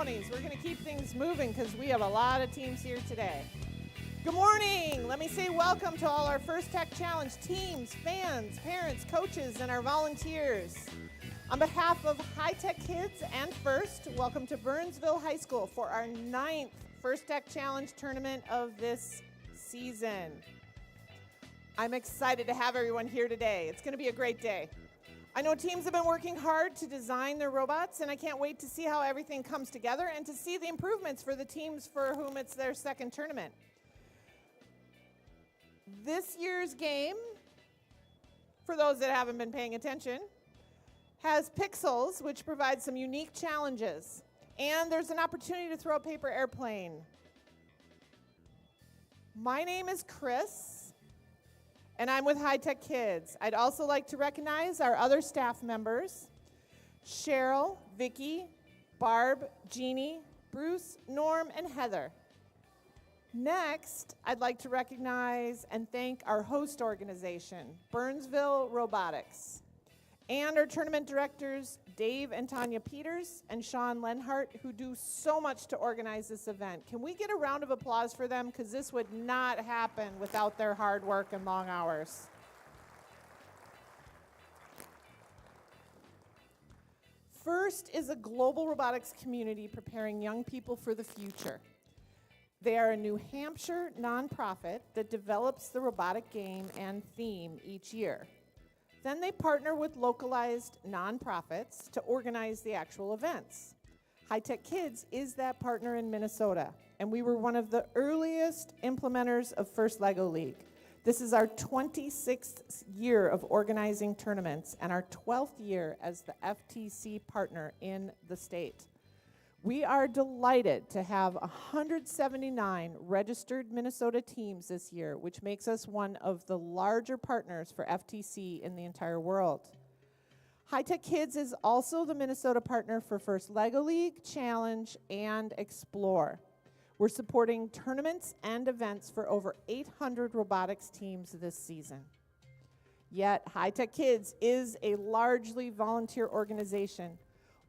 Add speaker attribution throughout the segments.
Speaker 1: ponies. We're going to keep things moving because we have a lot of teams here today. Good morning. Let me say welcome to all our First Tech Challenge teams, fans, parents, coaches, and our volunteers. On behalf of High Tech Kids and First, welcome to Burnsville High School for our 9th First Tech Challenge tournament of this season. I'm excited to have everyone here today. It's going to be a great day. I know teams have been working hard to design their robots, and I can't wait to see how everything comes together and to see the improvements for the teams for whom it's their second tournament. This year's game, for those that haven't been paying attention, has pixels, which provide some unique challenges. And there's an opportunity to throw a paper airplane. My name is Chris, and I'm with High Tech Kids. I'd also like to recognize our other staff members, Cheryl, Vicky, Barb, Jeannie, Bruce, Norm, and Heather. Next, I'd like to recognize and thank our host organization, Burnsville Robotics, and our tournament directors, Dave and Tanya Peters and Sean Lenhart, who do so much to organize this event. Can we get a round of applause for them? Because this would not happen without their hard work and long hours. First is a global robotics community preparing young people for the future. They are a New Hampshire nonprofit that develops the robotic game and theme each year. Then they partner with localized nonprofits to organize the actual events. High Tech Kids is that partner in Minnesota, and we were one of the earliest implementers of First LEGO League. This is our 26th year of organizing tournaments and our 12th year as the FTC partner in the state. We are delighted to have 179 registered Minnesota teams this year, which makes us one of the larger partners for FTC in the entire world. High Tech Kids is also the Minnesota partner for First LEGO League, Challenge, and Explore. We're supporting tournaments and events for over 800 robotics teams this season. Yet, High Tech Kids is a largely volunteer organization.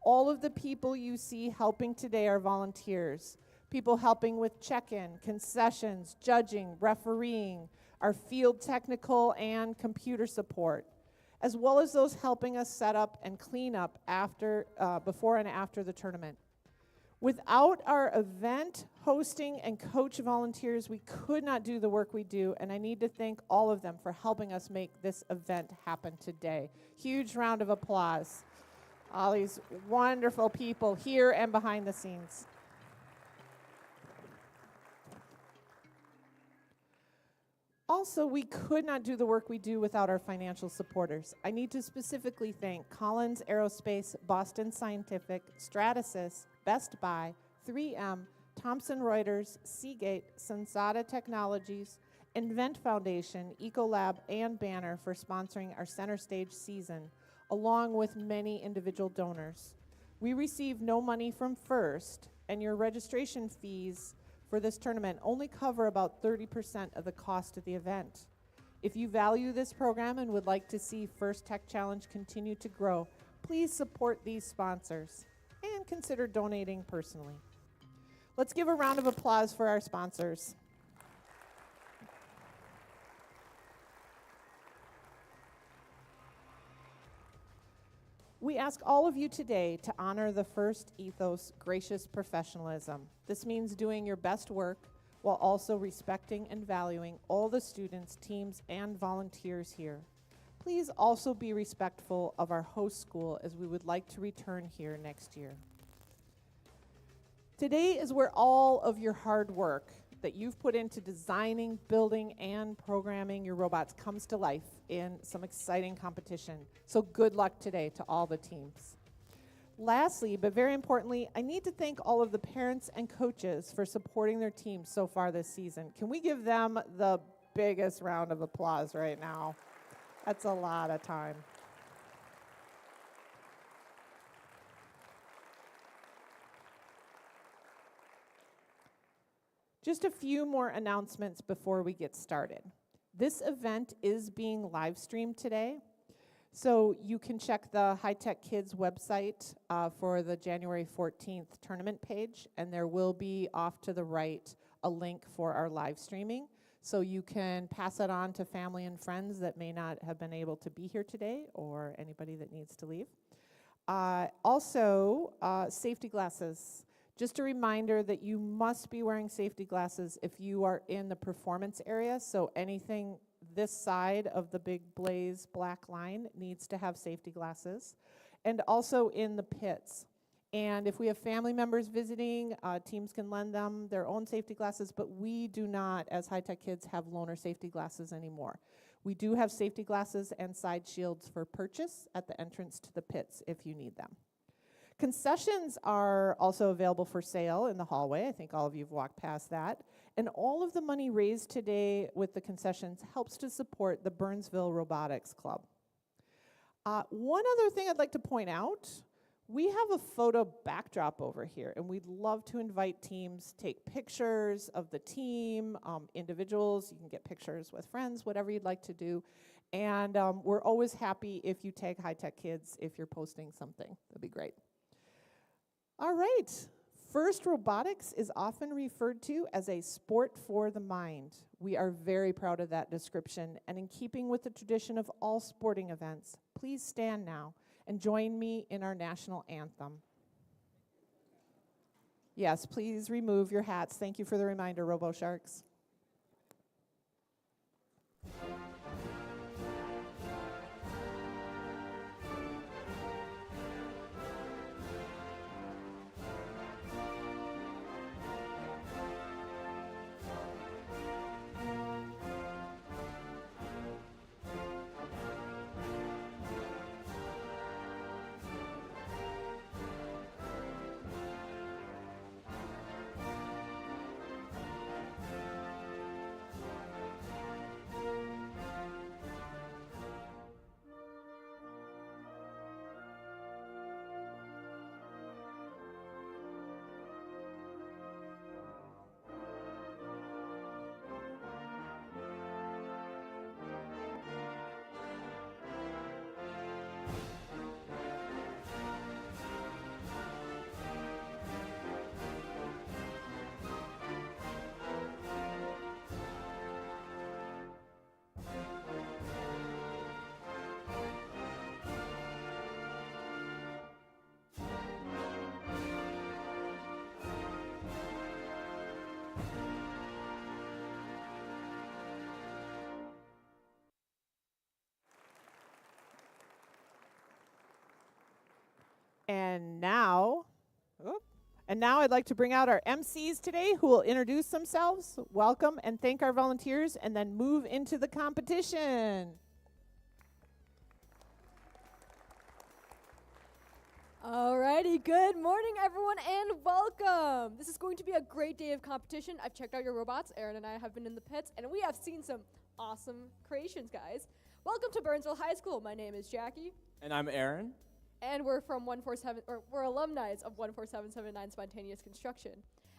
Speaker 1: All of the people you see helping today are volunteers. People helping with check-in, concessions, judging, refereeing, our field technical and computer support, as well as those helping us set up and clean up before and after the tournament. Without our event, hosting, and coach volunteers, we could not do the work we do, and I need to thank all of them for helping us make this event happen today. Huge round of applause. All these wonderful people here and behind the scenes. Also, we could not do the work we do without our financial supporters. I need to specifically thank Collins Aerospace, Boston Scientific, Stratasys, Best Buy, 3M, Thomson Reuters, Seagate, Sensata Technologies, Invent Foundation, Ecolab, and Banner for sponsoring our center stage season, along with many individual donors. We receive no money from First, and your registration fees for this tournament only cover about 30% of the cost of the event. If you value this program and would like to see First Tech Challenge continue to grow, please support these sponsors and consider donating personally. Let's give a round of applause for our sponsors. We ask all of you today to honor the first ethos, gracious professionalism. This means doing your best work while also respecting and valuing all the students, teams, and volunteers here. Please also be respectful of our host school as we would like to return here next year. Today is where all of your hard work that you've put into designing, building, and programming your robots comes to life in some exciting competition. So good luck today to all the teams. Lastly, but very importantly, I need to thank all of the parents and coaches for supporting their teams so far this season. Can we give them the biggest round of applause right now? That's a lot of time. Just a few more announcements before we get started. This event is being live streamed today, So you can check the High Tech Kids website for the January 14th tournament page, and there will be off to the right a link for our live streaming. So you can pass it on to family and friends that may not have been able to be here today, or anybody that needs to leave. Also, safety glasses. Just a reminder that you must be wearing safety glasses if you are in the performance area. So anything this side of the big blaze black line needs to have safety glasses. And also in the pits. And if we have family members visiting, teams can lend them their own safety glasses, but we do not, as High Tech Kids, have loaner safety glasses anymore. We do have safety glasses and side shields for purchase at the entrance to the pits if you need them. Concessions are also available for sale in the hallway. I think all of you have walked past that. And all of the money raised today with the concessions helps to support the Burnsville Robotics Club. One other thing I'd like to point out, we have a photo backdrop over here, and we'd love to invite teams, take pictures of the team, individuals. You can get pictures with friends, whatever you'd like to do. And we're always happy if you tag High Tech Kids if you're posting something. That'd be great. All right. First, robotics is often referred to as a sport for the mind. We are very proud of that description, and in keeping with the tradition of all sporting events, please stand now and join me in our national anthem. Yes, please remove your hats. Thank you for the reminder, RoboSharks. And now I'd like to bring out our MCs today who will introduce themselves, welcome, and thank our volunteers, and then move into the competition.
Speaker 2: Alrighty, good morning everyone and welcome. This is going to be a great day of competition. I've checked out your robots. Aaron and I have been in the pits and we have seen some awesome creations, guys. Welcome to Burnsville High School. My name is Jackie.
Speaker 3: And I'm Aaron.
Speaker 2: And we're from 147, or we're alumni of 14779 Spontaneous Construction.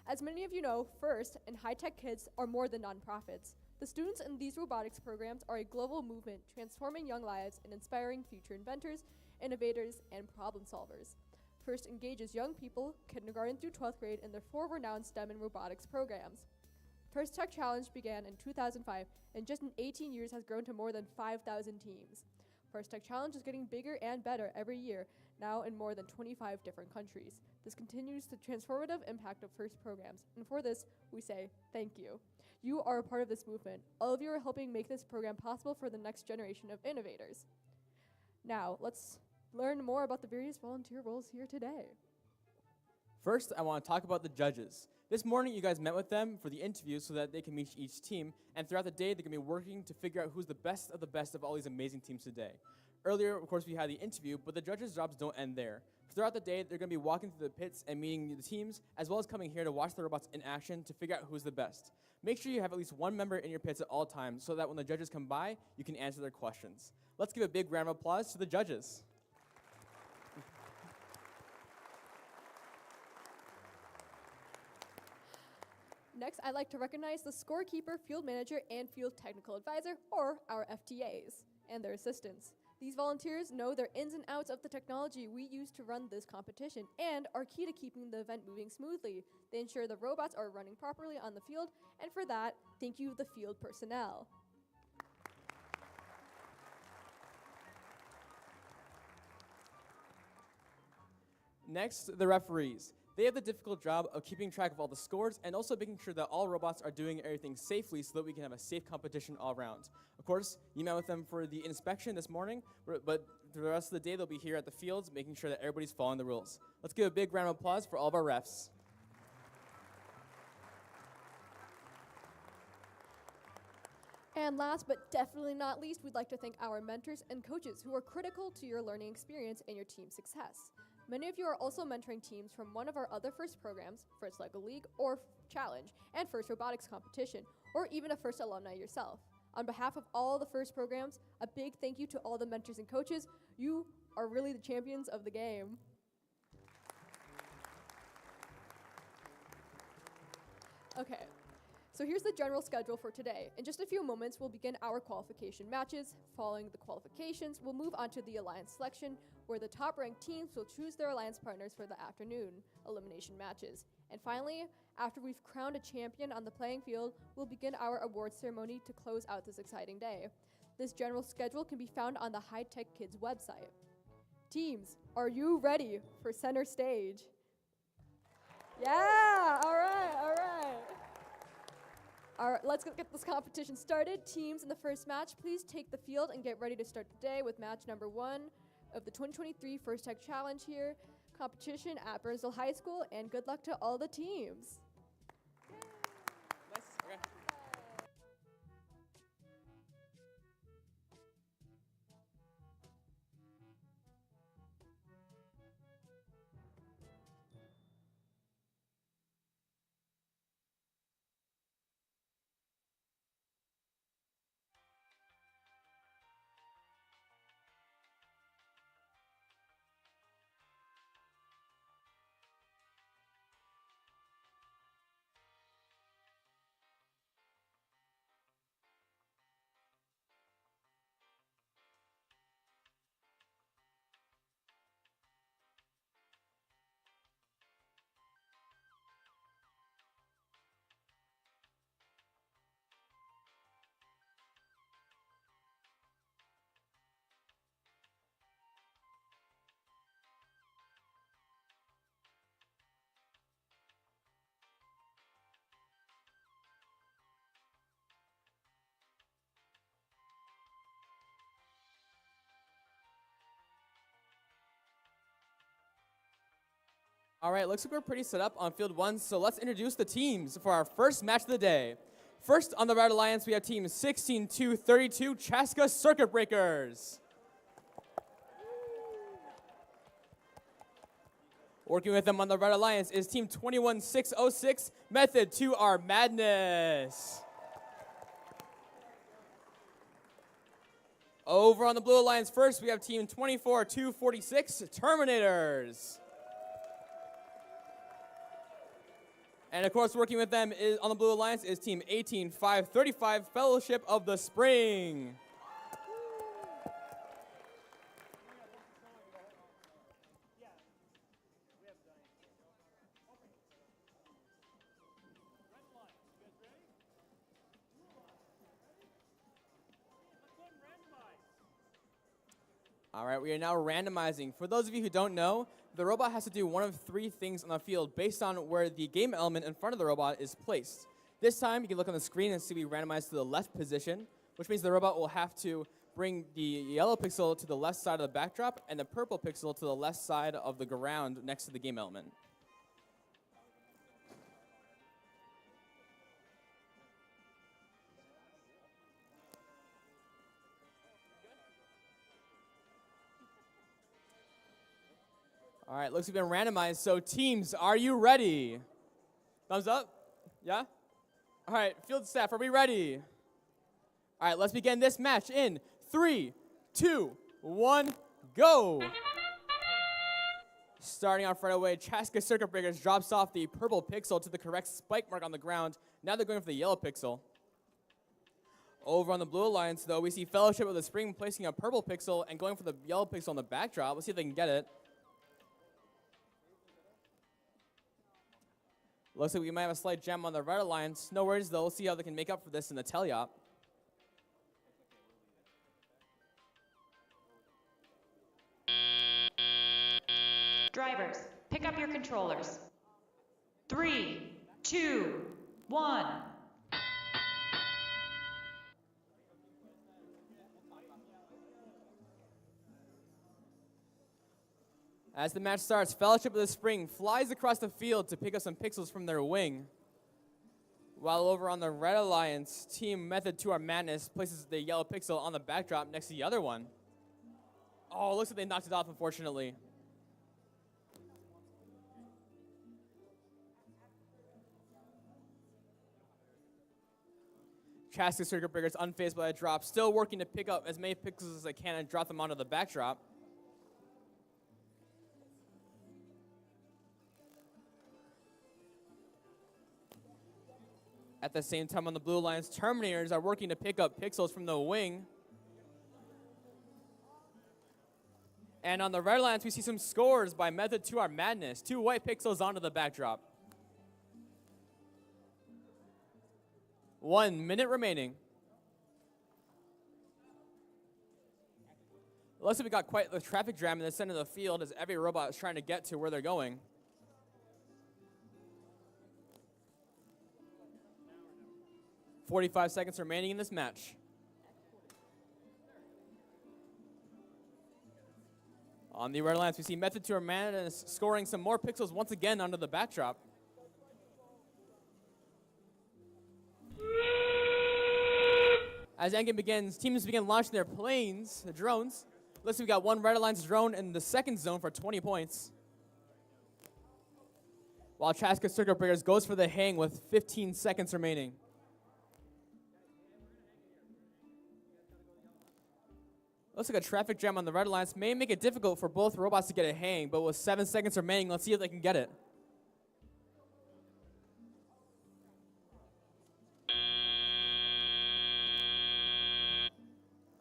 Speaker 2: As many of you know, FIRST and High Tech Kids are more than nonprofits. The students in these robotics programs are a global movement transforming young lives and inspiring future inventors, innovators, and problem solvers. FIRST engages young people, kindergarten through 12th grade, in their 4 renowned STEM and robotics programs. FIRST Tech Challenge began in 2005 and just in 18 years has grown to more than 5,000 teams. FIRST Tech Challenge is getting bigger and better every year, now in more than 25 different countries. This continues the transformative impact of FIRST programs, and for this, we say thank you. You are a part of this movement. All of you are helping make this program possible for the next generation of innovators. Now, let's learn more about the various volunteer roles here today.
Speaker 3: First, I want to talk about the judges. This morning, you guys met with them for the interview so that they can meet each team, and throughout the day, they're going to be working to figure out who's the best of all these amazing teams today. Earlier, of course, we had the interview, but the judges' jobs don't end there. Throughout the day, they're going to be walking through the pits and meeting the teams, as well as coming here to watch the robots in action to figure out who's the best. Make sure you have at least one member in your pits at all times so that when the judges come by, you can answer their questions. Let's give a big round of applause to the judges.
Speaker 2: Next, I'd like to recognize the scorekeeper, field manager, and field technical advisor, or our FTAs, and their assistants. These volunteers know their ins and outs of the technology we use to run this competition and are key to keeping the event moving smoothly. They ensure the robots are running properly on the field, and for that, thank you the field personnel.
Speaker 3: Next, the referees. They have the difficult job of keeping track of all the scores and also making sure that all robots are doing everything safely so that we can have a safe competition all around. Of course, you met with them for the inspection this morning, but for the rest of the day, they'll be here at the fields making sure that everybody's following the rules. Let's give a big round of applause for all of our refs.
Speaker 2: And last but definitely not least, we'd like to thank our mentors and coaches who are critical to your learning experience and your team's success. Many of you are also mentoring teams from one of our other FIRST programs, FIRST LEGO League or Challenge, and FIRST Robotics Competition, or even a FIRST alumni yourself. On behalf of all the FIRST programs, a big thank you to all the mentors and coaches. You are really the champions of the game. Okay. So here's the general schedule for today. In just a few moments, we'll begin our qualification matches. Following the qualifications, we'll move on to the alliance selection, where the top-ranked teams will choose their alliance partners for the afternoon elimination matches. And finally, after we've crowned a champion on the playing field, we'll begin our awards ceremony to close out this exciting day. This general schedule can be found on the High Tech Kids website. Teams, are you ready for center stage? Yeah, all right. All right, let's get this competition started. Teams in the first match, please take the field and get ready to start the day with match number 1 of the 2023 First Tech Challenge here. Competition at Burnsville High School, and good luck to all the teams.
Speaker 3: Nice. Okay. All right, looks like we're pretty set up on field 1, so let's introduce the teams for our first match of the day. First on the Red Alliance, we have team 16-2-32 Chaska Circuit Breakers. Working with them on the Red Alliance is team 21-606 Method to Our Madness. Over on the Blue Alliance first, we have team 24-246 Terminators. And of course, working with them on the Blue Alliance is team 18-535 Fellowship of the Spring. All right, we are now randomizing. For those of you who don't know, the robot has to do one of 3 things on the field based on where the game element in front of the robot is placed. This time, you can look on the screen and see we randomize to the left position, which means the robot will have to bring the yellow pixel to the left side of the backdrop and the purple pixel to the left side of the ground next to the game element. All right, looks like we've been randomized. So teams, are you ready? Thumbs up? Yeah? All right, field staff, are we ready? All right, let's begin this match in 3, 2, 1, go. Starting off right away, Chaska Circuit Breakers drops off the purple pixel to the correct spike mark on the ground. Now they're going for the yellow pixel. Over on the Blue Alliance, though, we see Fellowship with the Spring placing a purple pixel and going for the yellow pixel on the backdrop. Let's see if they can get it. Looks like we might have a slight gem on the Red Alliance. No worries, though. We'll see how they can make up for this in the Teleop.
Speaker 4: Drivers, pick up your controllers. 3, 2, 1.
Speaker 3: As the match starts, Fellowship of the Spring flies across the field to pick up some pixels from their wing. While over on the Red Alliance, Team Method to Our Madness places the yellow pixel on the backdrop next to the other one. Oh, looks like they knocked it off, unfortunately. Chassis Circuit Breaker's unfazed by a drop, still working to pick up as many pixels as they can and drop them onto the backdrop. At the same time, on the Blue Alliance, Terminators are working to pick up pixels from the wing. And on the Red Alliance, we see some scores by Method to Our Madness. 2 white pixels onto the backdrop. 1 minute remaining. Looks like we got quite the traffic jam in the center of the field as every robot is trying to get to where they're going. "45 seconds remaining in this match. On the Red Alliance, we see Method to Our Madness scoring some more pixels once again onto the backdrop. As endgame begins, teams begin launching their planes, the drones. Looks like we got 1 Red Alliance drone in the second zone for 20 points. While Chaska Circuit Breakers goes for the hang with 15 seconds remaining. Looks like a traffic jam on the Red Alliance may make it difficult for both robots to get a hang, but with 7 seconds remaining, let's see if they can get it.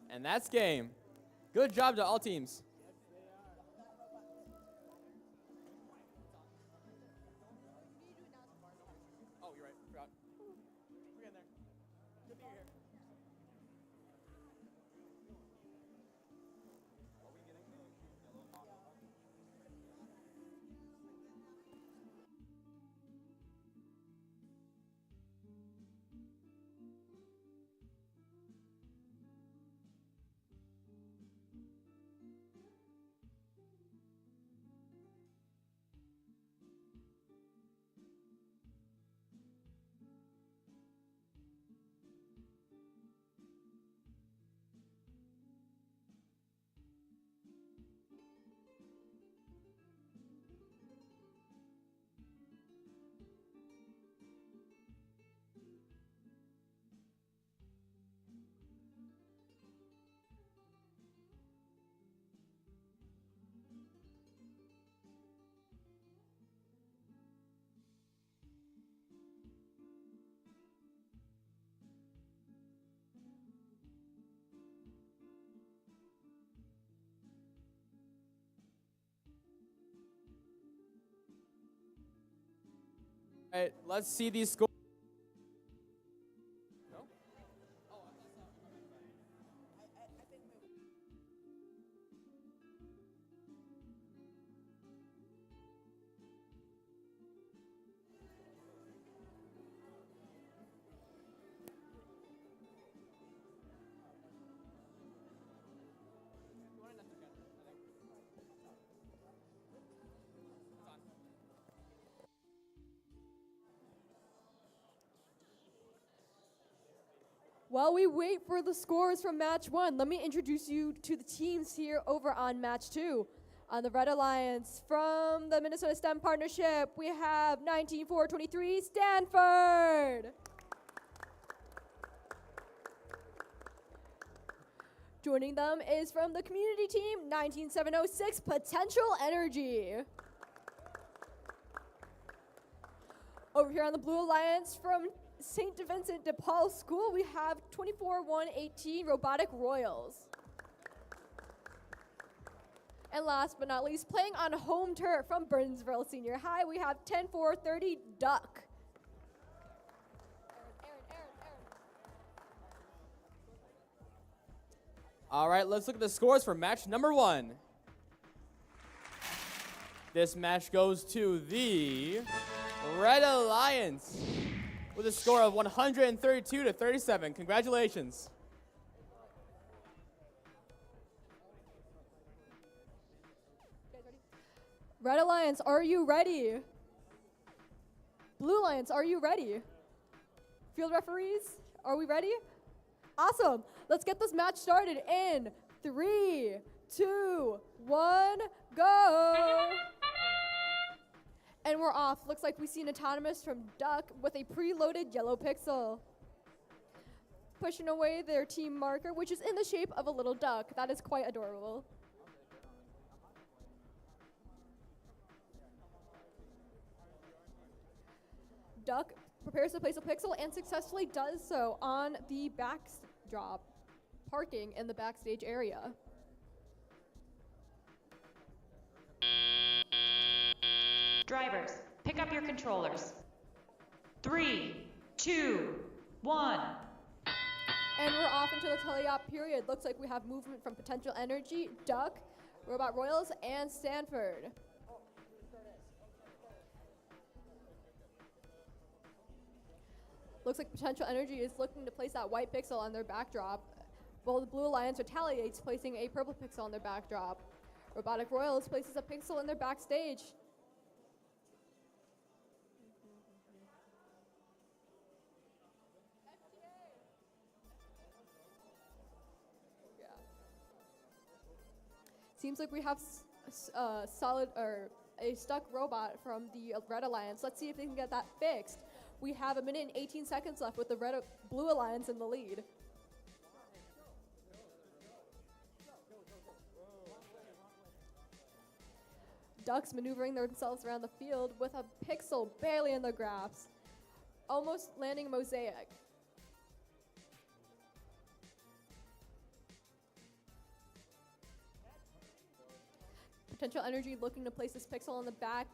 Speaker 3: And that's game. Good job to all teams. Oh, you're right. Forgot. We're getting there. Good to be here. All right, let's see these scores. No?
Speaker 2: While we wait for the scores from match 1, let me introduce you to the teams here over on match 2. On the Red Alliance, from the Minnesota STEM Partnership, we have 19423 Stanford. Joining them is from the community team, 19706 Potential Energy. Over here on the Blue Alliance, from St. Vincent de Paul School, we have 24-118 Robotic Royals. And last but not least, playing on home turf from Burnsville Senior High, we have 10-4-30 Duck.
Speaker 3: All right, let's look at the scores for match number 1. This match goes to the Red Alliance with a score of 132-37. Congratulations.
Speaker 2: Red Alliance, are you ready? Blue Alliance, are you ready? Field referees, are we ready? Awesome. Let's get this match started in 3, 2, 1, go. And we're off. Looks like we see an autonomous from Duck with a preloaded yellow pixel. Pushing away their team marker, which is in the shape of a little duck. That is quite adorable. Duck prepares to place a pixel and successfully does so on the backdrop, parking in the backstage area.
Speaker 4: Drivers, pick up your controllers. 3, 2, 1.
Speaker 2: And we're off into the teleop period. Looks like we have movement from Potential Energy, Duck, Robot Royals, and Stanford. Looks like Potential Energy is looking to place that white pixel on their backdrop, while the Blue Alliance retaliates, placing a purple pixel on their backdrop. Robotic Royals places a pixel in their backstage. Yeah. Seems like we have a stuck robot from the Red Alliance. Let's see if they can get that fixed. We have 1 minute and 18 seconds left with the Blue Alliance in the lead. Ducks maneuvering themselves around the field with a pixel barely in the graphs, almost landing Mosaic. Potential Energy looking to place this pixel on the back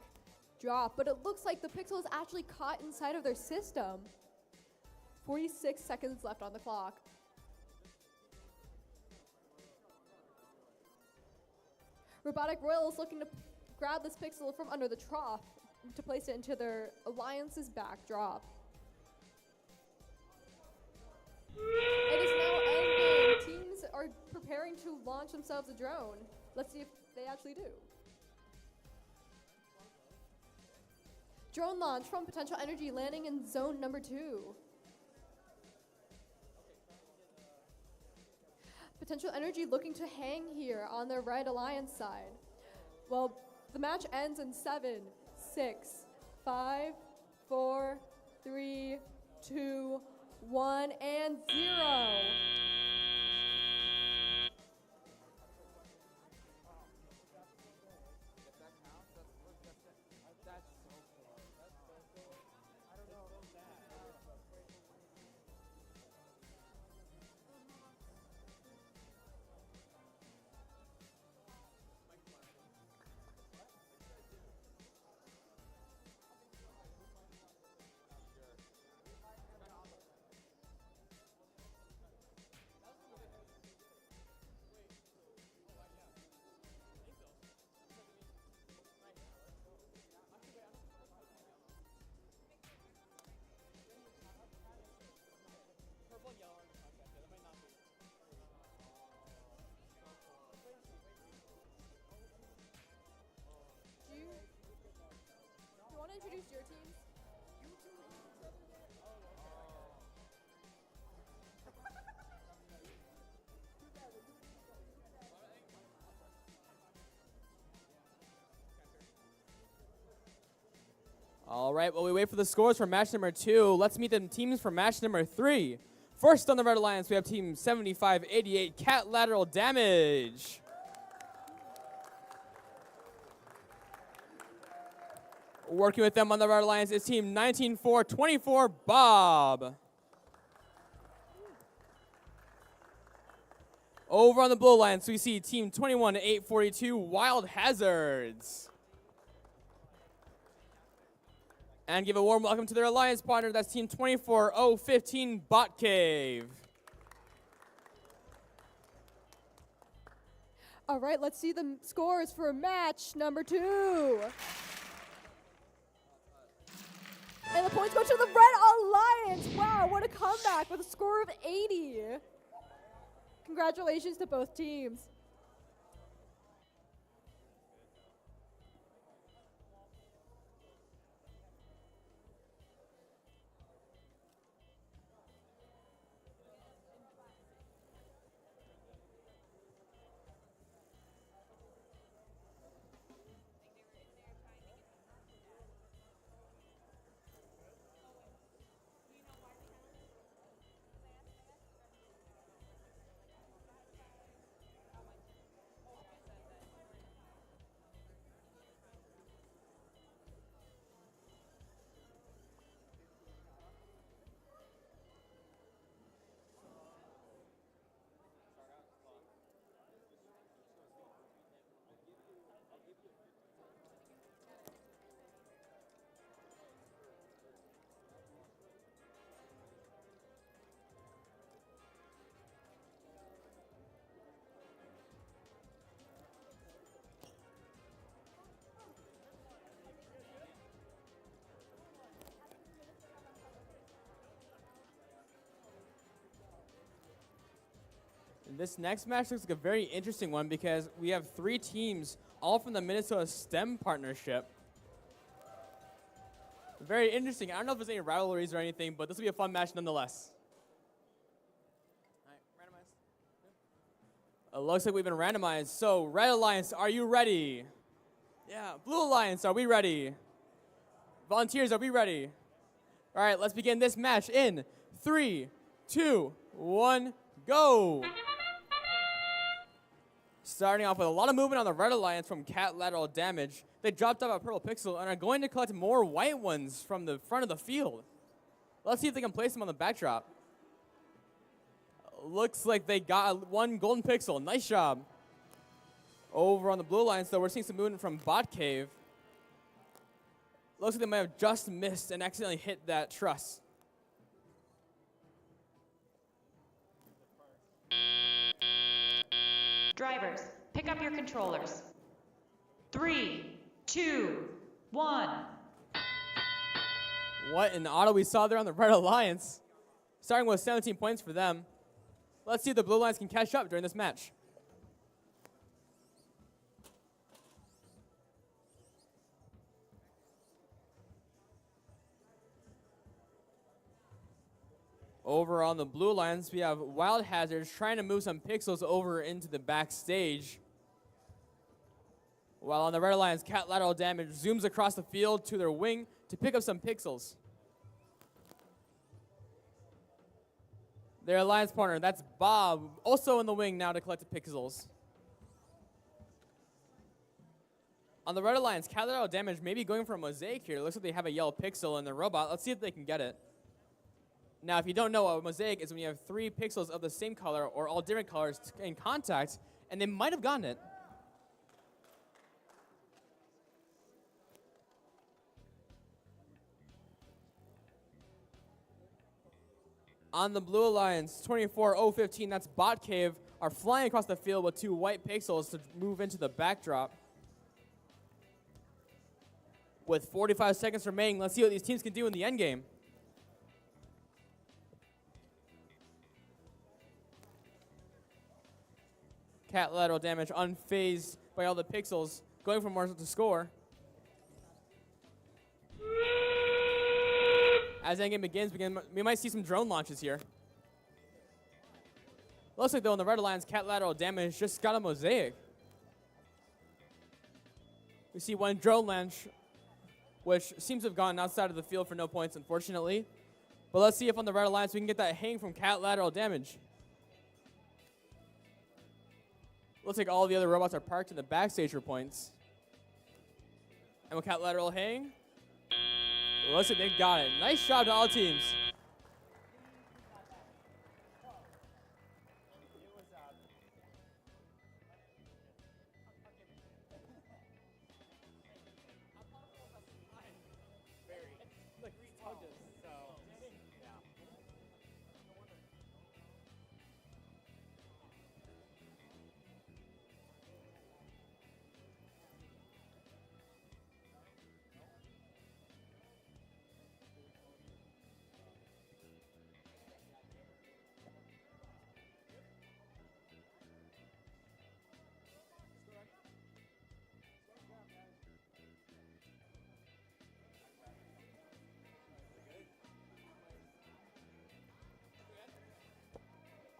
Speaker 2: drop, but it looks like the pixel is actually caught inside of their system. 46 seconds left on the clock. Robotic Royals looking to grab this pixel from under the trough to place it into their Alliance's backdrop. It is now ending. Teams are preparing to launch themselves a drone. Let's see if they actually do. Drone launch from Potential Energy landing in zone number 2. Potential Energy looking to hang here on their Red Alliance side. Well, the match ends in 7, 6, 5, 4, 3, 2, 1, and 0. Do you want to introduce your teams?
Speaker 3: All right, while we wait for the scores for match number 2, let's meet the teams for match number 3. First on the Red Alliance, we have team 7588 Catlateral Damage. Working with them on the Red Alliance is team 19424 Bob. Over on the Blue Alliance, we see team 21842 Wild Hazards. And give a warm welcome to their alliance partner. That's team 24015 Bot Cave.
Speaker 2: All right, let's see the scores for match number 2. And the points go to the Red Alliance. Wow, what a comeback with a score of 80. Congratulations to both teams.
Speaker 3: This next match looks like a very interesting one because we have 3 teams, all from the Minnesota STEM partnership. Very interesting. I don't know if there's any rivalries or anything, but this will be a fun match nonetheless. All right, randomized. It looks like we've been randomized. So, Red Alliance, are you ready? Yeah. Blue Alliance, are we ready? Volunteers, are we ready? All right, let's begin this match in 3, 2, 1, go. Starting off with a lot of movement on the Red Alliance from Catlateral Damage. They dropped off a purple pixel and are going to collect more white ones from the front of the field. Let's see if they can place them on the backdrop. Looks like they got 1 golden pixel. Nice job. Over on the Blue Alliance, though, we're seeing some movement from Bot Cave. Looks like they might have just missed and accidentally hit that truss.
Speaker 4: Drivers, pick up your controllers. 3, 2, 1.
Speaker 3: What an auto we saw there on the Red Alliance. Starting with 17 points for them. Let's see if the Blue Alliance can catch up during this match. Over on the Blue Alliance, we have Wild Hazards trying to move some pixels over into the backstage. While on the Red Alliance, Catlateral Damage zooms across the field to their wing to pick up some pixels. Their alliance partner, that's Bob, also in the wing now to collect the pixels. On the Red Alliance, Catlateral Damage may be going for a mosaic here. It looks like they have a yellow pixel in their robot. Let's see if they can get it. Now, if you don't know, a mosaic is when you have 3 pixels of the same color or all different colors in contact, and they might have gotten it. On the Blue Alliance, 24015, that's Bot Cave, are flying across the field with 2 white pixels to move into the backdrop. With 45 seconds remaining, let's see what these teams can do in the endgame. Catlateral Damage unfazed by all the pixels, going for more to score. As the endgame begins, we might see some drone launches here. Looks like, though, in the Red Alliance, Catlateral Damage just got a mosaic. We see 1 drone launch, which seems to have gone outside of the field for no points, unfortunately. But let's see if on the Red Alliance we can get that hang from Catlateral Damage. Looks like all the other robots are parked in the backstage for points. And will Catlateral hang? Looks like they got it. Nice job to all teams.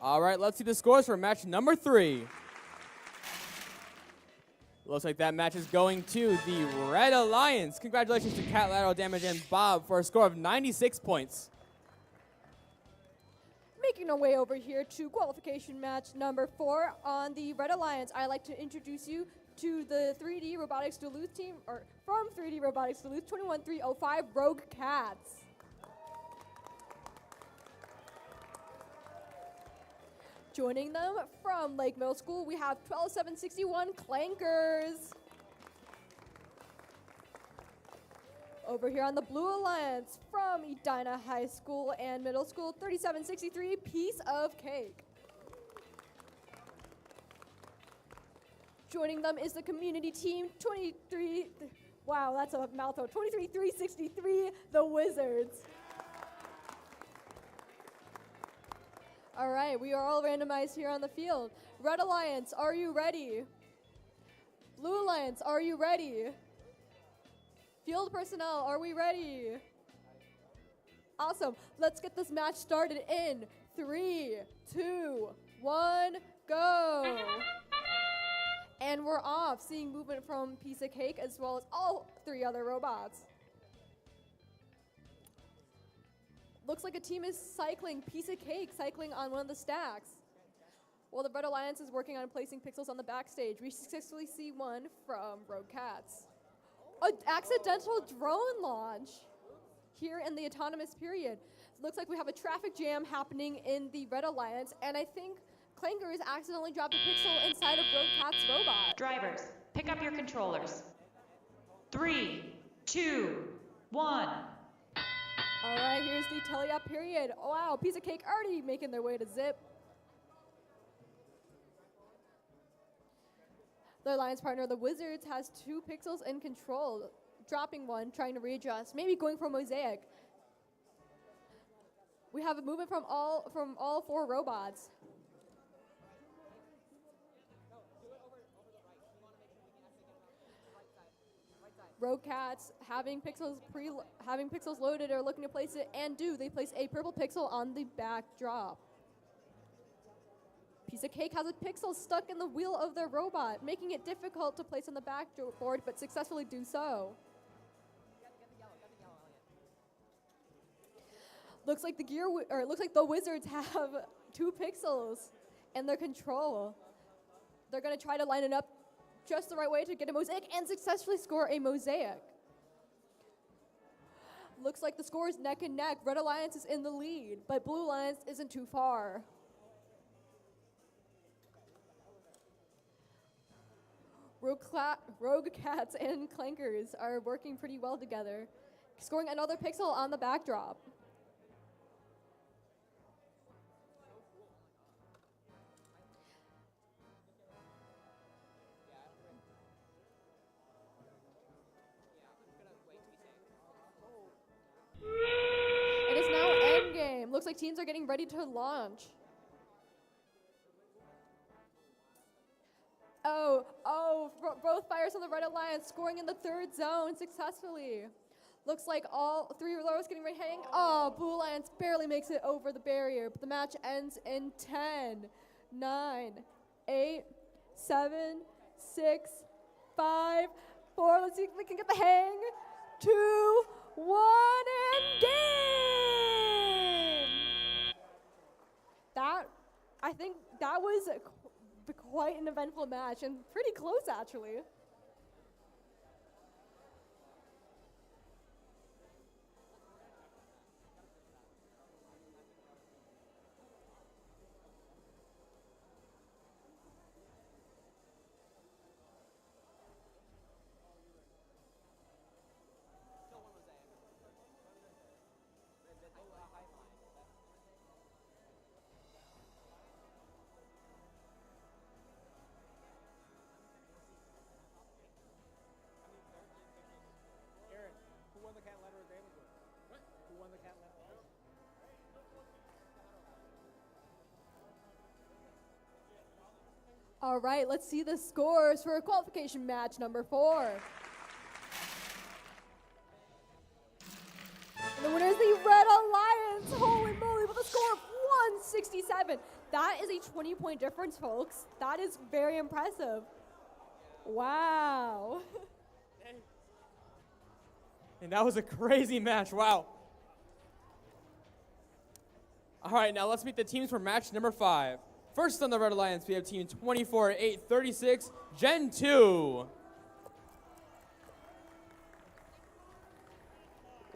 Speaker 3: All right, let's see the scores for match number 3. Looks like that match is going to the Red Alliance. Congratulations to Catlateral Damage and Bob for a score of 96 points.
Speaker 2: Making our way over here to qualification match number 4 on the Red Alliance, I'd like to introduce you to the 3D Robotics Duluth team, or from 3D Robotics Duluth, 21305 Rogue Cats. Joining them from Lake Middle School, we have 12761 Clankers. Over here on the Blue Alliance, from Edina High School and Middle School, 3763 Piece of Cake. Joining them is the community team, 23363 The Wizards. All right, we are all randomized here on the field. Red Alliance, are you ready? Blue Alliance, are you ready? Field personnel, are we ready? Awesome. Let's get this match started in 3, 2, 1, go. And we're off, seeing movement from Piece of Cake as well as all 3 other robots. Looks like a team is cycling, Piece of Cake cycling on one of the stacks. While the Red Alliance is working on placing pixels on the backstage, we successfully see one from Rogue Cats. An accidental drone launch here in the autonomous period. Looks like we have a traffic jam happening in the Red Alliance, and I think Clangers accidentally dropped a pixel inside of Rogue Cat's robot.
Speaker 4: Drivers, pick up your controllers. 3, 2, 1.
Speaker 2: All right, here's the teleop period. Oh, wow, Piece of Cake already making their way to Zip. Their alliance partner, the Wizards, has 2 pixels in control, dropping one, trying to readjust, maybe going for Mosaic. We have a movement from all 4 robots. Rogue Cats having pixels loaded are looking to place it, and they place a purple pixel on the backdrop. Piece of Cake has a pixel stuck in the wheel of their robot, making it difficult to place on the backboard, but successfully do so. Looks like the Wizards have 2 pixels in their control. They're gonna try to line it up just the right way to get a Mosaic and successfully score a Mosaic. Looks like the score is neck and neck. Red Alliance is in the lead, but Blue Alliance isn't too far. Rogue Cats and Clankers are working pretty well together, scoring another pixel on the backdrop. It is now endgame. Looks like teams are getting ready to launch. Both fires on the Red Alliance scoring in the 3rd zone successfully. Looks like all 3 rows getting ready to hang. Blue Alliance barely makes it over the barrier, but the match ends in 10, 9, 8, 7, 6, 5, 4. Let's see if we can get the hang. 2, 1, and game! I think that was quite an eventful match and pretty close, actually. All right, let's see the scores for qualification match number 4. And the winner is the Red Alliance. Holy moly, with a score of 167. That is a 20-point difference, folks. That is very impressive. Wow.
Speaker 3: And that was a crazy match. Wow. All right, now let's meet the teams for match number 5. First on the Red Alliance, we have team 24-836, Gen 2.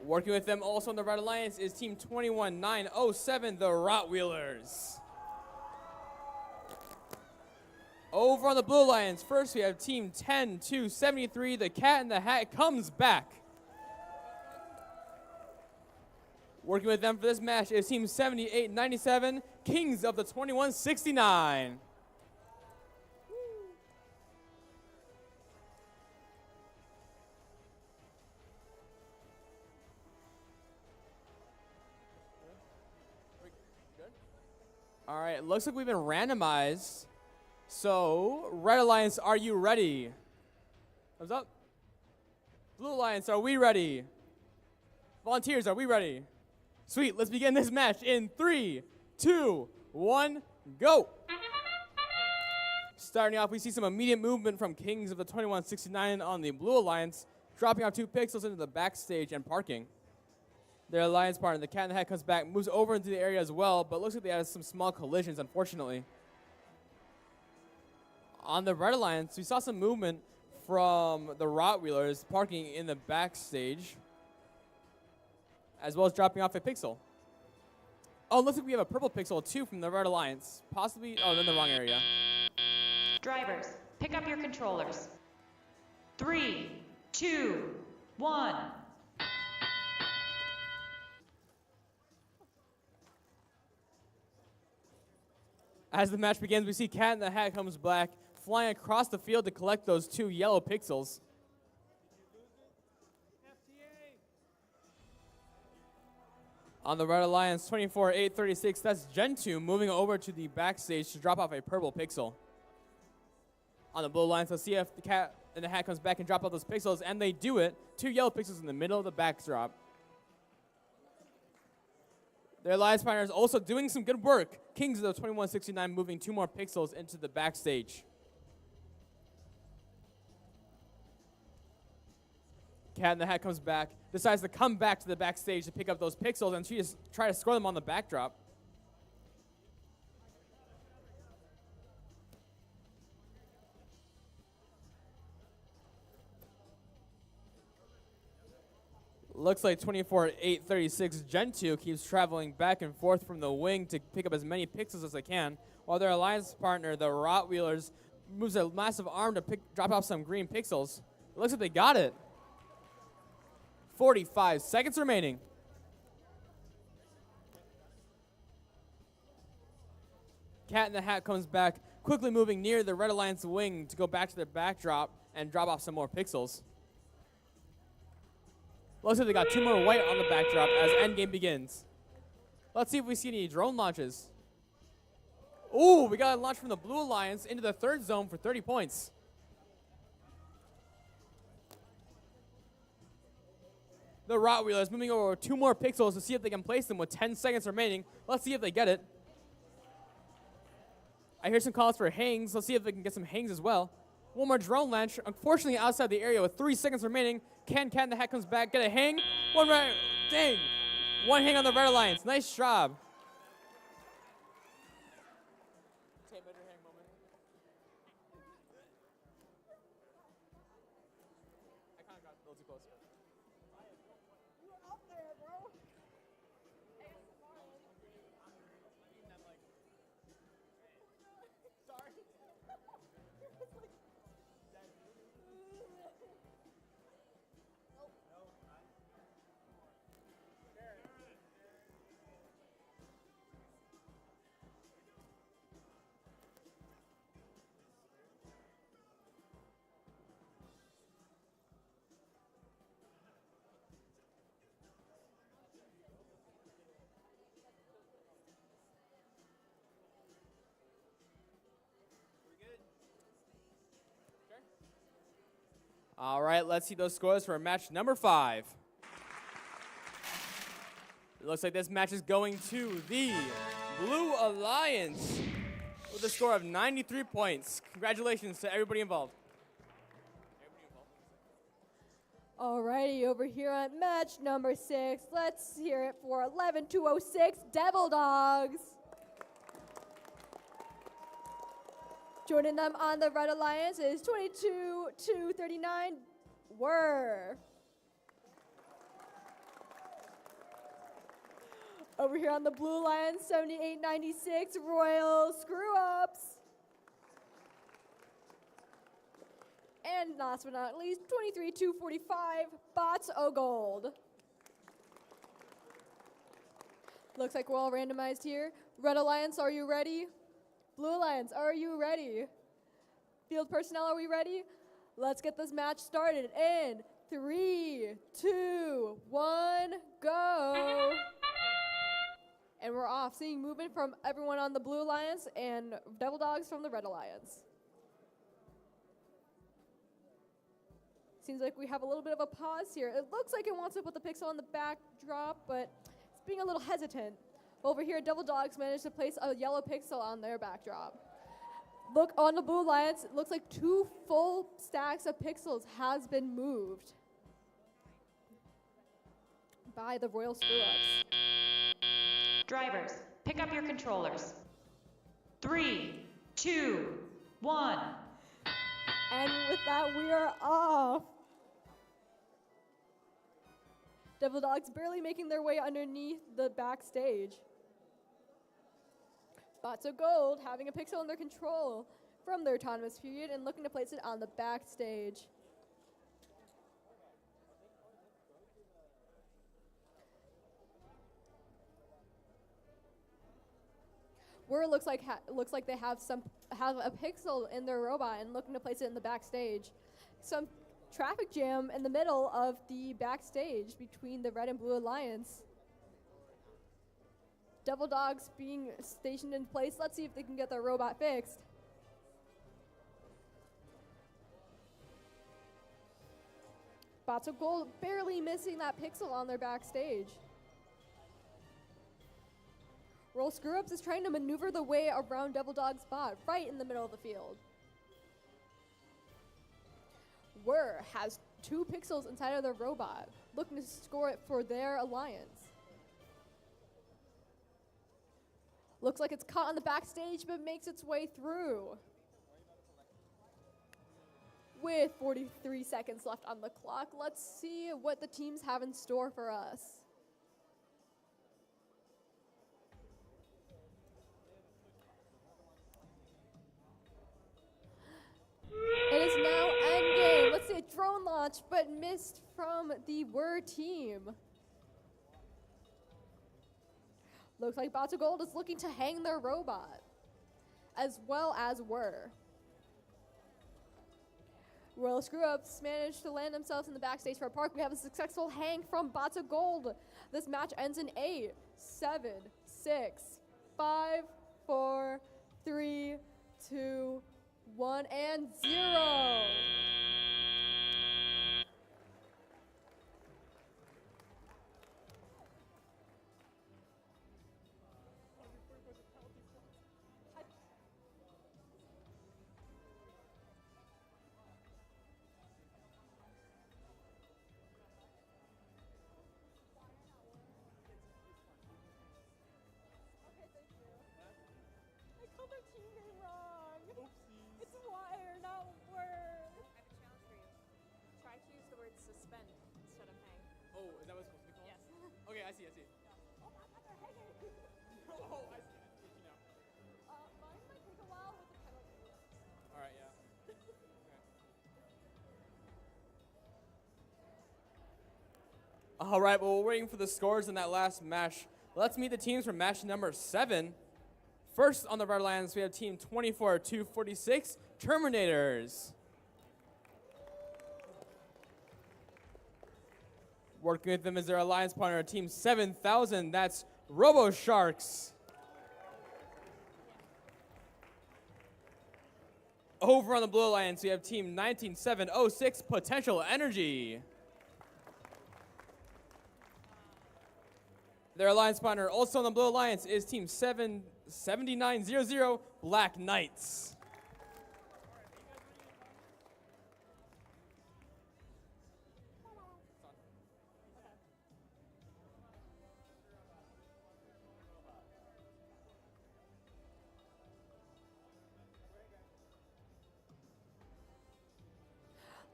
Speaker 3: Working with them also on the Red Alliance is team 21-907, the Rottweilers. Over on the Blue Alliance, first we have team 10-273, the Cat in the Hat comes back. Working with them for this match is team 78-97, Kings of the 2169. All right, it looks like we've been randomized. So, Red Alliance, are you ready? Thumbs up. Blue Alliance, are we ready? Volunteers, are we ready? Sweet, let's begin this match in 3, 2, 1, go. Starting off, we see some immediate movement from Kings of the 2169 on the Blue Alliance, dropping off 2 pixels into the backstage and parking. Their alliance partner, the Cat in the Hat, comes back, moves over into the area as well, but looks like they had some small collisions, unfortunately. On the Red Alliance, we saw some movement from the Rottweilers parking in the backstage, as well as dropping off a pixel. Oh, it looks like we have a purple pixel too from the Red Alliance. Possibly, oh, they're in the wrong area.
Speaker 4: Drivers, pick up your controllers. 3, 2, 1.
Speaker 3: As the match begins, we see Cat in the Hat comes back, flying across the field to collect those 2 yellow pixels. On the Red Alliance, 24-836, that's Gen 2 moving over to the backstage to drop off a purple pixel. On the Blue Alliance, let's see if the Cat in the Hat comes back and drop off those pixels, and they do it. 2 yellow pixels in the middle of the backdrop. Their alliance partner is also doing some good work. Kings of the 2169 moving 2 more pixels into the backstage. Cat in the Hat comes back, decides to come back to the backstage to pick up those pixels, and she just try to score them on the backdrop. Looks like 24-836 Gen 2 keeps traveling back and forth from the wing to pick up as many pixels as they can, while their alliance partner, the Rottweilers, moves a massive arm to drop off some green pixels. It looks like they got it. 45 seconds remaining. Cat in the Hat comes back, quickly moving near the Red Alliance wing to go back to their backdrop and drop off some more pixels. Looks like they got 2 more white on the backdrop as endgame begins. Let's see if we see any drone launches. Ooh, we got a launch from the Blue Alliance into the 3rd zone for 30 points. The Rottweilers moving over 2 more pixels to see if they can place them with 10 seconds remaining. Let's see if they get it. I hear some calls for hangs. Let's see if they can get some hangs as well. 1 more drone launch, unfortunately outside the area with 3 seconds remaining. Cat in the Hat comes back, get a hang. 1 right, dang. 1 hang on the Red Alliance, nice job. All right, let's see those scores for match number 5. It looks like this match is going to the Blue Alliance with a score of 93 points. Congratulations to everybody involved.
Speaker 2: Alrighty, over here on match number 6, let's hear it for 11206 Devil Dogs. Joining them on the Red Alliance is 22-39 Whir. Over here on the Blue Alliance, 7896 Royal Screw Ups. And last but not least, 23-245 Bots O Gold. Looks like we're all randomized here. Red Alliance, are you ready? Blue Alliance, are you ready? Field personnel, are we ready? Let's get this match started in 3, 2, 1, go. And we're off, seeing movement from everyone on the Blue Alliance and Devil Dogs from the Red Alliance. Seems like we have a little bit of a pause here. It looks like it wants to put the pixel on the backdrop, but it's being a little hesitant. Over here, Devil Dogs managed to place a yellow pixel on their backdrop. Look, on the Blue Alliance, it looks like 2 full stacks of pixels has been moved by the Royal Screw-Ups.
Speaker 4: Drivers, pick up your controllers. 3, 2, 1.
Speaker 2: And with that, we are off. Devil Dogs barely making their way underneath the backstage. Bots of Gold having a pixel in their control from their autonomous period and looking to place it on the backstage. Whir looks like they have a pixel in their robot and looking to place it in the backstage. Some traffic jam in the middle of the backstage between the Red and Blue Alliance. Devil Dogs being stationed in place. Let's see if they can get their robot fixed. Bots of Gold barely missing that pixel on their backstage. Roll Screw-Ups is trying to maneuver the way around Devil Dog's bot, right in the middle of the field. Whir has 2 pixels inside of their robot, looking to score it for their alliance. Looks like it's caught on the backstage, but makes its way through. With 43 seconds left on the clock, let's see what the teams have in store for us. It is now endgame. Let's see a drone launch, but missed from the Whir team. Looks like Bots of Gold is looking to hang their robot, as well as Whir. Royal Screw-Ups managed to land themselves in the backstage for a park. We have a successful hang from Bots of Gold. This match ends in 8, 7, 6, 5, 4, 3, 2, 1, and 0.
Speaker 3: Okay, I see.
Speaker 2: Oh my God, they're hanging.
Speaker 3: Oh, I see. Now.
Speaker 2: Mine might take a while with the penalty.
Speaker 3: All right, yeah. Okay. All right, well, we're waiting for the scores in that last match. Let's meet the teams for match number 7. First on the Red Alliance, we have team 24-246, Terminators. Working with them is their alliance partner, team 7000, that's Robo Sharks. Over on the Blue Alliance, we have Team 19706 Potential Energy. Their alliance partner, also on the Blue Alliance, is Team 7900 Black Knights.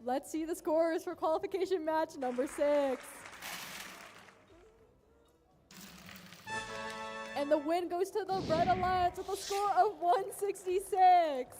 Speaker 2: Let's see the scores for qualification match number 6. And the win goes to the Red Alliance with a score of 166.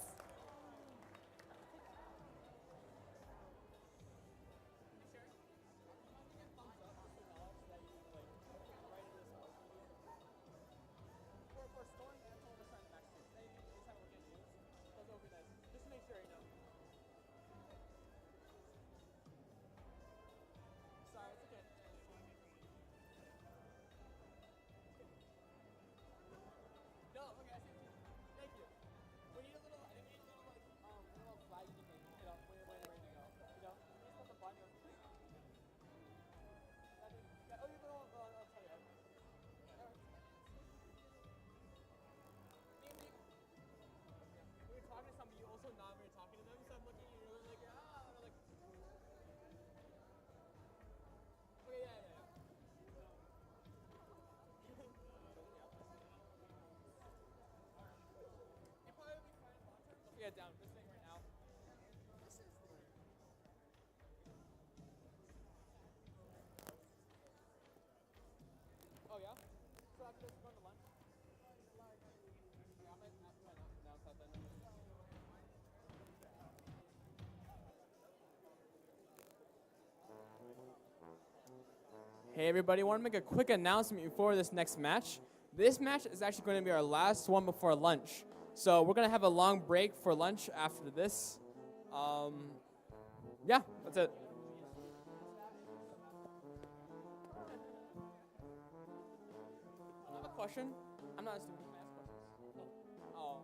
Speaker 3: Down this thing right now. Oh yeah? So after this, we're going to lunch? Yeah, I might not announce that then. Hey everybody, I want to make a quick announcement before this next match. This match is actually going to be our last one before lunch. So we're going to have a long break for lunch after this. Yeah, that's it. I have a question. I'm not a student. Can I ask questions? Oh.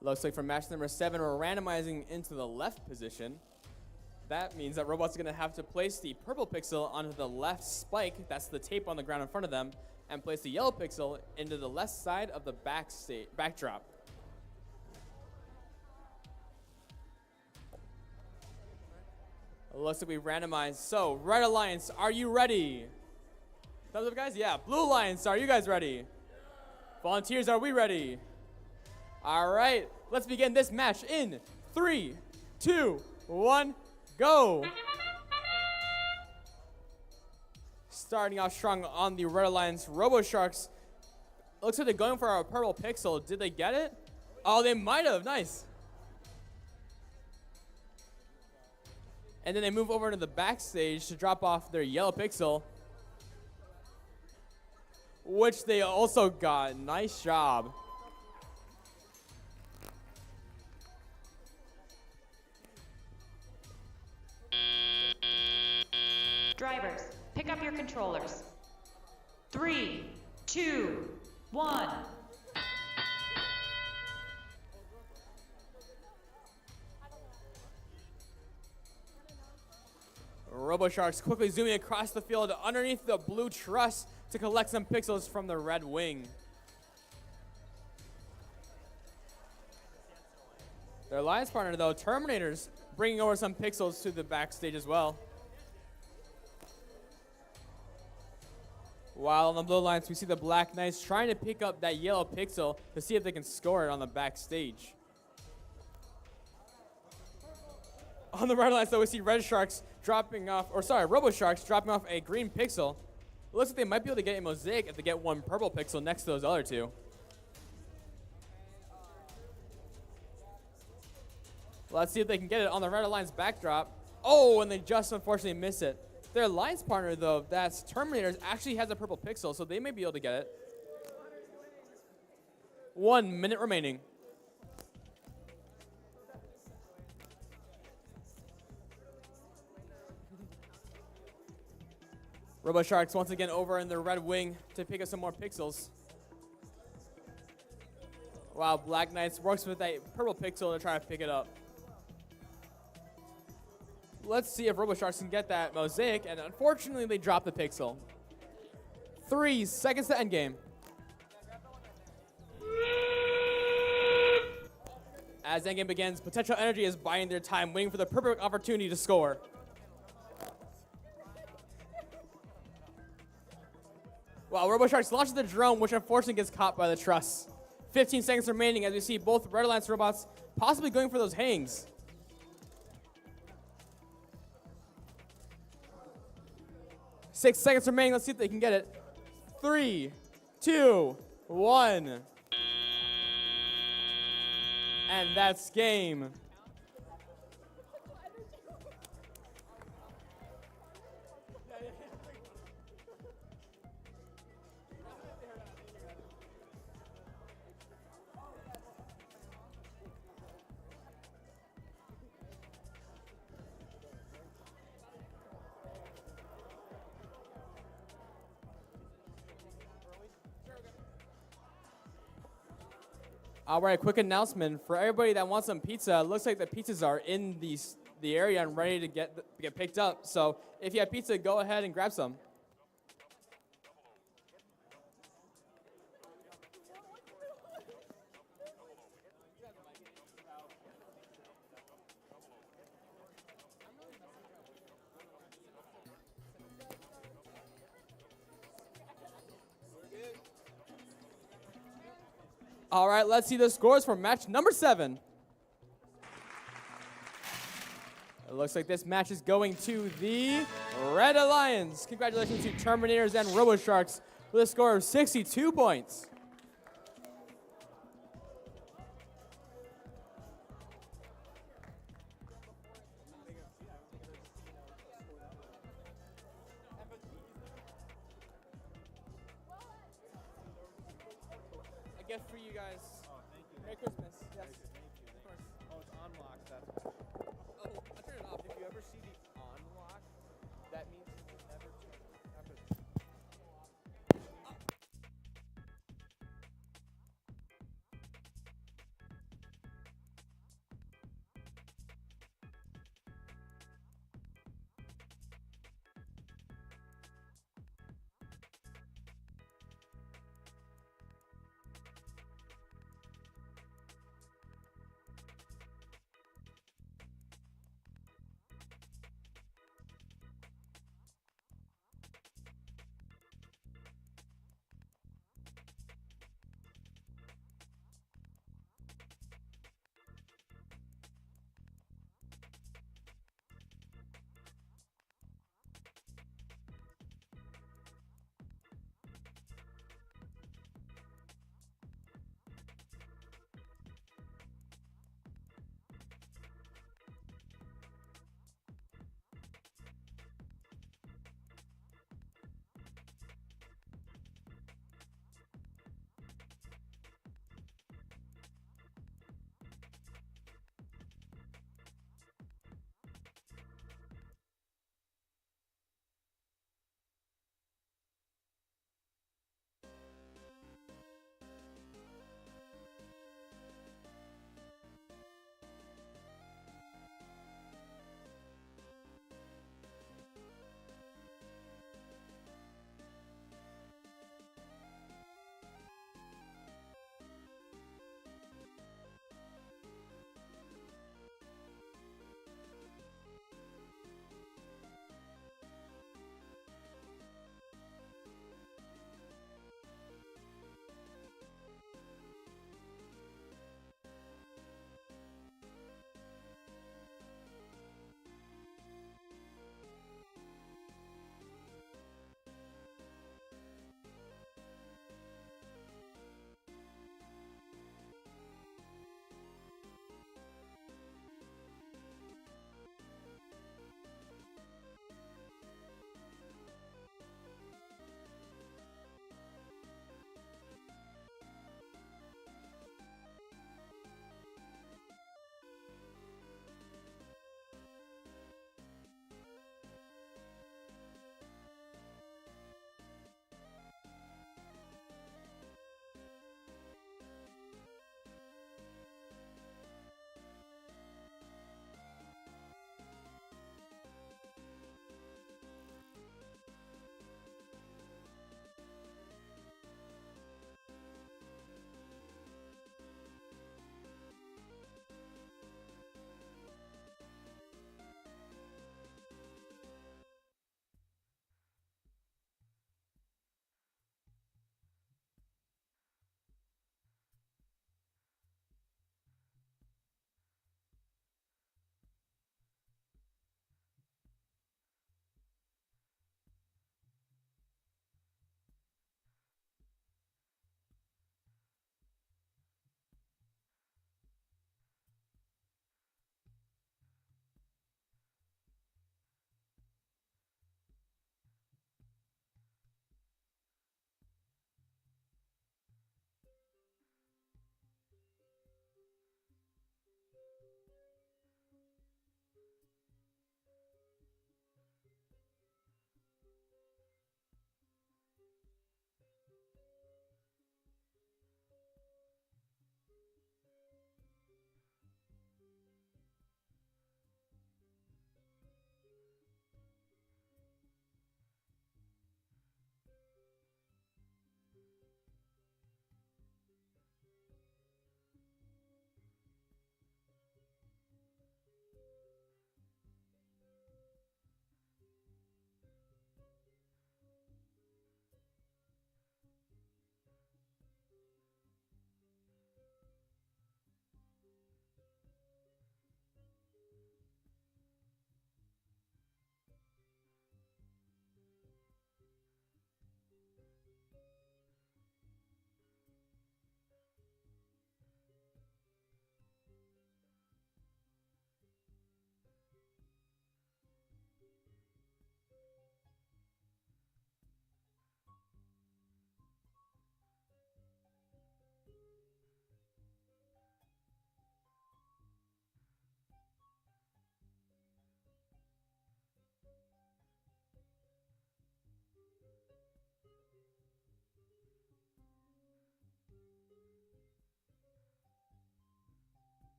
Speaker 3: Looks like for match number 7, we're randomizing into the left position. That means that robots are going to have to place the purple pixel onto the left spike, that's the tape on the ground in front of them, and place the yellow pixel into the left side of the backdrop. Looks like we randomized. So, Red Alliance, are you ready? Thumbs up, guys? Yeah. Blue Alliance, are you guys ready? Volunteers, are we ready? All right, let's begin this match in 3, 2, 1, go. Starting off strong on the Red Alliance Robo Sharks. Looks like they're going for our purple pixel. Did they get it? Oh, they might have. Nice. And then they move over to the backstage to drop off their yellow pixel, which they also got. Nice job.
Speaker 4: Drivers, pick up your controllers. 3, 2, 1.
Speaker 3: Robo Sharks quickly zooming across the field underneath the blue truss to collect some pixels from the red wing. Their alliance partner, though, Terminators, bringing over some pixels to the backstage as well. While on the Blue Alliance, we see the Black Knights trying to pick up that yellow pixel to see if they can score it on the backstage. On the Red Alliance, though, we see Red Sharks dropping off, Robo Sharks dropping off a green pixel. It looks like they might be able to get a mosaic if they get one purple pixel next to those other two. Let's see if they can get it on the Red Alliance backdrop. Oh, and they just unfortunately miss it. Their alliance partner, though, that's Terminators, actually has a purple pixel, so they may be able to get it. 1 minute remaining. Robo Sharks once again over in the red wing to pick up some more pixels. Wow, Black Knights works with a purple pixel to try to pick it up. Let's see if Robo Sharks can get that mosaic, and unfortunately they drop the pixel. 3 seconds to endgame. As endgame begins, Potential Energy is biding their time, waiting for the perfect opportunity to score. Wow, Robo Sharks launches the drone, which unfortunately gets caught by the truss. 15 seconds remaining as we see both Red Alliance robots possibly going for those hangs. Six seconds remaining. Let's see if they can get it. 3, 2, 1. And that's game. All right, quick announcement for everybody that wants some pizza. It looks like the pizzas are in the area and ready to get picked up. So if you have pizza, go ahead and grab some. All right, let's see the scores for match number 7. It looks like this match is going to the Red Alliance. Congratulations to Terminators and Robo Sharks with a score of 62 points. A gift for you guys.
Speaker 5: Oh, thank you.
Speaker 3: Merry Christmas. Yes.
Speaker 5: Thank you.
Speaker 3: Of course.
Speaker 5: Oh, it's unlocked. That's
Speaker 3: Oh, I turned it off.
Speaker 5: if you ever see the unlock, that means you can never turn it.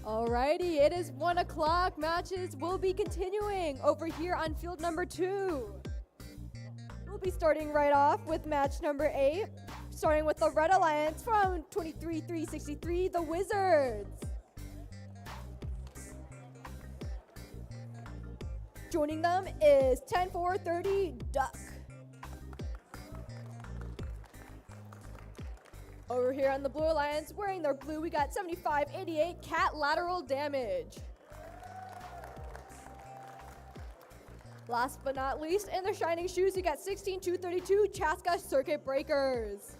Speaker 2: Alrighty, it is 1 o'clock. Matches will be continuing over here on field number 2. We'll be starting right off with match number 8, starting with the Red Alliance from 23-363, the Wizards. Joining them is 10-4-30, Duck. Over here on the Blue Alliance, wearing their blue, we got 75-88, Catlateral Damage. Last but not least, in their shining shoes, we got 16-232, Chaska Circuit Breakers.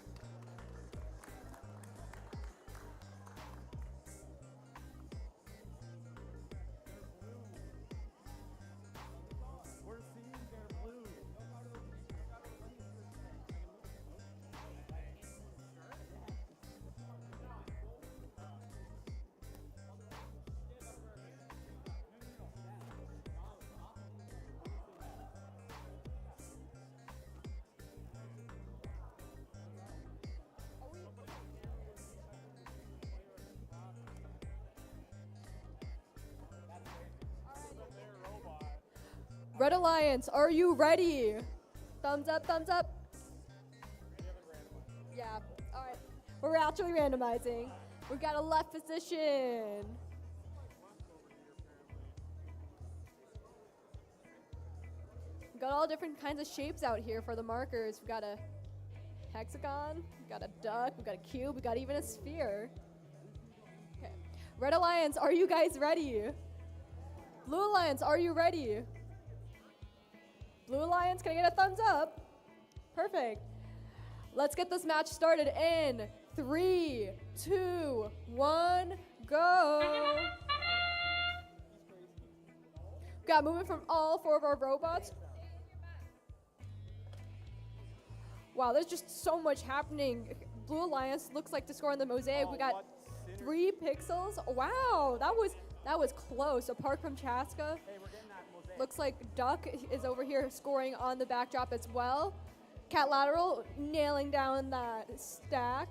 Speaker 2: Red Alliance, are you ready? Thumbs up, thumbs up. Yeah, all right. We're actually randomizing. We got a left position. We got all different kinds of shapes out here for the markers. We got a hexagon, we got a duck, we got a cube, we got even a sphere. Okay. Red Alliance, are you guys ready? Blue Alliance, are you ready? Blue Alliance, can I get a thumbs up? Perfect. Let's get this match started in 3, 2, 1, go. Got movement from all 4 of our robots. Wow, there's just so much happening. Blue Alliance looks like to score on the mosaic. We got 3 pixels. Wow, that was close. Apart from Chaska. Looks like Duck is over here scoring on the backdrop as well. Catlateral nailing down that stack.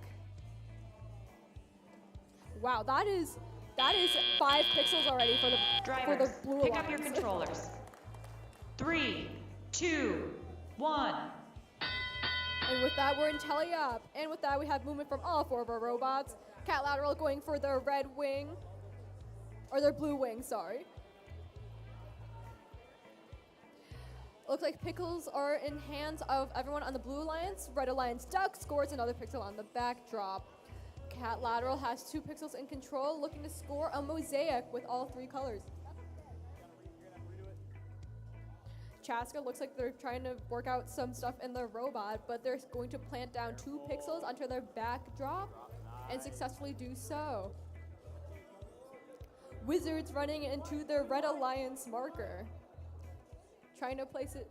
Speaker 2: Wow, that is 5 pixels already for the
Speaker 4: Drivers,
Speaker 2: Blue
Speaker 4: pick
Speaker 2: Alliance.
Speaker 4: up your controllers. 3, 2, 1.
Speaker 2: And with that, we're in tele-op. And with that, we have movement from all 4 of our robots. Catlateral going for their red wing, or their blue wing, sorry. Looks like pickles are in hands of everyone on the Blue Alliance. Red Alliance Duck scores another pixel on the backdrop. Catlateral has 2 pixels in control, looking to score a mosaic with all 3 colors. Chaska looks like they're trying to work out some stuff in their robot, but they're going to plant down 2 pixels onto their backdrop and successfully do so. Wizards running into their Red Alliance marker, trying to place it.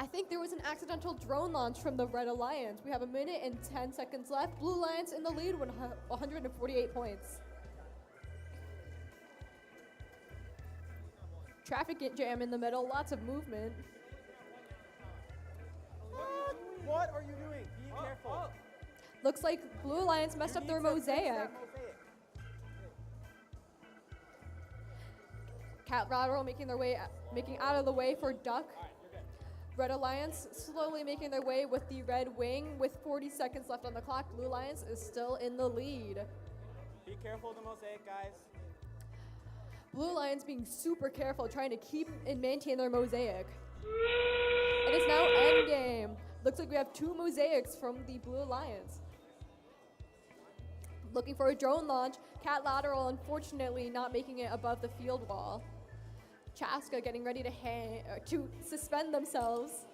Speaker 2: I think there was an accidental drone launch from the Red Alliance. We have 1 minute and 10 seconds left. Blue Alliance in the lead with 148 points. Traffic jam in the middle, lots of movement.
Speaker 5: What are you doing? Be careful.
Speaker 2: Looks like Blue Alliance messed up their mosaic. Catlateral making out of the way for Duck. Red Alliance slowly making their way with the red wing. With 40 seconds left on the clock, Blue Alliance is still in the lead.
Speaker 5: Be careful of the mosaic, guys.
Speaker 2: Blue Alliance being super careful, trying to keep and maintain their mosaic. It is now endgame. Looks like we have 2 mosaics from the Blue Alliance. Looking for a drone launch. Catlateral unfortunately not making it above the field wall. Chaska getting ready to suspend themselves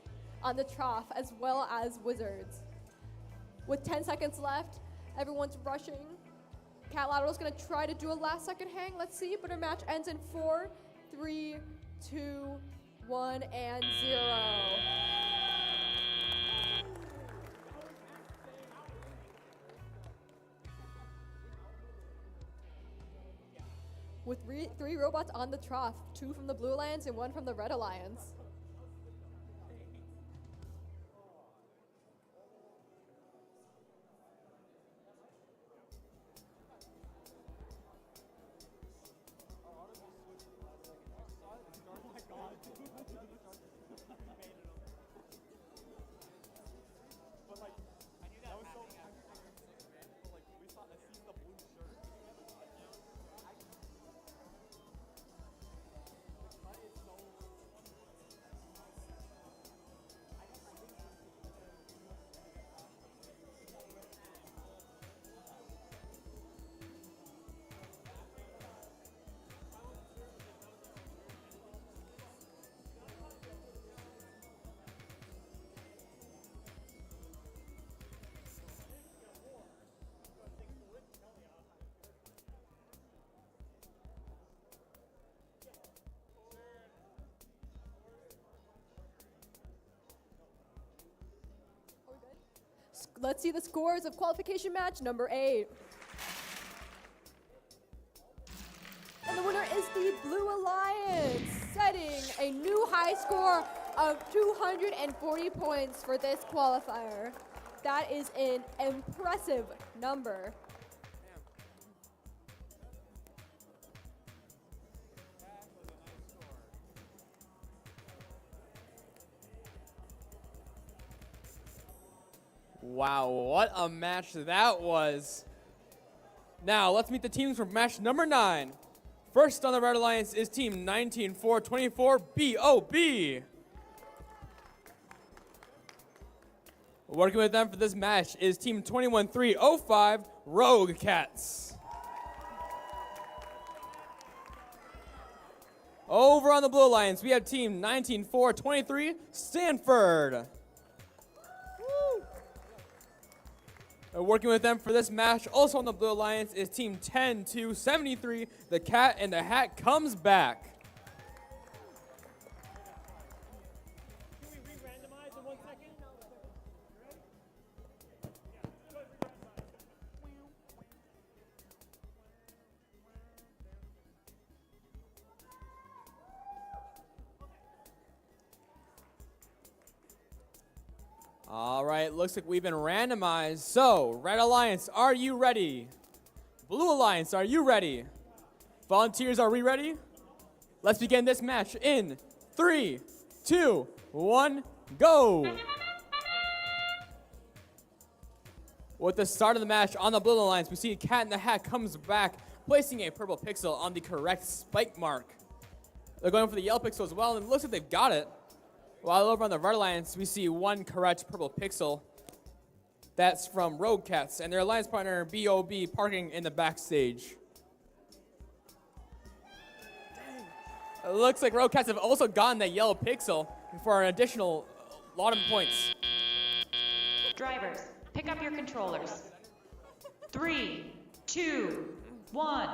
Speaker 2: on the trough, as well as Wizards. With 10 seconds left, everyone's rushing. Catlateral's gonna try to do a last second hang. Let's see, but our match ends in 4, 3, 2, 1, and 0. With 3 robots on the trough, 2 from the Blue Alliance and 1 from the Red Alliance. Let's see the scores of qualification match number 8. And the winner is the Blue Alliance, setting a new high score of 240 points for this qualifier. That is an impressive number.
Speaker 3: Wow, what a match that was. Now, let's meet the teams for match number 9. First on the Red Alliance is team 19-4-24 BOB. Working with them for this match is team 21-3-05 Rogue Cats. Over on the Blue Alliance, we have team 19-4-23 Stanford. Working with them for this match, also on the Blue Alliance, is team 10-73. The Cat in the Hat comes back.
Speaker 5: Can we re-randomize in 1 second?
Speaker 3: All right, looks like we've been randomized. So, Red Alliance, are you ready? Blue Alliance, are you ready? Volunteers, are we ready? Let's begin this match in 3, 2, 1, go! With the start of the match on the Blue Alliance, we see Cat in the Hat comes back, placing a purple pixel on the correct spike mark. They're going for the yellow pixel as well, and it looks like they've got it. While over on the Red Alliance, we see 1 correct purple pixel. That's from Rogue Cats and their alliance partner BOB parking in the backstage. It looks like Rogue Cats have also gotten that yellow pixel for an additional lot of points.
Speaker 4: Drivers, pick up your controllers. 3, 2, 1.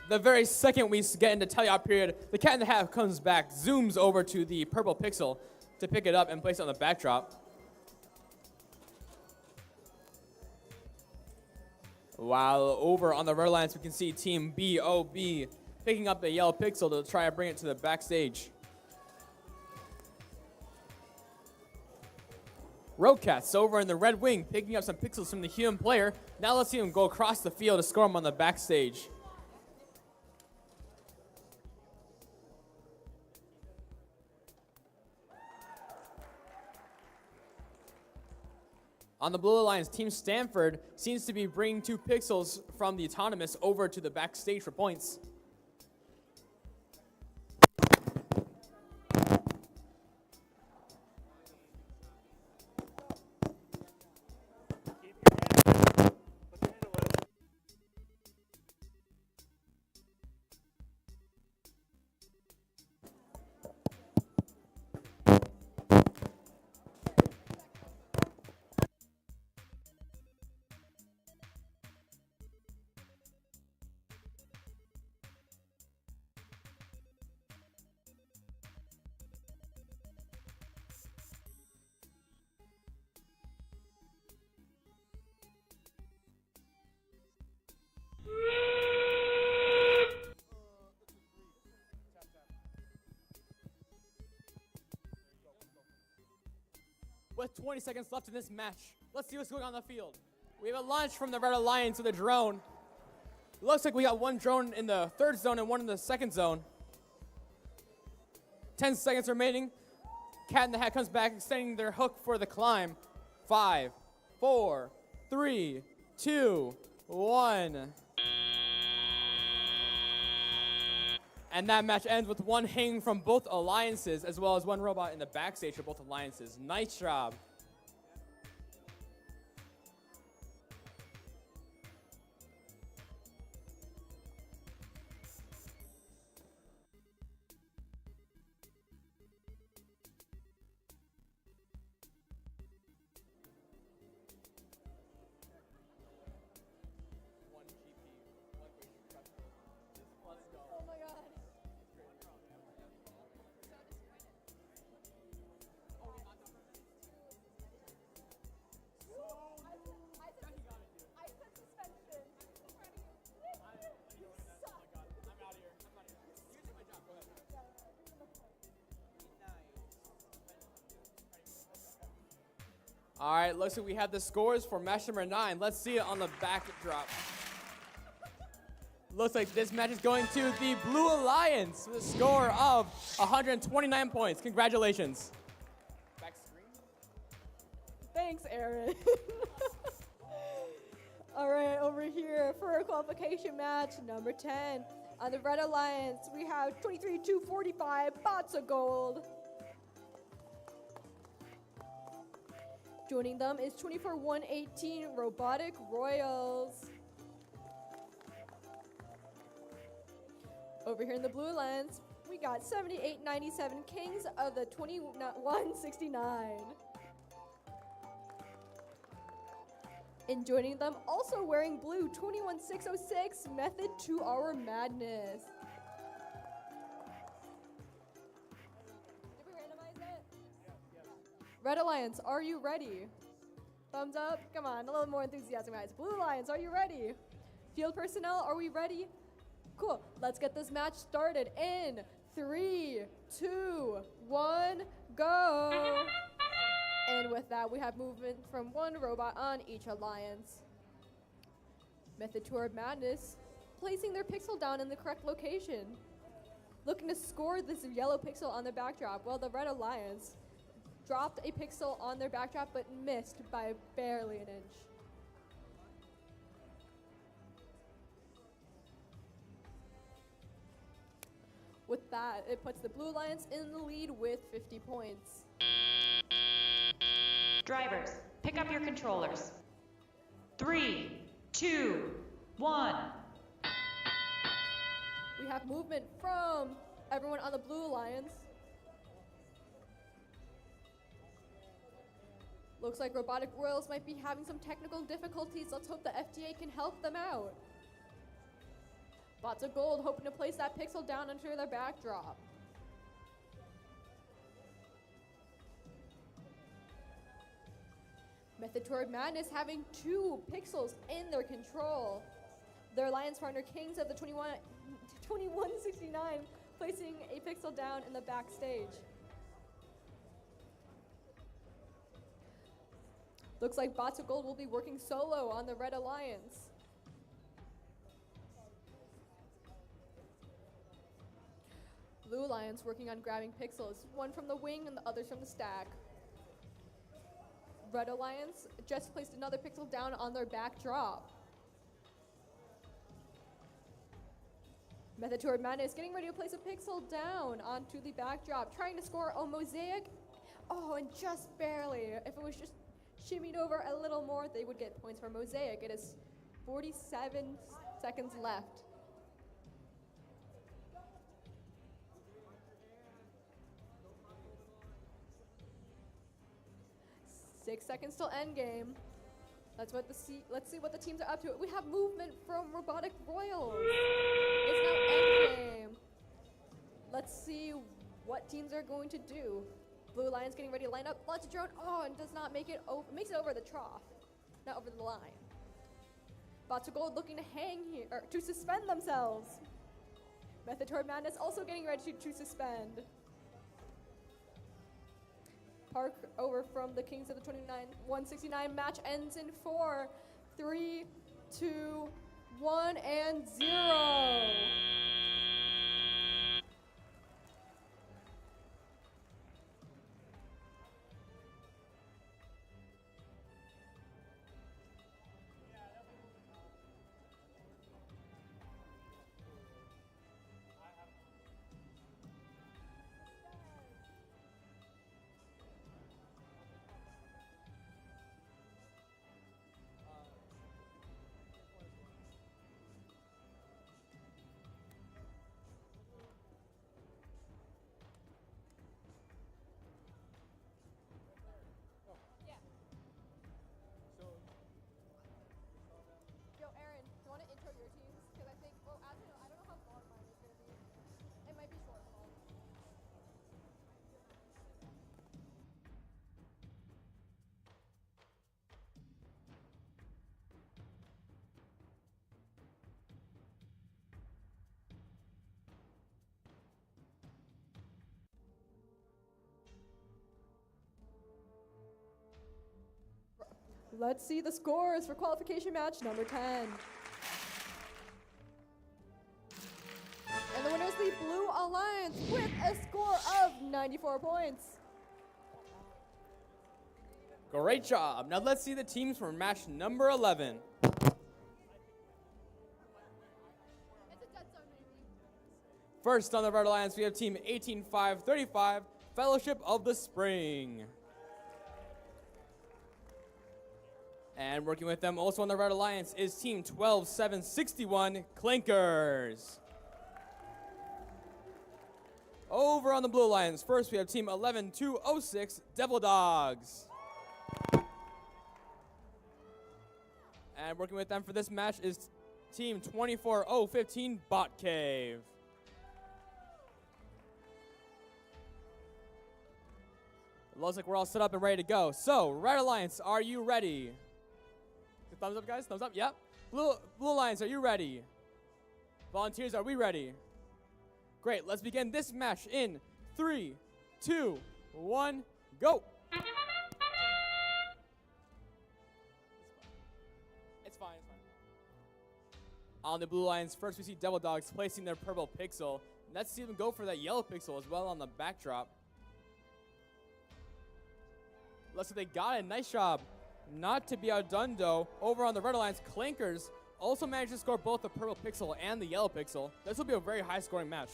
Speaker 3: The very second we get into teleop period, the Cat in the Hat comes back, zooms over to the purple pixel to pick it up and place it on the backdrop. While over on the red lines, we can see Team BOB picking up the yellow pixel to try to bring it to the backstage. Rogue Cats over in the red wing, picking up some pixels from the human player. Now let's see him go across the field to score him on the backstage. On the Blue Alliance, Team Stanford seems to be bringing 2 pixels from the Autonomous over to the backstage for points. With 20 seconds left in this match, let's see what's going on the field. We have a launch from the Red Alliance with a drone. Looks like we got 1 drone in the 3rd zone and 1 in the 2nd zone. 10 seconds remaining. Cat in the Hat comes back, extending their hook for the climb. 5, 4, 3, 2, 1. And that match ends with 1 hang from both alliances, as well as 1 robot in the backstage for both alliances. Nice job. All right, looks like we have the scores for match number 9. Let's see it on the backdrop. Looks like this match is going to the Blue Alliance with a score of 129 points. Congratulations. Back screen.
Speaker 2: Thanks, Aaron. All right, over here for a qualification match, number 10. On the Red Alliance, we have 23-245 bots of gold. Joining them is 24-118 Robotic Royals. Over here in the Blue Alliance, we got 78-97 Kings of the 2169. And joining them, also wearing blue, 21606 Method to Our Madness. Did we randomize it? Red Alliance, are you ready? Thumbs up. Come on, a little more enthusiasm, guys. Blue Alliance, are you ready? Field personnel, are we ready? Cool. Let's get this match started in 3, 2, 1, go. And with that, we have movement from 1 robot on each alliance. Method to Our Madness, placing their pixel down in the correct location. Looking to score this yellow pixel on their backdrop, while the Red Alliance dropped a pixel on their backdrop but missed by barely an inch. With that, it puts the Blue Alliance in the lead with 50 points.
Speaker 4: Drivers, pick up your controllers. 3, 2, 1.
Speaker 2: We have movement from everyone on the Blue Alliance. Looks like Robotic Royals might be having some technical difficulties. Let's hope the FDA can help them out. Bots of Gold hoping to place that pixel down under their backdrop. Method toward Madness having 2 pixels in their control. Their alliance partner Kings of the 2169 placing a pixel down in the backstage. Looks like Bots of Gold will be working solo on the Red Alliance. Blue Alliance working on grabbing pixels, one from the wing and the others from the stack. Red Alliance just placed another pixel down on their backdrop. Method toward Madness getting ready to place a pixel down onto the backdrop, trying to score a mosaic. Oh, and just barely. If it was just shimmied over a little more, they would get points for mosaic. It is 47 seconds left. Six seconds till end game. Let's see what the teams are up to. We have movement from Robotic Royals. It's now end game. Let's see what teams are going to do. Blue Alliance getting ready to line up. Lots of drone. Oh, and does not make it over. Makes it over the trough, not over the line. Bots of Gold looking to hang here, or to suspend themselves. Method toward Madness also getting ready to suspend. Park over from the Kings of the 169 match ends in 4, 3, 2, 1, and 0. Let's see the scores for qualification match number 10. And the winner is the Blue Alliance with a score of 94 points.
Speaker 3: Great job. Now let's see the teams for match number 11. First on the Red Alliance, we have team 18535, Fellowship of the Spring. And working with them also on the Red Alliance is team 12761, Clinkers. Over on the Blue Alliance, first we have team 11206, Devil Dogs. And working with them for this match is team 24015, Bot Cave. It looks like we're all set up and ready to go. So, Red Alliance, are you ready? Thumbs up, guys. Thumbs up. Yep. Blue Alliance, are you ready? Volunteers, are we ready? Great. Let's begin this match in 3, 2, 1, go. It's fine. On the Blue Alliance, first we see Devil Dogs placing their purple pixel. Let's see them go for that yellow pixel as well on the backdrop. Looks like they got it. Nice job. Not to be outdone, though, over on the Red Alliance, Clinkers also managed to score both the purple pixel and the yellow pixel. This will be a very high-scoring match.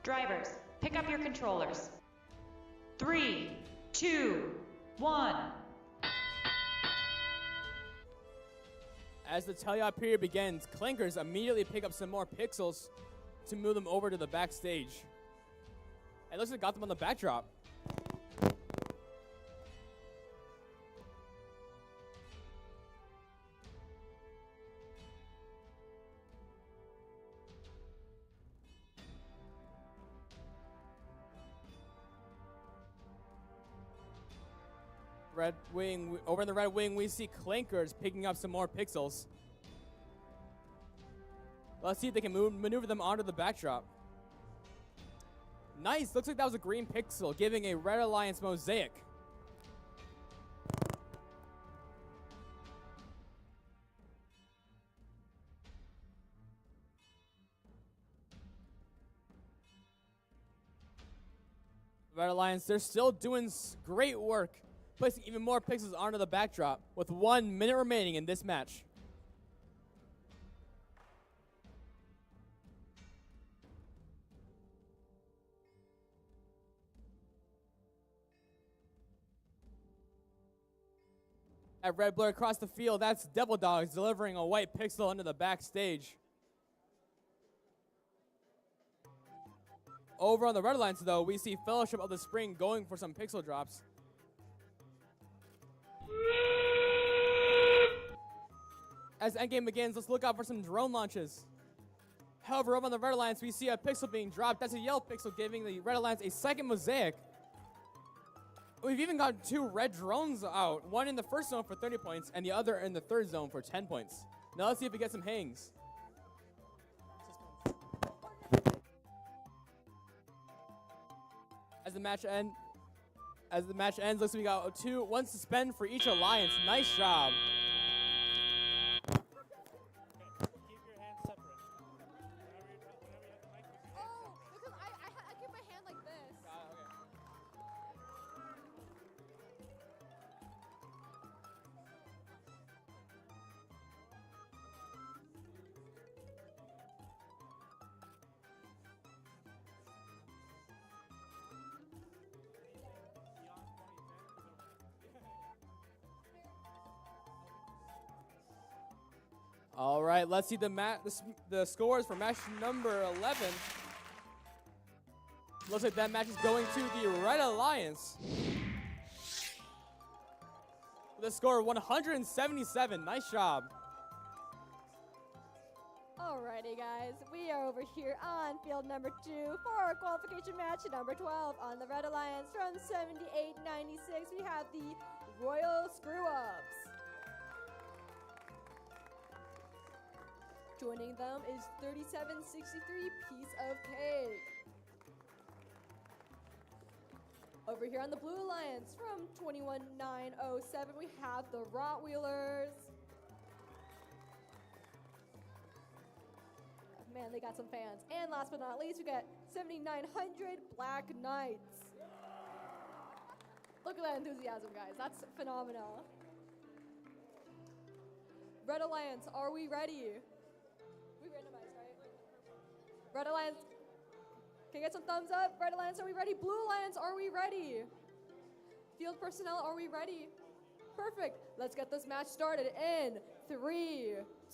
Speaker 4: Drivers, pick up your controllers. 3, 2, 1.
Speaker 3: As the teleop period begins, Clankers immediately pick up some more pixels to move them over to the backstage. It looks like it got them on the backdrop. Red Wing, over in the Red Wing, we see Clankers picking up some more pixels. Let's see if they can maneuver them onto the backdrop. Nice, looks like that was a green pixel, giving a Red Alliance mosaic. Red Alliance, they're still doing great work, placing even more pixels onto the backdrop with 1 minute remaining in this match. At Red Blur across the field, that's Devil Dogs delivering a white pixel into the backstage. Over on the Red Alliance, though, we see Fellowship of the Spring going for some pixel drops. As endgame begins, let's look out for some drone launches. However, over on the Red Alliance, we see a pixel being dropped. That's a yellow pixel, giving the Red Alliance a second mosaic. We've even got 2 red drones out, one in the first zone for 30 points and the other in the third zone for 10 points. Now let's see if we get some hangs. As the match ends, looks like we got 1 suspend for each alliance. Nice job.
Speaker 5: Keep your hands separate.
Speaker 2: Oh, because I keep my hand like this.
Speaker 3: All right, let's see the scores for match number 11. Looks like that match is going to the Red Alliance with a score of 177. Nice job.
Speaker 2: Alrighty, guys, we are over here on field number 2 for our qualification match number 12 on the Red Alliance from 7896. We have the Royal Screw-Ups. Joining them is 3763 Piece of Cake. Over here on the Blue Alliance from 21907, we have the Rottweilers. Man, they got some fans. And last but not least, we got 7900 Black Knights. Look at that enthusiasm, guys. That's phenomenal. Red Alliance, are we ready? We randomized, right? Red Alliance, can I get some thumbs up? Red Alliance, are we ready? Blue Alliance, are we ready? Field personnel, are we ready? Perfect. Let's get this match started in 3,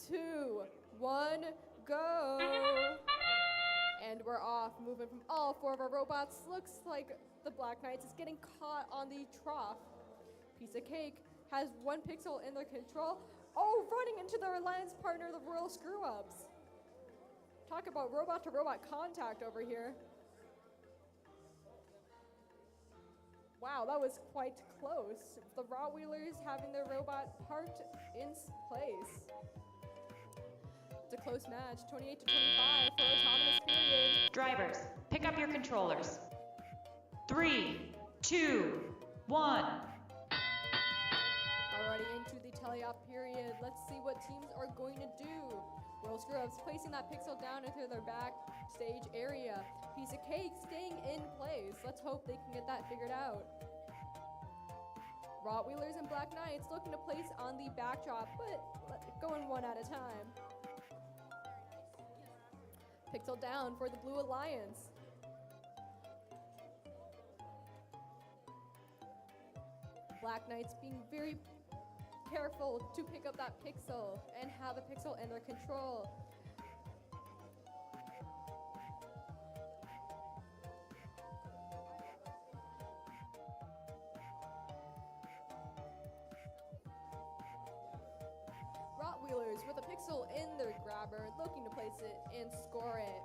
Speaker 2: 2, 1, go. And we're off, moving from all 4 of our robots. Looks like the Black Knights is getting caught on the trough. Piece of Cake has 1 pixel in their control. Oh, running into their alliance partner, the Royal Screw-Ups. Talk about robot-to-robot contact over here. Wow, that was quite close. The Rottweilers having their robot parked in place. It's a close match, 28 to 25 for autonomous period.
Speaker 4: Drivers, pick up your controllers. 3, 2, 1.
Speaker 2: Already into the teleop period. Let's see what teams are going to do. Royal Screw-Ups placing that pixel down into their backstage area. Piece of Cake staying in place. Let's hope they can get that figured out. Rottweilers and Black Knights looking to place on the backdrop, but going one at a time. Pixel down for the Blue Alliance. Black Knights being very careful to pick up that pixel and have a pixel in their control. Rottweilers with a pixel in their grabber, looking to place it and score it.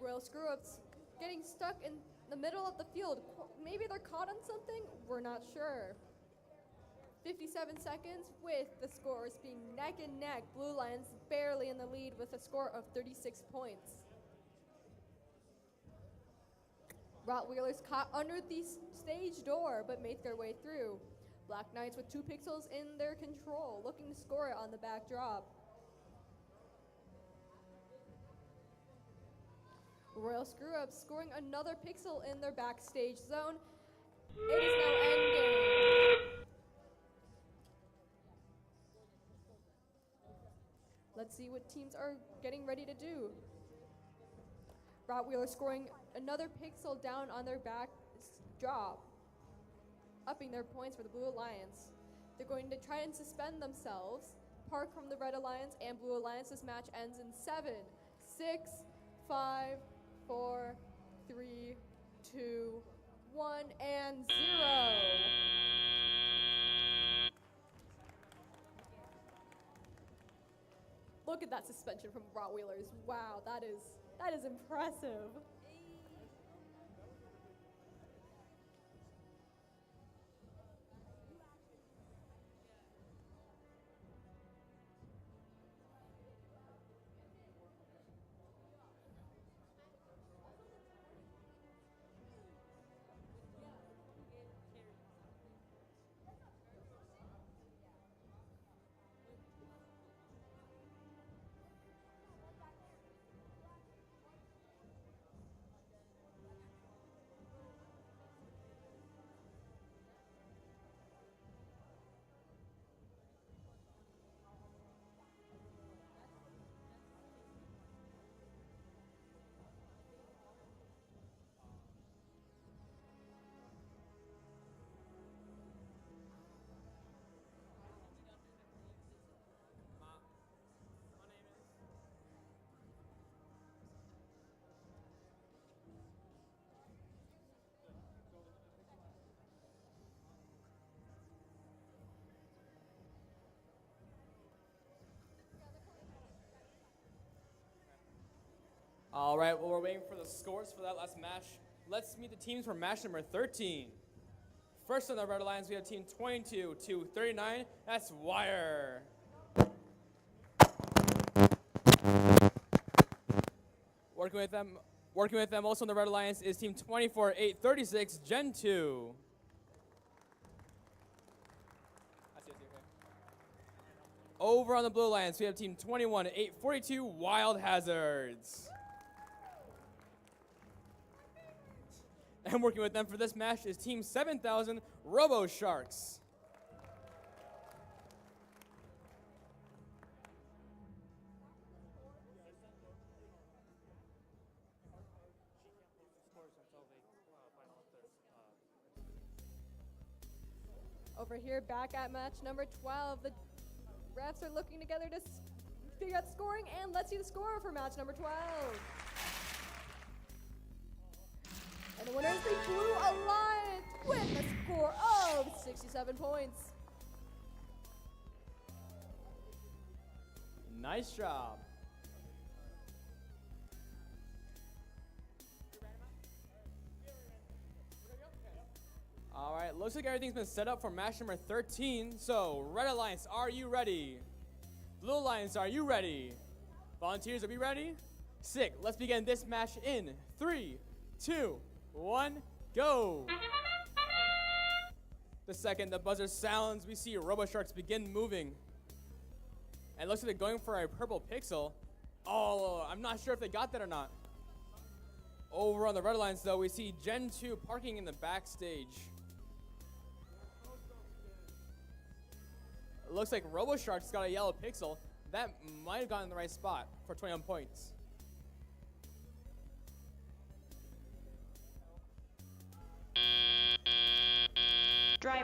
Speaker 2: Royal Screw-Ups getting stuck in the middle of the field. Maybe they're caught on something? We're not sure. 57 seconds with the scores being neck and neck. Blue Lions barely in the lead with a score of 36 points. Rottweilers caught under the stage door but made their way through. Black Knights with 2 pixels in their control, looking to score it on the backdrop. Royal Screw-Ups scoring another pixel in their backstage zone. It is now endgame. Let's see what teams are getting ready to do. Rottweiler scoring another pixel down on their backdrop, upping their points for the Blue Alliance. They're going to try and suspend themselves, park from the Red Alliance and Blue Alliance. This match ends in 7, 6, 5, 4, 3, 2, 1, and 0. Look at that suspension from Rottweilers. Wow, that is impressive.
Speaker 3: All right, well, we're waiting for the scores for that last match. Let's meet the teams for match number 13. First on the Red Alliance, we have team 22 to 39. That's Wire. Working with them also on the Red Alliance is team 24-836, Gen 2. Over on the Blue Alliance, we have team 21-842, Wild Hazards. And working with them for this match is Team 7000, Robo Sharks.
Speaker 2: Over here, back at match number 12, the refs are looking together to figure out scoring, and let's see the score for match number 12. And the winner is the Blue Alliance with a score of 67 points.
Speaker 3: Nice job. All right, looks like everything's been set up for match number 13. So, Red Alliance, are you ready? Blue Alliance, are you ready? Volunteers, are we ready? Sick. Let's begin this match in 3, 2, 1, go. The second the buzzer sounds, we see Robo Sharks begin moving. And it looks like they're going for a purple pixel. Oh, I'm not sure if they got that or not. Over on the Red Alliance, though, we see Gen 2 parking in the backstage. It looks like Robo Sharks got a yellow pixel. That might have gone in the right spot for 21 points.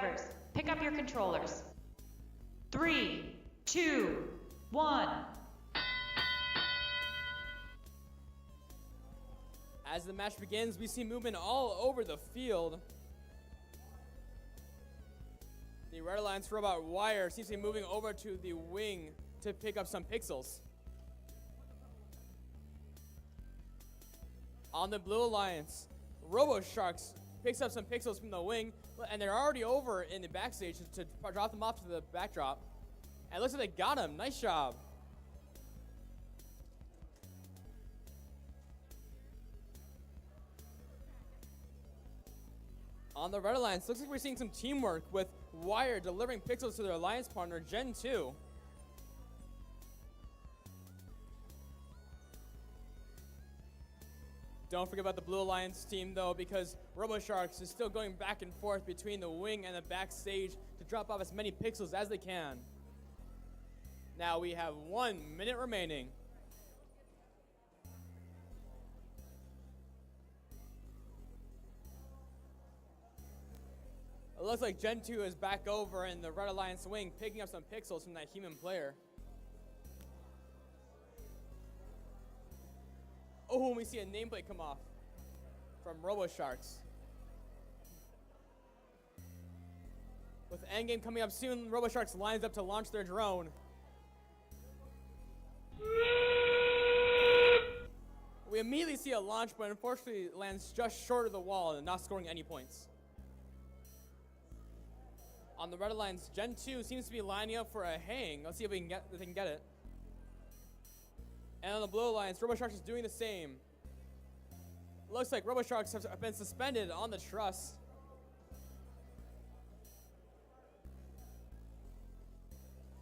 Speaker 4: drivers, pick up your controllers. 3, 2, 1.
Speaker 3: As the match begins, we see movement all over the field. The Red Alliance robot Wire seems to be moving over to the wing to pick up some pixels. On the Blue Alliance, Robo Sharks picks up some pixels from the wing, and they're already over in the backstage to drop them off to the backdrop. And it looks like they got him. Nice job. On the Red Alliance, looks like we're seeing some teamwork with Wire delivering pixels to their alliance partner, Gen 2. Don't forget about the Blue Alliance team, though, because RoboSharks is still going back and forth between the wing and the backstage to drop off as many pixels as they can. Now we have 1 minute remaining. It looks like Gen 2 is back over in the Red Alliance wing, picking up some pixels from that human player. Oh, and we see a nameplate come off from RoboSharks. With Endgame coming up soon, RoboSharks lines up to launch their drone. We immediately see a launch, but unfortunately it lands just short of the wall and not scoring any points. On the Red Alliance, Gen 2 seems to be lining up for a hang. Let's see if they can get it. And on the Blue Alliance, RoboSharks is doing the same. Looks like RoboSharks have been suspended on the truss.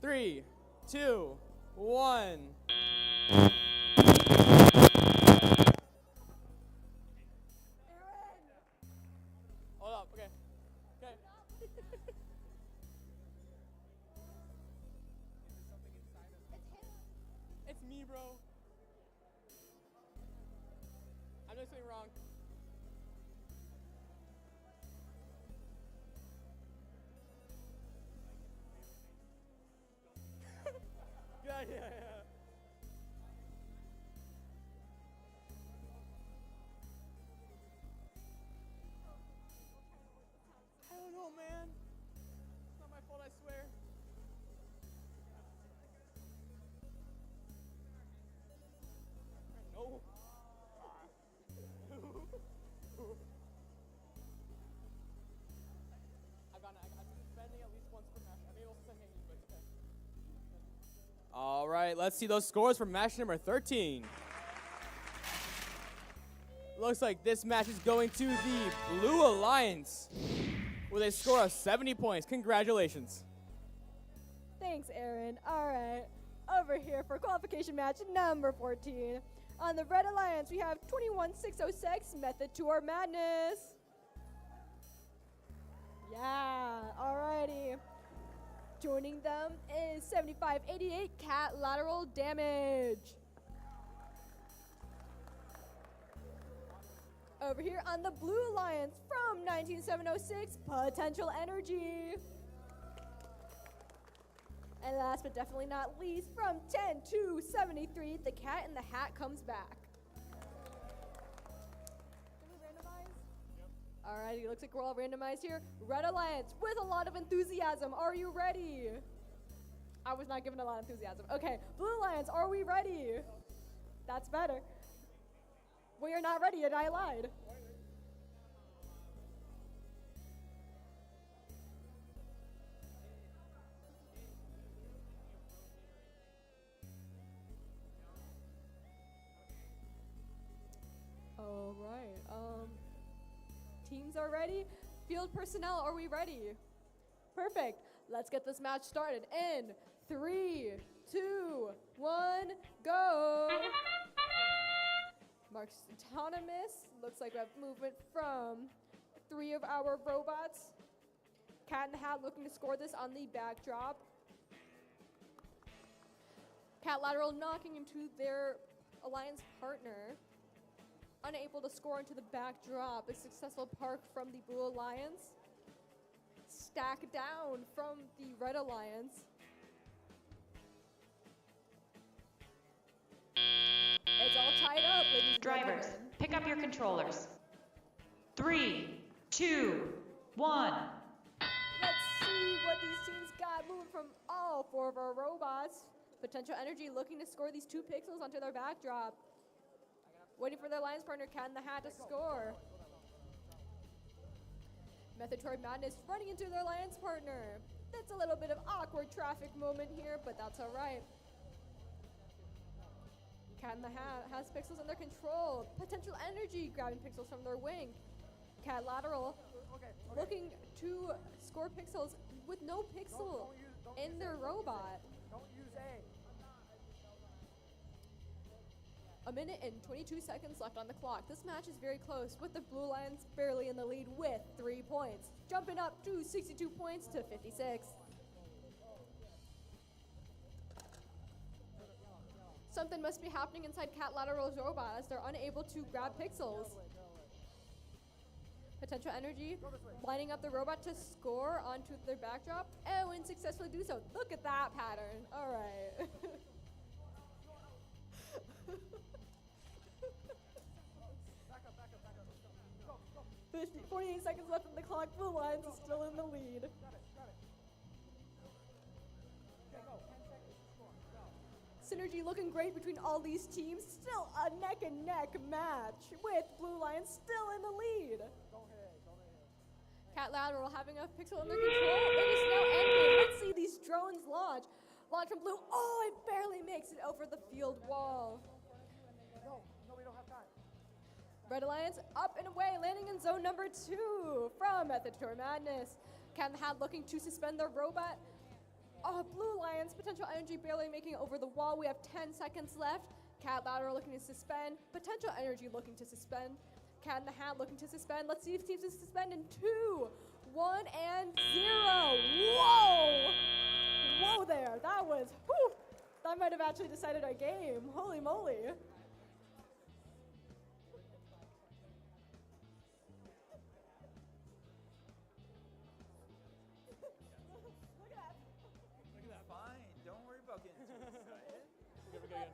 Speaker 3: Three, 2, 1. Hold up, okay. Okay. It's me, bro. I'm doing something wrong. Yeah. I don't know, man. It's not my fault, I swear. No. I've been spending at least once per match. I may also send hanging, but it's okay. All right, let's see those scores for match number 13. Looks like this match is going to the Blue Alliance with a score of 70 points. Congratulations.
Speaker 2: Thanks, Aaron. All right, over here for qualification match number 14. On the Red Alliance, we have 21606 Method to Our Madness. Yeah, alrighty. Joining them is 7588 Catlateral Damage. Over here on the Blue Alliance from 19706 Potential Energy. And last but definitely not least, from 10273, the Cat in the Hat comes back. Can we randomize? Yep. Alrighty, looks like we're all randomized here. Red Alliance with a lot of enthusiasm. Are you ready? I was not given a lot of enthusiasm. Okay, Blue Alliance, are we ready? That's better. We are not ready, and I lied. All right. Teams are ready. Field personnel, are we ready? Perfect. Let's get this match started in 3, 2, 1, go. Marks autonomous. Looks like we have movement from 3 of our robots. Cat in the Hat looking to score this on the backdrop. Catlateral knocking him to their alliance partner. Unable to score into the backdrop. A successful park from the Blue Alliance. stack down from the Red Alliance. It's all tied up, ladies and
Speaker 4: Drivers,
Speaker 2: gentlemen.
Speaker 4: pick up your controllers. 3, 2, 1.
Speaker 2: Let's see what these teams got moving from all 4 of our robots. Potential Energy looking to score these 2 pixels onto their backdrop. Waiting for their alliance partner, Cat in the Hat, to score. Methatory Madness running into their alliance partner. That's a little bit of awkward traffic moment here, but that's all right. Cat in the Hat has pixels under control. Potential Energy grabbing pixels from their wing. Catlateral looking to score pixels with no pixel in their robot.
Speaker 5: Don't use A.
Speaker 2: A minute and 22 seconds left on the clock. This match is very close, with the Blue Lions barely in the lead with 3 points, jumping up to 62 points to 56. Something must be happening inside Catlateral's robot as they're unable to grab pixels. Potential Energy lining up the robot to score onto their backdrop. Oh, and successfully do so. Look at that pattern. All right. 48 seconds left on the clock. Blue Lions is still in the lead. Synergy looking great between all these teams. Still a neck and neck match with Blue Lions still in the lead. Catlateral having a pixel under control. It is now endgame. Let's see these drones launch. Launch from Blue. Oh, it barely makes it over the field wall.
Speaker 5: No, we don't have time.
Speaker 2: Red Alliance up and away, landing in zone number 2 from Methatory Madness. Cat in the Hat looking to suspend their robot. Oh, Blue Alliance, Potential Energy barely making it over the wall. We have 10 seconds left. Catlateral looking to suspend. Potential Energy looking to suspend. Cat in the Hat looking to suspend. Let's see if teams suspend in 2, 1, and 0. Whoa! Whoa there. That was, whew, that might have actually decided our game. Holy moly.
Speaker 6: Fine, don't worry about getting too excited.
Speaker 3: Good, we're good.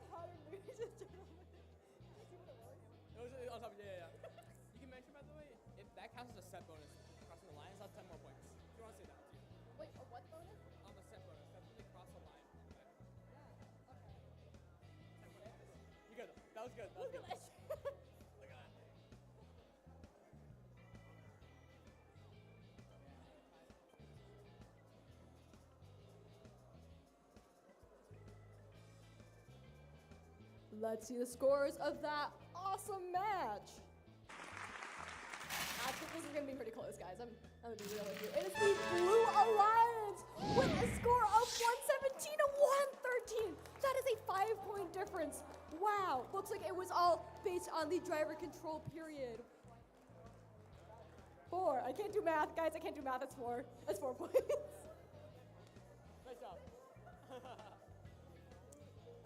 Speaker 2: Ladies and gentlemen.
Speaker 3: It was on top, yeah. You can mention, by the way, if that counts as a set bonus, crossing the lines, that's 10 more points. If you want to say that, too.
Speaker 2: Wait, a what bonus?
Speaker 3: On the set bonus, that's when they cross the line. You good, though. That was good.
Speaker 2: Look at this.
Speaker 3: Look at that.
Speaker 2: Let's see the scores of that awesome match. I think this is gonna be pretty close, guys. I'm gonna be real with you. It is the Blue Alliance with a score of 117 to 113. That is a 5-point difference. Wow, looks like it was all based on the driver control period. 4, I can't do math, guys, I can't do math, that's 4. That's 4 points.
Speaker 3: Nice job.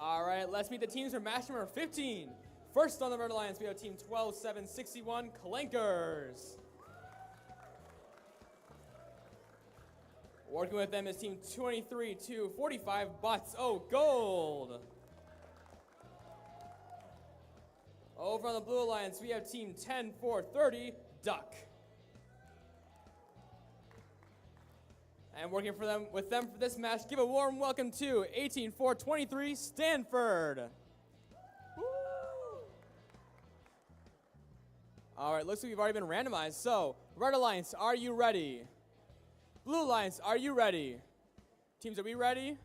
Speaker 3: All right, let's meet the teams for match number 15. First on the Red Alliance, we have team 12-7-61 Clankers. Working with them is team 23-45 Butts. Oh, gold. Over on the Blue Alliance, we have team 10-4-30 Duck. And working with them for this match, give a warm welcome to 18-4-23 Stanford. Woo! All right, looks like we've already been randomized. So, Red Alliance, are you ready? Blue Alliance, are you ready? Teams, are we ready?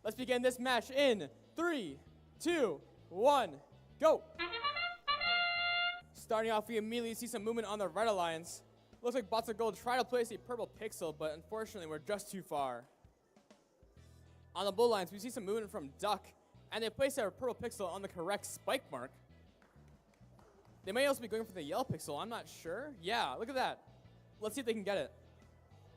Speaker 3: Let's begin this match in 3, 2, 1, go. Starting off, we immediately see some movement on the Red Alliance. Looks like Bots of Gold try to place a purple pixel, but unfortunately we're just too far. On the Blue Alliance, we see some movement from Duck, and they place their purple pixel on the correct spike mark. They may also be going for the yellow pixel, I'm not sure. Yeah, look at that. Let's see if they can get it.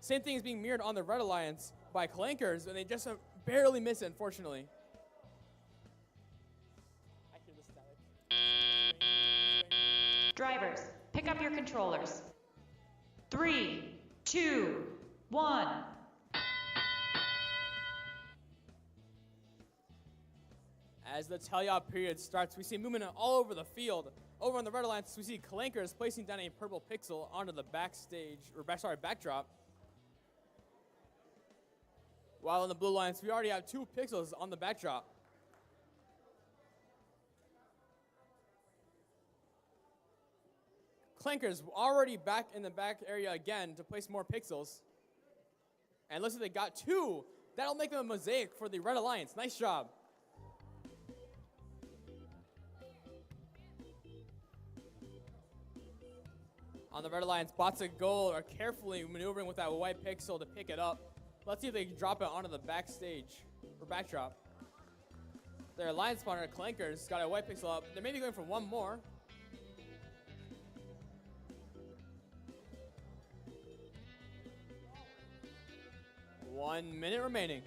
Speaker 3: Same thing is being mirrored on the Red Alliance by Clankers, and they just barely miss it, unfortunately. I hear the static.
Speaker 4: Drivers, pick up your controllers. 3, 2, 1.
Speaker 3: As the teleop period starts, we see movement all over the field. Over on the red alliance, we see Clankers placing down a purple pixel onto the backdrop. While in the blue alliance, we already have 2 pixels on the backdrop. Clankers already back in the back area again to place more pixels. And looks like they got 2. That'll make them a mosaic for the red alliance. Nice job. On the red alliance, bots of gold are carefully maneuvering with that white pixel to pick it up. Let's see if they can drop it onto the backstage or backdrop. Their alliance spawner, Clankers, got a white pixel up. They may be going for one more. One minute remaining.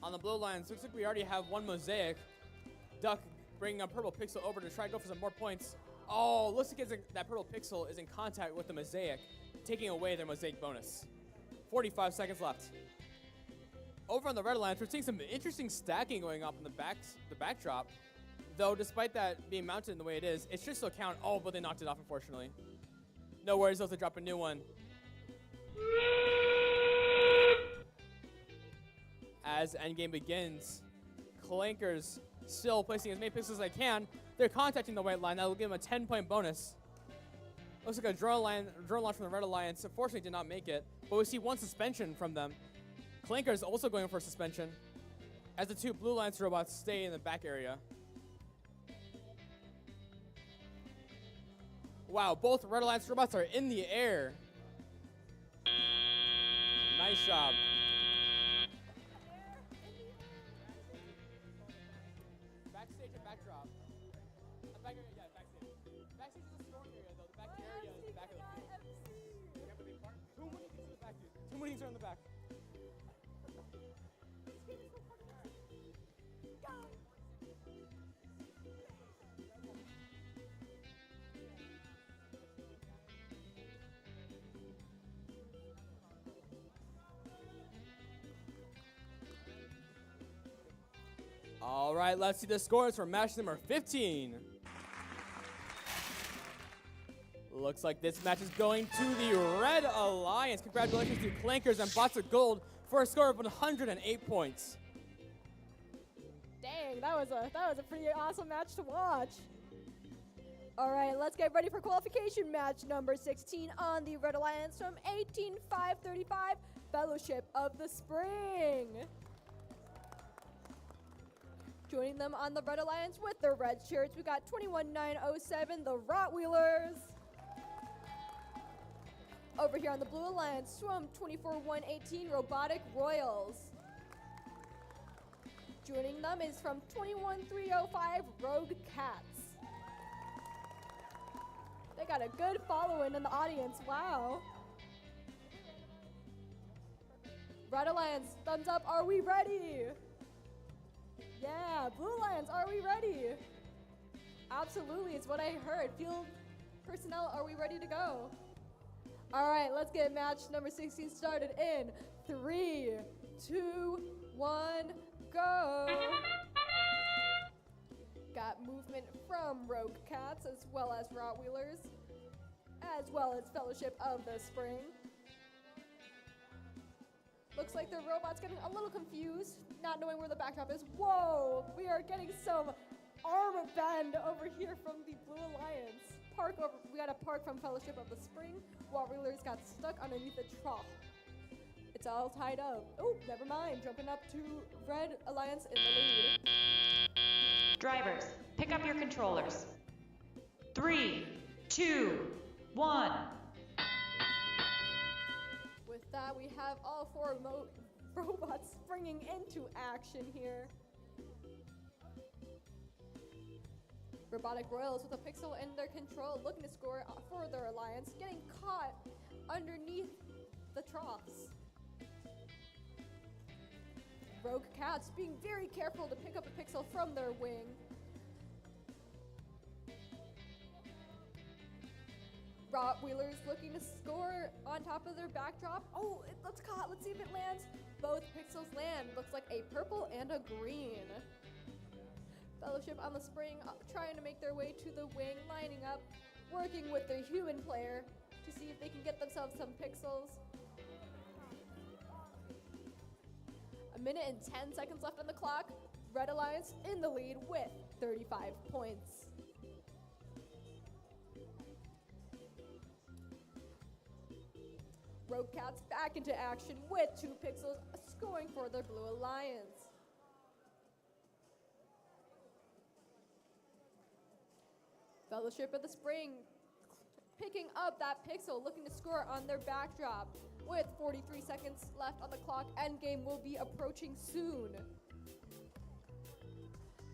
Speaker 3: On the blue alliance, looks like we already have one mosaic. Duck bringing a purple pixel over to try to go for some more points. Oh, looks like that purple pixel is in contact with the mosaic, taking away their mosaic bonus. 45 seconds left. Over on the red alliance, we're seeing some interesting stacking going up in the backdrop. Though, despite that being mounted in the way it is, it should still count. Oh, but they knocked it off, unfortunately. No worries, they'll have to drop a new one. As endgame begins, Clankers still placing as many pixels as they can. They're contacting the white line. That will give them a 10-point bonus. Looks like a drone launch from the red alliance. Unfortunately, did not make it. But we see one suspension from them. Clankers also going for suspension as the 2 blue alliance robots stay in the back area. Wow, both red alliance robots are in the air. Nice job. Backstage and backdrop. Backstage. Backstage is the store area, though. The back area is the back of the field. You have to be part. 2 more things in the back, dude. 2 more things are in the back. All right, let's see the scores for match number 15. Looks like this match is going to the Red Alliance. Congratulations to Clankers and Bots of Gold for a score of 108 points.
Speaker 2: Dang, that was a pretty awesome match to watch. All right, let's get ready for qualification match number 16 on the Red Alliance from 18535 Fellowship of the Spring. Joining them on the Red Alliance with their red shirts, we got 21907, the Rottweilers. Over here on the Blue Alliance, Swum 24118, Robotic Royals. Joining them is from 21305, Rogue Cats. They got a good following in the audience, wow. Red Alliance, thumbs up, are we ready? Yeah, Blue Alliance, are we ready? Absolutely, it's what I heard. Field personnel, are we ready to go? All right, let's get match number 16 started in 3, 2, 1, go. Got movement from Rogue Cats as well as Rottweilers, as well as Fellowship of the Spring. Looks like the robot's getting a little confused, not knowing where the backdrop is. Whoa, we are getting some arm bend over here from the Blue Alliance. We got a park from Fellowship of the Spring. Rottweilers got stuck underneath the trough. It's all tied up. Oh, never mind. Jumping up to Red Alliance in the lead.
Speaker 4: Drivers, pick up your controllers. 3, 2, 1.
Speaker 2: With that, we have all 4 robots springing into action here. Robotic Royals with a pixel in their control, looking to score for their alliance, getting caught underneath the troughs. Rogue Cats being very careful to pick up a pixel from their wing. Rottweilers looking to score on top of their backdrop. Oh, it looks caught. Let's see if it lands. Both pixels land. Looks like a purple and a green. Fellowship on the spring, trying to make their way to the wing, lining up, working with their human player to see if they can get themselves some pixels. A minute and 10 seconds left on the clock. Red Alliance in the lead with 35 points. Rogue Cats back into action with 2 pixels, scoring for their Blue Alliance. Fellowship of the Spring picking up that pixel, looking to score on their backdrop. With 43 seconds left on the clock, endgame will be approaching soon.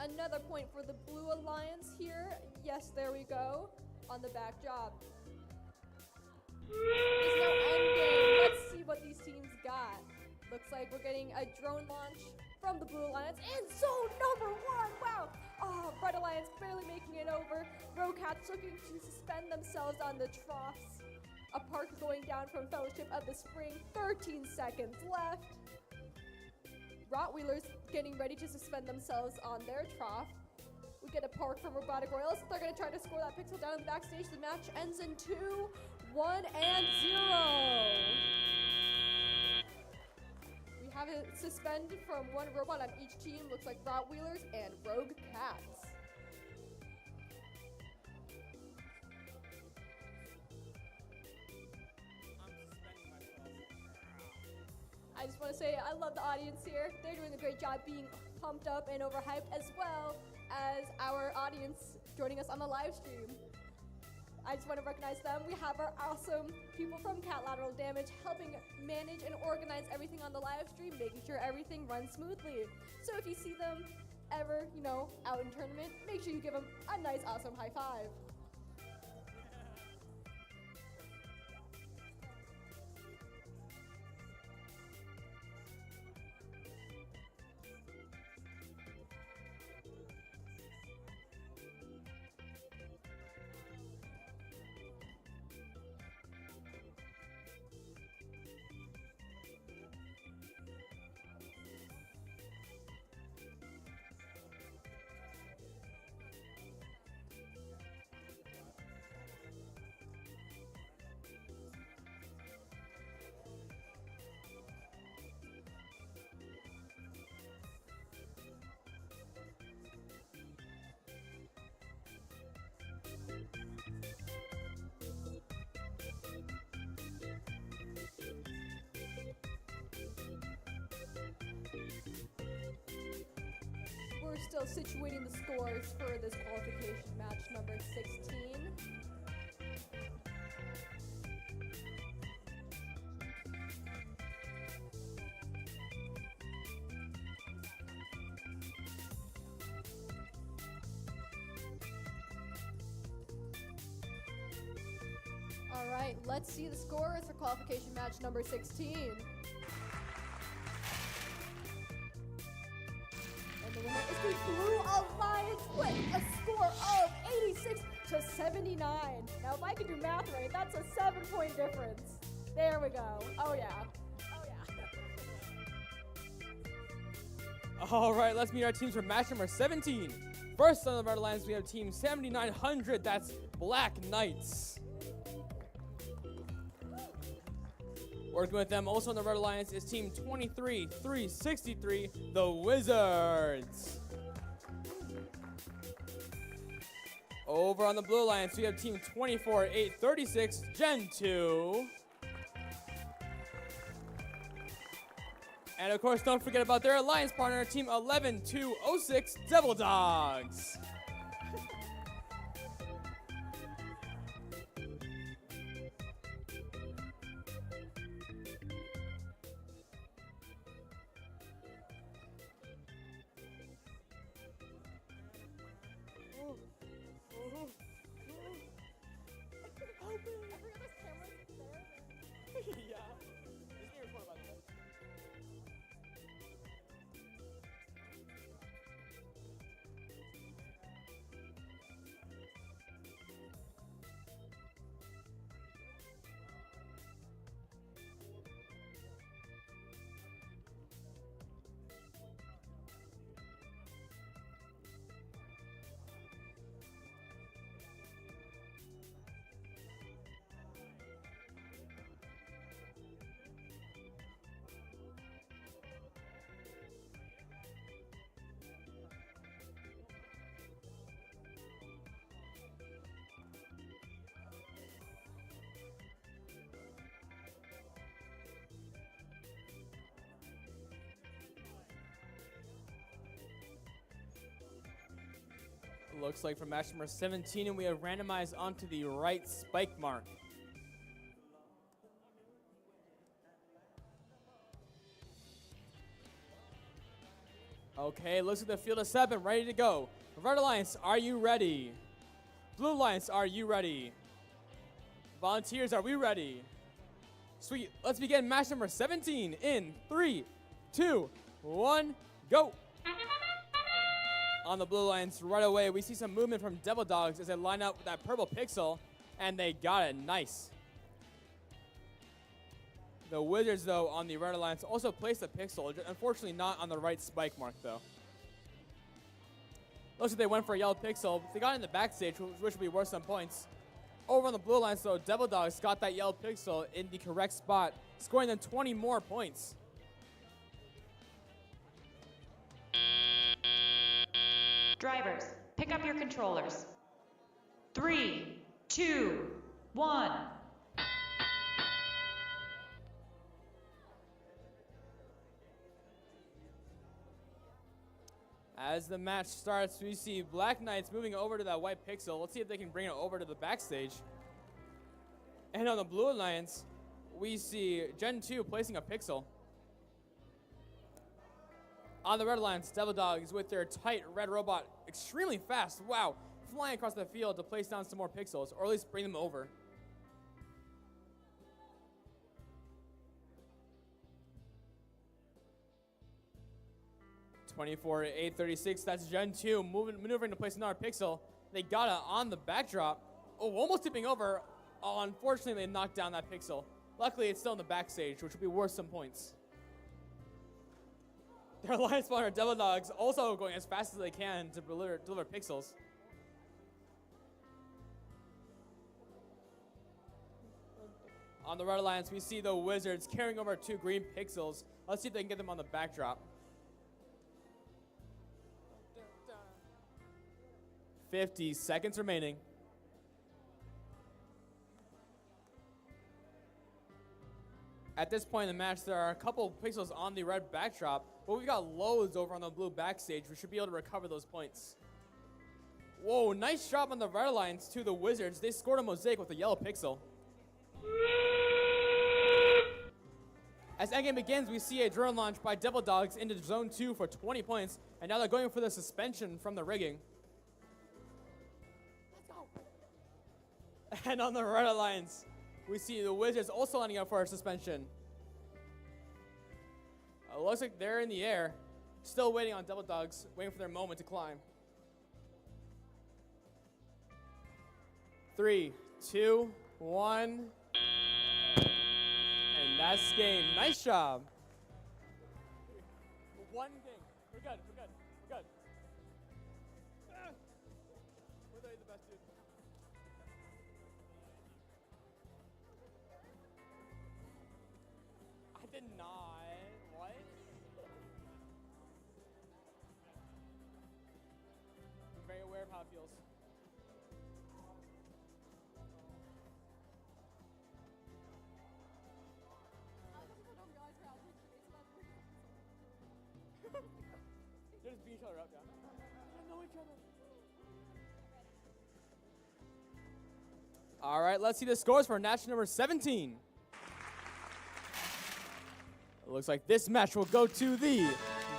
Speaker 2: Another point for the Blue Alliance here. Yes, there we go, on the backdrop. It's now endgame. Let's see what these teams got. Looks like we're getting a drone launch from the Blue Alliance in zone number 1. Wow. Oh, Red Alliance barely making it over. Rogue Cats looking to suspend themselves on the troughs. A park going down from Fellowship of the Spring. 13 seconds left. Rottweilers getting ready to suspend themselves on their trough. We get a park from Robotic Royals. They're going to try to score that pixel down in the backstage. The match ends in 2, 1, and 0. We have it suspended from 1 robot on each team. Looks like Rottweilers and Rogue Cats. I just want to say I love the audience here. They're doing a great job being pumped up and overhyped, as well as our audience joining us on the live stream. I just want to recognize them. We have our awesome people from Catlateral Damage helping manage and organize everything on the live stream, making sure everything runs smoothly. So if you see them ever, out in tournament, make sure you give them a nice, awesome high five. We're still situating the scores for this qualification match number 16. All right, let's see the scores for qualification match number 16. And the winner is the Blue Alliance with a score of 86-79. Now, if I can do math right, that's a 7-point difference. There we go. Oh, yeah. Oh, yeah.
Speaker 3: All right, let's meet our teams for match number 17. First on the Red Alliance, we have team 7900. That's Black Knights. Working with them also on the Red Alliance is team 23363, the Wizards. Over on the Blue Alliance, we have team 24836, Gen 2. And of course, don't forget about their alliance partner, team 11206, Devil Dogs. Looks like for match number 17, and we have randomized onto the right spike mark. Okay, looks like the field is set and ready to go. Red Alliance, are you ready? Blue Alliance, are you ready? Volunteers, are we ready? Sweet, let's begin match number 17 in 3, 2, 1, go. On the Blue Alliance right away, we see some movement from Devil Dogs as they line up with that purple pixel, and they got it, nice. The Wizards, though, on the Red Alliance also placed the pixel, unfortunately not on the right spike mark, though. Looks like they went for a yellow pixel. They got in the backstage, which would be worth some points. Over on the Blue Alliance, though, Devil Dogs got that yellow pixel in the correct spot, scoring them 20 more points.
Speaker 4: Drivers, pick up your controllers. 3, 2, 1.
Speaker 3: As the match starts, we see Black Knights moving over to that white pixel. Let's see if they can bring it over to the backstage. And on the Blue Alliance, we see Gen 2 placing a pixel. On the Red Alliance, Devil Dogs with their tight red robot, extremely fast, wow, flying across the field to place down some more pixels, or at least bring them over. (24 to 836). That's Gen 2 maneuvering to place another pixel. They got it on the backdrop. Oh, almost tipping over. Oh, unfortunately, they knocked down that pixel. Luckily, it's still in the backstage, which will be worth some points. Their alliance spawner, Devil Dogs, also going as fast as they can to deliver pixels. On the Red Alliance, we see the Wizards carrying over 2 green pixels. Let's see if they can get them on the backdrop. 50 seconds remaining. At this point in the match, there are a couple pixels on the red backdrop, but we've got loads over on the blue backstage. We should be able to recover those points. Whoa, nice job on the Red Alliance to the Wizards. They scored a mosaic with a yellow pixel. As endgame begins, we see a drone launch by Devil Dogs into Zone 2 for 20 points, and now they're going for the suspension from the rigging. And on the Red Alliance, we see the Wizards also lining up for a suspension. Looks like they're in the air, still waiting on Devil Dogs, waiting for their moment to climb. 3, 2, 1. And that's game. Nice job. One game. We're good. We're the best, dude. I did not. What? I'm very aware of how it feels. They're just beating each other up, yeah. They know each other. All right, let's see the scores for match number 17. It looks like this match will go to the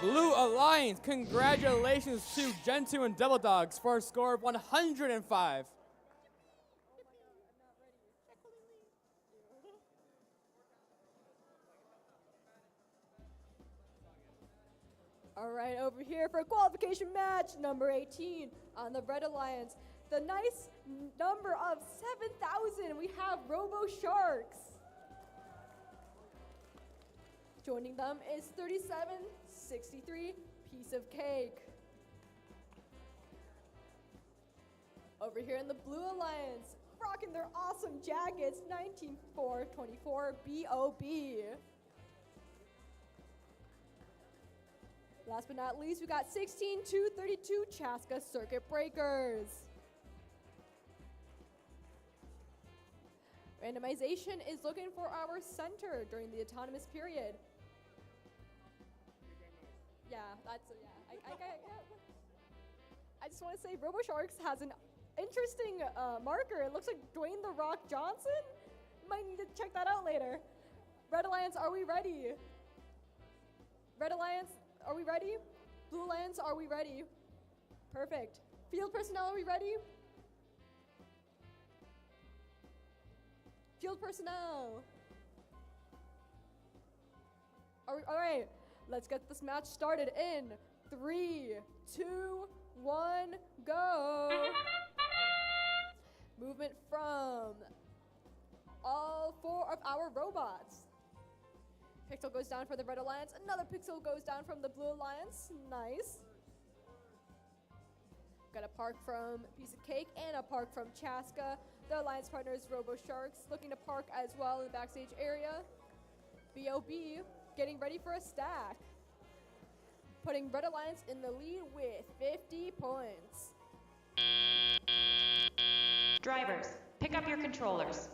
Speaker 3: Blue Alliance. Congratulations to Gen 2 and Devil Dogs for a score of 105.
Speaker 2: All right, over here for qualification match number 18 on the Red Alliance. The nice number of 7,000, we have Robo Sharks. Joining them is 3763 Piece of Cake. Over here in the Blue Alliance, rocking their awesome jackets, 19424 BOB. Last but not least, we got 16232 Chaska Circuit Breakers. Randomization is looking for our center during the autonomous period. Yeah, that's, yeah. I just want to say RoboSharks has an interesting marker. It looks like Dwayne The Rock Johnson. Might need to check that out later. Red Alliance, are we ready? Red Alliance, are we ready? Blue Alliance, are we ready? Perfect. Field personnel, are we ready? Field personnel. All right, let's get this match started in 3, 2, 1, go. Movement from all 4 of our robots. Pixel goes down for the Red Alliance. Another pixel goes down from the Blue Alliance. Nice. Got a park from Piece of Cake and a park from Chaska. The Alliance partners RoboSharks looking to park as well in the backstage area. B.O.B. getting ready for a stack. Putting Red Alliance in the lead with 50 points.
Speaker 4: Drivers, pick up your controllers.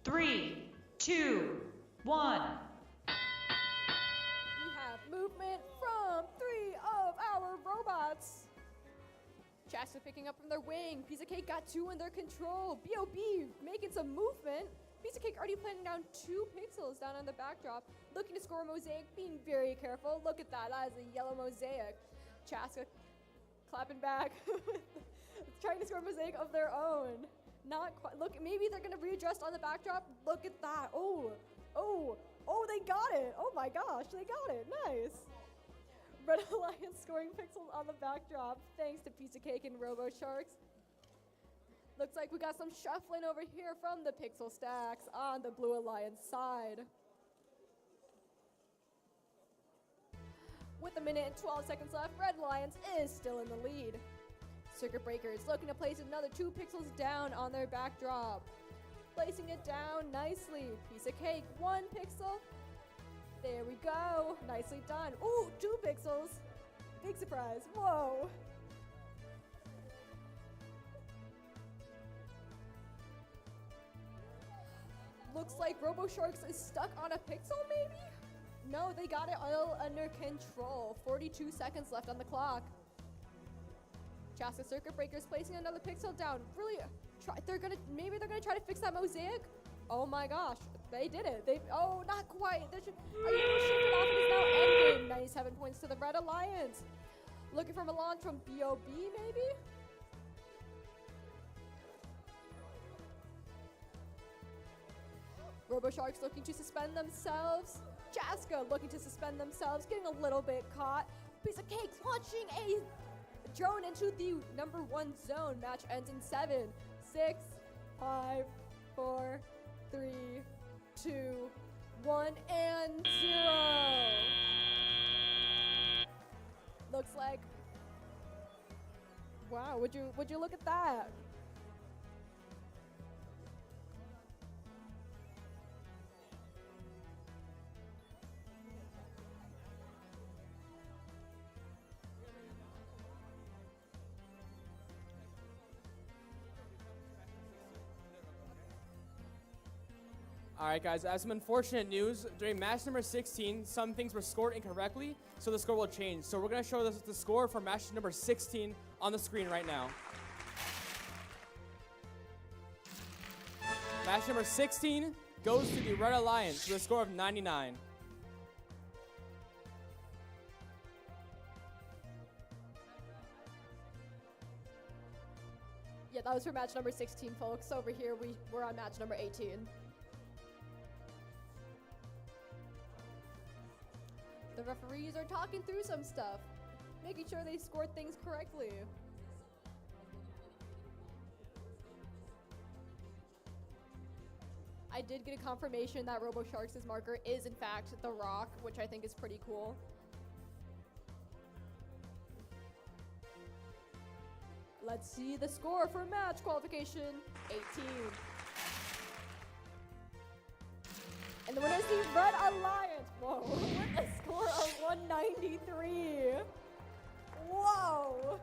Speaker 4: 3, 2, 1.
Speaker 2: We have movement from 3 of our robots. Chaska picking up from their wing. Piece of Cake got 2 in their control. B.O.B. making some movement. Piece of Cake already planting down 2 pixels down on the backdrop. Looking to score a mosaic, being very careful. Look at that, that is a yellow mosaic. Chaska clapping back. Trying to score a mosaic of their own. Not quite, look, maybe they're gonna readjust on the backdrop. Look at that, oh, they got it. Oh my gosh, they got it, nice. Red Alliance scoring pixels on the backdrop thanks to Piece of Cake and RoboSharks. Looks like we got some shuffling over here from the pixel stacks on the Blue Alliance side. With 1 minute and 12 seconds left, Red Alliance is still in the lead. Circuit Breakers looking to place another 2 pixels down on their backdrop. Placing it down nicely. Piece of Cake, 1 pixel. There we go. Nicely done. Ooh, 2 pixels. Big surprise. Whoa. Looks like RoboSharks is stuck on a pixel, maybe? No, they got it all under control. 42 seconds left on the clock. Chaska Circuit Breakers placing another pixel down. Really, maybe they're gonna try to fix that mosaic. Oh my gosh, they did it. Oh, not quite. They should shift it off and it's now ending. 97 points to the Red Alliance. Looking for a launch from B.O.B. maybe? RoboSharks looking to suspend themselves. Chaska looking to suspend themselves, getting a little bit caught. Piece of Cake launching a drone into the number 1 zone. Match ends in 7, 6, 5, 4, 3, 2, 1, and 0. Looks like, wow, would you look at that?
Speaker 3: All right, guys, I have some unfortunate news. During match number 16, some things were scored incorrectly, so the score will change. So we're going to show the score for match number 16 on the screen right now. Match number 16 goes to the Red Alliance with a score of 99.
Speaker 2: Yeah, that was for match number 16, folks. Over here, we're on match number 18. The referees are talking through some stuff, making sure they scored things correctly. I did get a confirmation that RoboSharks' marker is in fact The Rock, which I think is pretty cool. Let's see the score for match qualification 18. And the winner is the Red Alliance. Whoa, with a score of 193. Whoa.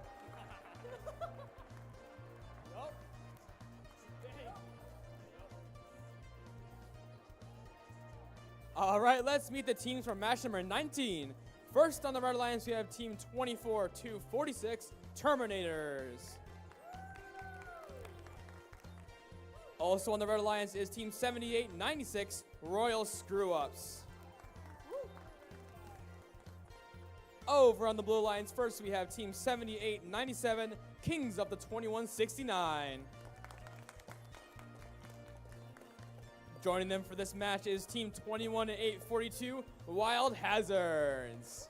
Speaker 3: All right, let's meet the teams from match number 19. First on the Red Alliance, we have team 24-46 Terminators. Also on the Red Alliance is Team 7896, Royal Screw-Ups. Over on the Blue Alliance, first we have Team 7897, Kings of the 2169. Joining them for this match is Team 21842, Wild Hazards.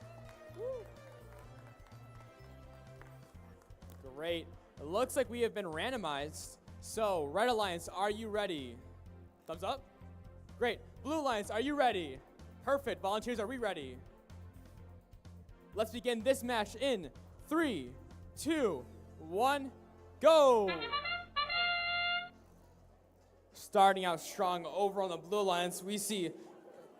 Speaker 3: Great. It looks like we have been randomized. So, Red Alliance, are you ready? Thumbs up. Great. Blue Alliance, are you ready? Perfect. Volunteers, are we ready? Let's begin this match in 3, 2, 1, go! Starting out strong over on the Blue Alliance, we see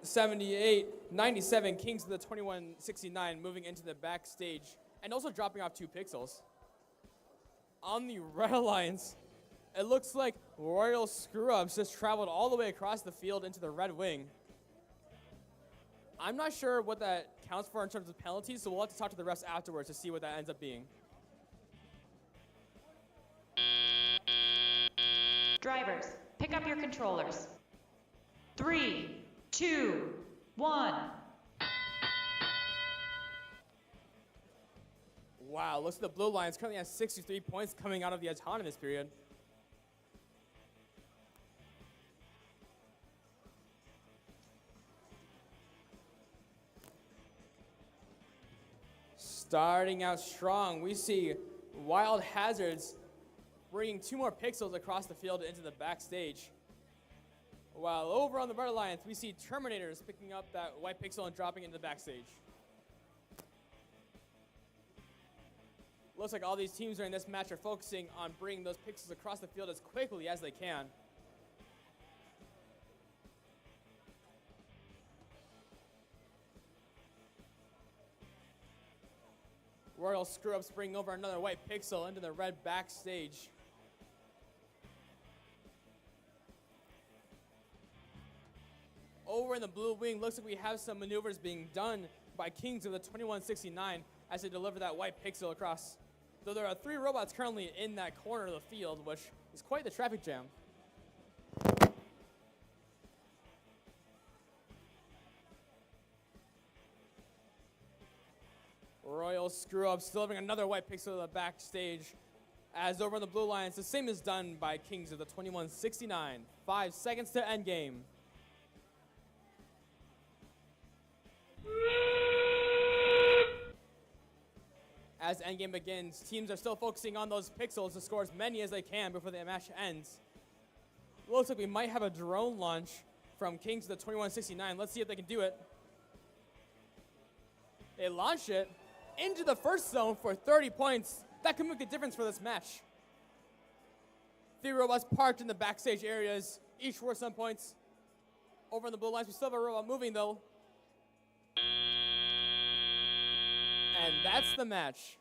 Speaker 3: 7897 Kings of the 2169 moving into the backstage and also dropping off 2 pixels. On the Red Alliance, it looks like Royal Screw-Ups just traveled all the way across the field into the Red Wing. I'm not sure what that counts for in terms of penalties, so we'll have to talk to the refs afterwards to see what that ends up being.
Speaker 4: Drivers, pick up your controllers. 3, 2, 1.
Speaker 3: Wow, looks like the Blue Lions currently has 63 points coming out of the autonomous period. Starting out strong, we see Wild Hazards bringing 2 more pixels across the field into the backstage. While over on the Red Alliance, we see Terminators picking up that white pixel and dropping it into the backstage. Looks like all these teams during this match are focusing on bringing those pixels across the field as quickly as they can. Royal Screw-Ups bring over another white pixel into the red backstage. Over in the blue wing, looks like we have some maneuvers being done by Kings of the 2169 as they deliver that white pixel across. Though there are 3 robots currently in that corner of the field, which is quite the traffic jam. Royal Screw-Ups delivering another white pixel to the backstage. As over on the Blue Lions, the same is done by Kings of the 2169. 5 seconds to end game. As endgame begins, teams are still focusing on those pixels to score as many as they can before the match ends. Looks like we might have a drone launch from Kings of the 2169. Let's see if they can do it. They launch it into the first zone for 30 points. That could make a difference for this match. 3 robots parked in the backstage areas, each worth some points. Over on the Blue Lines, we still have a robot moving though. And that's the match.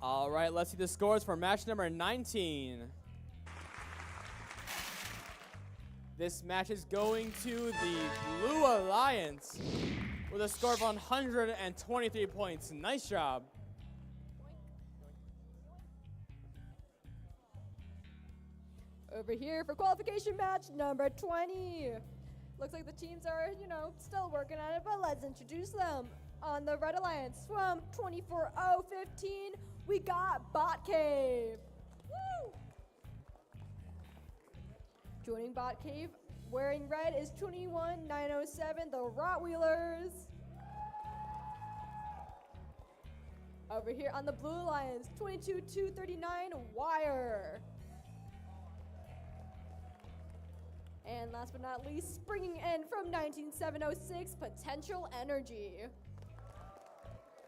Speaker 3: All right, let's see the scores for match number 19. This match is going to the Blue Alliance with a score of 123 points. Nice job.
Speaker 2: Over here for qualification match number 20. Looks like the teams are, still working on it, but let's introduce them. On the Red Alliance from 24015, we got Bot Cave. Woo! Joining Bot Cave, wearing red is 21907, the Rottweilers. Over here on the Blue Alliance, 22239, Wire. And last but not least, springing in from 19706, Potential Energy.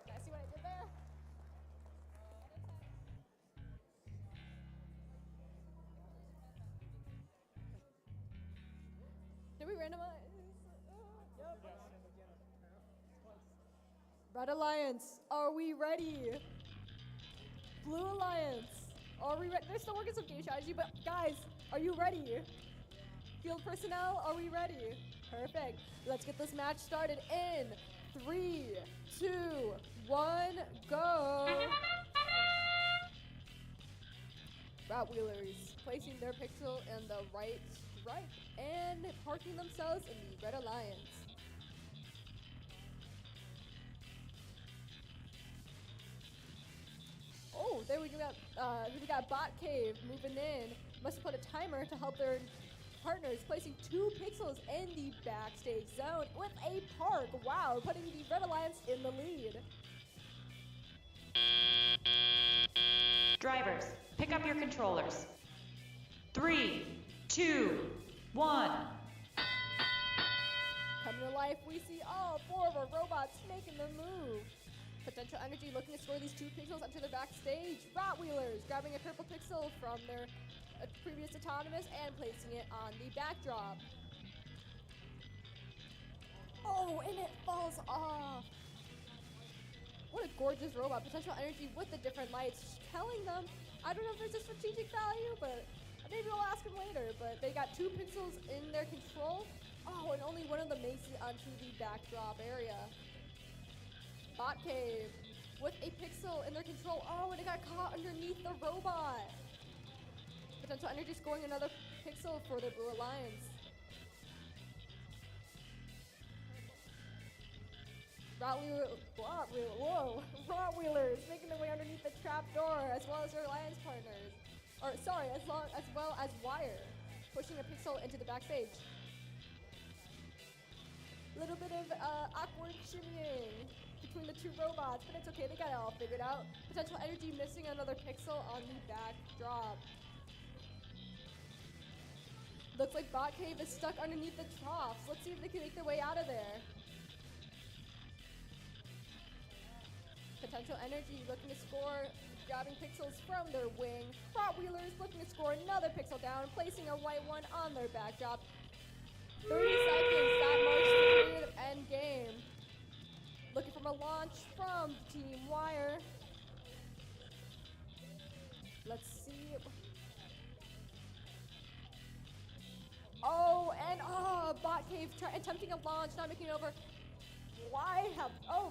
Speaker 2: Can I see what I did there? Did we randomize? Yep. Red Alliance, are we ready? Blue Alliance, are we ready? They're still working some game strategy, but guys, are you ready? Field personnel, are we ready? Perfect. Let's get this match started in 3, 2, 1, go. Rottweilers placing their pixel in the right stripe and parking themselves in the Red Alliance. Oh, there we got Bot Cave moving in. Must have put a timer to help their partners, placing 2 pixels in the backstage zone with a park. Wow, putting the Red Alliance in the lead.
Speaker 4: Drivers, pick up your controllers. 3, 2, 1.
Speaker 2: Coming to life, we see all 4 of our robots making the move. Potential Energy looking to score these 2 pixels onto their backstage. Rottweilers grabbing a purple pixel from their previous autonomous and placing it on the backdrop. Oh, and it falls off. What a gorgeous robot. Potential Energy with the different lights, telling them, I don't know if there's a strategic value, but maybe we'll ask them later. But they got 2 pixels in their control. Oh, and only one of them makes it onto the backdrop area. Bot Cave with a pixel in their control. Oh, and it got caught underneath the robot. Potential Energy scoring another pixel for the Blue Alliance. Rottweilers making their way underneath the trap door, as well as their alliance partners. As well as Wire, pushing a pixel into the backstage. Little bit of awkward shimmying between the 2 robots, but it's okay, they got it all figured out. Potential Energy missing another pixel on the backdrop. Looks like Bot Cave is stuck underneath the troughs. Let's see if they can make their way out of there. Potential Energy looking to score, grabbing pixels from their wing. Rottweilers looking to score another pixel down, placing a white one on their backdrop. 30 seconds, that marks the period of end game. Looking for a launch from Team Wire. Let's see. Oh, and Bot Cave attempting a launch, not making it over.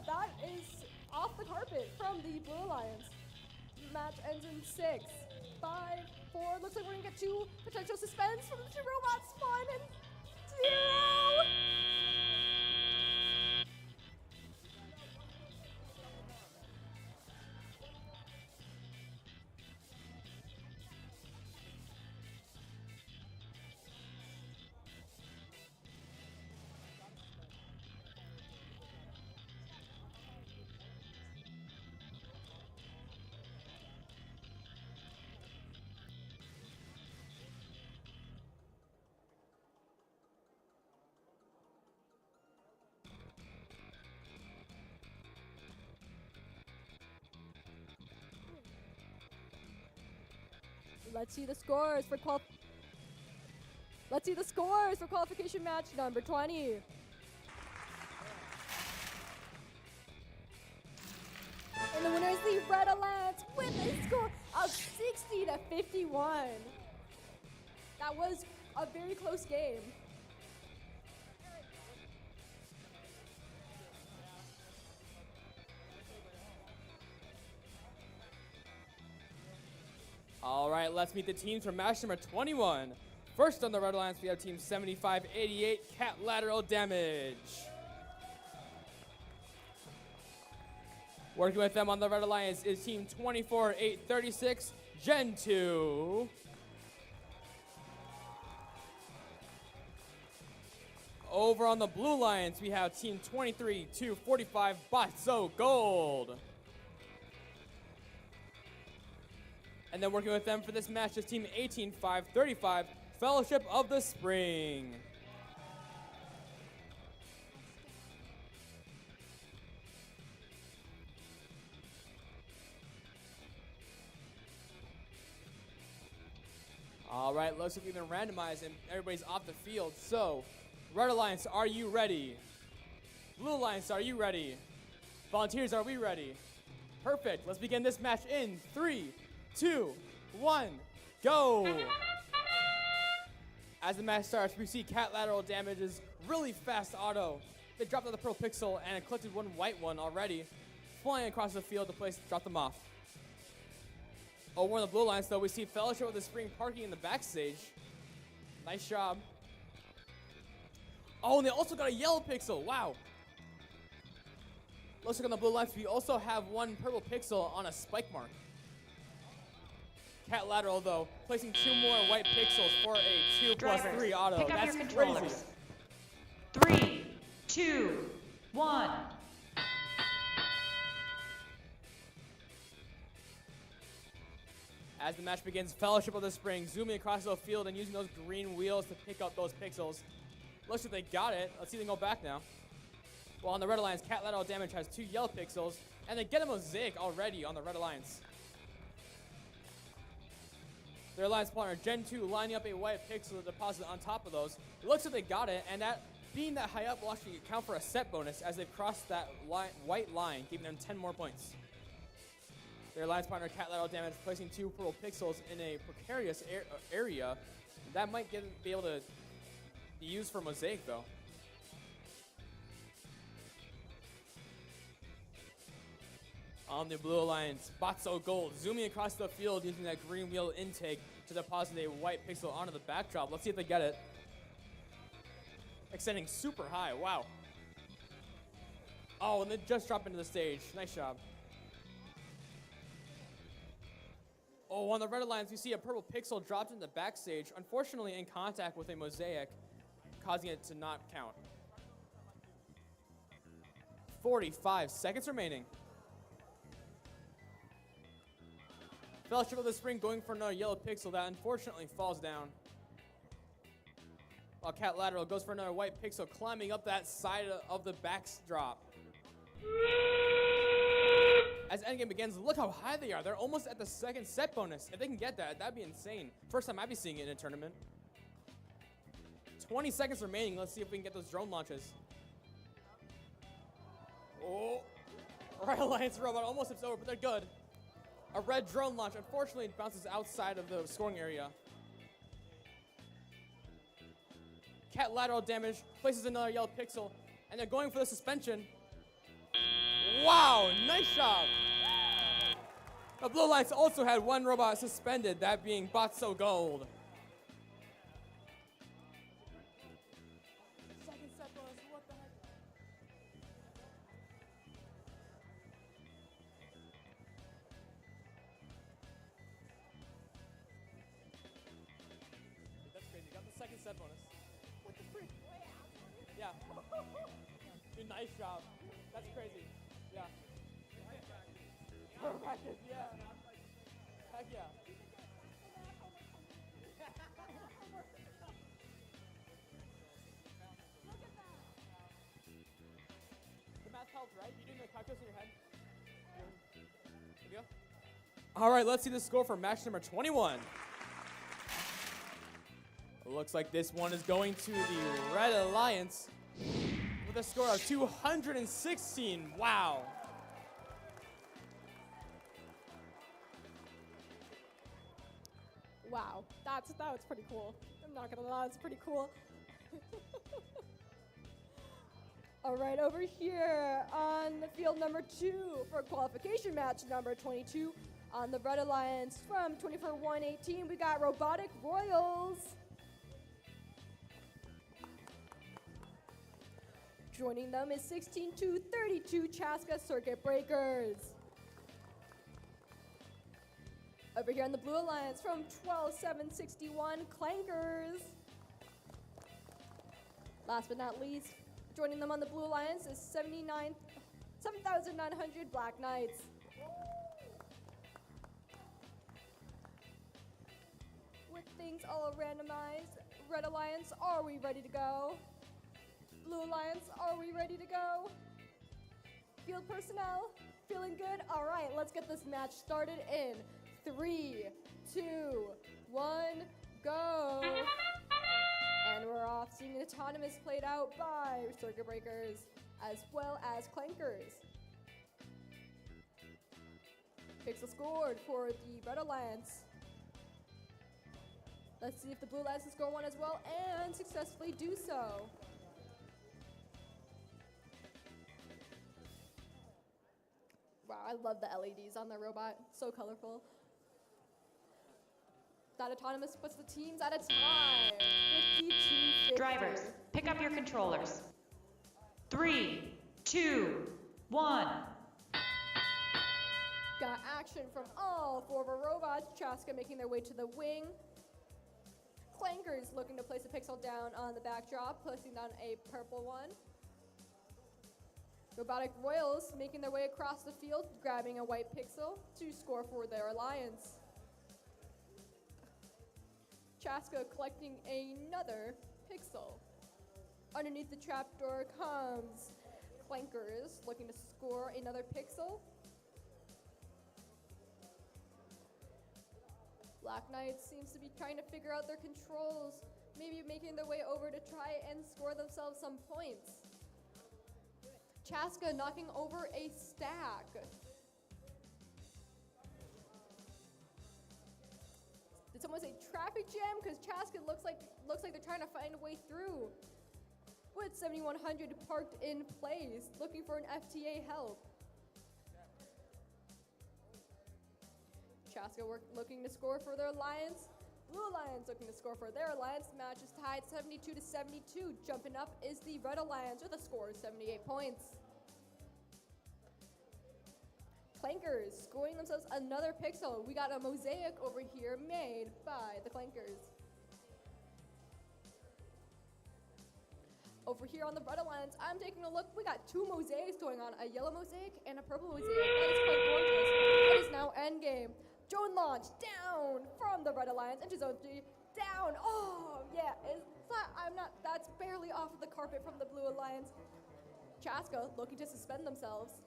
Speaker 2: That is off the carpet from the Blue Alliance. Match ends in 6, 5, 4. Looks like we're gonna get 2 potential suspends from the 2 robots. 1 and 0. Let's see the scores for qualification match number 20. And the winner is the Red Alliance with a score of 60-51. That was a very close game.
Speaker 3: All right, let's meet the teams for match number 21. First on the Red Alliance, we have team 7588, Catlateral Damage. Working with them on the Red Alliance is team 24836, Gen 2. Over on the Blue Alliance, we have Team 23-45 Batso Gold. And then working with them for this match is Team 18-5-35 Fellowship of the Spring. All right, looks like we've been randomized and everybody's off the field. So, Red Alliance, are you ready? Blue Alliance, are you ready? Volunteers, are we ready? Perfect. Let's begin this match in 3, 2, 1, go! As the match starts, we see Catlateral Damage's really fast auto. They dropped out the Pearl Pixel and collected one white one already, flying across the field to drop them off. Over on the Blue Alliance, though, we see Fellowship of the Spring parking in the backstage. Nice job. Oh, and they also got a yellow pixel. Wow. Looks like on the Blue Alliance, we also have one purple pixel on a spike mark. Catlateral, though, placing 2 more white pixels for a 2+3 auto.
Speaker 4: Pick up
Speaker 3: That's
Speaker 4: your
Speaker 3: crazy.
Speaker 4: controllers. 3, 2, 1.
Speaker 3: As the match begins, Fellowship of the Spring zooming across the field and using those green wheels to pick up those pixels. Looks like they got it. Let's see if they can go back now. While on the Red Alliance, Catlateral Damage has 2 yellow pixels, and they get a mosaic already on the Red Alliance. Their alliance partner, Gen 2, lining up a white pixel to deposit on top of those. It looks like they got it, and that being that high up will actually count for a set bonus as they've crossed that white line, giving them 10 more points. Their alliance partner, Catlateral Damage, placing 2 purple pixels in a precarious area. That might be able to be used for mosaic, though. On the Blue Alliance, Batso Gold zooming across the field using that green wheel intake to deposit a white pixel onto the backdrop. Let's see if they get it. Extending super high. Wow. Oh, and they just drop into the stage. Nice job. Oh, on the Red Alliance, we see a purple pixel dropped in the backstage, unfortunately in contact with a mosaic, causing it to not count. 45 seconds remaining. Fellowship of the Spring going for another yellow pixel that unfortunately falls down. While Catlateral goes for another white pixel, climbing up that side of the backdrop. As endgame begins, look how high they are. They're almost at the second set bonus. If they can get that, that'd be insane. First time I'd be seeing it in a tournament. 20 seconds remaining. Let's see if we can get those drone launches. Oh, Red Alliance robot almost tips over, but they're good. A red drone launch, unfortunately, it bounces outside of the scoring area. Catlateral Damage places another yellow pixel, and they're going for the suspension. Wow, nice job. The Blue Alliance also had one robot suspended, that being Batso Gold. Second set bonus, what the heck? That's crazy, got the second set bonus. What the freak? Yeah. Dude, nice job. That's crazy. Yeah. Practice, yeah. Heck yeah. The math helped, right? You doing the calculus in your head? There you go. All right, let's see the score for match number 21. It looks like this one is going to the Red Alliance with a score of 216. Wow.
Speaker 2: Wow, that was pretty cool. I'm not gonna lie, that's pretty cool. All right, over here on the field number 2 for qualification match number 22 on the Red Alliance from 24-118, we got Robotic Royals. Joining them is 16-32 Chaska Circuit Breakers. Over here on the Blue Alliance from 12-761 Clankers. Last but not least, joining them on the Blue Alliance is 7,900 Black Knights. With things all randomized, Red Alliance, are we ready to go? Blue Alliance, are we ready to go? Field personnel, feeling good? All right, let's get this match started in 3, 2, 1, go. And we're off, seeing an autonomous played out by Circuit Breakers as well as Clankers. Pixel scored for the Red Alliance. Let's see if the Blue Alliance can score one as well and successfully do so. Wow, I love the LEDs on the robot. So colorful. That autonomous puts the teams at a tie. 52-50.
Speaker 4: Drivers, pick up your controllers. 3, 2, 1.
Speaker 2: Got action from all 4 of our robots. Chaska making their way to the wing. Clankers looking to place a pixel down on the backdrop, placing down a purple one. Robotic Royals making their way across the field, grabbing a white pixel to score for their alliance. Chaska collecting another pixel. Underneath the trapdoor comes Clankers looking to score another pixel. Black Knight seems to be trying to figure out their controls, maybe making their way over to try and score themselves some points. Chaska knocking over a stack. Did someone say traffic jam? Because Chaska looks like they're trying to find a way through. With 7100 parked in place, looking for an FTA help. Chaska looking to score for their alliance. Blue Alliance looking to score for their alliance. The match is tied 72-72. Jumping up is the Red Alliance with a score of 78 points. Clankers scoring themselves another pixel. We got a mosaic over here made by the Clankers. Over here on the Red Alliance, I'm taking a look. We got 2 mosaics going on, a yellow mosaic and a purple mosaic. That is quite gorgeous. That is now endgame. Drone launch down from the Red Alliance into zone 3. Down. Oh, yeah. That's barely off of the carpet from the Blue Alliance. Chaska looking to suspend themselves.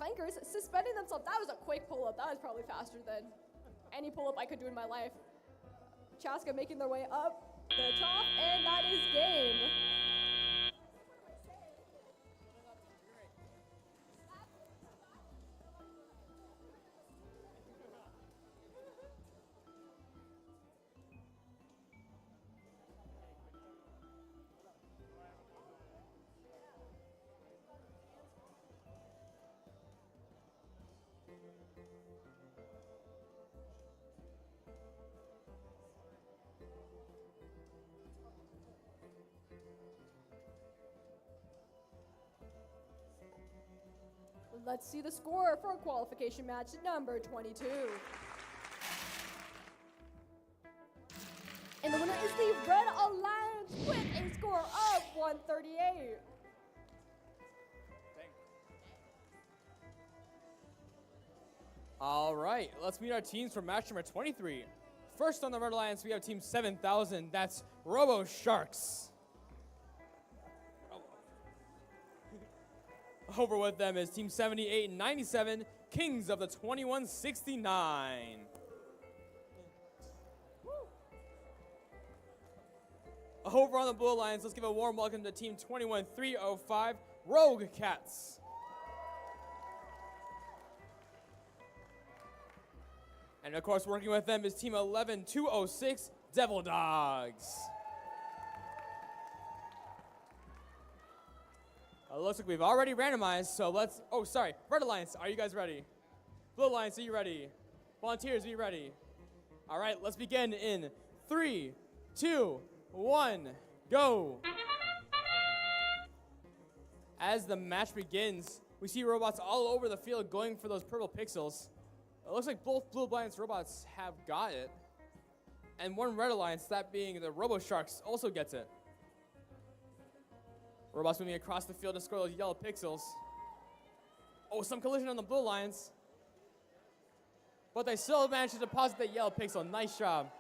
Speaker 2: Clankers suspending themselves. That was a quick pull-up. That was probably faster than any pull-up I could do in my life. Chaska making their way up the top, and that is game. Let's see the score for qualification match number 22. And the winner is the Red Alliance with a score of 138.
Speaker 3: All right, let's meet our teams for match number 23. First on the Red Alliance, we have Team 7000. That's Robo Sharks. Over with them is Team 7897, Kings of the 2169. Over on the Blue Alliance, let's give a warm welcome to Team 21305, Rogue Cats. And of course, working with them is Team 11206, Devil Dogs. Looks like we've already randomized, so let's, Red Alliance, are you guys ready? Blue Alliance, are you ready? Volunteers, are you ready? All right, let's begin in 3, 2, 1, go. As the match begins, we see robots all over the field going for those purple pixels. It looks like both Blue Alliance robots have got it. And one Red Alliance, that being the Robo Sharks, also gets it. Robots moving across the field to score those yellow pixels. Oh, some collision on the Blue Alliance. But they still managed to deposit that yellow pixel. Nice job.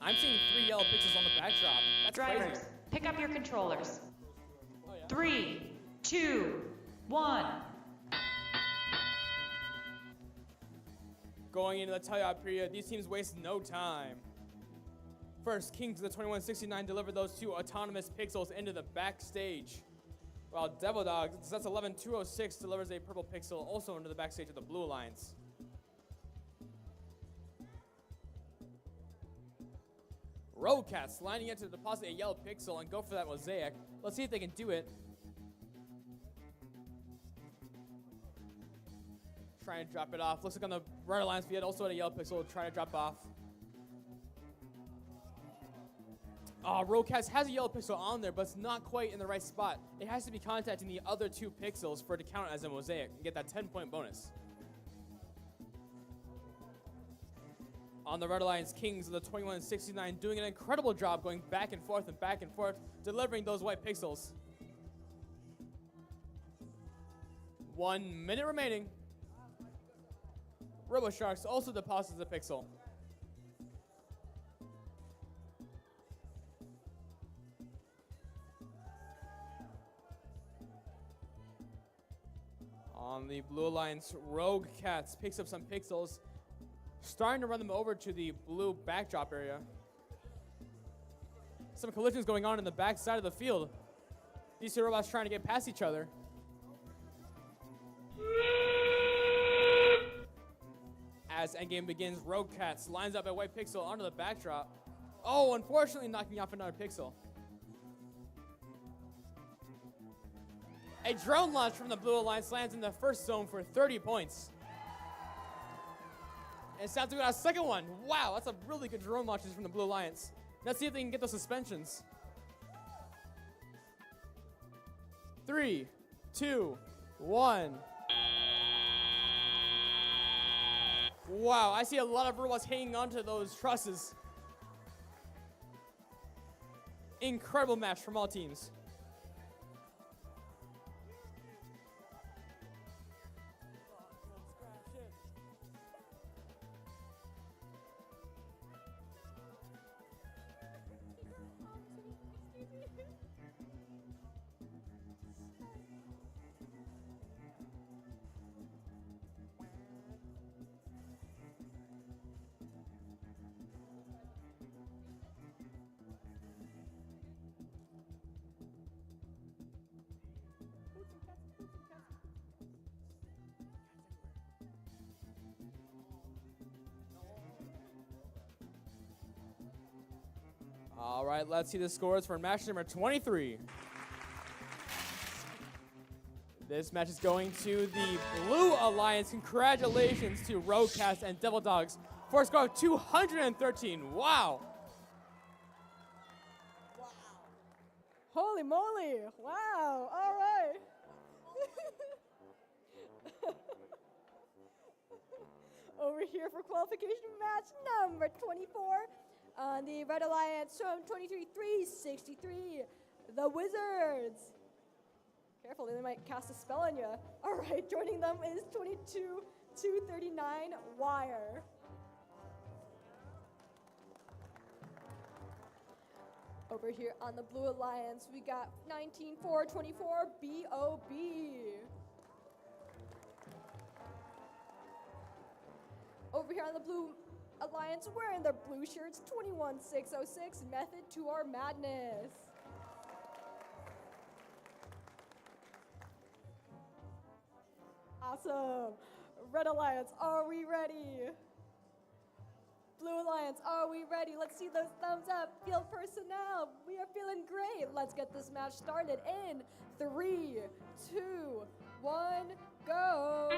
Speaker 3: I'm seeing 3 yellow pixels on the backdrop. That's
Speaker 4: Drivers,
Speaker 3: crazy.
Speaker 4: pick up your controllers.
Speaker 3: Oh, yeah.
Speaker 4: 3, 2, 1.
Speaker 3: Going into the tie-out period, these teams waste no time. First, Kings of the 2169 delivered those 2 autonomous pixels into the backstage. While Devil Dogs, that's 11206, delivers a purple pixel also into the backstage of the Blue Alliance. Rogue Cats lining up to deposit a yellow pixel and go for that mosaic. Let's see if they can do it. Trying to drop it off. Looks like on the Red Alliance field, also at a yellow pixel, trying to drop off. Rogue Cats has a yellow pixel on there, but it's not quite in the right spot. It has to be contacting the other 2 pixels for it to count as a mosaic and get that 10-point bonus. On the Red Alliance, Kings of the 2169 doing an incredible job going back and forth, delivering those white pixels. 1 minute remaining. Robo Sharks also deposits a pixel. On the Blue Alliance, Rogue Cats picks up some pixels, starting to run them over to the blue backdrop area. Some collisions going on in the back side of the field. These 2 robots trying to get past each other. As endgame begins, Rogue Cats lines up a white pixel onto the backdrop. Oh, unfortunately knocking off another pixel. A drone launch from the Blue Alliance lands in the first zone for 30 points. And it's time to go to a second one. Wow, that's a really good drone launches from the Blue Alliance. Let's see if they can get those suspensions. 3, 2, 1. Wow, I see a lot of robots hanging onto those trusses. Incredible match from all teams. All right, let's see the scores for match number 23. This match is going to the Blue Alliance. Congratulations to Rogue Cats and Devil Dogs for a score of 213. Wow.
Speaker 2: Holy moly! Wow! All right. Over here for qualification match number 24 on the Red Alliance from 23-363, the Wizards. Careful, they might cast a spell on you. All right, joining them is 22-239 Wire. Over here on the Blue Alliance, we got 19-424 BOB. Over here on the Blue Alliance, wearing their blue shirts, 21-606 Method to Our Madness. Awesome. Red Alliance, are we ready? Blue Alliance, are we ready? Let's see those thumbs up. Field personnel, we are feeling great. Let's get this match started in 3, 2, 1, go.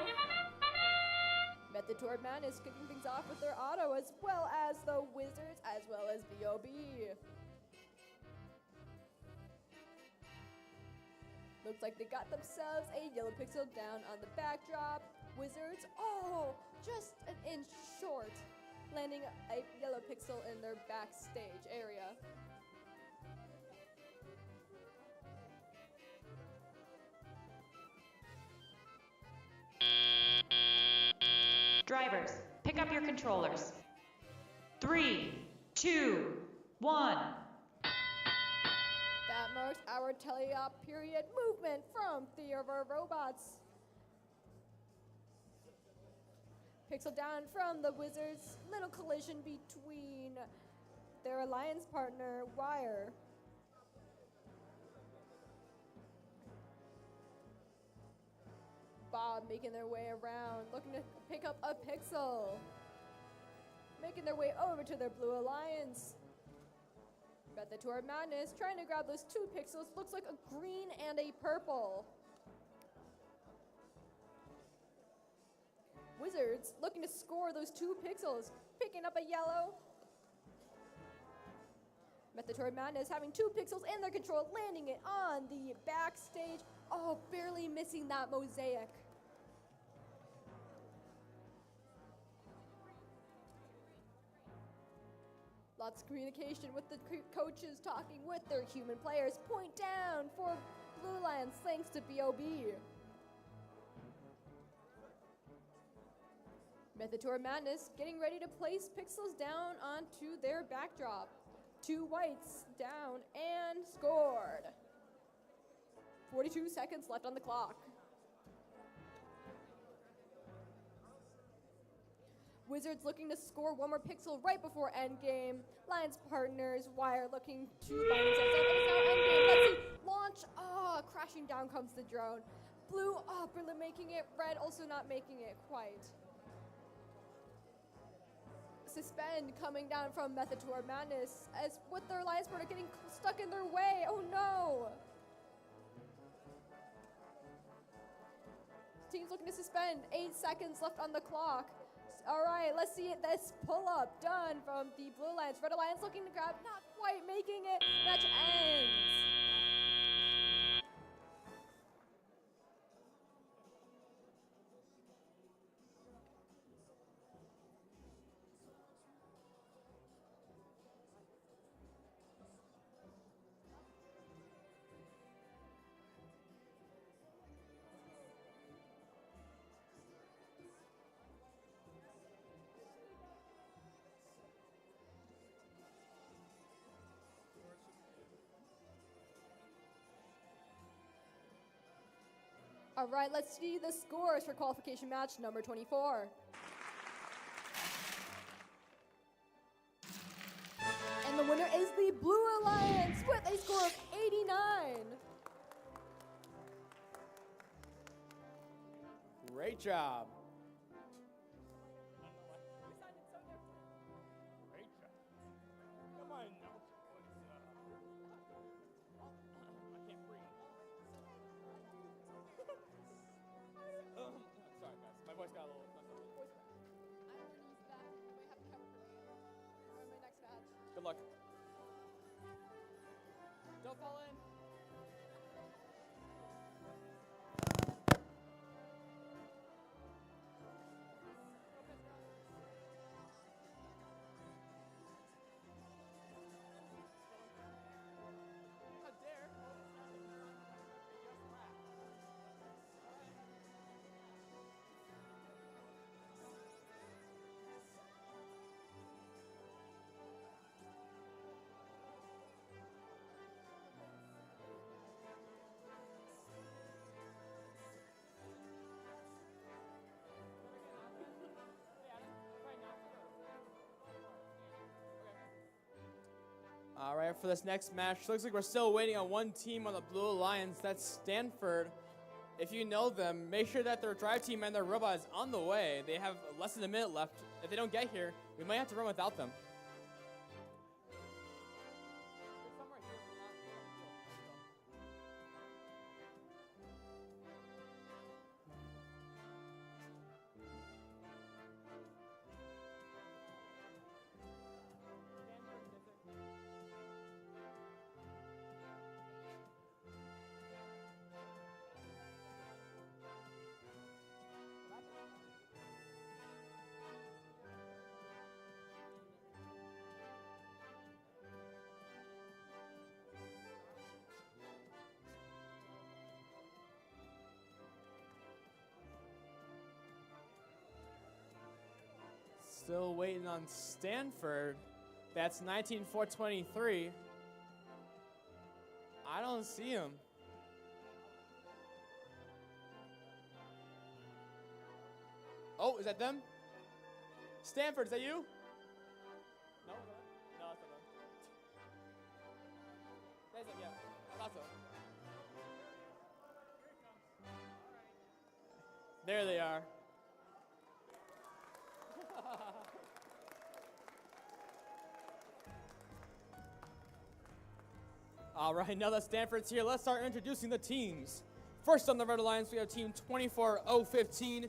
Speaker 2: Method Toward Man is kicking things off with their auto, as well as the Wizards, as well as BOB. Looks like they got themselves a yellow pixel down on the backdrop. Wizards, just an inch short, landing a yellow pixel in their backstage area.
Speaker 4: Drivers, pick up your controllers. 3, 2, 1.
Speaker 2: That marks our teleop period movement from Theater Robots. Pixel down from the Wizards. Little collision between their alliance partner, Wire. Bob making their way around, looking to pick up a pixel. Making their way over to their blue alliance. Catlateral Madness trying to grab those 2 pixels. Looks like a green and a purple. Wizards looking to score those 2 pixels. Picking up a yellow. Catlateral Madness having 2 pixels in their control. Landing it on the backstage. Oh, barely missing that mosaic. Lots of communication with the coaches talking with their human players. Point down for Blue Lions thanks to B.O.B. Catlateral Madness getting ready to place pixels down onto their backdrop. 2 whites down and scored. 42 seconds left on the clock. Wizards looking to score 1 more pixel right before endgame. Lions partners, Wire looking to line themselves up. It is now endgame. Let's see. Launch. Crashing down comes the drone. Blue, barely making it. Red also not making it quite. Suspend coming down from Catlateral Madness as with their alliance partner getting stuck in their way. Oh no. Teams looking to suspend. 8 seconds left on the clock. All right, let's see it. This pull-up done from the Blue Lions. Red Alliance looking to grab, not quite making it. Match ends. All right, let's see the scores for qualification match number 24. And the winner is the Blue Alliance with a score of 89.
Speaker 3: Great job.
Speaker 5: Great job. Come on, now. I can't breathe. Sorry, guys. My voice got a little messed up. Good luck. Don't fall in. How dare?
Speaker 3: All right, for this next match, looks like we're still waiting on one team on the Blue Alliance. That's Stanford. If you know them, make sure that their drive team and their robot is on the way. They have less than a minute left. If they don't get here, we might have to run without them. Still waiting on Stanford. That's 19-4-23. I don't see him. Oh, is that them? Stanford, is that you? No? No, it's not them. That's it, yeah. I thought so. There they are. All right, now that Stanford's here, let's start introducing the teams. First on the Red Alliance, we have team 24-015.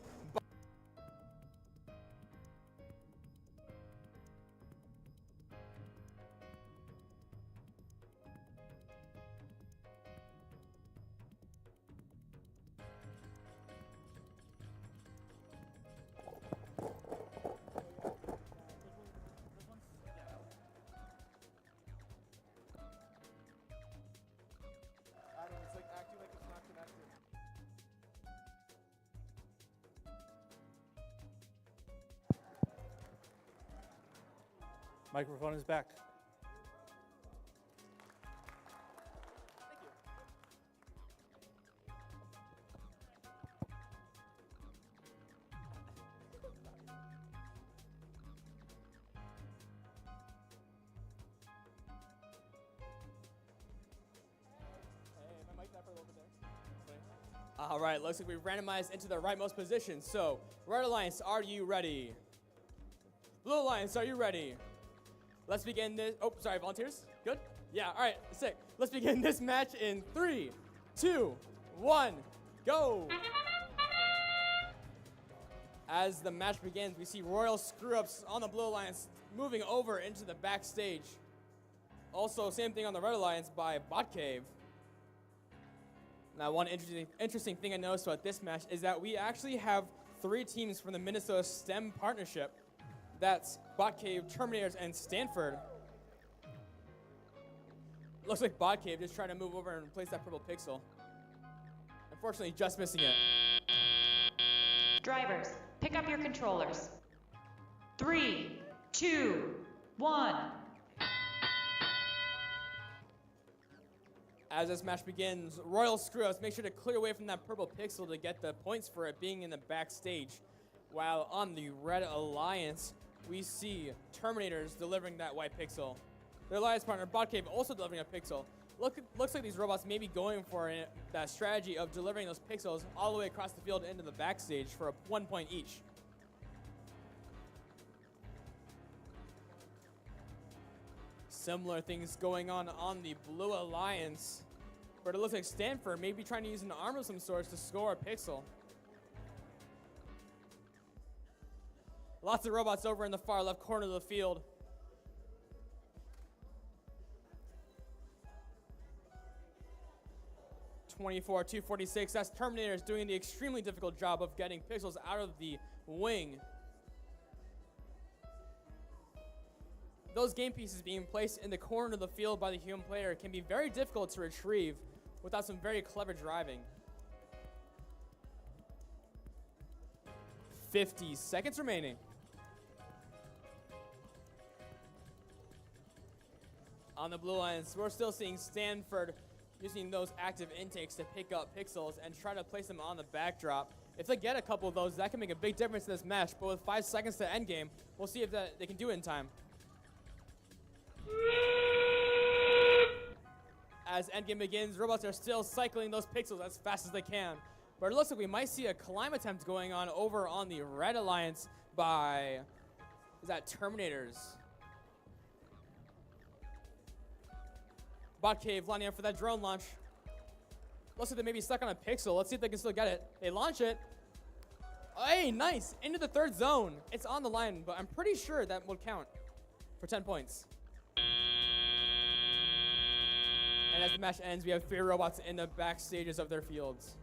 Speaker 5: It's like acting like it's not connected.
Speaker 6: Microphone is back.
Speaker 3: All right, looks like we've randomized into the rightmost position. So, Red Alliance, are you ready? Blue Alliance, are you ready? Let's begin this. Oh, sorry, volunteers? Good? Yeah, all right, sick. Let's begin this match in 3, 2, 1, go! As the match begins, we see Royal Screw-Ups on the Blue Alliance moving over into the backstage. Also, same thing on the Red Alliance by Bot Cave. Now, one interesting thing I noticed about this match is that we actually have 3 teams from the Minnesota STEM partnership. That's Bot Cave, Terminators, and Stanford. Looks like Bot Cave just trying to move over and replace that purple pixel. Unfortunately, just missing it.
Speaker 4: Drivers, pick up your controllers. 3, 2, 1.
Speaker 3: As this match begins, Royal Screw-Ups make sure to clear away from that purple pixel to get the points for it being in the backstage. While on the Red Alliance, we see Terminators delivering that white pixel. Their alliance partner, Bot Cave, also delivering a pixel. Looks like these robots may be going for that strategy of delivering those pixels all the way across the field into the backstage for 1 point each. Similar things going on the Blue Alliance, but it looks like Stanford may be trying to use an arm of some sorts to score a pixel. Lots of robots over in the far left corner of the field. (24-246). That's Terminators doing the extremely difficult job of getting pixels out of the wing. Those game pieces being placed in the corner of the field by the human player can be very difficult to retrieve without some very clever driving. 50 seconds remaining. On the Blue Alliance, we're still seeing Stanford using those active intakes to pick up pixels and try to place them on the backdrop. If they get a couple of those, that can make a big difference in this match, but with 5 seconds to end game, we'll see if they can do it in time. As endgame begins, robots are still cycling those pixels as fast as they can. But it looks like we might see a climb attempt going on over on the Red Alliance by, is that Terminators? Bot Cave lining up for that drone launch. Looks like they may be stuck on a pixel. Let's see if they can still get it. They launch it. Hey, nice, into the 3rd zone. It's on the line, but I'm pretty sure that would count for 10 points. And as the match ends, we have 3 robots in the back stages of their fields.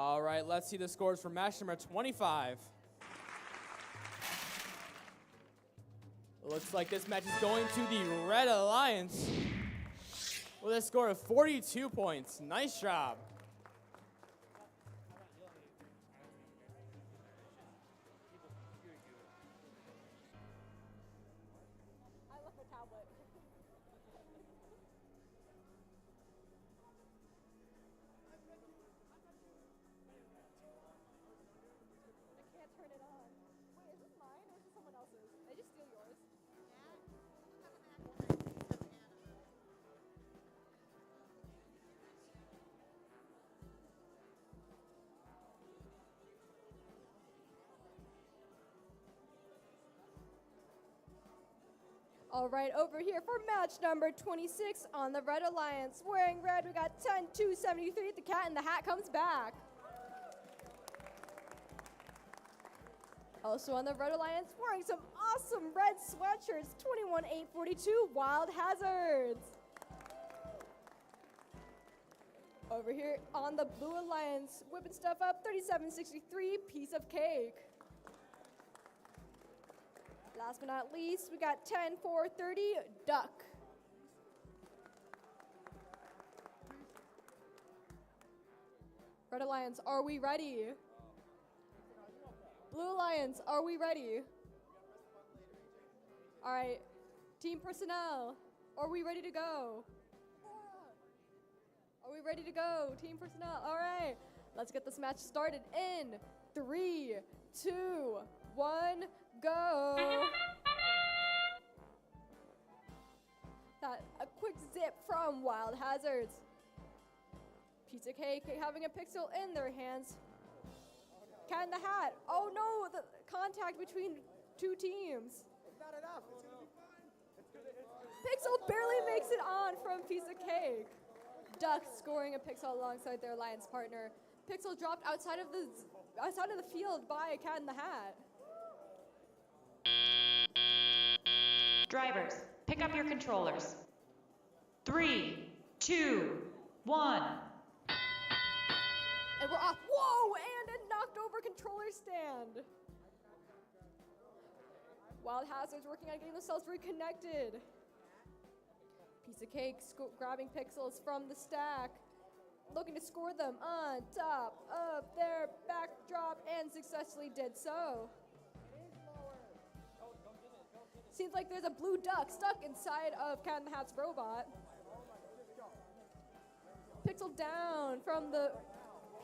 Speaker 3: All right, let's see the scores for match number 25. Looks like this match is going to the Red Alliance with a score of 42 points. Nice job.
Speaker 2: I left my tablet. I can't turn it on. Wait, is this mine or is this someone else's? Did I just steal yours? All right, over here for match number 26 on the Red Alliance. Wearing red, we got 10-2-73. The Cat in the Hat comes back. Also on the Red Alliance, wearing some awesome red sweatshirts, 21-8-42 Wild Hazards. Over here on the Blue Alliance, whipping stuff up, 37-63 Piece of Cake. Last but not least, we got 10-4-30 Duck. Red Alliance, are we ready? Blue Alliance, are we ready? All right, team personnel, are we ready to go? Are we ready to go, team personnel? All right, let's get this match started in 3, 2, 1, go. That a quick zip from Wild Hazards. Piece of Cake having a pixel in their hands. Cat in the Hat. Oh no, the contact between two teams.
Speaker 5: It's not enough. It's gonna be fine.
Speaker 2: Pixel barely makes it on from Piece of Cake. Duck scoring a pixel alongside their alliance partner. Pixel dropped outside of the field by Cat in the Hat.
Speaker 4: Drivers, pick up your controllers. 3, 2, 1.
Speaker 2: And we're off. Whoa! And a knocked over controller stand. Wild Hazards working on getting themselves reconnected. Piece of Cake grabbing pixels from the stack. Looking to score them on top of their backdrop and successfully did so. Seems like there's a blue duck stuck inside of Cat in the Hat's robot. Pixel down from the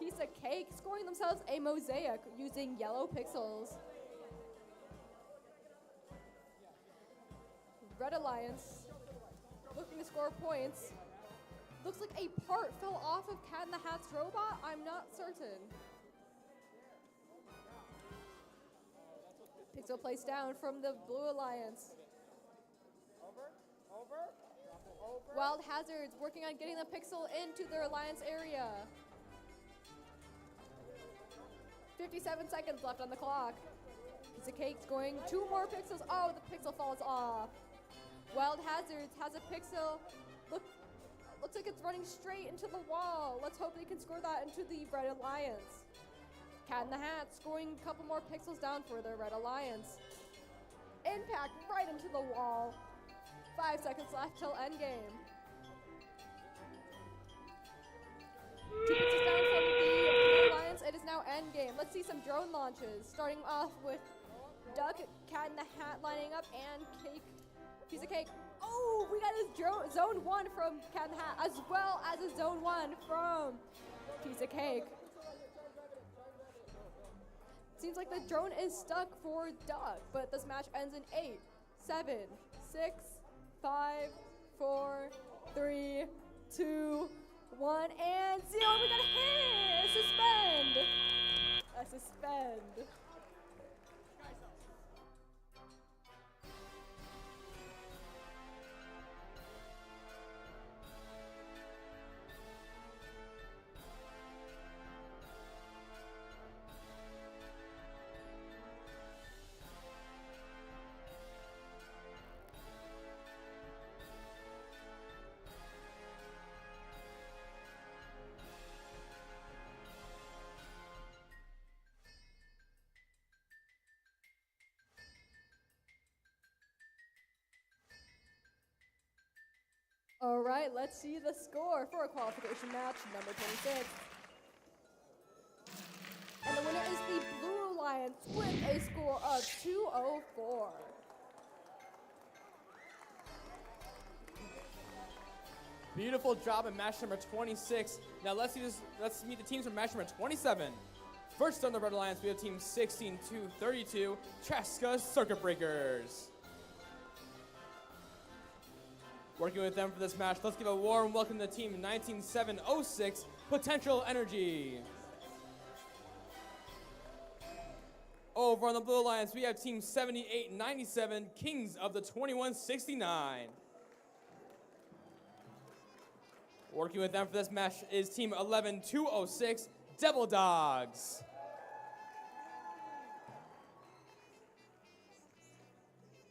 Speaker 2: Piece of Cake, scoring themselves a mosaic using yellow pixels. Red Alliance looking to score points. Looks like a part fell off of Cat in the Hat's robot. I'm not certain. Pixel placed down from the Blue Alliance. Wild Hazards working on getting the pixel into their alliance area. 57 seconds left on the clock. Piece of Cake's going 2 more pixels. Oh, the pixel falls off. Wild Hazards has a pixel. Looks like it's running straight into the wall. Let's hope they can score that into the Red Alliance. Cat in the Hat scoring a couple more pixels down for their Red Alliance. Impact right into the wall. 5 seconds left till endgame. 2 pixels down from the Blue Alliance. It is now endgame. Let's see some drone launches. Starting off with Duck, Cat in the Hat lining up, and Cake, Piece of Cake. Oh, we got his zone 1 from Cat in the Hat, as well as a zone 1 from Piece of Cake. Seems like the drone is stuck for Duck, but this match ends in 8, 7, 6, 5, 4, 3, 2, 1, and 0. We got a hit! A suspend. All right, let's see the score for a qualification match number 26. And the winner is the Blue Alliance with a score of 204.
Speaker 3: Beautiful job in match number 26. Now let's meet the teams from match number 27. First on the Red Alliance, we have team 16-32, Chaska Circuit Breakers. Working with them for this match, let's give a warm welcome to team 19706, Potential Energy. Over on the Blue Alliance, we have team 7897, Kings of the 2169. Working with them for this match is team 11206, Devil Dogs.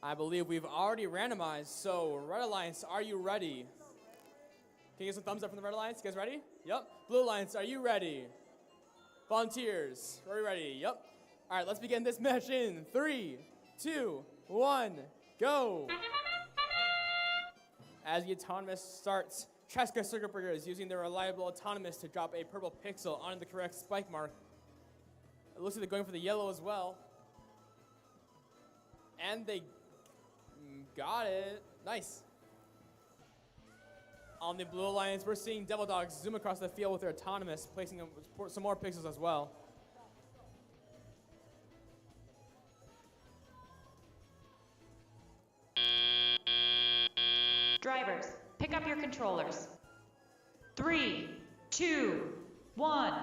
Speaker 3: I believe we've already randomized, so Red Alliance, are you ready? Can you get some thumbs up from the Red Alliance? You guys ready? Yep. Blue Alliance, are you ready? Volunteers, are we ready? Yep. All right, let's begin this match in 3, 2, 1, go. As the autonomous starts, Chaska Circuit Breakers using their reliable autonomous to drop a purple pixel onto the correct spike mark. It looks like they're going for the yellow as well. And they got it. Nice. On the Blue Alliance, we're seeing Devil Dogs zoom across the field with their autonomous, placing some more pixels as well.
Speaker 4: Drivers, pick up your controllers. 3, 2, 1.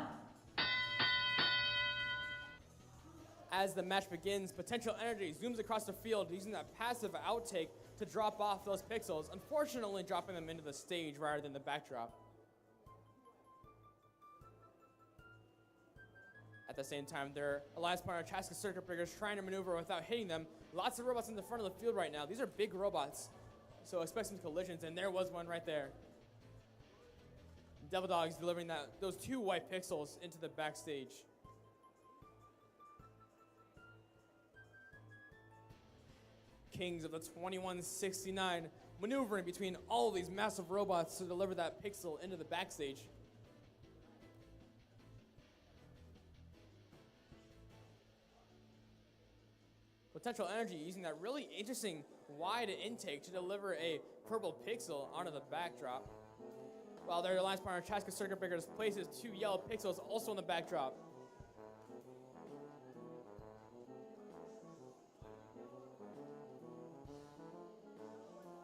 Speaker 3: As the match begins, Potential Energy zooms across the field using that passive outtake to drop off those pixels, unfortunately dropping them into the stage rather than the backdrop. At the same time, their alliance partner, Chaska Circuit Breakers, trying to maneuver without hitting them. Lots of robots in the front of the field right now. These are big robots, so expect some collisions, and there was one right there. Devil Dogs delivering those 2 white pixels into the backstage. Kings of the 2169 maneuvering between all of these massive robots to deliver that pixel into the backstage. Potential Energy using that really interesting wide intake to deliver a purple pixel onto the backdrop, while their alliance partner Chaska Circuit Breakers places 2 yellow pixels also on the backdrop.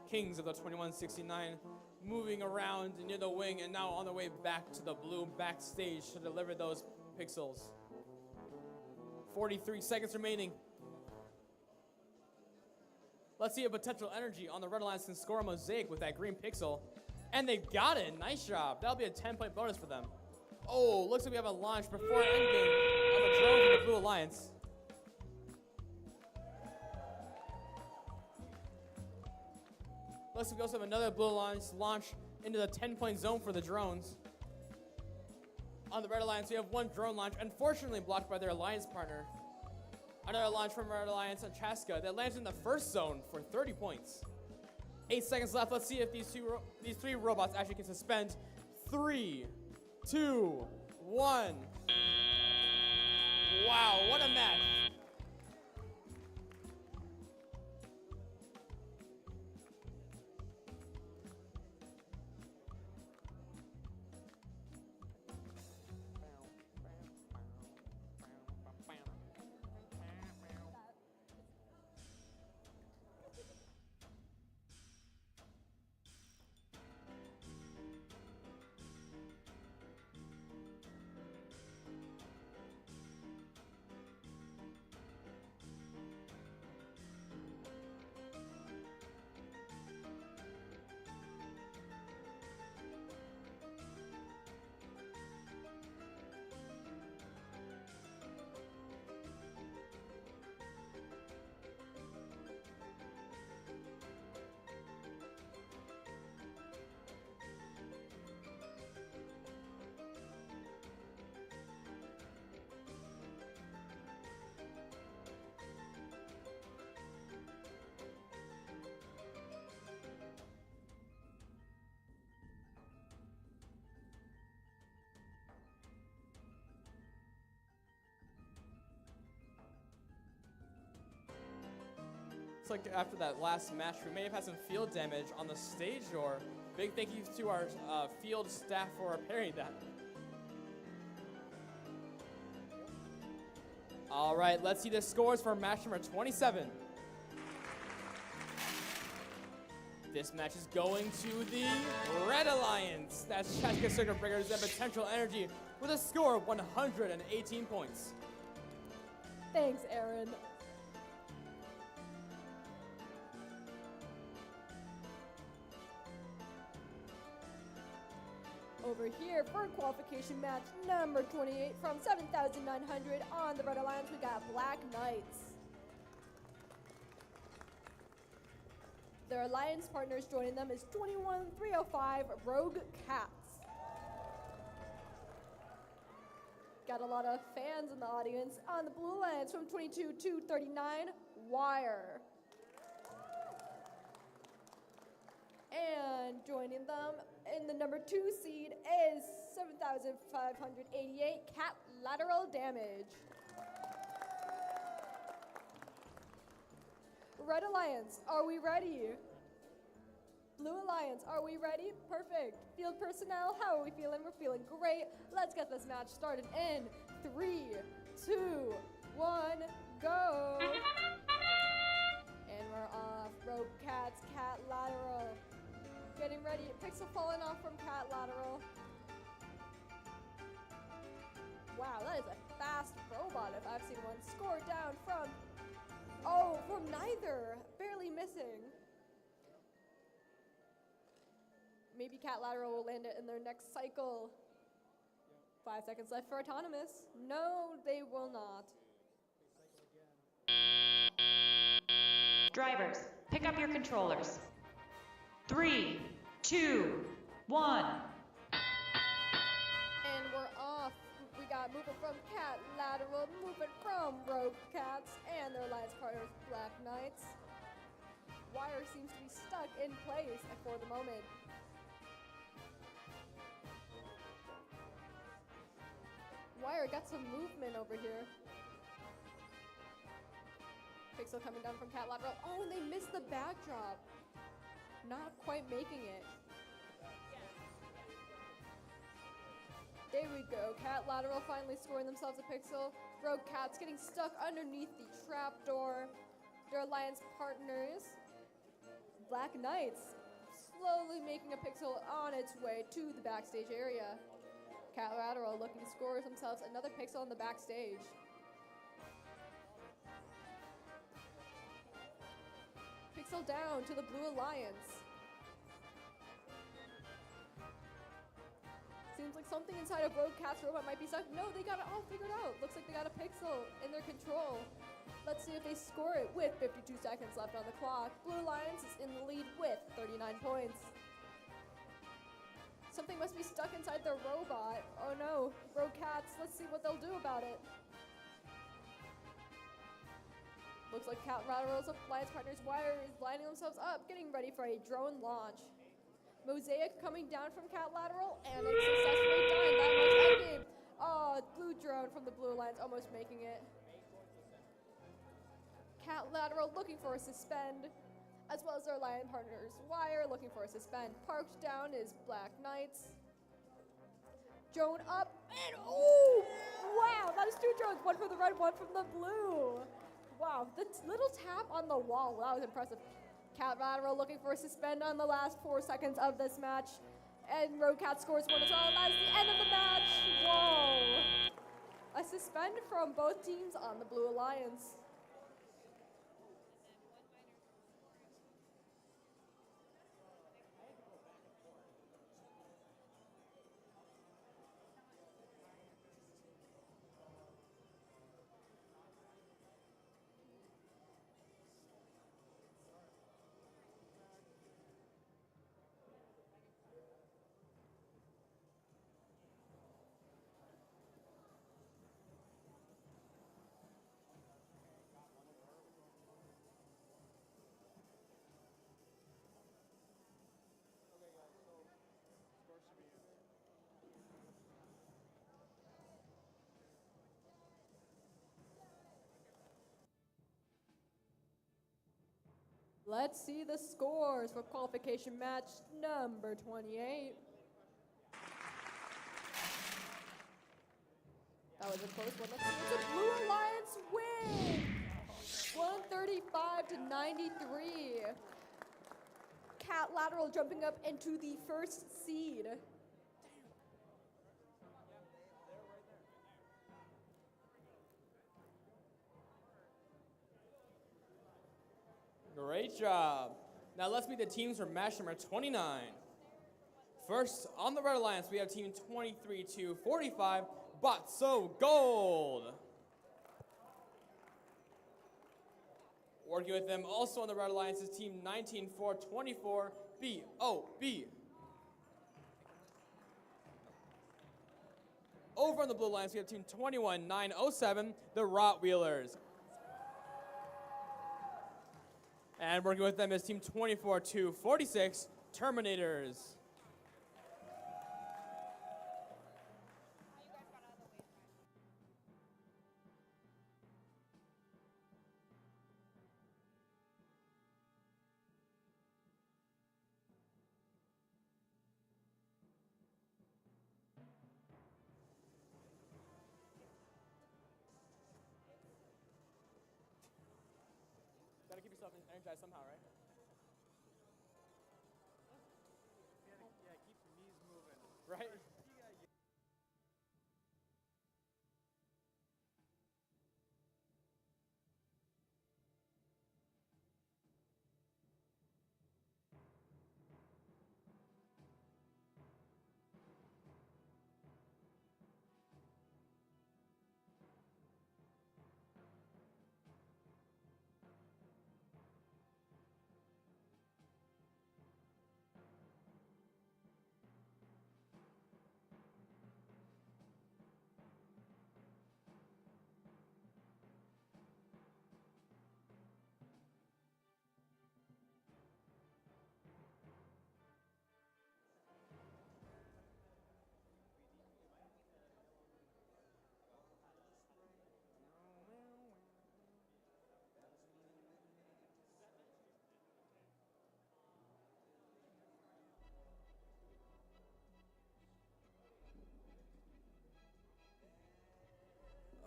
Speaker 3: Kings of the 2169 moving around near the wing and now on their way back to the blue backstage to deliver those pixels. 43 seconds remaining. Let's see if Potential Energy on the Red Alliance can score a mosaic with that green pixel. And they've got it. Nice job. That'll be a 10-point bonus for them. Oh, looks like we have a launch before endgame of a drone from the Blue Alliance. Looks like we also have another Blue Alliance launch into the 10-point zone for the drones. On the Red Alliance, we have 1 drone launch, unfortunately blocked by their alliance partner. Another launch from Red Alliance on Chaska that lands in the first zone for 30 points. 8 seconds left. Let's see if these 3 robots actually can suspend. 3, 2, 1. Wow, what a match. Looks like after that last match, we may have had some field damage on the stage door. Big thank you to our field staff for repairing that. All right, let's see the scores for match number 27. This match is going to the Red Alliance. That's Chaska Circuit Breakers and Potential Energy with a score of 118 points.
Speaker 2: Thanks, Aaron. Over here for qualification match number 28 from 7,900 on the Red Alliance, we got Black Knights. Their alliance partners joining them is 21305 Rogue Cats. Got a lot of fans in the audience. On the Blue Alliance from 22239 Wire. And joining them in the number 2 seed is 7,588 Catlateral Damage. Red Alliance, are we ready? Blue Alliance, are we ready? Perfect. Field personnel, how are we feeling? We're feeling great. Let's get this match started in 3, 2, 1, go. And we're off. Rogue Cats, Catlateral. Getting ready. Pixel falling off from Catlateral. Wow, that is a fast robot if I've seen one. Score down from, from neither. Barely missing. Maybe Catlateral will land it in their next cycle. 5 seconds left for autonomous. No, they will not.
Speaker 4: Drivers, pick up your controllers. 3, 2, 1.
Speaker 2: And we're off. We got moving from Catlateral, moving from Rogue Cats, and their alliance partners, Black Knights. Wire seems to be stuck in place for the moment. Wire got some movement over here. Pixel coming down from Catlateral. Oh, and they missed the backdrop. Not quite making it. There we go. Catlateral finally scoring themselves a pixel. Rogue Cats getting stuck underneath the trapdoor. Their alliance partners, Black Knights, slowly making a pixel on its way to the backstage area. Catlateral looking to score themselves another pixel on the backstage. Pixel down to the Blue Alliance. Seems like something inside of Rogue Cat's robot might be stuck. No, they got it all figured out. Looks like they got a pixel in their control. Let's see if they score it with 52 seconds left on the clock. Blue Alliance is in the lead with 39 points. Something must be stuck inside their robot. Oh no, Rogue Cats, let's see what they'll do about it. Looks like Catlateral's alliance partners Wire is lining themselves up, getting ready for a drone launch. Mosaic coming down from Catlateral, and it's successfully done. That much endgame. Oh, blue drone from the Blue Alliance almost making it. Catlateral looking for a suspend, as well as their alliance partners Wire looking for a suspend. Parked down is Black Knights. Drone up, and oh! Wow, that is 2 drones. One from the red, one from the blue. Wow, the little tap on the wall, that was impressive. Catlateral looking for a suspend on the last 4 seconds of this match. And Rogue Cat scores one as well. That's the end of the match. Whoa. A suspend from both teams on the Blue Alliance. Let's see the scores for qualification match number 28. That was a close one. Let's see. It's a Blue Alliance win! 135 to 93. Catlateral jumping up into the first seed.
Speaker 3: Great job. Now let's meet the teams for match number 29. First, on the Red Alliance, we have team 23-45, Botso Gold. Working with them also on the Red Alliance is team 19-4-24, BOB. Over on the Blue Alliance, we have team 21-9-07, the Rottweilers. And working with them is team 24-46, Terminators. Gotta keep yourself energized somehow, right?
Speaker 6: Yeah, keep your knees moving.
Speaker 3: Right?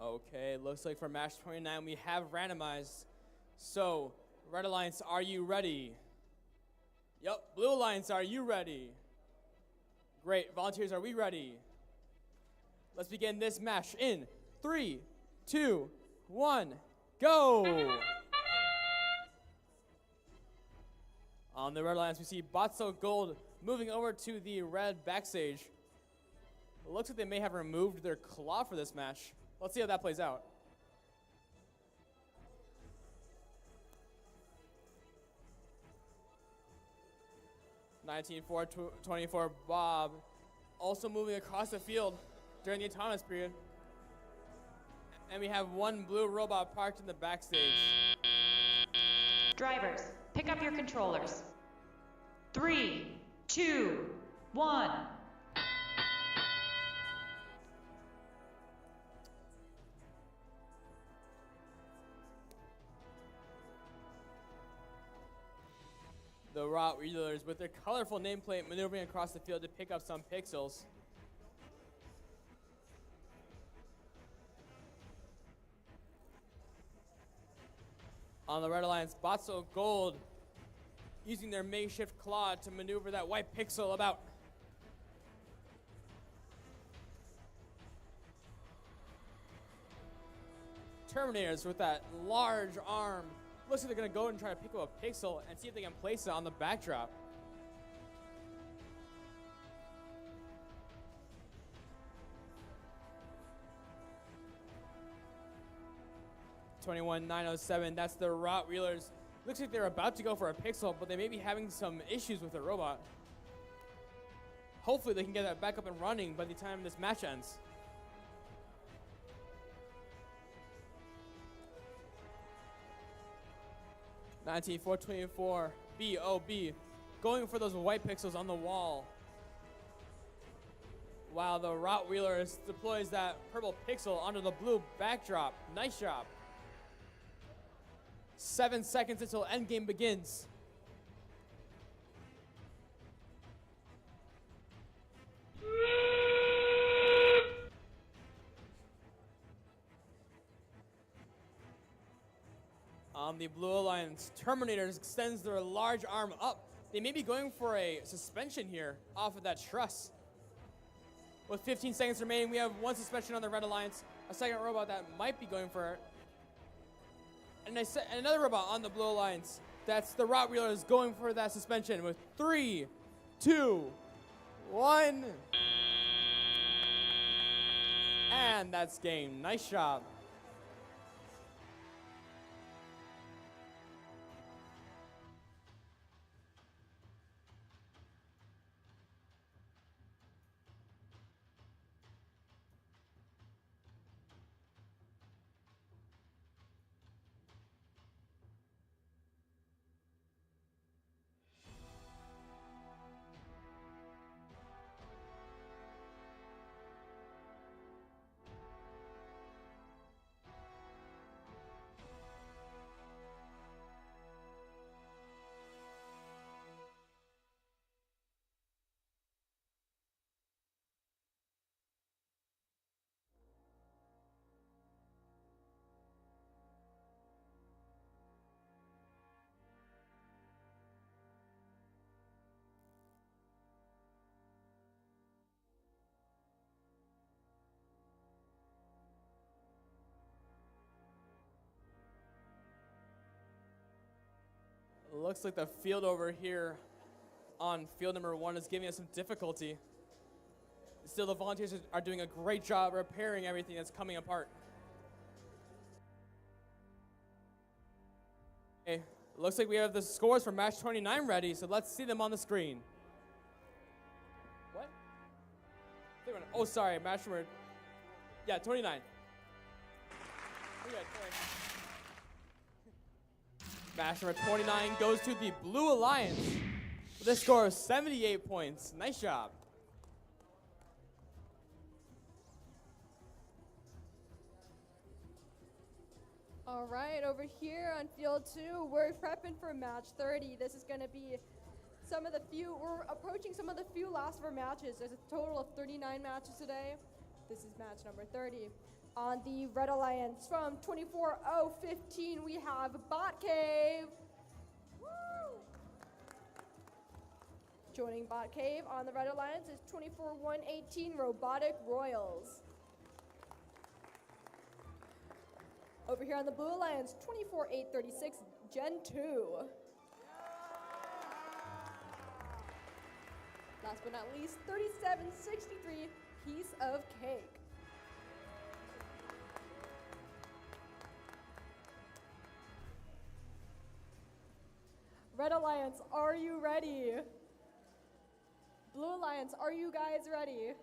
Speaker 3: Okay, looks like for match 29 we have randomized. So, Red Alliance, are you ready? Yep, Blue Alliance, are you ready? Great, Volunteers, are we ready? Let's begin this match in 3, 2, 1, go! On the Red Alliance, we see Botso Gold moving over to the red backstage. It looks like they may have removed their claw for this match. Let's see how that plays out. (19-4-24) Bob also moving across the field during the autonomous period. And we have one blue robot parked in the backstage.
Speaker 4: Drivers, pick up your controllers. 3, 2, 1.
Speaker 3: The Rottweilers with their colorful nameplate maneuvering across the field to pick up some pixels. On the Red Alliance, Botso Gold using their makeshift claw to maneuver that white pixel about. Terminators with that large arm. Looks like they're going to go and try to pick up a pixel and see if they can place it on the backdrop. (21-907), that's the Rottweilers. Looks like they're about to go for a pixel, but they may be having some issues with their robot. Hopefully they can get that back up and running by the time this match ends. (19-4-24) BOB going for those white pixels on the wall, while the Rottweilers deploys that purple pixel onto the blue backdrop. Nice job. 7 seconds until endgame begins. On the Blue Alliance, Terminators extends their large arm up. They may be going for a suspension here off of that truss. With 15 seconds remaining, we have one suspension on the Red Alliance, a second robot that might be going for it, and another robot on the Blue Alliance. That's the Route Wheelers going for that suspension with 3, 2, 1. And that's game. Nice job. Looks like the field over here on field number 1 is giving us some difficulty. Still, the volunteers are doing a great job repairing everything that's coming apart. Okay, looks like we have the scores for match 29 ready, so let's see them on the screen. What? Oh, sorry, match number, 29. We got 20. Match number 29 goes to the Blue Alliance with a score of 78 points. Nice job.
Speaker 2: All right, over here on field 2, we're prepping for match 30. This is going to be we're approaching some of the few last of our matches. There's a total of 39 matches today. This is match number 30. On the Red Alliance from 24-0-15, we have Bot Cave. Woo! Joining Bot Cave on the Red Alliance is 24-1-18 Robotic Royals. Over here on the Blue Alliance, 24-8-36 Gen 2. Last but not least, 37-63 Piece of Cake. Red Alliance, are you ready? Blue Alliance, are you guys ready?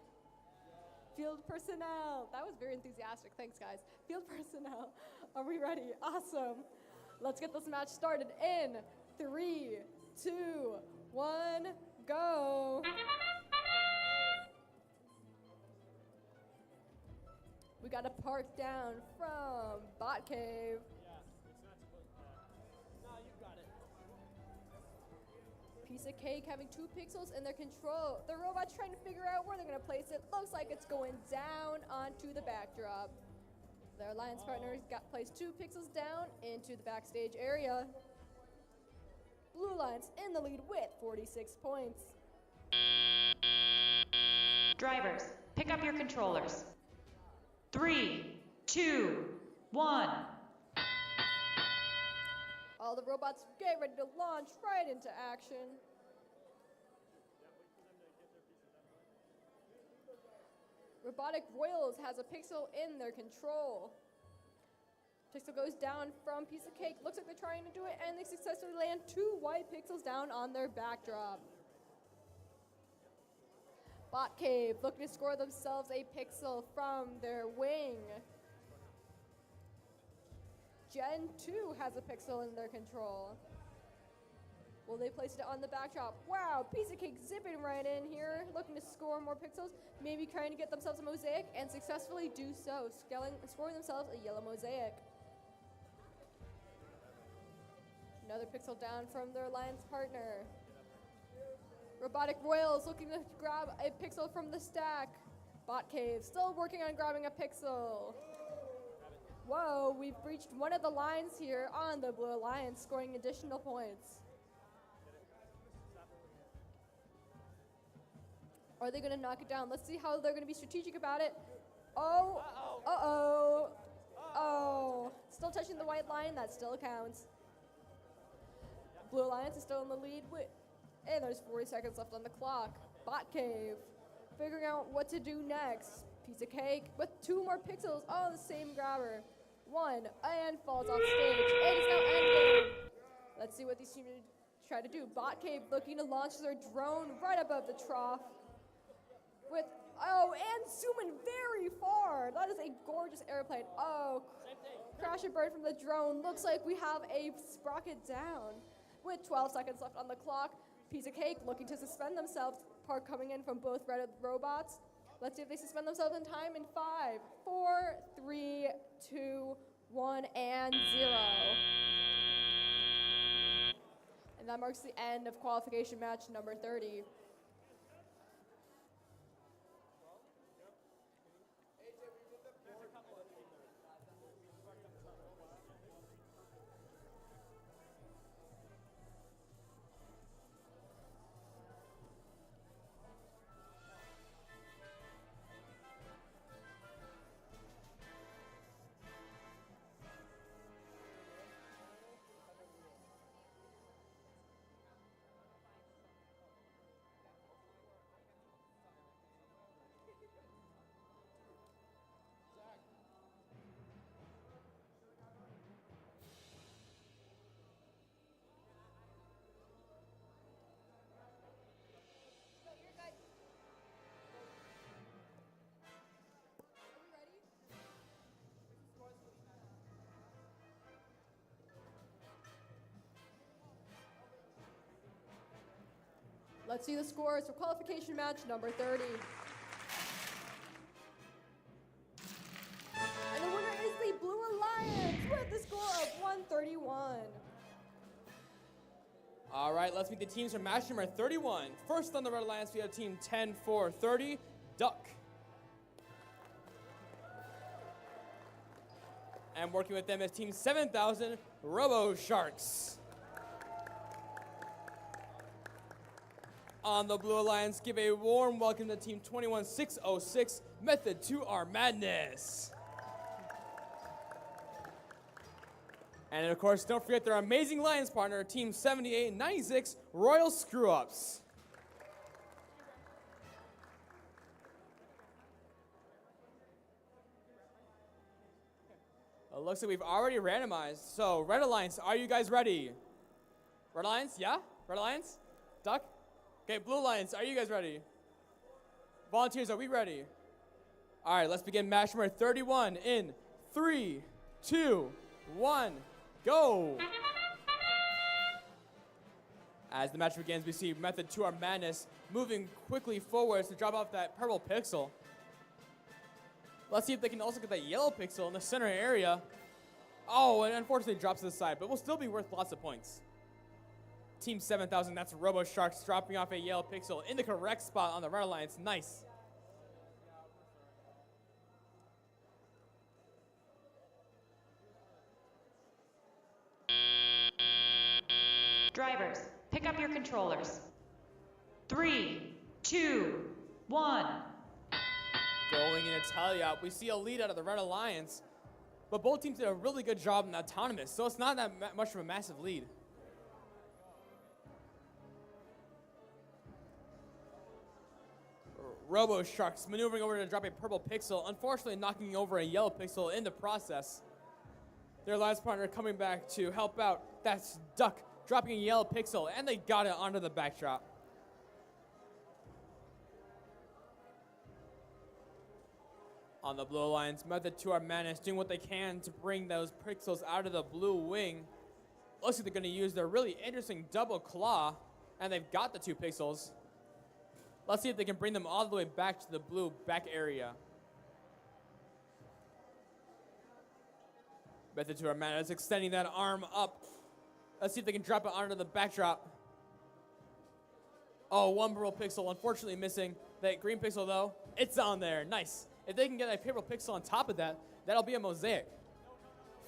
Speaker 2: Field personnel, that was very enthusiastic, thanks guys. Field personnel, are we ready? Awesome. Let's get this match started in 3, 2, 1, go. We got a park down from Bot Cave. Piece of Cake having 2 pixels in their control. The robot's trying to figure out where they're going to place it. Looks like it's going down onto the backdrop. Their alliance partners placed 2 pixels down into the backstage area. Blue Alliance in the lead with 46 points.
Speaker 4: Drivers, pick up your controllers. 3, 2, 1.
Speaker 2: All the robots get ready to launch right into action. Robotic Royals has a pixel in their control. Pixel goes down from Piece of Cake. Looks like they're trying to do it, and they successfully land 2 white pixels down on their backdrop. Bot Cave looking to score themselves a pixel from their wing. Gen 2 has a pixel in their control. Will they place it on the backdrop? Wow, Piece of Cake zipping right in here, looking to score more pixels, maybe trying to get themselves a mosaic, and successfully do so, scoring themselves a yellow mosaic. Another pixel down from their alliance partner. Robotic Royals looking to grab a pixel from the stack. Bot Cave still working on grabbing a pixel. Whoa, we've breached one of the lines here on the Blue Alliance, scoring additional points. Are they going to knock it down? Let's see how they're going to be strategic about it. Oh, uh-oh. Oh, still touching the white line, that still counts. Blue Alliance is still in the lead, and there's 40 seconds left on the clock. Bot Cave, figuring out what to do next. Piece of cake with 2 more pixels. Oh, the same grabber. 1, and falls off stage. It is now endgame. Let's see what these teams try to do. Bot Cave looking to launch their drone right above the trough. And zooming very far. That is a gorgeous airplane. Oh, crash and burn from the drone. Looks like we have a sprocket down. With 12 seconds left on the clock, Piece of cake looking to suspend themselves. Park coming in from both red robots. Let's see if they suspend themselves in time in 5, 4, 3, 2, 1, and 0. And that marks the end of qualification match number 30. Let's see the scores for qualification match number 30. And the winner is the Blue Alliance with the score of 131.
Speaker 3: All right, let's meet the teams from match number 31. First on the Red Alliance, we have team 10-4-30, Duck. And working with them is team 7000, Robo Sharks. On the Blue Alliance, give a warm welcome to team 21606, Method to Our Madness. And of course, don't forget their amazing Lions partner, team 7896, Royal Screw-Ups. It looks like we've already randomized. So, Red Alliance, are you guys ready? Red Alliance, yeah? Red Alliance? Duck? Okay, Blue Alliance, are you guys ready? Volunteers, are we ready? All right, let's begin match number 31 in 3, 2, 1, go! As the match begins, we see Method to Our Madness moving quickly forwards to drop off that purple pixel. Let's see if they can also get that yellow pixel in the center area. Oh, and unfortunately it drops to the side, but will still be worth lots of points. Team 7000, that's Robo Sharks dropping off a yellow pixel in the correct spot on the Red Alliance. Nice.
Speaker 4: Drivers, pick up your controllers. 3, 2, 1.
Speaker 3: Going in Italia, we see a lead out of the Red Alliance, but both teams did a really good job in autonomous, so it's not that much of a massive lead. Robo Sharks maneuvering over to drop a purple pixel, unfortunately knocking over a yellow pixel in the process. Their last partner coming back to help out. That's Duck dropping a yellow pixel, and they got it onto the backdrop. On the Blue Alliance, Method to Our Madness doing what they can to bring those pixels out of the blue wing. Looks like they're going to use their really interesting double claw, and they've got the 2 pixels. Let's see if they can bring them all the way back to the blue back area. Method to Our Madness extending that arm up Let's see if they can drop it onto the backdrop. Oh, one purple pixel, unfortunately missing. That green pixel, though, it's on there. Nice. If they can get a purple pixel on top of that, that'll be a mosaic.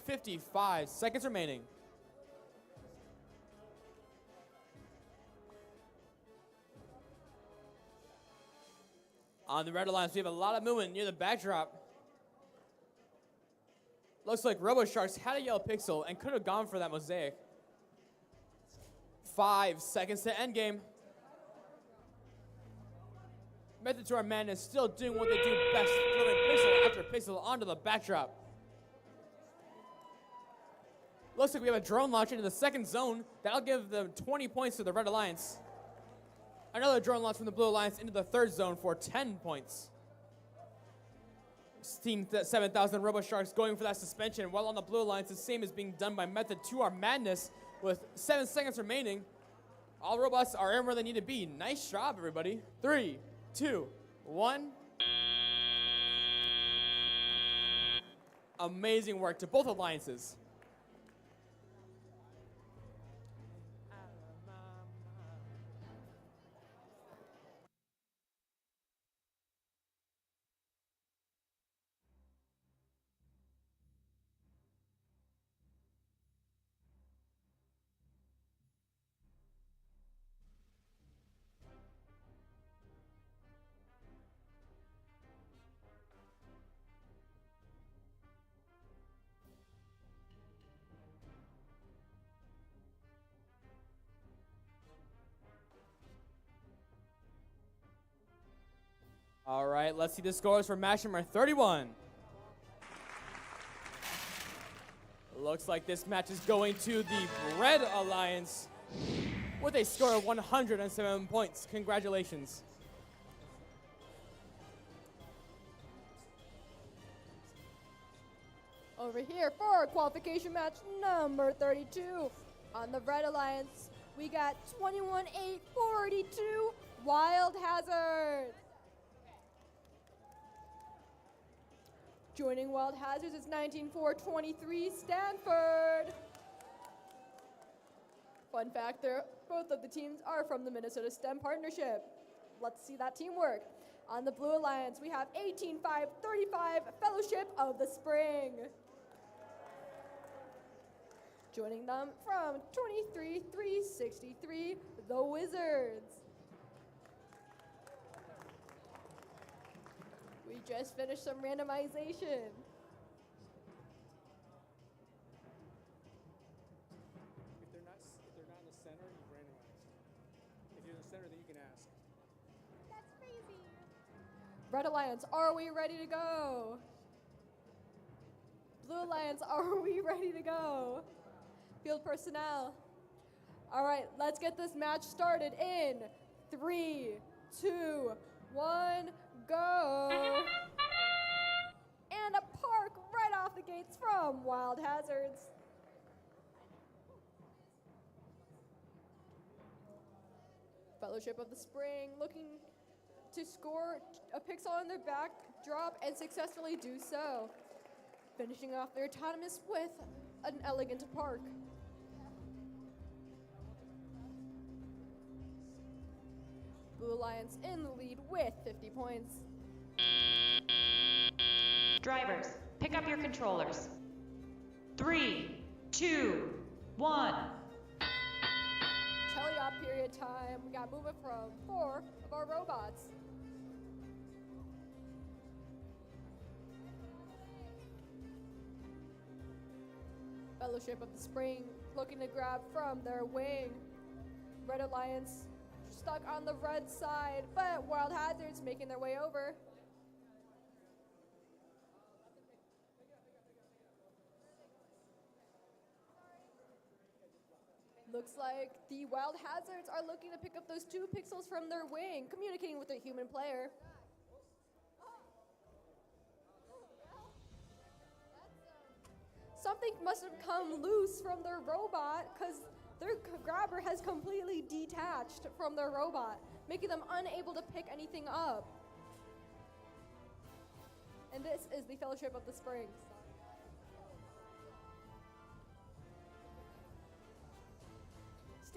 Speaker 3: 55 seconds remaining. On the red alliance, we have a lot of movement near the backdrop. Looks like RoboSharks had a yellow pixel and could have gone for that mosaic. 5 seconds to end game. Method to our madness still doing what they do best, throwing pixel after pixel onto the backdrop. Looks like we have a drone launch into the second zone. That'll give them 20 points to the Red Alliance. Another drone launch from the Blue Alliance into the third zone for 10 points. Team 7000 RoboSharks going for that suspension, while on the Blue Alliance, the same is being done by Method to our madness with 7 seconds remaining. All robots are in where they need to be. Nice job, everybody. 3, 2, 1. Amazing work to both alliances. All right, let's see the scores for match number 31. Looks like this match is going to the Red Alliance with a score of 107 points. Congratulations.
Speaker 2: Over here for qualification match number 32. On the Red Alliance, we got 21-8-42 Wild Hazard. Joining Wild Hazards is 19-4-23 Stanford. Fun fact, both of the teams are from the Minnesota STEM Partnership. Let's see that teamwork. On the Blue Alliance, we have 18-5-35 Fellowship of the Spring. Joining them from 23-3-63, the Wizards. We just finished some randomization.
Speaker 5: If they're not in the center, you randomize. If you're in the center, then you can ask.
Speaker 2: That's crazy. Red Alliance, are we ready to go? Blue Alliance, are we ready to go? Field personnel. All right, let's get this match started in 3, 2, 1, go. And a park right off the gates from Wild Hazards. Fellowship of the Spring looking to score a pixel on their backdrop and successfully do so. Finishing off their autonomous with an elegant park. Blue Alliance in the lead with 50 points.
Speaker 4: Drivers, pick up your controllers. 3, 2, 1.
Speaker 2: Teleop period time. We got movement from 4 of our robots. Fellowship of the Spring looking to grab from their wing. Red Alliance stuck on the red side, but Wild Hazards making their way over. Looks like the Wild Hazards are looking to pick up those 2 pixels from their wing, communicating with their human player. Something must have come loose from their robot because their grabber has completely detached from their robot, making them unable to pick anything up. And this is the Fellowship of the Springs.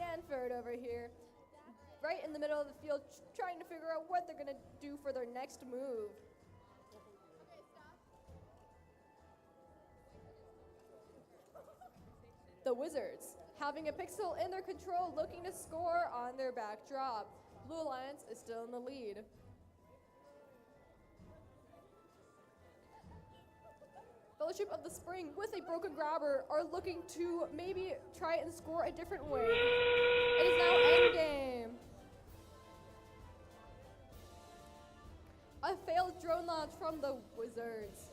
Speaker 2: Stanford over here, right in the middle of the field, trying to figure out what they're going to do for their next move. The Wizards, having a pixel in their control, looking to score on their backdrop. Blue Alliance is still in the lead. Fellowship of the Spring, with a broken grabber, are looking to maybe try and score a different way. It is now endgame. A failed drone launch from the Wizards.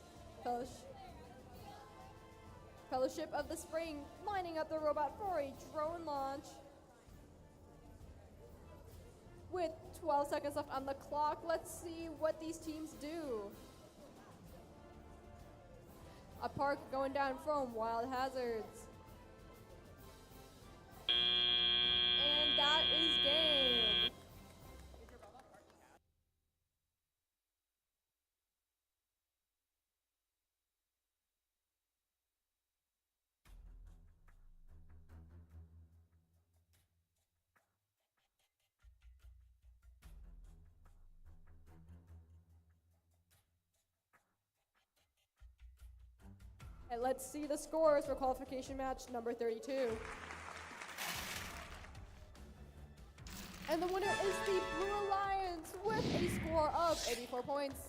Speaker 2: Fellowship of the Spring, lining up the robot for a drone launch. With 12 seconds left on the clock, let's see what these teams do. A park going down from Wild Hazards. And that is game. And let's see the scores for qualification match number 32. And the winner is the Blue Alliance with a score of 84 points.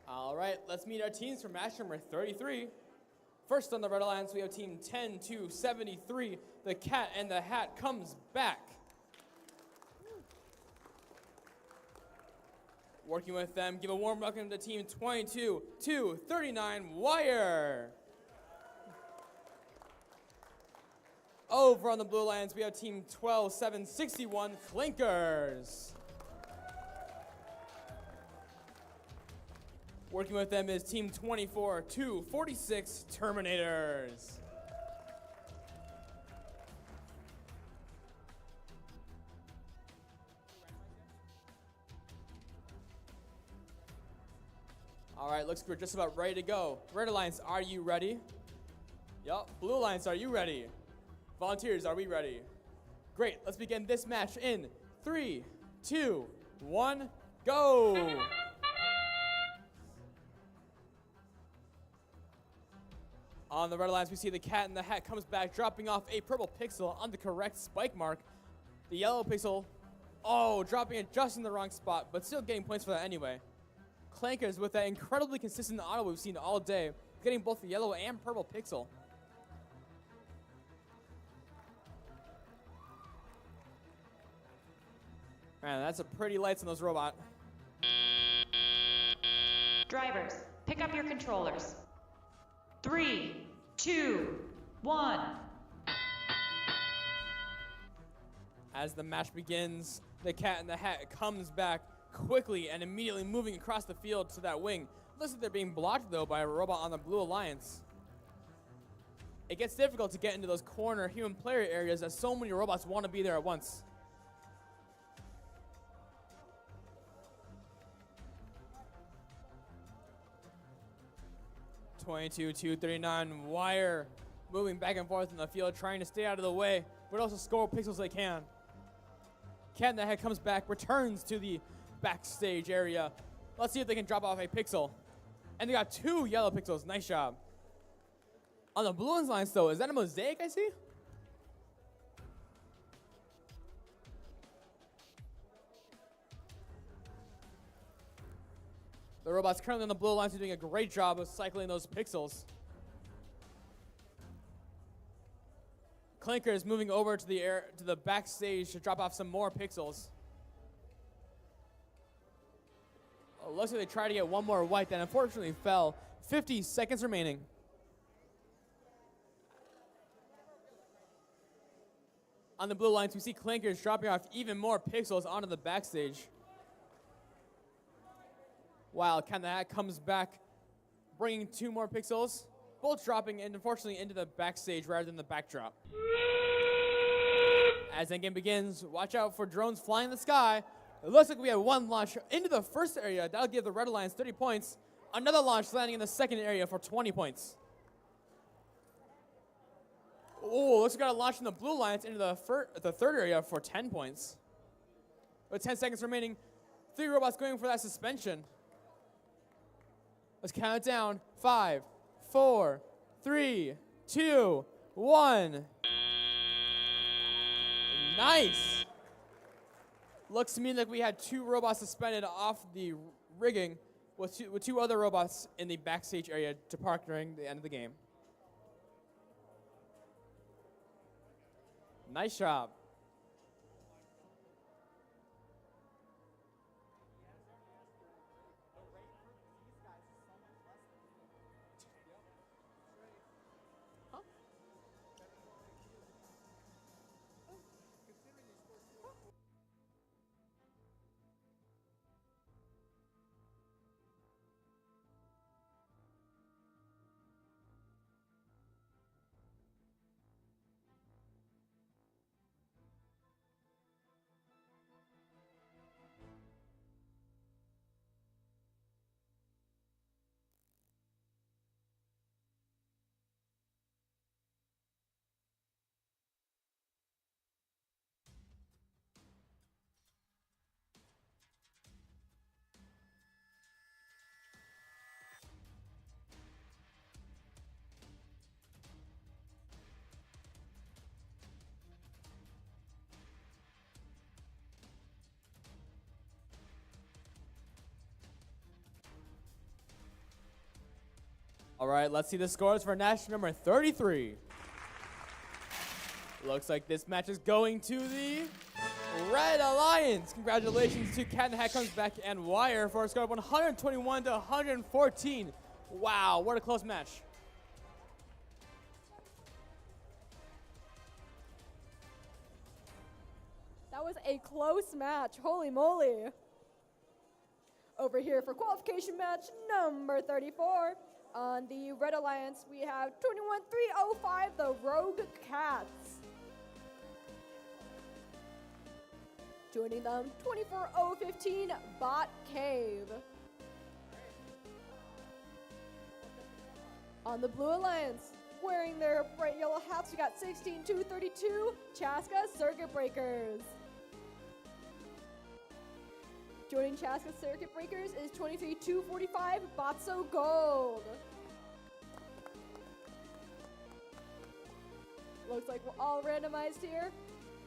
Speaker 3: All right, let's meet our teams for match number 33. First on the Red Alliance, we have team 10-73. The Cat and the Hat comes back. Working with them, give a warm welcome to team 22-39 Wire. Over on the Blue Alliance, we have team 12-761 Clinkers. Working with them is team 24-46 Terminators. All right, looks like we're just about ready to go. Red Alliance, are you ready? Yup. Blue Alliance, are you ready? Volunteers, are we ready? Great, let's begin this match in 3, 2, 1, go! On the Red Alliance, we see the Cat in the Hat comes back, dropping off a purple pixel on the correct spike mark. The yellow pixel, dropping it just in the wrong spot, but still getting points for that anyway. Clankers with that incredibly consistent auto we've seen all day, getting both the yellow and purple pixel. Man, that's a pretty lights on those robot.
Speaker 4: Drivers, pick up your controllers. 3, 2, 1.
Speaker 3: As the match begins, the Cat in the Hat comes back quickly and immediately moving across the field to that wing. Looks like they're being blocked though by a robot on the Blue Alliance. It gets difficult to get into those corner human player areas as so many robots want to be there at once. (22-39) Wire moving back and forth in the field, trying to stay out of the way, but also score pixels they can. Cat in the Hat comes back, returns to the backstage area. Let's see if they can drop off a pixel. And they got 2 yellow pixels. Nice job. On the Blue Alliance, though, is that a mosaic I see? The robots currently on the Blue Alliance are doing a great job of cycling those pixels. Clinker is moving over to the backstage to drop off some more pixels. Looks like they tried to get one more white that unfortunately fell. 50 seconds remaining. On the Blue Alliance, we see Clinkers dropping off even more pixels onto the backstage. While Cat in the Hat comes back, bringing 2 more pixels, both dropping unfortunately into the backstage rather than the backdrop. As the game begins, watch out for drones flying in the sky. It looks like we have 1 launch into the first area. That'll give the Red Alliance 30 points. Another launch landing in the second area for 20 points. Oh, looks like we got a launch from the Blue Alliance into the third area for 10 points. With 10 seconds remaining, 3 robots going for that suspension. Let's count it down. 5, 4, 3, 2, 1. Nice. Looks to me like we had 2 robots suspended off the rigging with two other robots in the backstage area to park during the end of the game. Nice job. All right, let's see the scores for match number 33. Looks like this match is going to the Red Alliance. Congratulations to Cat and Hat comes back and Wire for a score of 121 to 114. Wow, what a close match.
Speaker 2: That was a close match. Holy moly. Over here for qualification match number 34. On the Red Alliance, we have 21305, the Rogue Cats. Joining them, 24015, Bot Cave. On the Blue Alliance, wearing their bright yellow hats, we got 16232, Chaska Circuit Breakers. Joining Chaska Circuit Breakers is 23245, Botso Gold. Looks like we're all randomized here.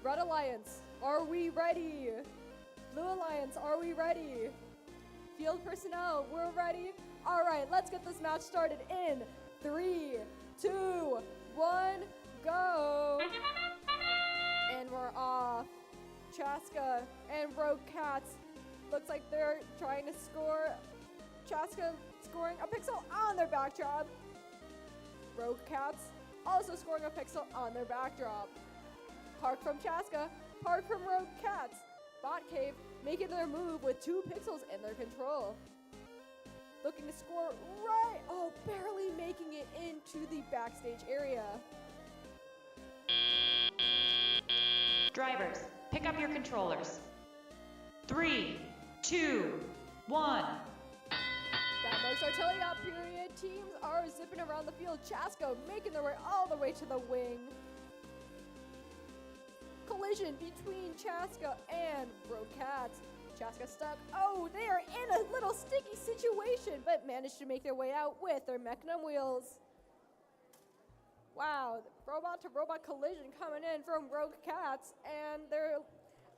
Speaker 2: Red Alliance, are we ready? Blue Alliance, are we ready? Field personnel, we're ready. All right, let's get this match started in 3, 2, 1, go. And we're off. Chaska and Rogue Cats. Looks like they're trying to score. Chaska scoring a pixel on their backdrop. Rogue Cats also scoring a pixel on their backdrop. Park from Chaska, park from Rogue Cats. Bot Cave making their move with 2 pixels in their control. Looking to score right, barely making it into the backstage area.
Speaker 4: Drivers, pick up your controllers. 3, 2, 1.
Speaker 2: That marks our teleop period. Teams are zipping around the field. Chaska making their way all the way to the wing. Collision between Chaska and Rogue Cats. Chaska stuck. Oh, they are in a little sticky situation, but managed to make their way out with their Mechanum wheels. Wow, robot to robot collision coming in from Rogue Cats and their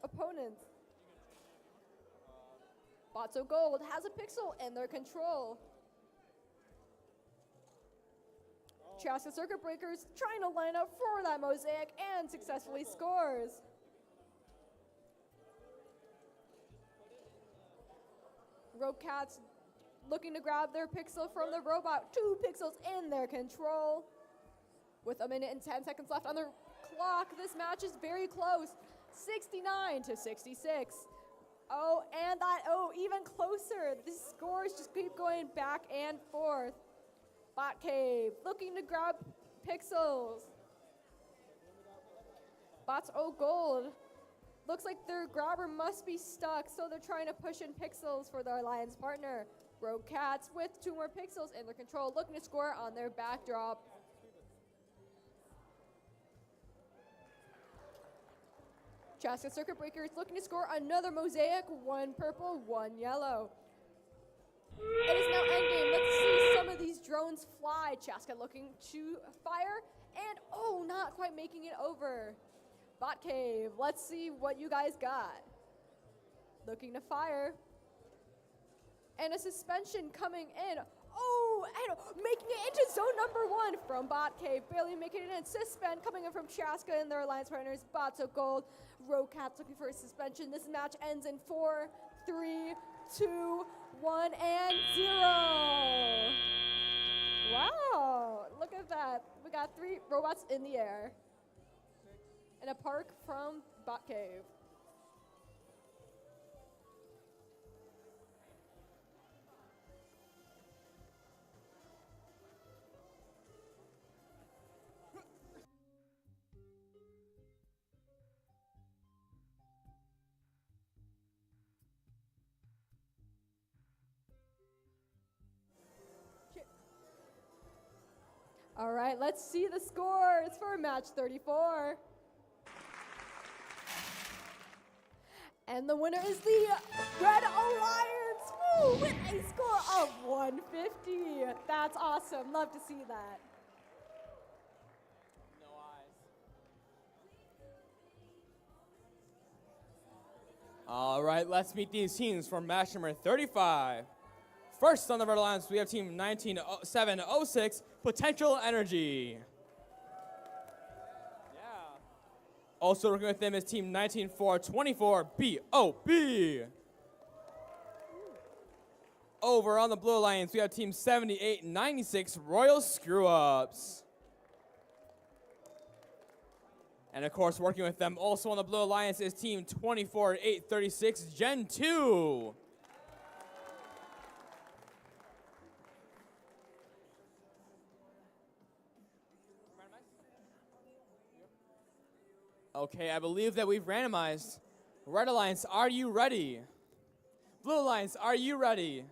Speaker 2: opponents. Botso Gold has a pixel in their control. Chaska Circuit Breakers trying to line up for that mosaic and successfully scores. Rogue Cats looking to grab their pixel from the robot. 2 pixels in their control. With a minute and 10 seconds left on the clock, this match is very close. 69 to 66. Even closer. These scores just keep going back and forth. Bot Cave looking to grab pixels. Bots Gold. Looks like their grabber must be stuck, so they're trying to push in pixels for their alliance partner. Rogue Cats with 2 more pixels in their control, looking to score on their backdrop. Chaska Circuit Breaker is looking to score another mosaic, 1 purple, 1 yellow. It is now endgame. Let's see some of these drones fly. Chaska looking to fire, and oh, not quite making it over. Bot Cave, let's see what you guys got. Looking to fire. And a suspension coming in. Oh, and making it into zone number 1 from Bot Cave. Barely making it in. Suspend coming in from Chaska and their alliance partners. Bots of Gold. Rocats looking for a suspension. This match ends in 4, 3, 2, 1, and 0. Wow, look at that. We got 3 robots in the air. And a park from Bot Cave. All right, let's see the scores for match 34. And the winner is the Red Alliance, woo, with a score of 150. That's awesome. Love to see that.
Speaker 3: No eyes. All right, let's meet these teams for match number 35. First on the Red Alliance, we have team 19706, Potential Energy. Yeah. Also working with them is team 19424, BOB. Over on the Blue Alliance, we have team 7896, Royal Screw-Ups. And of course, working with them also on the Blue Alliance is team 24836, Gen 2. Okay, I believe that we've randomized. Red Alliance, are you ready? Blue Alliance, are you ready?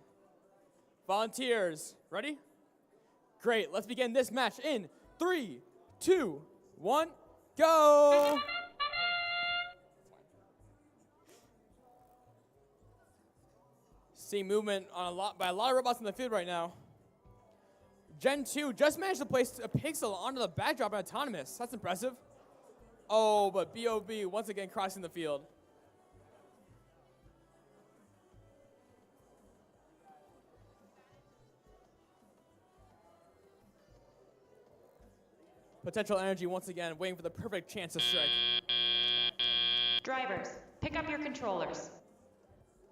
Speaker 3: Volunteers, ready? Great, let's begin this match in 3, 2, 1, go! See movement on by a lot of robots in the field right now. Gen 2 just managed to place a pixel onto the backdrop and autonomous. That's impressive. Oh, but BOB once again crossing the field. Potential Energy once again waiting for the perfect chance to strike.
Speaker 4: Drivers, pick up your controllers.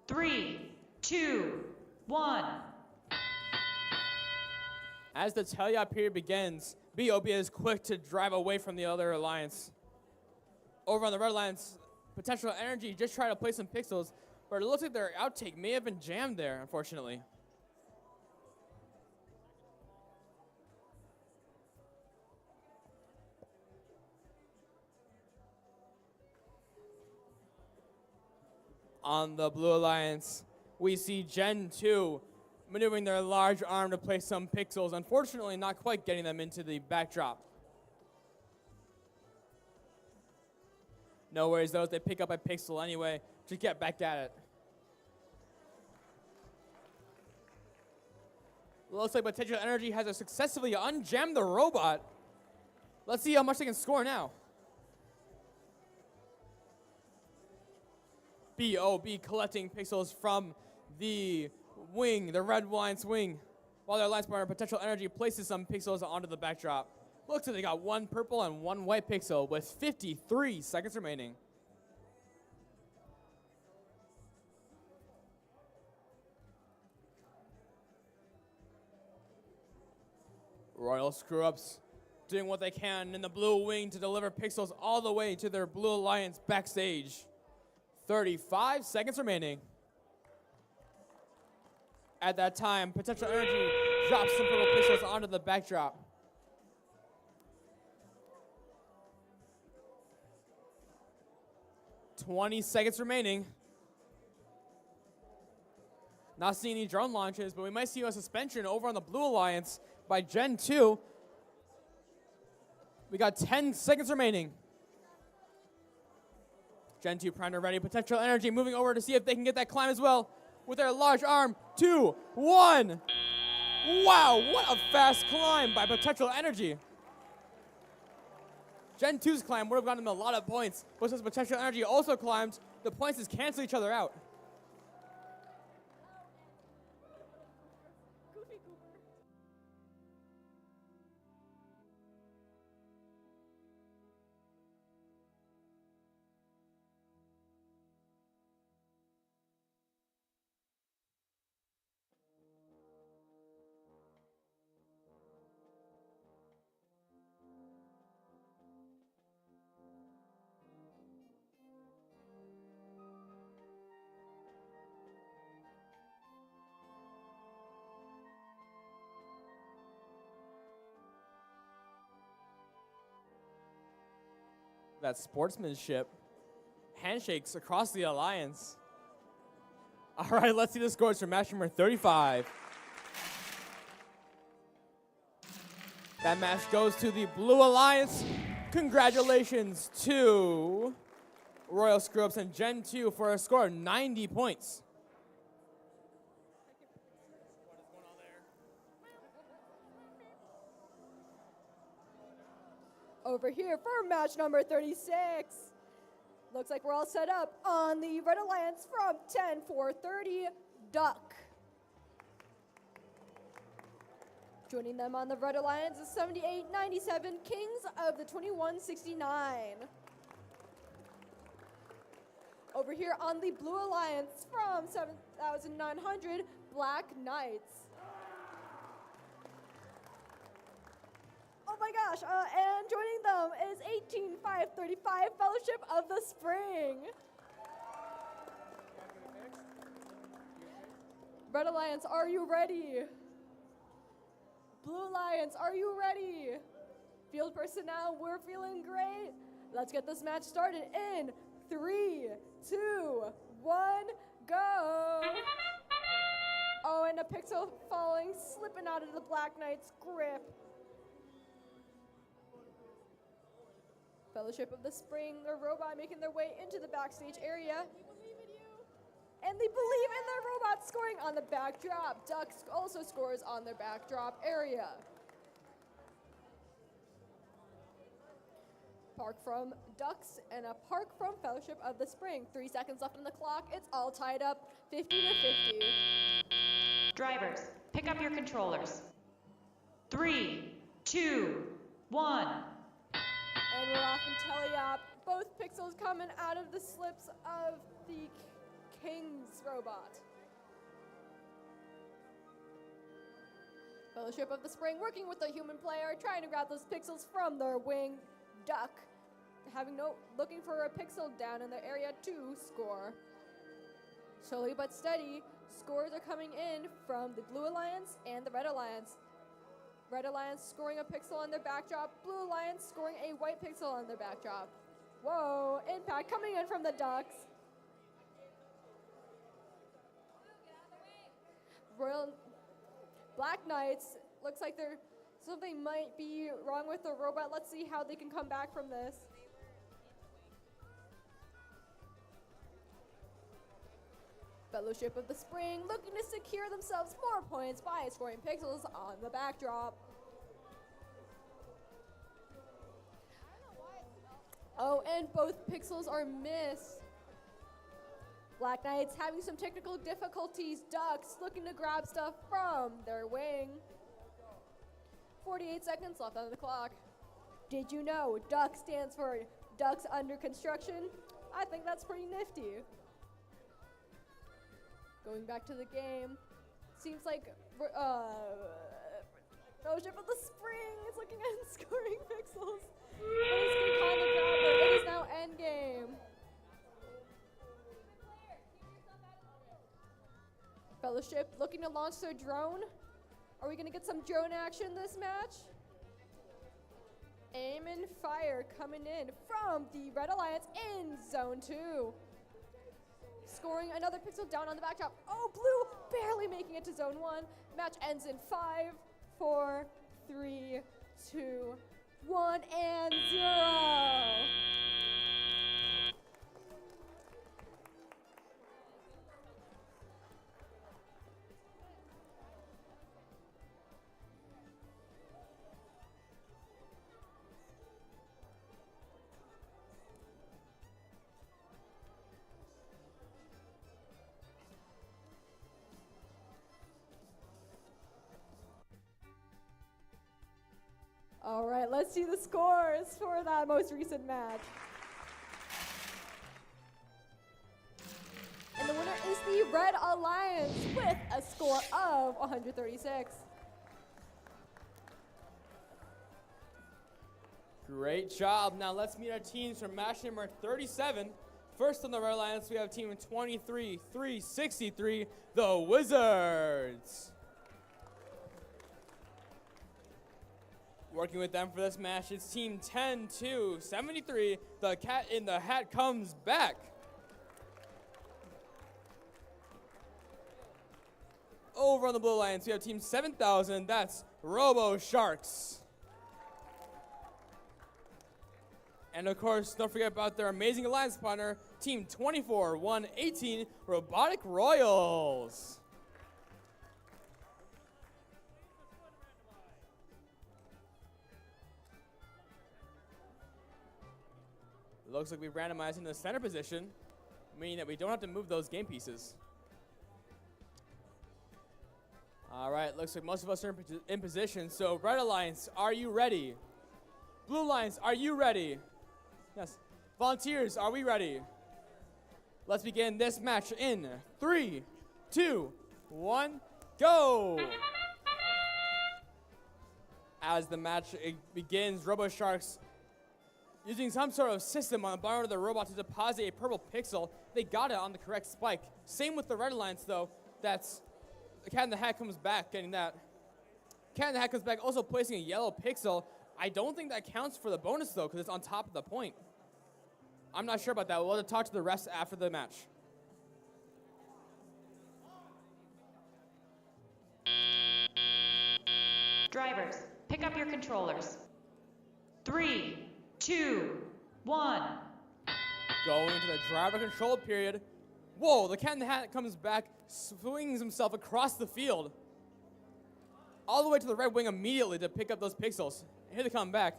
Speaker 4: 3, 2, 1.
Speaker 3: As the teleop period begins, BOB is quick to drive away from the other alliance. Over on the Red Alliance, Potential Energy just tried to play some pixels, but it looks like their outtake may have been jammed there, unfortunately. On the Blue Alliance, we see Gen 2 maneuvering their large arm to place some pixels, unfortunately not quite getting them into the backdrop. No worries, though, as they pick up a pixel anyway to get back at it. Looks like Potential Energy has successfully unjammed the robot. Let's see how much they can score now. BOB collecting pixels from the wing, the Red Alliance wing, while their alliance partner Potential Energy places some pixels onto the backdrop. Looks like they got 1 purple and 1 white pixel with 53 seconds remaining. Royal Screw-Ups doing what they can in the blue wing to deliver pixels all the way to their Blue Alliance backstage. 35 seconds remaining. At that time, Potential Energy drops some purple pixels onto the backdrop. $20 seconds remaining. Not seeing any drone launches, but we might see a suspension over on the Blue Alliance by Gen 2. We got 10 seconds remaining. Gen 2 primed and ready. Potential energy moving over to see if they can get that climb as well with their large arm. 2, 1. Wow, what a fast climb by Potential Energy. Gen 2's climb would have gotten them a lot of points, but since Potential Energy also climbed, the points just cancel each other out. That sportsmanship. Handshakes across the alliance. All right, let's see the scores for match number 35. That match goes to the Blue Alliance. Congratulations to Royal Screw-Ups and Gen 2 for a score of 90 points.
Speaker 2: Over here for match number 36. Looks like we're all set up on the Red Alliance from 10-4-30, Duck. Joining them on the Red Alliance is 78-97, Kings of the 2169. Over here on the Blue Alliance from 7,900, Black Knights. Oh my gosh, and joining them is 18-5-35, Fellowship of the Spring. Red Alliance, are you ready? Blue Alliance, are you ready? Field personnel, we're feeling great. Let's get this match started in 3, 2, 1, go. Oh, and a pixel falling, slipping out of the Black Knight's grip. Fellowship of the Spring, their robot making their way into the backstage area. And they believe in their robot scoring on the backdrop. Ducks also scores on their backdrop area. Park from Ducks and a park from Fellowship of the Spring. 3 seconds left on the clock. It's all tied up, 50-50.
Speaker 4: Drivers, pick up your controllers. 3, 2, 1.
Speaker 2: And we're off in teleop. Both pixels coming out of the slips of the King's robot. Fellowship of the Spring working with the human player, trying to grab those pixels from their wing. Duck looking for a pixel down in the area to score. Slowly but steady, scores are coming in from the Blue Alliance and the Red Alliance. Red Alliance scoring a pixel on their backdrop. Blue Alliance scoring a white pixel on their backdrop. Whoa, impact coming in from the Ducks. Black Knights, looks like something might be wrong with the robot. Let's see how they can come back from this. Fellowship of the Spring looking to secure themselves more points by scoring pixels on the backdrop. Oh, and both pixels are missed. Black Knights having some technical difficulties. Ducks looking to grab stuff from their wing. 48 seconds left on the clock. Did you know Duck stands for Ducks Under Construction? I think that's pretty nifty. Going back to the game, seems like Fellowship of the Spring is looking at scoring pixels. It is now endgame. Fellowship looking to launch their drone. Are we going to get some drone action this match? Aim and fire coming in from the Red Alliance in Zone 2. Scoring another pixel down on the backdrop. Oh, Blue barely making it to Zone 1. Match ends in 5, 4, 3, 2, 1, and 0. All right, let's see the scores for that most recent match. And the winner is the Red Alliance with a score of 136.
Speaker 3: Great job. Now let's meet our teams from match number 37. First on the Red Alliance, we have team 23-363, the Wizards. Working with them for this match, it's team 10-273, the Cat in the Hat comes back. Over on the Blue Alliance, we have team 7000, that's Robo Sharks. And of course, don't forget about their amazing alliance partner, team 24-118, Robotic Royals. Looks like we randomized into the center position, meaning that we don't have to move those game pieces. All right, looks like most of us are in position. So Red Alliance, are you ready? Blue Alliance, are you ready? Yes. Volunteers, are we ready? Let's begin this match in 3, 2, 1, go! As the match begins, Robo Sharks using some sort of system on the bottom of the robot to deposit a purple pixel. They got it on the correct spike. Same with the Red Alliance, though. That's the Cat in the Hat comes back, getting that. Cat in the Hat comes back, also placing a yellow pixel. I don't think that counts for the bonus, though, because it's on top of the point. I'm not sure about that. We'll have to talk to the rest after the match.
Speaker 4: Drivers, pick up your controllers. 3, 2, 1.
Speaker 3: Going into the driver control period. Whoa, the Cat in the Hat comes back, swings himself across the field. All the way to the red wing immediately to pick up those pixels. And here they come back.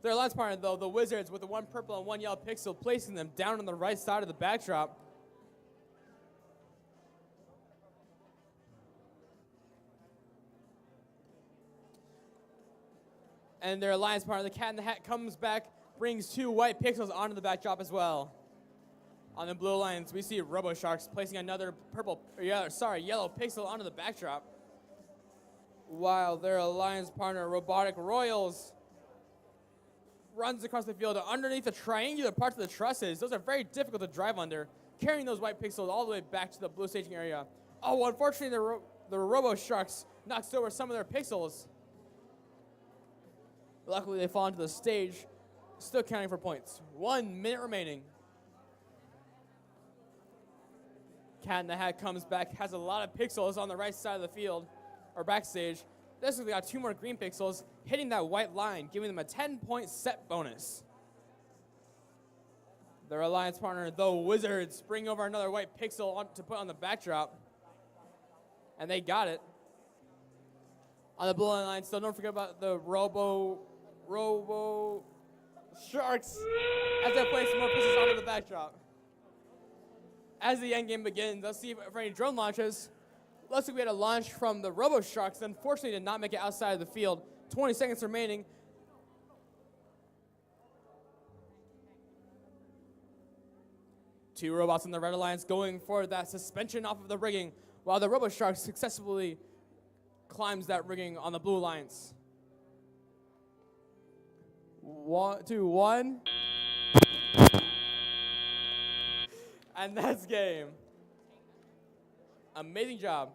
Speaker 3: Their alliance partner, though, the Wizards, with the one purple and one yellow pixel, placing them down on the right side of the backdrop. And their alliance partner, the Cat in the Hat, comes back, brings two white pixels onto the backdrop as well. On the Blue Alliance, we see Robo Sharks placing another yellow pixel onto the backdrop. While their alliance partner, Robotic Royals, runs across the field underneath the triangular parts of the trusses. Those are very difficult to drive under, carrying those white pixels all the way back to the blue staging area. Oh, unfortunately, the Robo Sharks knocks over some of their pixels. Luckily, they fall onto the stage, still counting for points. 1 minute remaining. Cat in the Hat comes back, has a lot of pixels on the right side of the field, or backstage. This one, they got 2 more green pixels, hitting that white line, giving them a 10-point set bonus. Their alliance partner, the Wizards, bring over another white pixel to put on the backdrop. And they got it. On the Blue Alliance, still don't forget about the Robo Sharks as they place more pieces onto the backdrop. As the end game begins, let's see for any drone launches. Looks like we had a launch from the Robo Sharks. Unfortunately, did not make it outside of the field. 20 seconds remaining. Two robots in the Red Alliance going for that suspension off of the rigging, while the Robo Sharks successfully climbs that rigging on the Blue Alliance. 1, 2, 1. And that's game. Amazing job.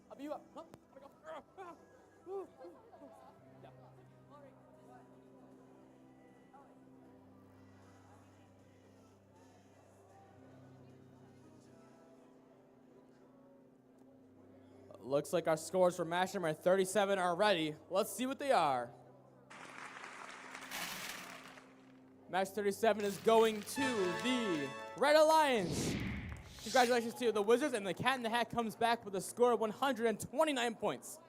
Speaker 3: I'll beat you up. Huh? Looks like our scores for match number 37 are ready. Let's see what they are. Match 37 is going to the Red Alliance. Congratulations to the Wizards, and the Cat in the Hat comes back with a score of 129 points.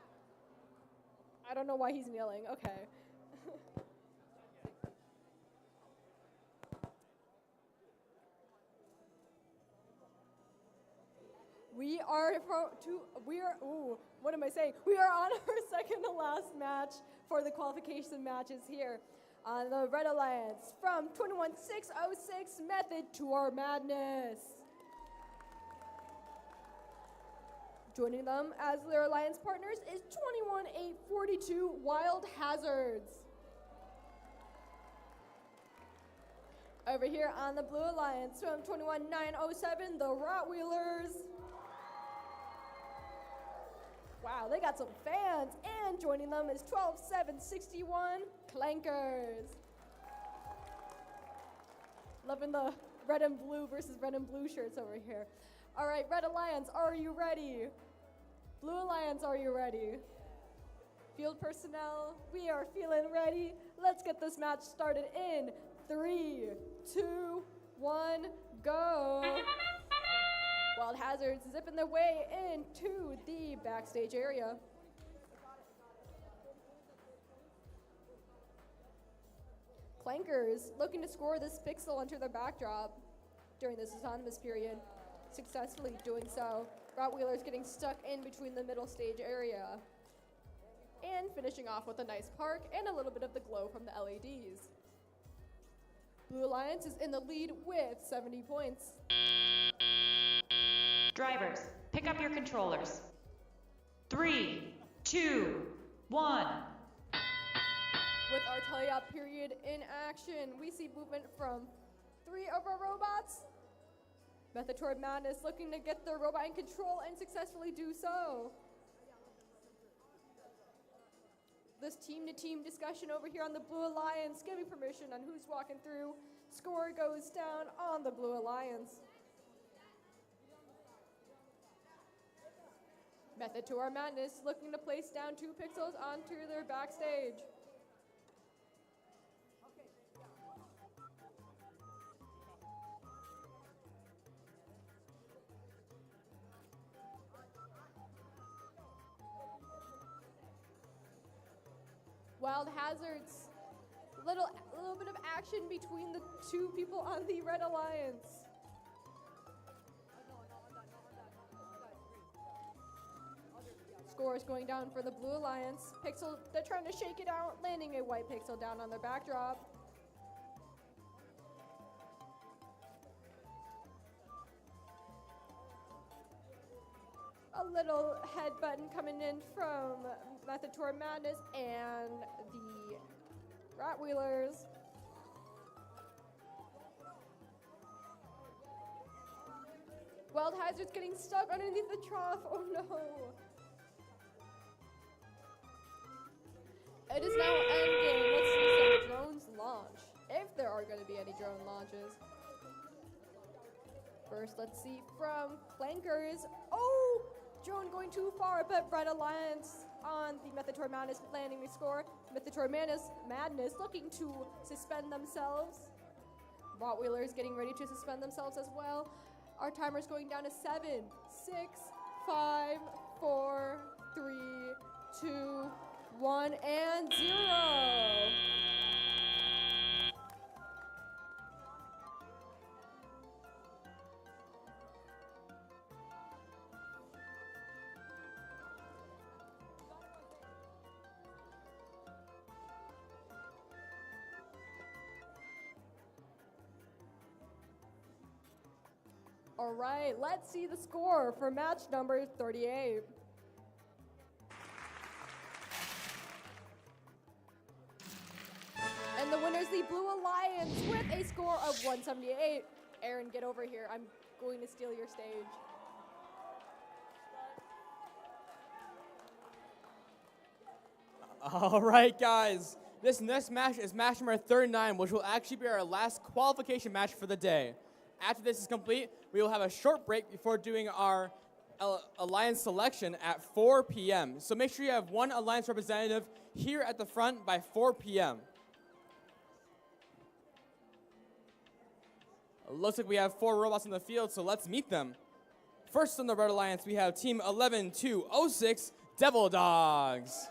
Speaker 2: I don't know why he's kneeling. Okay. What am I saying? We are on our second to last match for the qualification matches here on the Red Alliance from 21606 Method to Our Madness. Joining them as their alliance partners is 21842 Wild Hazards. Over here on the Blue Alliance from 21907, the Rottweilers. Wow, they got some fans. And joining them is 12761 Clankers. Loving the red and blue versus red and blue shirts over here. All right, Red Alliance, are you ready? Blue Alliance, are you ready? Field personnel, we are feeling ready. Let's get this match started in 3, 2, 1, go. Wild Hazards zipping their way into the backstage area. Clankers looking to score this pixel onto their backdrop during this autonomous period, successfully doing so. Rottweilers getting stuck in between the middle stage area and finishing off with a nice park and a little bit of the glow from the LEDs. Blue Alliance is in the lead with 70 points.
Speaker 4: Drivers, pick up your controllers. 3, 2, 1.
Speaker 2: With our teleop period in action, we see movement from 3 of our robots. Method toward Madness looking to get their robot in control and successfully do so. This team-to-team discussion over here on the Blue Alliance, giving permission on who's walking through. Score goes down on the Blue Alliance. Method to Our Madness looking to place down 2 pixels onto their backstage. Wild Hazards, little bit of action between the 2 people on the Red Alliance. Scores going down for the Blue Alliance. Pixel, they're trying to shake it out, landing a white pixel down on their backdrop. A little head button coming in from Method to Our Madness and the Rottweilers. Wild Hazard's getting stuck underneath the trough. Oh no. It is now endgame. Let's see some drones launch, if there are going to be any drone launches. First, let's see from Clankers. Oh, drone going too far, but Red Alliance on the Method to Our Madness landing the score. Method to Our Madness looking to suspend themselves. Rottweilers getting ready to suspend themselves as well. Our timer's going down to 7, 6, 5, 4, 3, 2, 1, and 0. All right, let's see the score for match number 38. And the winner is the Blue Alliance with a score of 178. Aaron, get over here. I'm going to steal your stage.
Speaker 3: All right, guys. This next match is match number 39, which will actually be our last qualification match for the day. After this is complete, we will have a short break before doing our Alliance selection at 4 p.m. So make sure you have one Alliance representative here at the front by 4 p.m. Looks like we have 4 robots in the field, so let's meet them. First on the Red Alliance, we have Team 11206, Devil Dogs.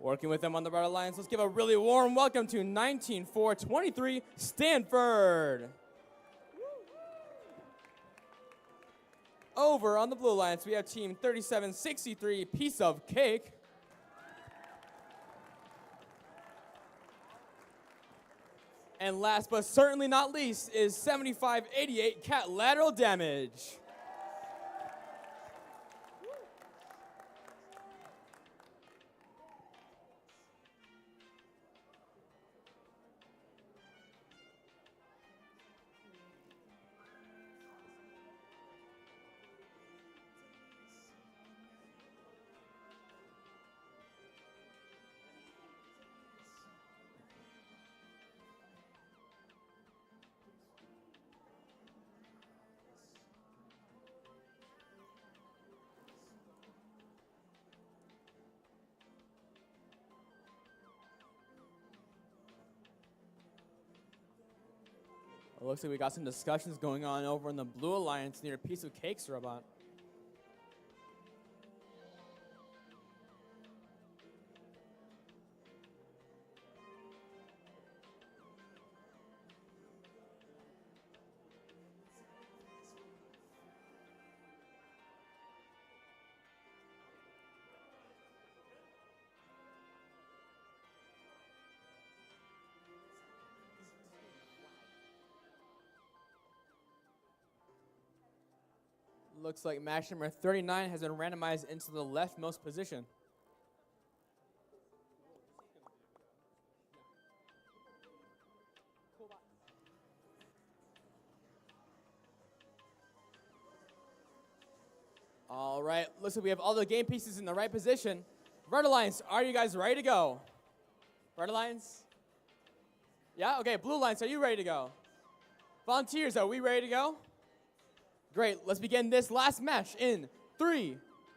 Speaker 3: Working with them on the Red Alliance, let's give a really warm welcome to 19-4-23 Stanford. Over on the Blue Alliance, we have team 3763, Piece of Cake. And last but certainly not least is 7588, Catlateral Damage. It looks like we got some discussions going on over in the Blue Alliance near Piece of Cake's robot. Looks like match number 39 has been randomized into the leftmost position. All right, looks like we have all the game pieces in the right position. Red Alliance, are you guys ready to go? Red Alliance? Yeah, okay, Blue Alliance, are you ready to go? Volunteers, are we ready to go? Great, let's begin this last match in 3,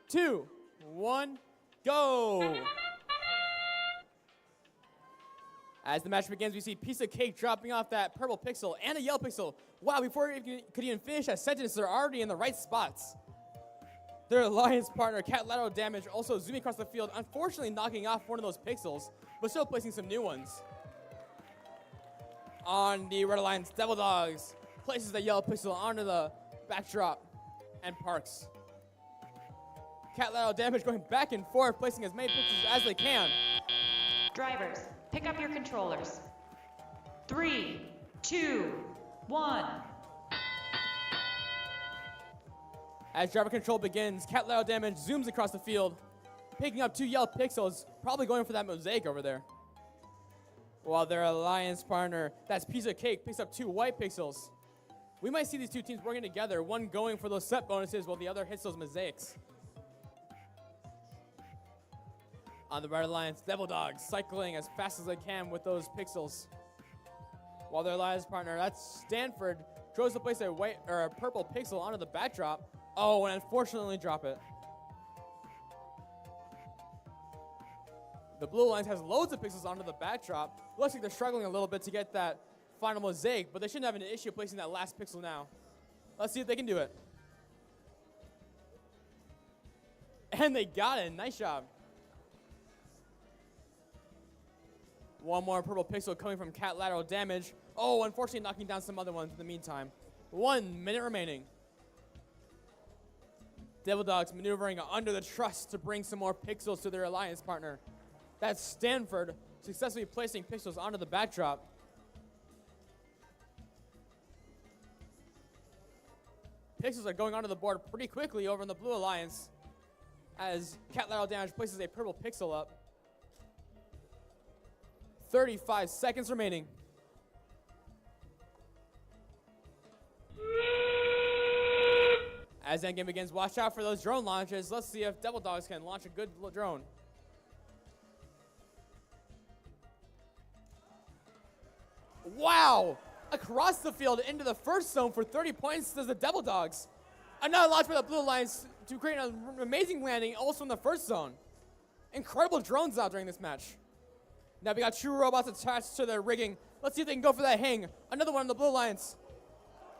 Speaker 3: 2, 1, go! As the match begins, we see Piece of Cake dropping off that purple pixel and a yellow pixel. Wow, before we could even finish that sentence, they're already in the right spots. Their alliance partner, Catlateral Damage, also zooming across the field, unfortunately knocking off one of those pixels, but still placing some new ones. On the Red Alliance, Devil Dogs places the yellow pixel onto the backdrop and parks. Catlateral Damage going back and forth, placing as many pixels as they can.
Speaker 4: Drivers, pick up your controllers. 3, 2, 1.
Speaker 3: As driver control begins, Catlateral Damage zooms across the field, picking up 2 yellow pixels, probably going for that mosaic over there. While their alliance partner, that's Piece of Cake, picks up 2 white pixels. We might see these two teams working together, one going for those set bonuses while the other hits those mosaics. On the Red Alliance, Devil Dogs cycling as fast as they can with those pixels. While their alliance partner, that's Stanford, tries to place a white or a purple pixel onto the backdrop. Oh, and unfortunately drop it. The Blue Alliance has loads of pixels onto the backdrop. Looks like they're struggling a little bit to get that final mosaic, but they shouldn't have an issue placing that last pixel now. Let's see if they can do it. And they got it. Nice job. One more purple pixel coming from Catlateral Damage. Oh, unfortunately knocking down some other ones in the meantime. 1 minute remaining. Devil Dogs maneuvering under the truss to bring some more pixels to their alliance partner. That's Stanford successfully placing pixels onto the backdrop. Pixels are going onto the board pretty quickly over in the Blue Alliance as Catlateral Damage places a purple pixel up. 35 seconds remaining. As endgame begins, watch out for those drone launches. Let's see if Devil Dogs can launch a good drone. Wow! Across the field into the first zone for 30 points does the Devil Dogs. Another launch by the Blue Alliance to create an amazing landing also in the first zone. Incredible drones out during this match. Now we got 2 robots attached to their rigging. Let's see if they can go for that hang. Another one in the Blue Alliance.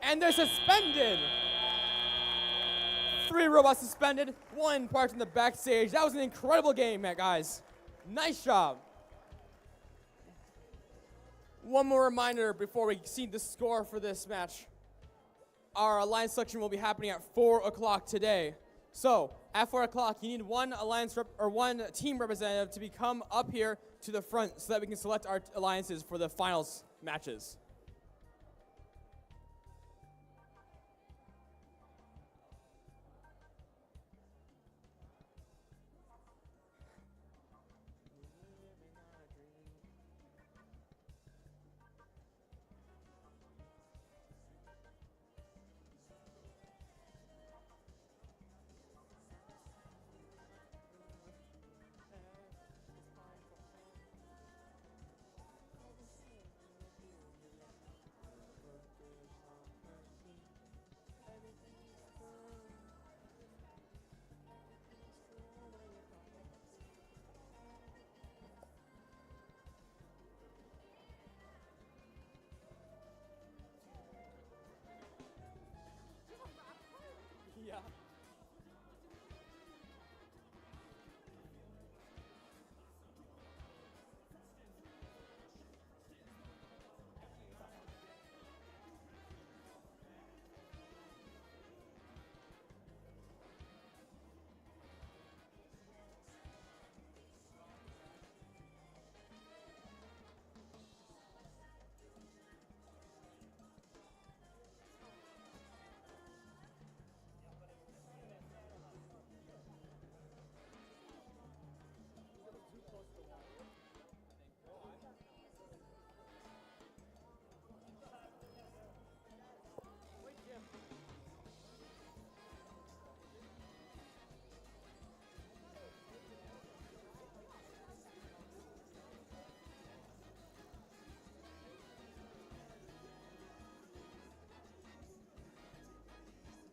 Speaker 3: And they're suspended. 3 robots suspended, 1 parked in the backstage. That was an incredible game, guys. Nice job. One more reminder before we see the score for this match. Our alliance selection will be happening at 4 o'clock today. So at 4 o'clock, you need one one team representative to come up here to the front so that we can select our alliances for the finals matches. Yeah.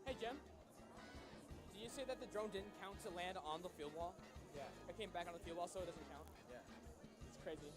Speaker 3: Hey, Jim. Do you say that the drone didn't count to land on the field wall?
Speaker 5: Yeah.
Speaker 3: It came back on the field wall, so it doesn't count?
Speaker 5: Yeah.
Speaker 3: It's crazy.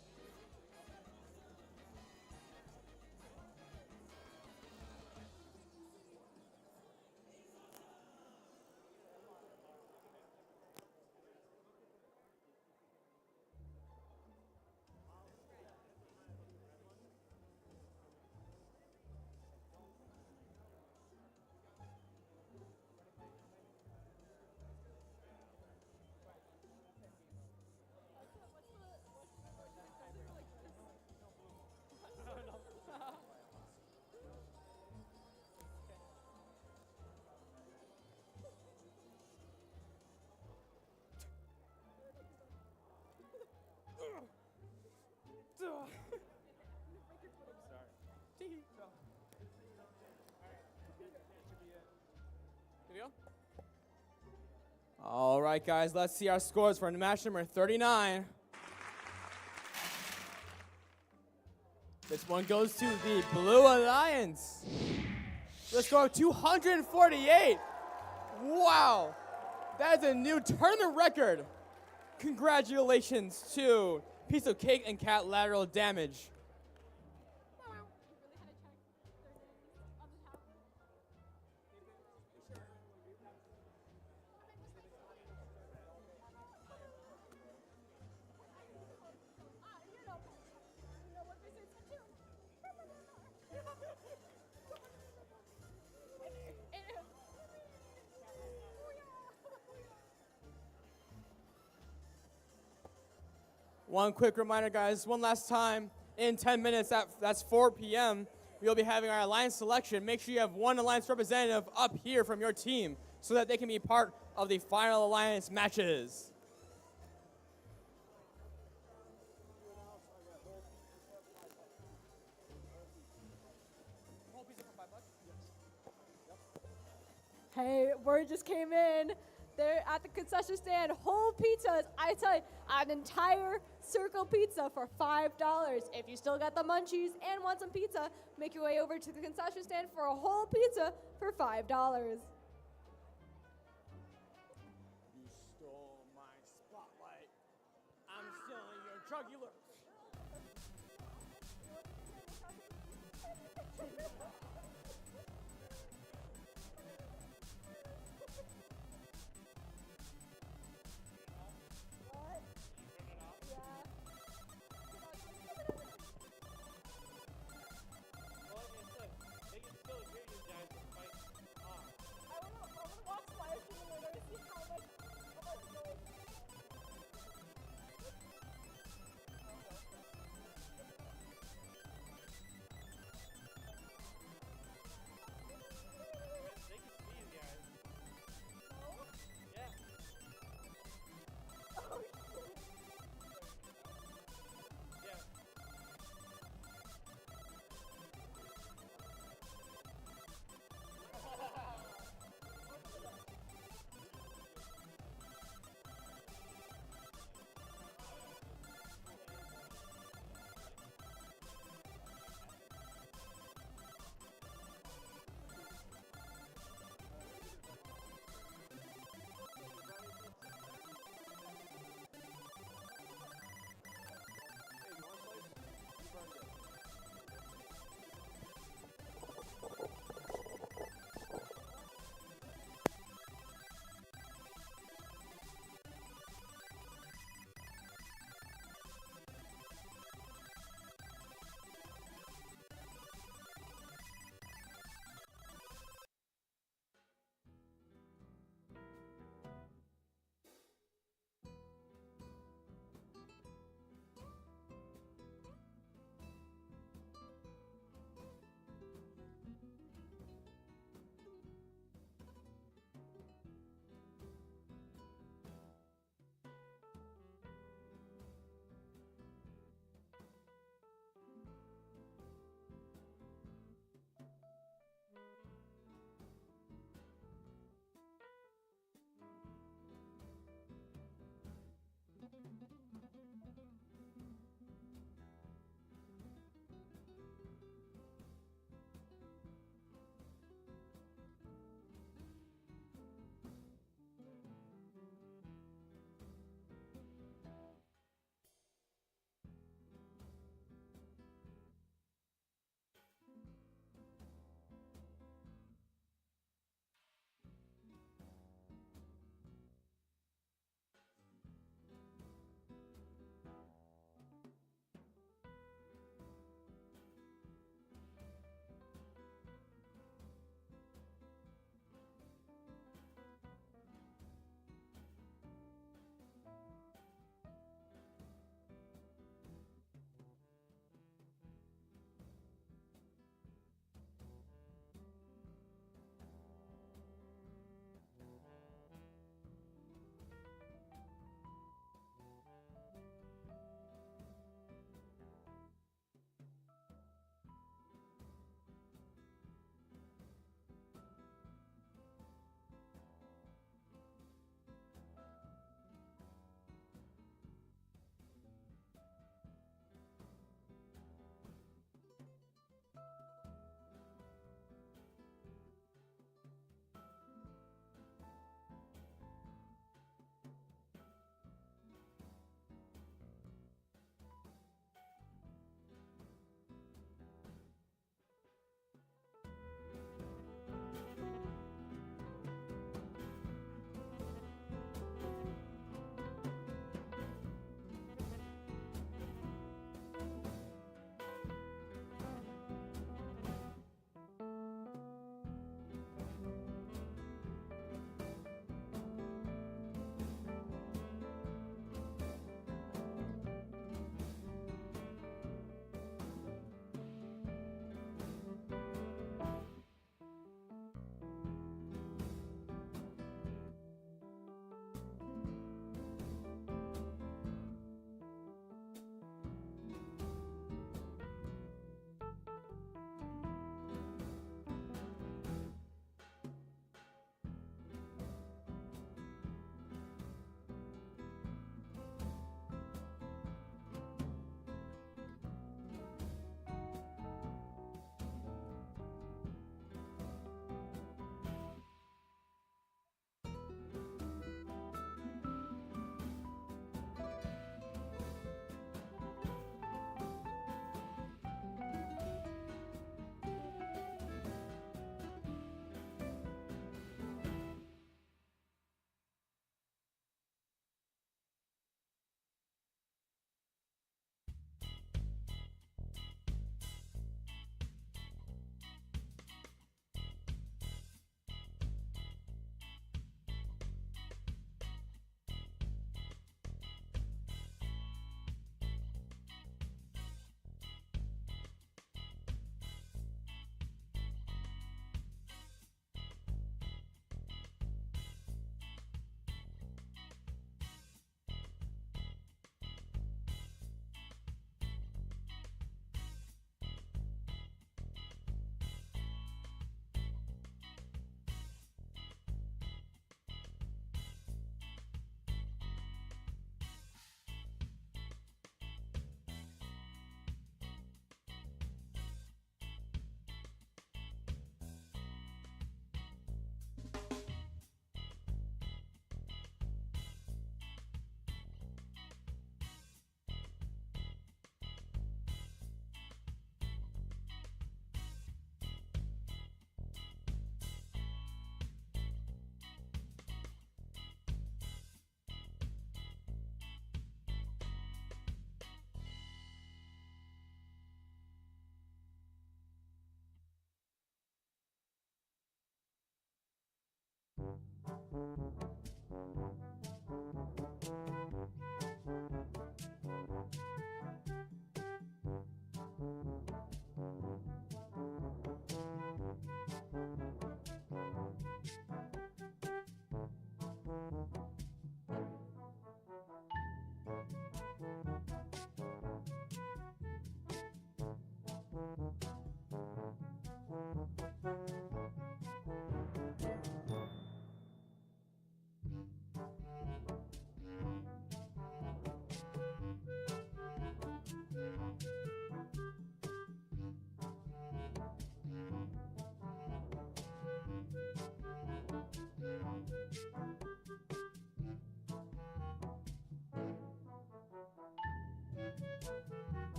Speaker 3: All right, guys, let's see our scores for match number 39. This one goes to the Blue Alliance. The score of 248. Wow, that is a new tournament record. Congratulations to Piece of Cake and Catlateral Damage. One quick reminder, guys, one last time, in 10 minutes, that's 4 p.m., we'll be having our alliance selection. Make sure you have one alliance representative up here from your team so that they can be part of the final alliance matches.
Speaker 2: Hey, word just came in. They're at the concession stand, whole pizzas. I tell you, an entire circle pizza for $5. If you still got the munchies and want some pizza, make your way over to the concession stand for a whole pizza for $5.
Speaker 3: You stole my spotlight. I'm stealing your jugular.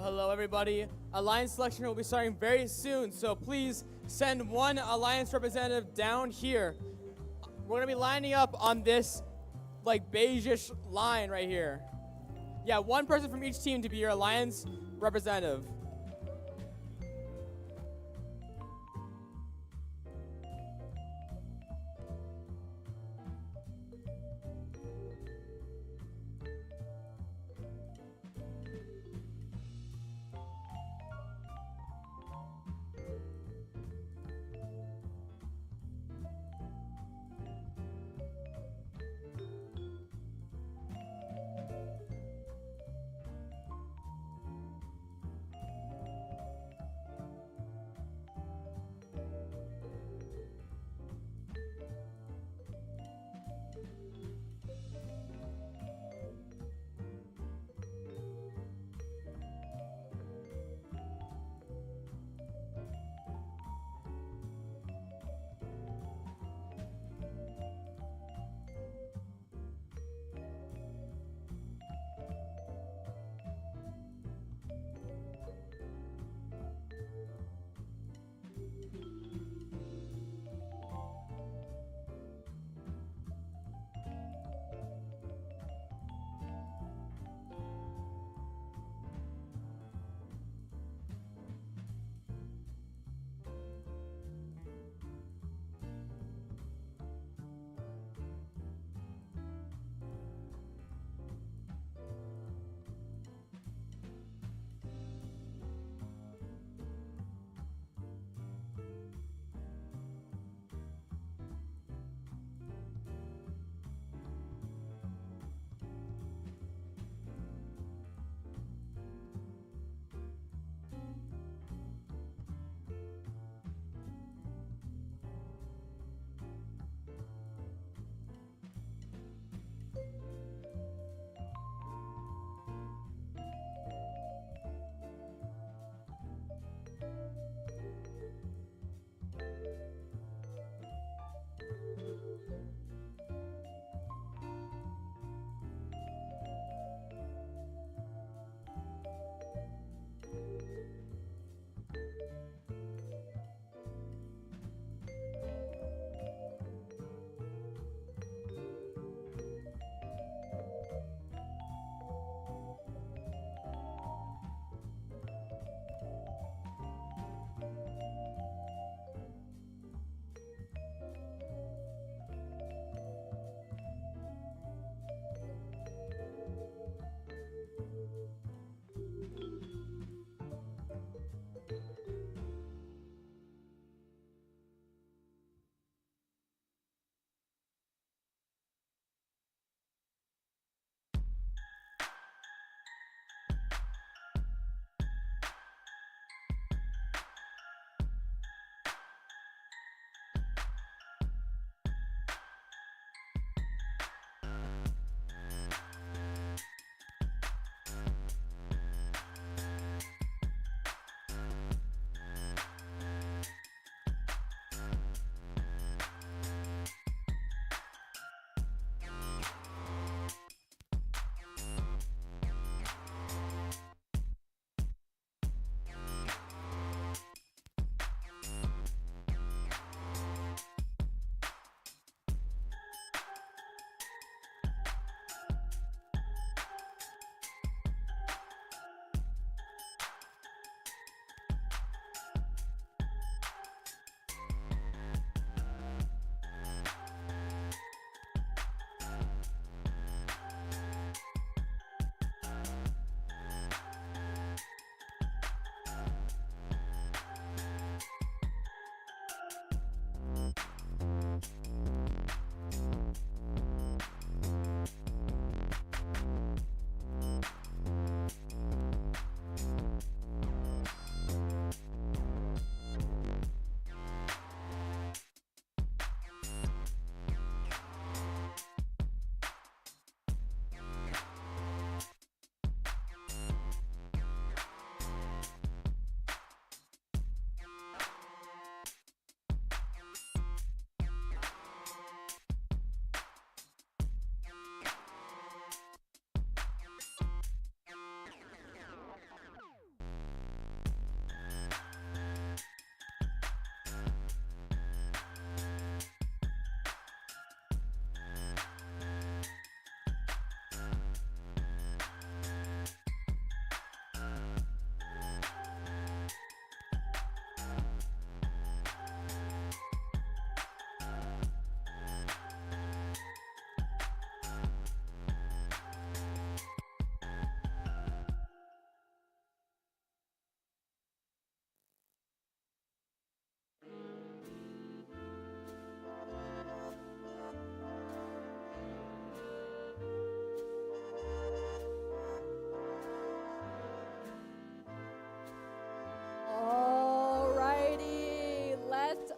Speaker 3: Hello, everybody. Alliance selection will be starting very soon, so please send one Alliance representative down here. We're going to be lining up on this, like, beige-ish line right here. Yeah, one person from each team to be your Alliance representative.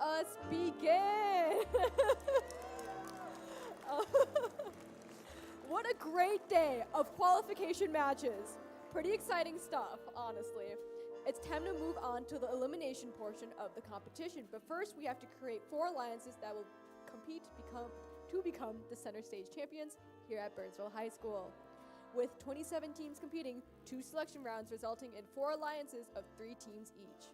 Speaker 2: us begin. What a great day of qualification matches. Pretty exciting stuff, honestly. It's time to move on to the elimination portion of the competition. But first, we have to create 4 alliances that will compete to become the center stage champions here at Burnsville High School. With 27 teams competing, 2 selection rounds resulting in 4 alliances of 3 teams each.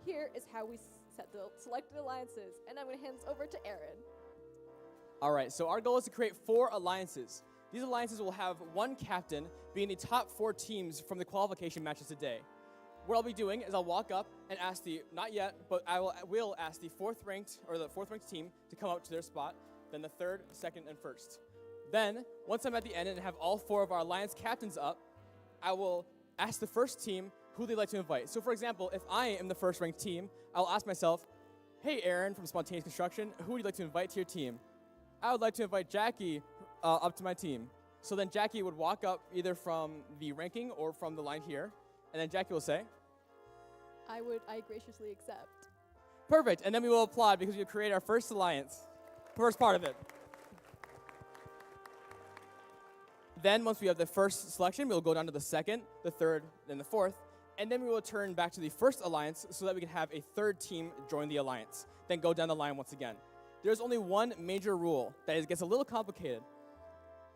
Speaker 2: Here is how we set the selected alliances, and I'm going to hand this over to Aaron.
Speaker 3: All right, so our goal is to create 4 alliances. These alliances will have 1 captain being the top 4 teams from the qualification matches today. What I'll be doing is I'll walk up and ask not yet, but I will ask the 4th ranked team to come up to their spot, then the 3rd, 2nd, and 1st. Then, once I'm at the end and have all 4 of our alliance captains up, I will ask the first team who they'd like to invite. So for example, if I am the 1st ranked team, I'll ask myself, hey Aaron from Spontaneous Construction, who would you like to invite to your team? I would like to invite Jackie up to my team. So then Jackie would walk up either from the ranking or from the line here, and then Jackie will say,
Speaker 2: I graciously accept.
Speaker 3: perfect, and then we will applaud because we've created our first alliance, first part of it. Then once we have the first selection, we'll go down to the 2nd, the 3rd, then the 4th, and then we will turn back to the first alliance so that we can have a 3rd team join the alliance, then go down the line once again. There's only one major rule that gets a little complicated.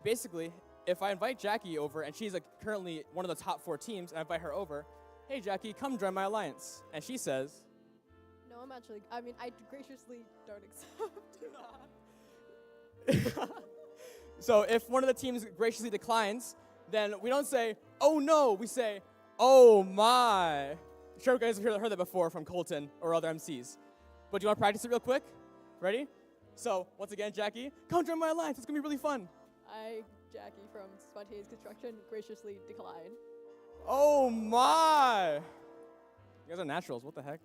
Speaker 3: Basically, if I invite Jackie over, and she's currently one of the top 4 teams, and I invite her over, hey Jackie, come join my alliance. And she says,
Speaker 2: No, I graciously don't accept.
Speaker 3: So if one of the teams graciously declines, then we don't say, oh no, we say, oh my. Sure, you guys have heard that before from Colton or other MCs. But do you want to practice it real quick? Ready? So, once again, Jackie, come join my alliance. It's going to be really fun.
Speaker 2: I, Jackie from Spontaneous Construction, graciously decline.
Speaker 3: Oh my. You guys are naturals. What the heck?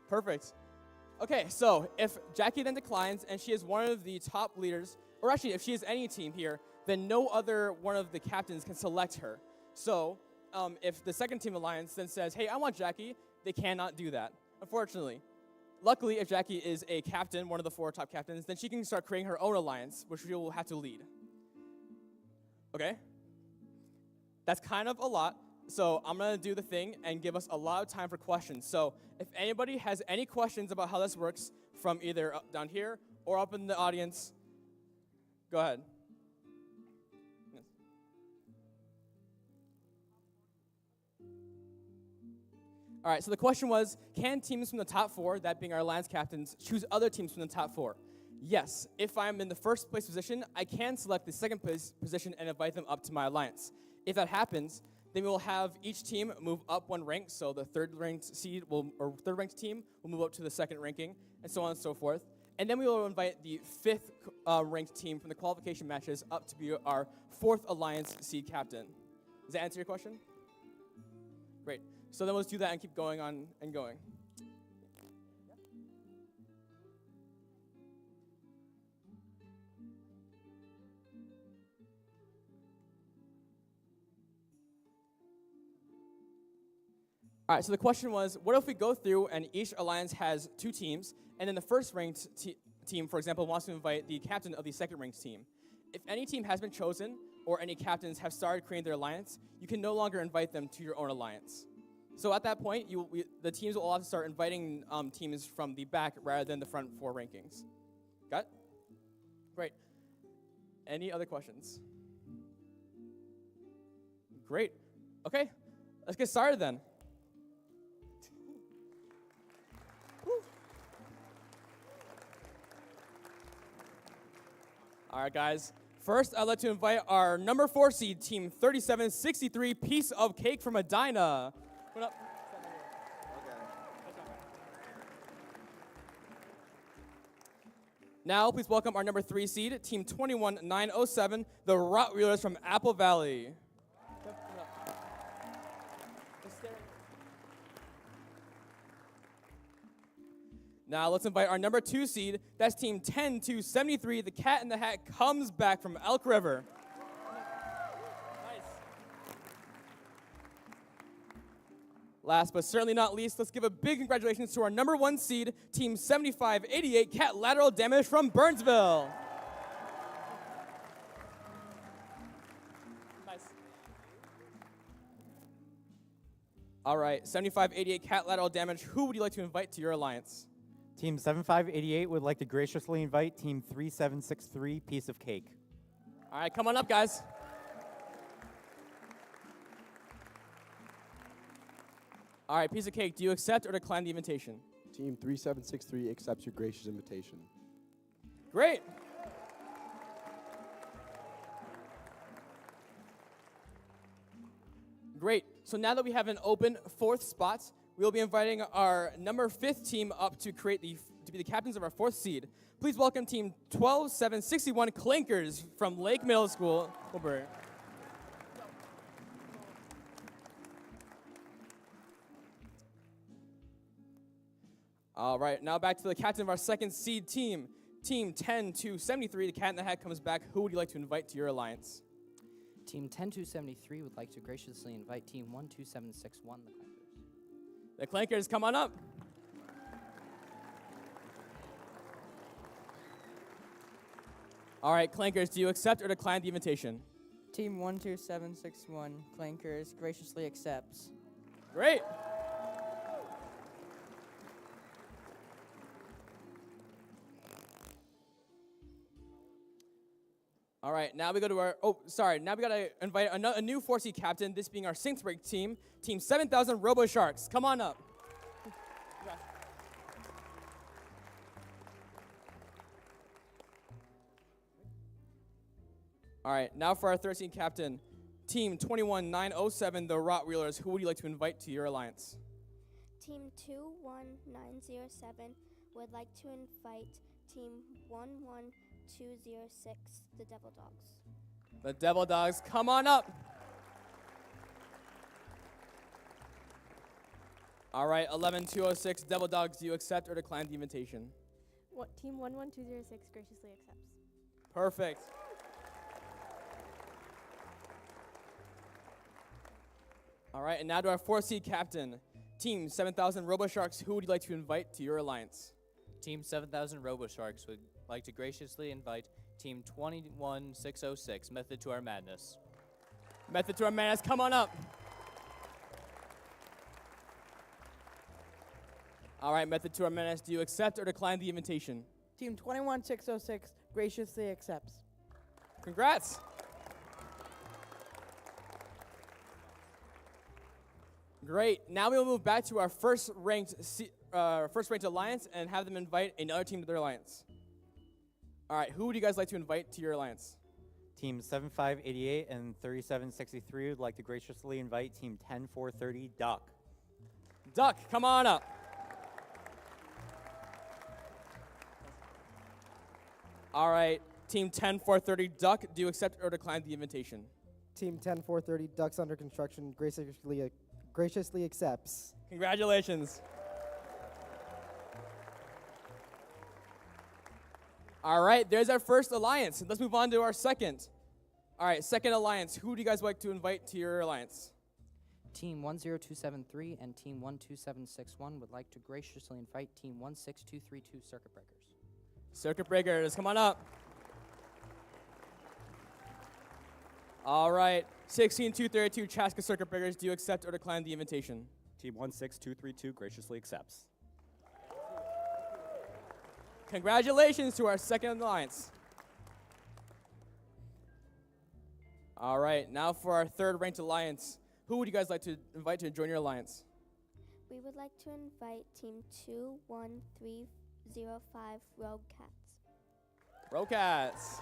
Speaker 3: Perfect. Okay, so if Jackie then declines and she is one of the top leaders, or actually if she is any team here, then no other one of the captains can select her. So if the 2nd team alliance then says, hey, I want Jackie, they cannot do that, unfortunately. Luckily, if Jackie is a captain, one of the 4 top captains, then she can start creating her own alliance, which she will have to lead. Okay? That's kind of a lot. So I'm going to do the thing and give us a lot of time for questions. So if anybody has any questions about how this works from either down here or up in the audience, go ahead. Yes. All right, so the question was, can teams from the top 4, that being our alliance captains, choose other teams from the top 4? Yes, if I'm in the 1st place position, I can select the 2nd place position and invite them up to my alliance. If that happens, then we will have each team move up 1 rank, so the 3rd ranked team will move up to the 2nd ranking, and so on and so forth. And then we will invite the 5th ranked team from the qualification matches up to be our 4th alliance seed captain. Does that answer your question? Great. So then let's do that and keep going on and going. All right, so the question was, what if we go through and each alliance has 2 teams, and then the 1st ranked team, for example, wants to invite the captain of the 2nd ranked team. If any team has been chosen, or any captains have started creating their alliance, you can no longer invite them to your own alliance. So at that point, the teams will all have to start inviting teams from the back rather than the front 4 rankings. Got it? Great. Any other questions? Great. Okay, let's get started then. All right, guys. First, I'd like to invite our number 4 seed, Team 3763, Piece of Cake from Medina. What up? Now, please welcome our number 3 seed, Team 21907, the Rottweilers from Apple Valley. Now let's invite our number 2 seed. That's Team 10273. The Cat in the Hat comes back from Elk River. Nice. Last but certainly not least, let's give a big congratulations to our number 1 seed, Team 7588 Catlateral Damage from Burnsville. Nice. All right, 7588 Catlateral Damage, who would you like to invite to your alliance?
Speaker 7: Team 7588 would like to graciously invite Team 3763 Piece of Cake.
Speaker 3: All right, come on up, guys. All right, Piece of Cake, do you accept or decline the invitation?
Speaker 8: Team 3763 accepts your gracious invitation.
Speaker 3: Great. Great. So now that we have an open 4th spot, we'll be inviting our number 5th team up to be the captains of our 4th seed. Please welcome Team 12761 Clinkers from Lake Middle School, Wilbur. All right, now back to the captain of our 2nd seed team, Team 10273. The Cat in the Hat comes back. Who would you like to invite to your alliance?
Speaker 9: Team 10273 would like to graciously invite Team 12761, the Clankers.
Speaker 3: The Clankers, come on up. All right, Clankers, do you accept or decline the invitation?
Speaker 10: Team 12761 Clankers graciously accepts.
Speaker 3: Great. All right, now we go to our, now we gotta invite a new 4C captain, this being our 6th ranked team, Team 7000 Robo Sharks. Come on up. All right, now for our 13th captain, Team 21907, the Rottweilers. Who would you like to invite to your alliance?
Speaker 11: Team 21907 would like to invite Team 11206, the Devil Dogs.
Speaker 3: The Devil Dogs, come on up. All right, 11206, Devil Dogs, do you accept or decline the invitation?
Speaker 12: Team 11206 graciously accepts.
Speaker 3: Perfect. All right, and now to our 4C captain, Team 7000 Robo Sharks. Who would you like to invite to your alliance?
Speaker 13: Team 7000 Robo Sharks would like to graciously invite Team 21606, Method to Our Madness.
Speaker 3: Method to Our Madness, come on up. All right, Method to Our Madness, do you accept or decline the invitation?
Speaker 10: Team 21606 graciously accepts.
Speaker 3: Congrats. Great. Now we'll move back to our first ranked alliance and have them invite another team to their alliance. All right, who would you guys like to invite to your alliance?
Speaker 7: Team 7588 and 3763 would like to graciously invite Team 10430 Duck.
Speaker 3: Duck, come on up. All right, Team 10430 Duck, do you accept or decline the invitation?
Speaker 14: Team 10430 Ducks under construction graciously accepts.
Speaker 3: Congratulations. All right, there's our first alliance. Let's move on to our second. All right, second alliance. Who do you guys like to invite to your alliance?
Speaker 9: Team 10273 and Team 12761 would like to graciously invite Team 16232 Circuit Breakers.
Speaker 3: Circuit Breakers, come on up. All right, 16232 Chaska Circuit Breakers, do you accept or decline the invitation?
Speaker 15: Team 16232 graciously accepts.
Speaker 3: Congratulations to our second alliance. All right, now for our third ranked alliance. Who would you guys like to invite to join your alliance?
Speaker 11: We would like to invite Team 21305 Rogue Cats.
Speaker 3: Rogue Cats.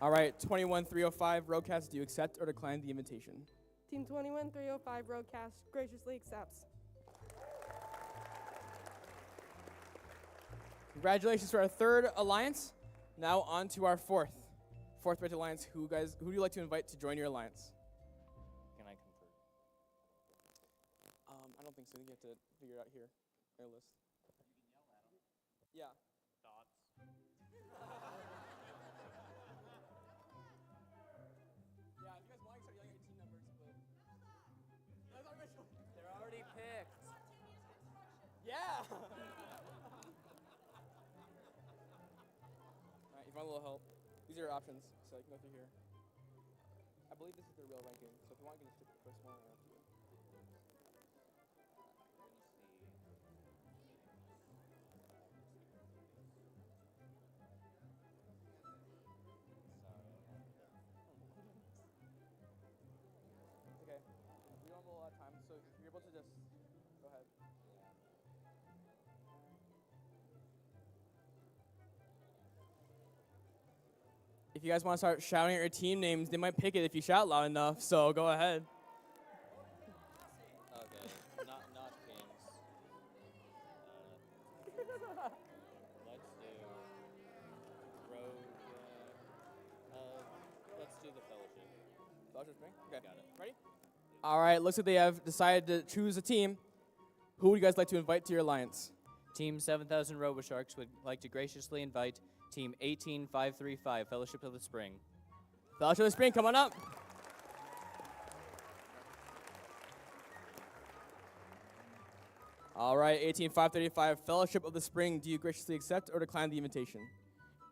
Speaker 3: All right, 21305 Rogue Cats, do you accept or decline the invitation?
Speaker 16: Team 21305 Rogue Cats graciously accepts.
Speaker 3: Congratulations to our third alliance. Now on to our fourth ranked alliance. Who do you like to invite to join your alliance?
Speaker 13: Can I confer?
Speaker 3: I don't think so. You have to figure it out here. Their list. You can yell at them. Yeah.
Speaker 13: Thoughts.
Speaker 3: Yeah, if you guys want Yeah. All right, if you want a little help, these are your options, so you can go through here. I believe this is the real ranking, so if you want, you can just pick the first one. Or up to you. It's okay. We don't have a lot of time, so if you're able to just go ahead. If you guys want to start shouting at your team names, they might pick it if you shout loud enough, so go ahead.
Speaker 13: Okay, not Kings. Let's do Rogue. Let's do the Fellowship.
Speaker 3: Fellowship Spring? Okay.
Speaker 13: Got it.
Speaker 3: Ready? All right, looks like they have decided to choose a team. Who would you guys like to invite to your alliance?
Speaker 13: Team 7000 RoboSharks would like to graciously invite Team 18535, Fellowship of the Spring.
Speaker 3: Fellowship of the Spring, come on up. All right, 18535, Fellowship of the Spring. Do you graciously accept or decline the invitation?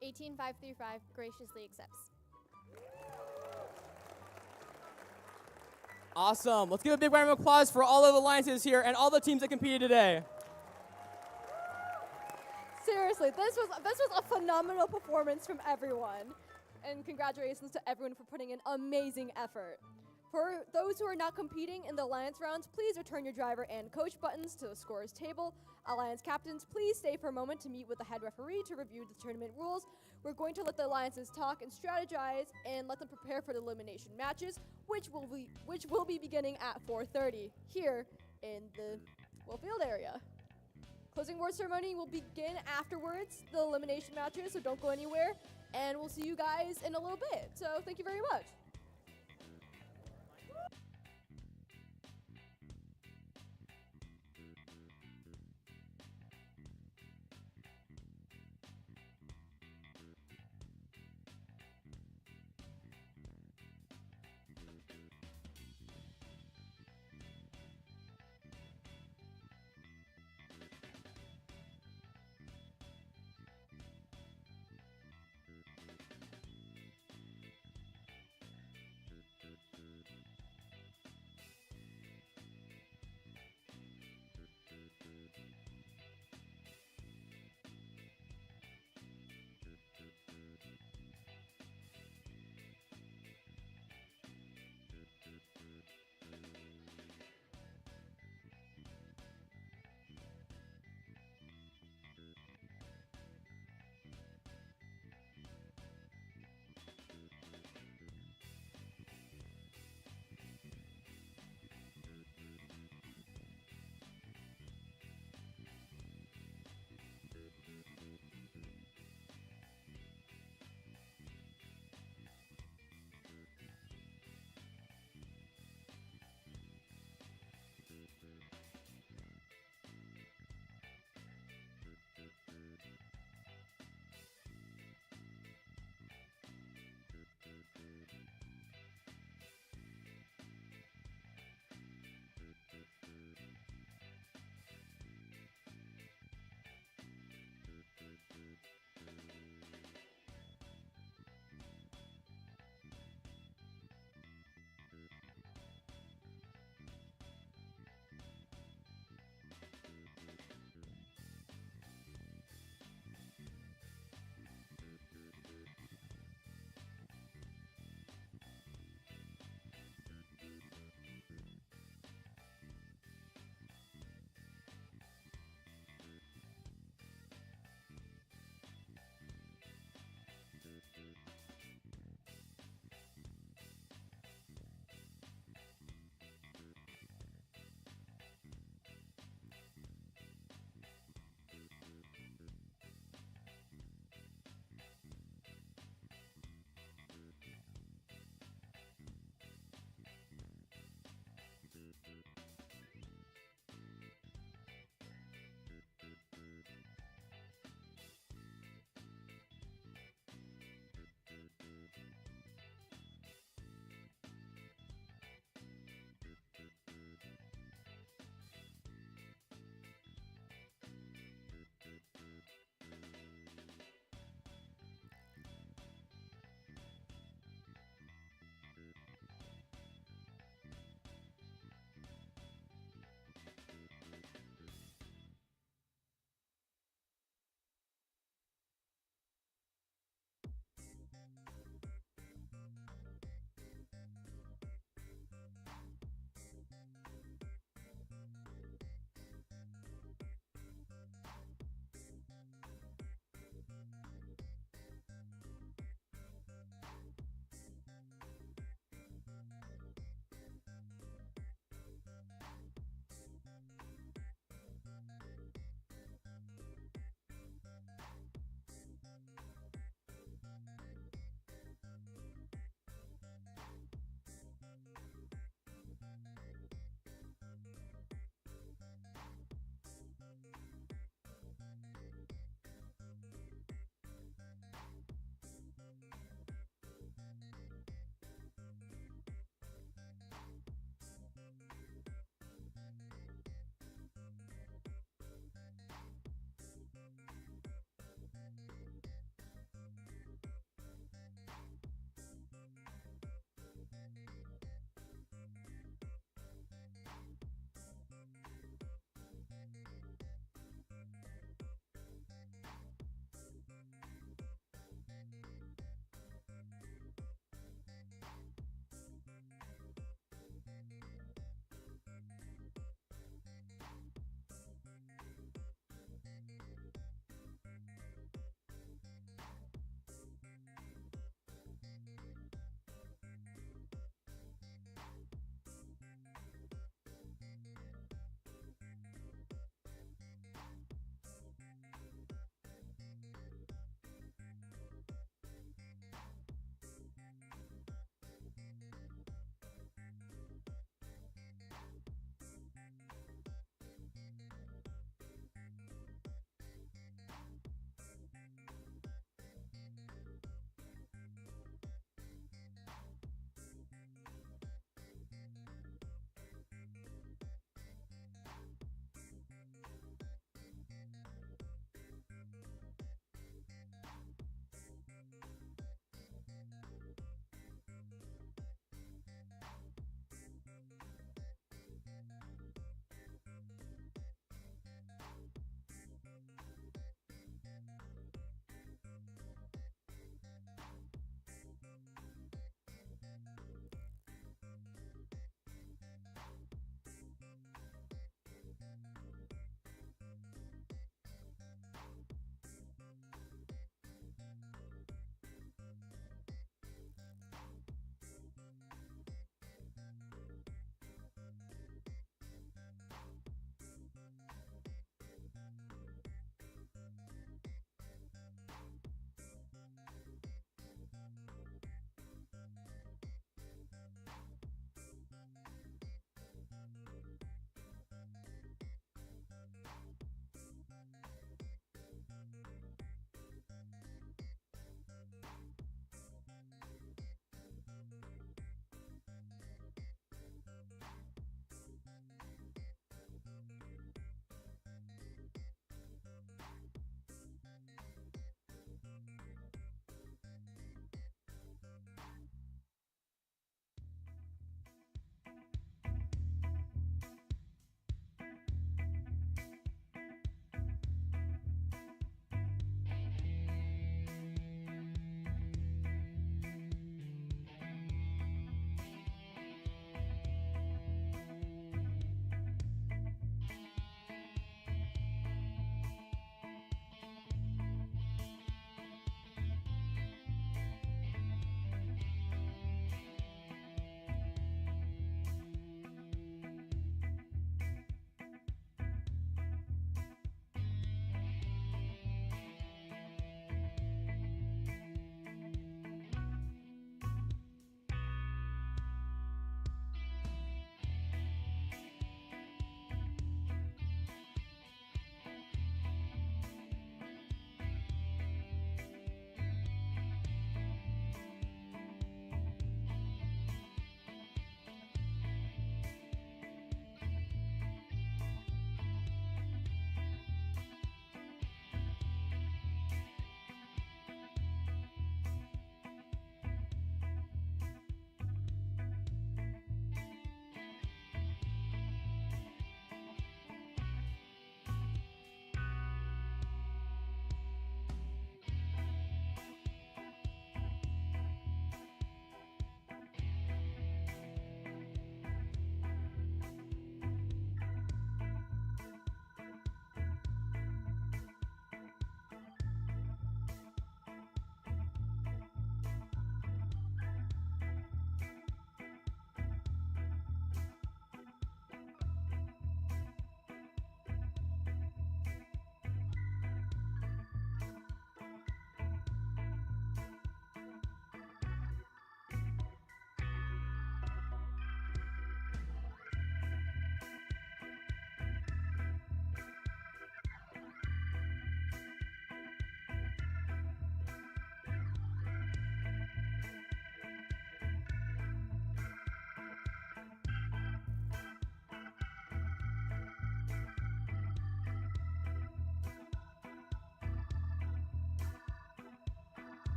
Speaker 12: 18535 graciously accepts.
Speaker 3: Awesome. Let's give a big round of applause for all of the alliances here and all the teams that competed today.
Speaker 2: Seriously, this was a phenomenal performance from everyone. And congratulations to everyone for putting in amazing effort. For those who are not competing in the Alliance rounds, please return your driver and coach buttons to the scorer's table. Alliance captains, please stay for a moment to meet with the head referee to review the tournament rules. We're going to let the alliances talk and strategize and let them prepare for the elimination matches, which will be beginning at 4:30 here in the field area. Closing word ceremony will begin afterwards, the elimination matches, so don't go anywhere. And we'll see you guys in a little bit. So thank you very much.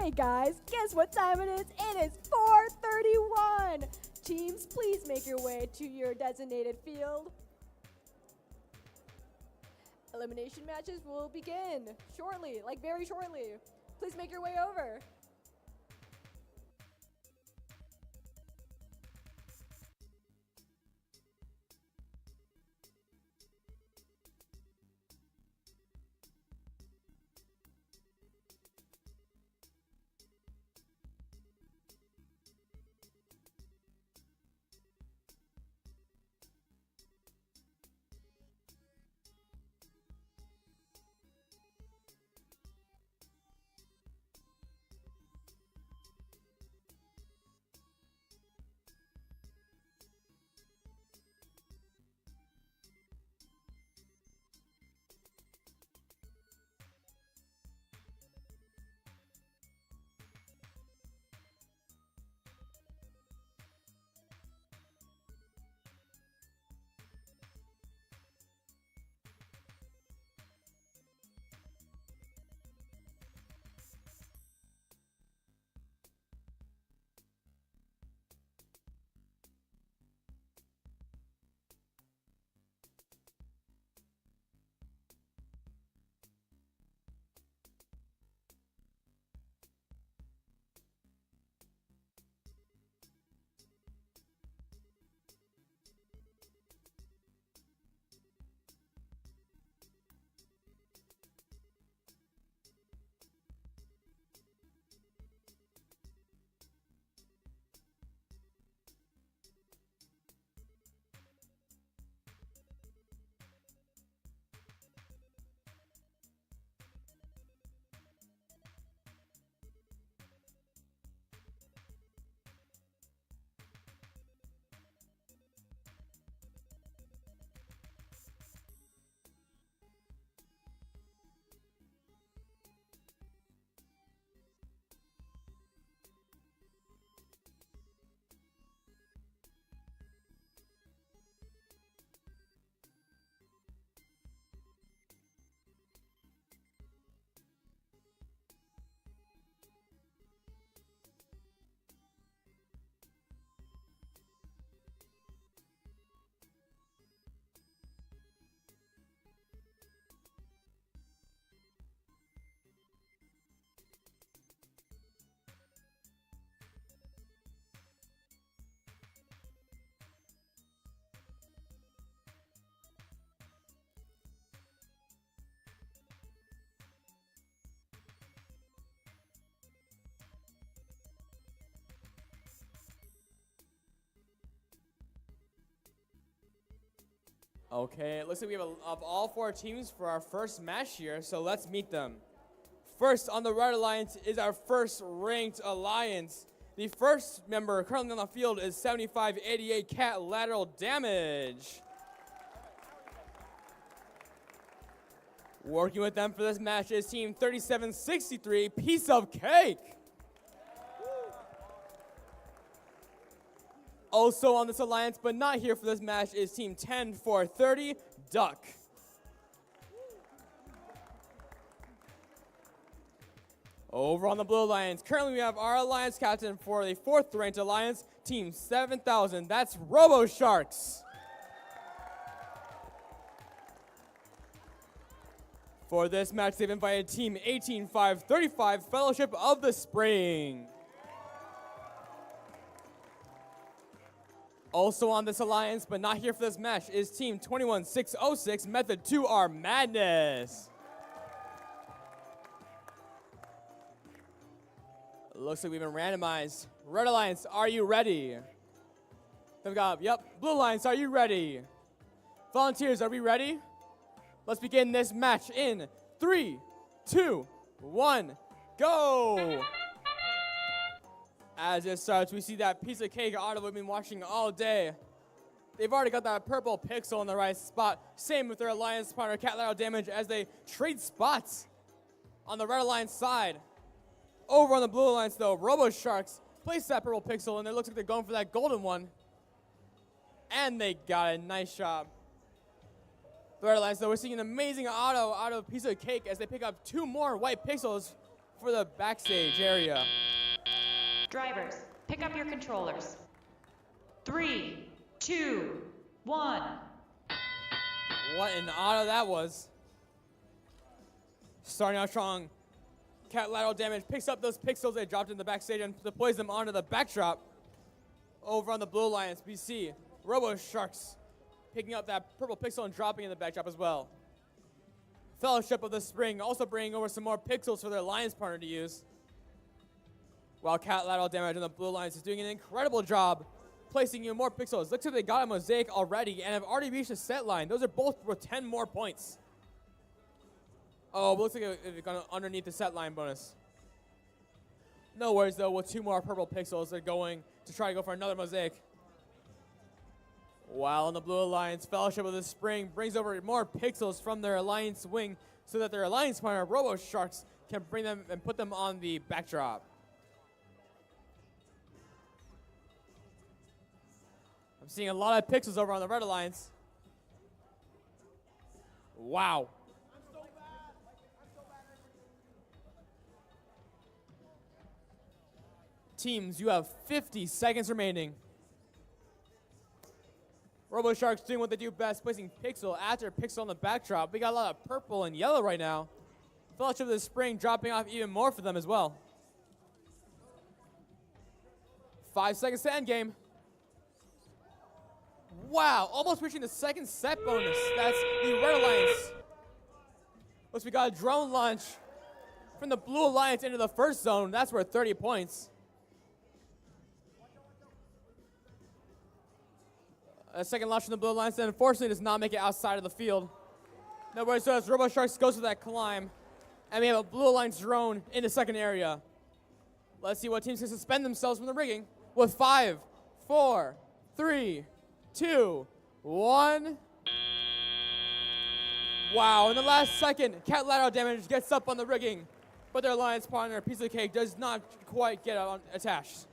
Speaker 2: Hey guys, guess what time it is? It is 4:31. Teams, please make your way to your designated field. Elimination matches will begin shortly, like very shortly. Please make your way over.
Speaker 3: Okay, it looks like we have of all four teams for our first match here, so let's meet them. First on the Red Alliance is our first ranked alliance. The first member currently on the field is 7588 Catlateral Damage. Working with them for this match is Team 3763 Piece of Cake. Also on this alliance, but not here for this match, is Team 10430 Duck. Over on the Blue Alliance, currently we have our alliance captain for the 4th ranked alliance, Team 7000. That's Robo Sharks. For this match, they've invited Team 18535 Fellowship of the Spring. Also on this alliance, but not here for this match, is Team 21606 Method 2R Madness. Looks like we've been randomized. Red Alliance, are you ready? Then we got, yep, Blue Alliance, are you ready? Volunteers, are we ready? Let's begin this match in 3, 2, 1, go! As it starts, we see that piece of cake auto we've been watching all day. They've already got that purple pixel in the right spot. Same with their alliance partner, Catlateral Damage, as they trade spots on the Red Alliance side. Over on the Blue Alliance, though, Robo Sharks place that purple pixel, and it looks like they're going for that golden one. And they got a nice job. The Red Alliance, though, we're seeing an amazing auto out of piece of cake as they pick up 2 more white pixels for the backstage area.
Speaker 4: Drivers, pick up your controllers. 3, 2, 1.
Speaker 3: What an auto that was. Starting out strong. Catlateral Damage picks up those pixels they dropped in the backstage and deploys them onto the backdrop. Over on the Blue Alliance, we see Robo Sharks picking up that purple pixel and dropping in the backdrop as well. Fellowship of the Spring also bringing over some more pixels for their alliance partner to use. While Catlateral Damage on the Blue Alliance is doing an incredible job placing even more pixels. Looks like they got a mosaic already and have already reached the set line. Those are both worth 10 more points. Oh, but looks like it's gone underneath the set line bonus. No worries though, with 2 more purple pixels, they're going to try to go for another mosaic. While on the Blue Alliance, Fellowship of the Spring brings over more pixels from their alliance wing so that their alliance partner, Robo Sharks, can bring them and put them on the backdrop. I'm seeing a lot of pixels over on the Red Alliance. Wow. Teams, you have 50 seconds remaining. Robo Sharks doing what they do best, placing pixel after pixel on the backdrop. We got a lot of purple and yellow right now. Fellowship of the Spring dropping off even more for them as well. 5 seconds to end game. Wow, almost reaching the second set bonus. That's the Red Alliance. Plus we got a drone launch from the Blue Alliance into the first zone. That's worth 30 points. A second launch from the Blue Alliance that unfortunately does not make it outside of the field. No worries, so as Robo Sharks goes for that climb, and we have a Blue Alliance drone in the second area. Let's see what teams can suspend themselves from the rigging with 5, 4, 3, 2, 1. Wow, in the last second, Catlateral Damage gets up on the rigging, but their alliance partner, Piece of Cake, does not quite get attached.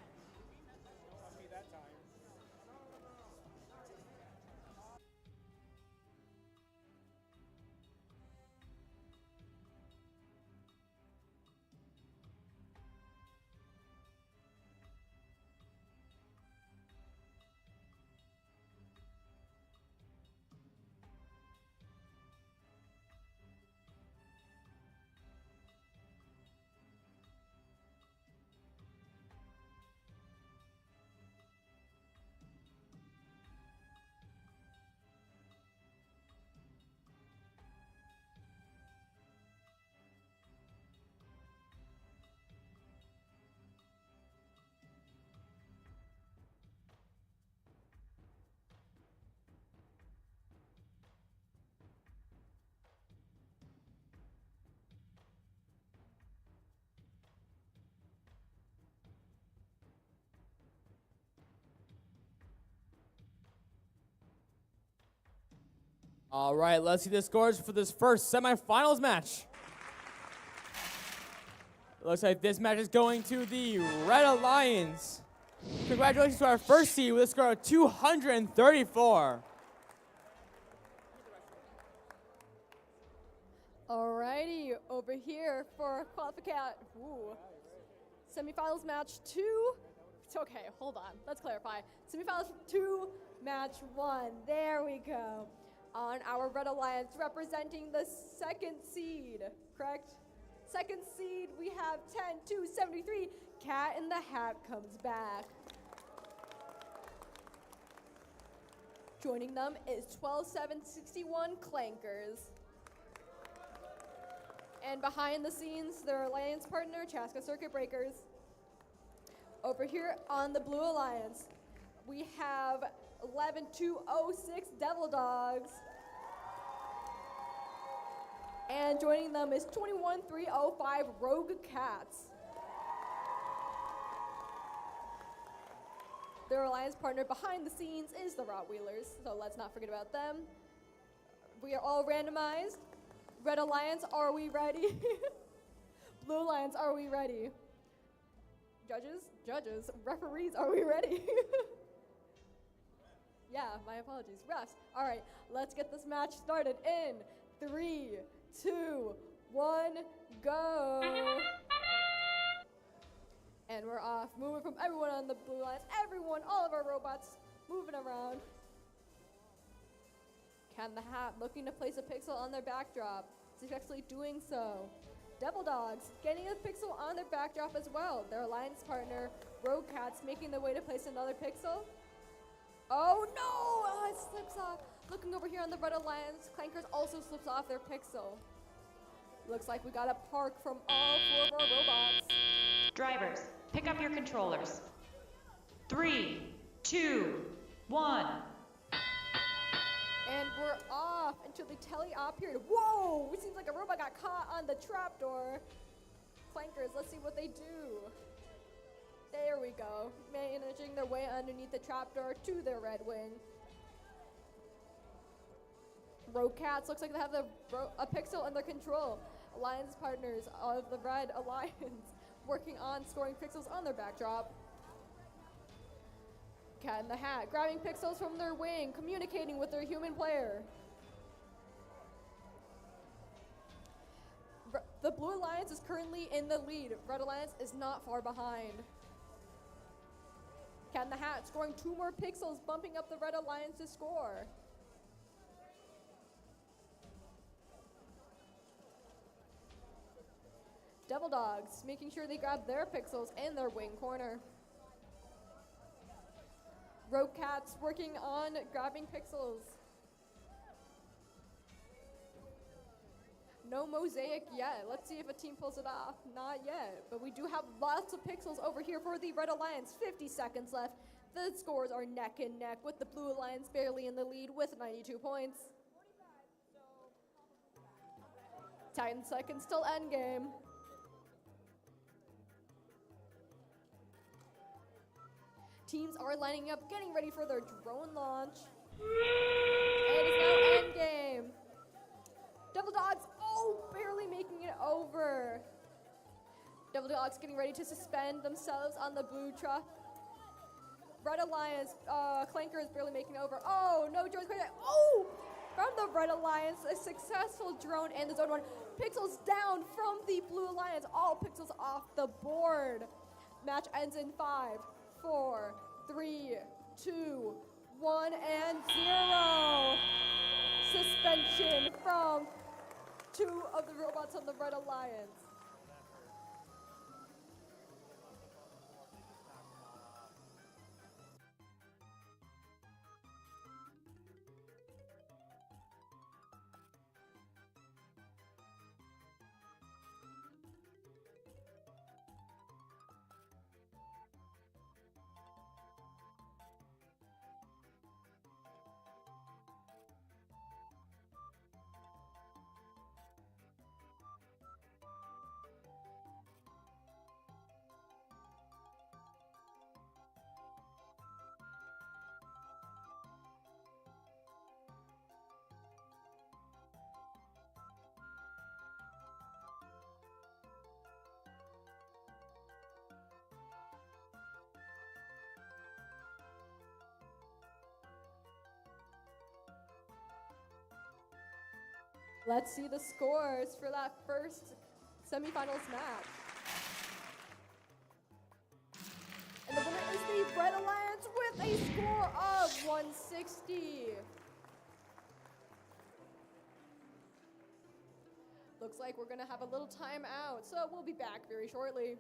Speaker 3: All right, let's see the scores for this first semifinals match. It looks like this match is going to the Red Alliance. Congratulations to our first seed with a score of 234.
Speaker 2: Alrighty, over here for Qualification. Semifinals match 2. It's okay, hold on. Let's clarify. Semifinals 2, match 1. There we go. On our Red Alliance, representing the second seed, correct? Second seed, we have 10-2-73. Cat in the Hat comes back. Joining them is 12-7-61 Clankers. And behind the scenes, their alliance partner, Chaska Circuit Breakers. Over here on the Blue Alliance, we have 11-2-06 Devil Dogs. And joining them is 21-3-05 Rogue Cats. Their alliance partner behind the scenes is the Rottweilers, so let's not forget about them. We are all randomized. Red Alliance, are we ready? Blue Alliance, are we ready? Judges, referees, are we ready? Yeah, my apologies. Refs. All right, let's get this match started in 3, 2, 1, go. And we're off. Moving from everyone on the blue lines. Everyone, all of our robots moving around. Cat in the Hat looking to place a pixel on their backdrop. Successfully doing so. Devil Dogs getting a pixel on their backdrop as well. Their alliance partner, Rogue Cats, making their way to place another pixel. Oh no! Oh, it slips off. Looking over here on the Red Alliance, Clankers also slips off their pixel. Looks like we got a park from all 4 of our robots.
Speaker 4: Drivers, pick up your controllers. 3, 2, 1.
Speaker 2: And we're off until the tele-op period. Whoa! It seems like a robot got caught on the trapdoor. Clankers, let's see what they do. There we go. Managing their way underneath the trapdoor to their red wing. Rogue Cats looks like they have a pixel under control. Alliance partners of the Red Alliance working on scoring pixels on their backdrop. Cat in the Hat grabbing pixels from their wing, communicating with their human player. The Blue Alliance is currently in the lead. Red Alliance is not far behind. Cat in the Hat scoring 2 more pixels, bumping up the Red Alliance's score. Devil Dogs making sure they grab their pixels in their wing corner. Rogue Cats working on grabbing pixels. No mosaic yet. Let's see if a team pulls it off. Not yet, but we do have lots of pixels over here for the Red Alliance. 50 seconds left. The scores are neck and neck with the Blue Alliance barely in the lead with 92 points. 10 seconds till endgame. Teams are lining up, getting ready for their drone launch. And it's now endgame. Devil Dogs, oh, barely making it over. Devil Dogs getting ready to suspend themselves on the blue truck. Red Alliance, Clanker is barely making it over. Oh, no drone's crazy. Oh, from the Red Alliance, a successful drone and the zone 1. Pixels down from the Blue Alliance, all pixels off the board. Match ends in 5, 4, 3, 2, 1, and 0. Suspension from 2 of the robots on the Red Alliance. Let's see the scores for that first semifinals match. And the winner is the Red Alliance with a score of 160. Looks like we're gonna have a little time out, so we'll be back very shortly.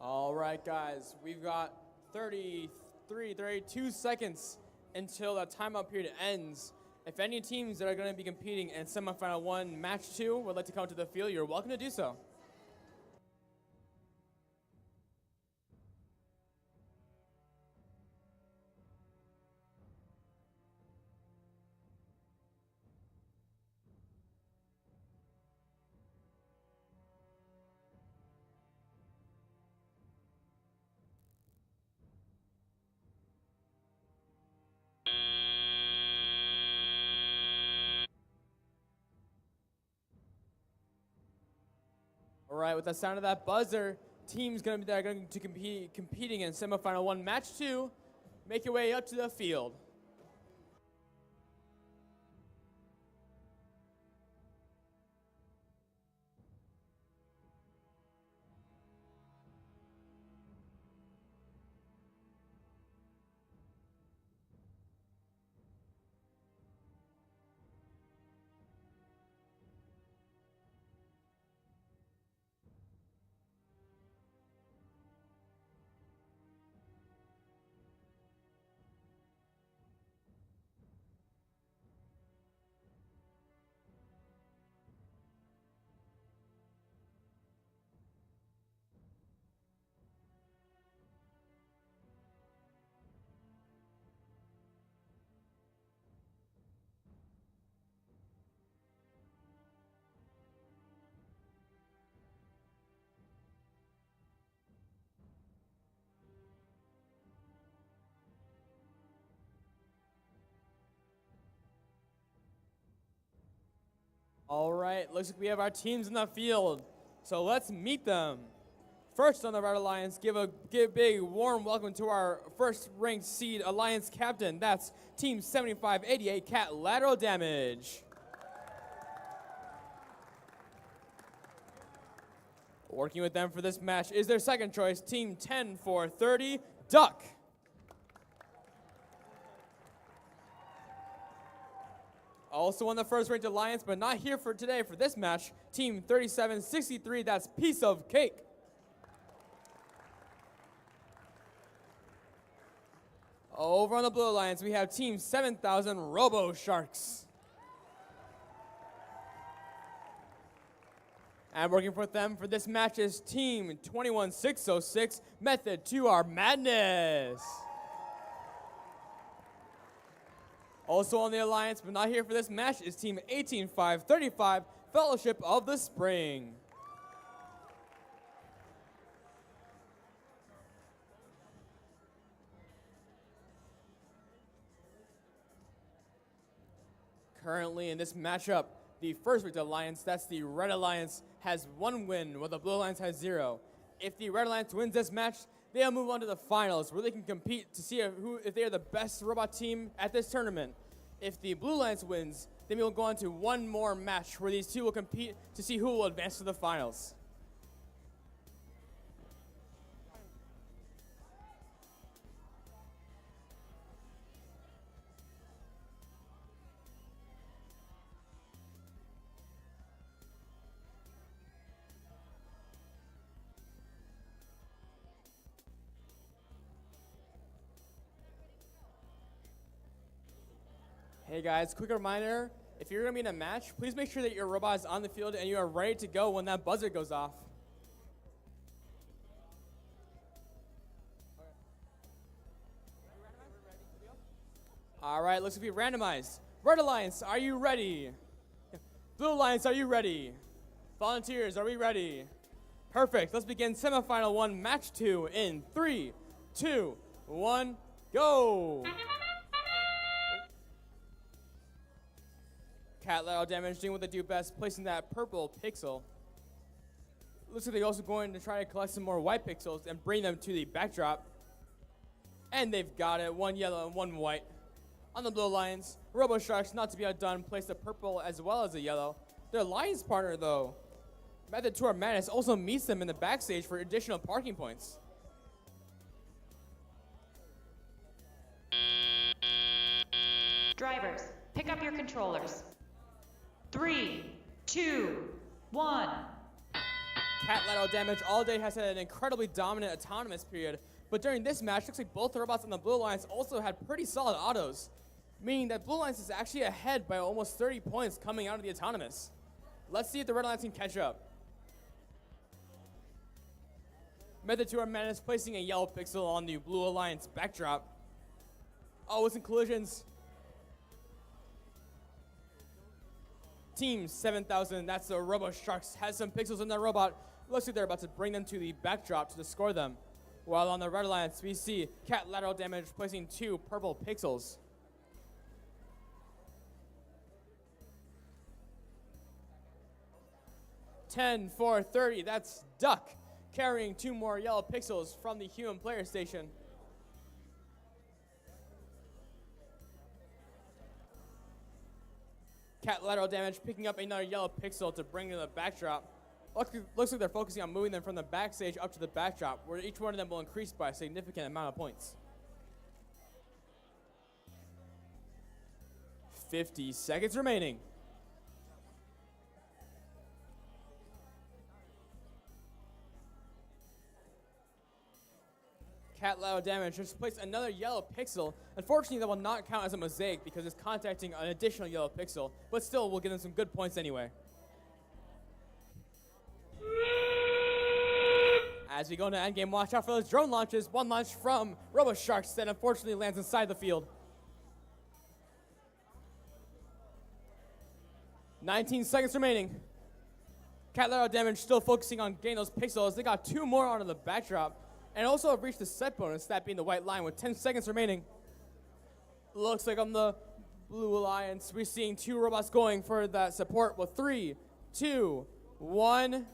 Speaker 3: All right, guys, we've got 32 seconds until the timeout period ends. If any teams that are going to be competing in semifinal 1, match 2 would like to come to the field, you're welcome to do so. All right, with the sound of that buzzer, teams that are going to competing in semifinal 1, match 2, make your way up to the field. All right, looks like we have our teams in the field, so let's meet them. First on the Red Alliance, give a big warm welcome to our first-ranked seed Alliance captain. That's Team 7588 Catlateral Damage. Working with them for this match is their second choice, Team 10430 Duck. Also on the first-ranked Alliance, but not here for today for this match, Team 3763, that's Piece of Cake. Over on the Blue Alliance, we have Team 7000 Robo Sharks. And working with them for this match is Team 21606, Method to Our Madness. Also on the Alliance, but not here for this match, is Team 18535, Fellowship of the Spring. Currently in this matchup, the first-ranked Alliance, that's the Red Alliance, has 1 win, while the Blue Alliance has 0. If the Red Alliance wins this match, they'll move on to the finals, where they can compete to see if they are the best robot team at this tournament. If the Blue Alliance wins, then we'll go on to one more match where these two will compete to see who will advance to the finals. Hey guys, quick reminder, if you're going to be in a match, please make sure that your robot is on the field and you are ready to go when that buzzer goes off. All right, looks like we randomized. Red Alliance, are you ready? Blue Alliance, are you ready? Volunteers, are we ready? Perfect, let's begin semifinal 1, match 2 in 3, 2, 1, go! Catlateral Damage doing what they do best, placing that purple pixel. Looks like they're also going to try to collect some more white pixels and bring them to the backdrop. And they've got it, 1 yellow and 1 white. On the Blue Alliance, Robo Sharks, not to be outdone, place the purple as well as the yellow. Their alliance partner, though, Method to Our Madness, also meets them in the backstage for additional parking points.
Speaker 4: Drivers, pick up your controllers. 3, 2, 1.
Speaker 3: Catlateral Damage all day has had an incredibly dominant autonomous period, but during this match, looks like both the robots on the Blue Alliance also had pretty solid autos, meaning that Blue Alliance is actually ahead by almost 30 points coming out of the autonomous. Let's see if the Red Alliance can catch up. Method to our madness, placing a yellow pixel on the Blue Alliance backdrop. Oh, it's in collisions. Team 7000, that's the Robo Sharks, has some pixels in their robot. Looks like they're about to bring them to the backdrop to score them. While on the Red Alliance, we see Catlateral Damage placing 2 purple pixels. Ten, 4, 30, that's Duck, carrying 2 more yellow pixels from the human player station. Catlateral Damage picking up another yellow pixel to bring to the backdrop. Looks like they're focusing on moving them from the backstage up to the backdrop, where each one of them will increase by a significant amount of points. 50 seconds remaining. Catlateral Damage just placed another yellow pixel. Unfortunately, that will not count as a mosaic because it's contacting an additional yellow pixel, but still will give them some good points anyway. As we go into endgame, watch out for those drone launches. One launch from Robo Sharks that unfortunately lands inside the field. 19 seconds remaining. Catlateral Damage still focusing on getting those pixels. They got 2 more onto the backdrop. And also have reached the set bonus, that being the white line with 10 seconds remaining. Looks like on the Blue Alliance, we're seeing 2 robots going for that support with 3, 2, 1.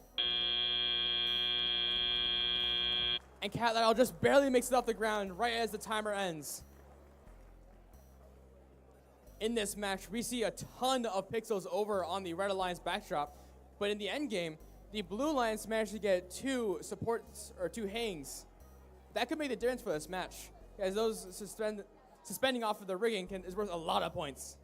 Speaker 3: And Catlateral just barely makes it off the ground right as the timer ends. In this match, we see a ton of pixels over on the Red Alliance backdrop, but in the end game, the Blue Alliance managed to get 2 supports or 2 hangs. That could make the difference for this match, as those suspending off of the rigging is worth a lot of points.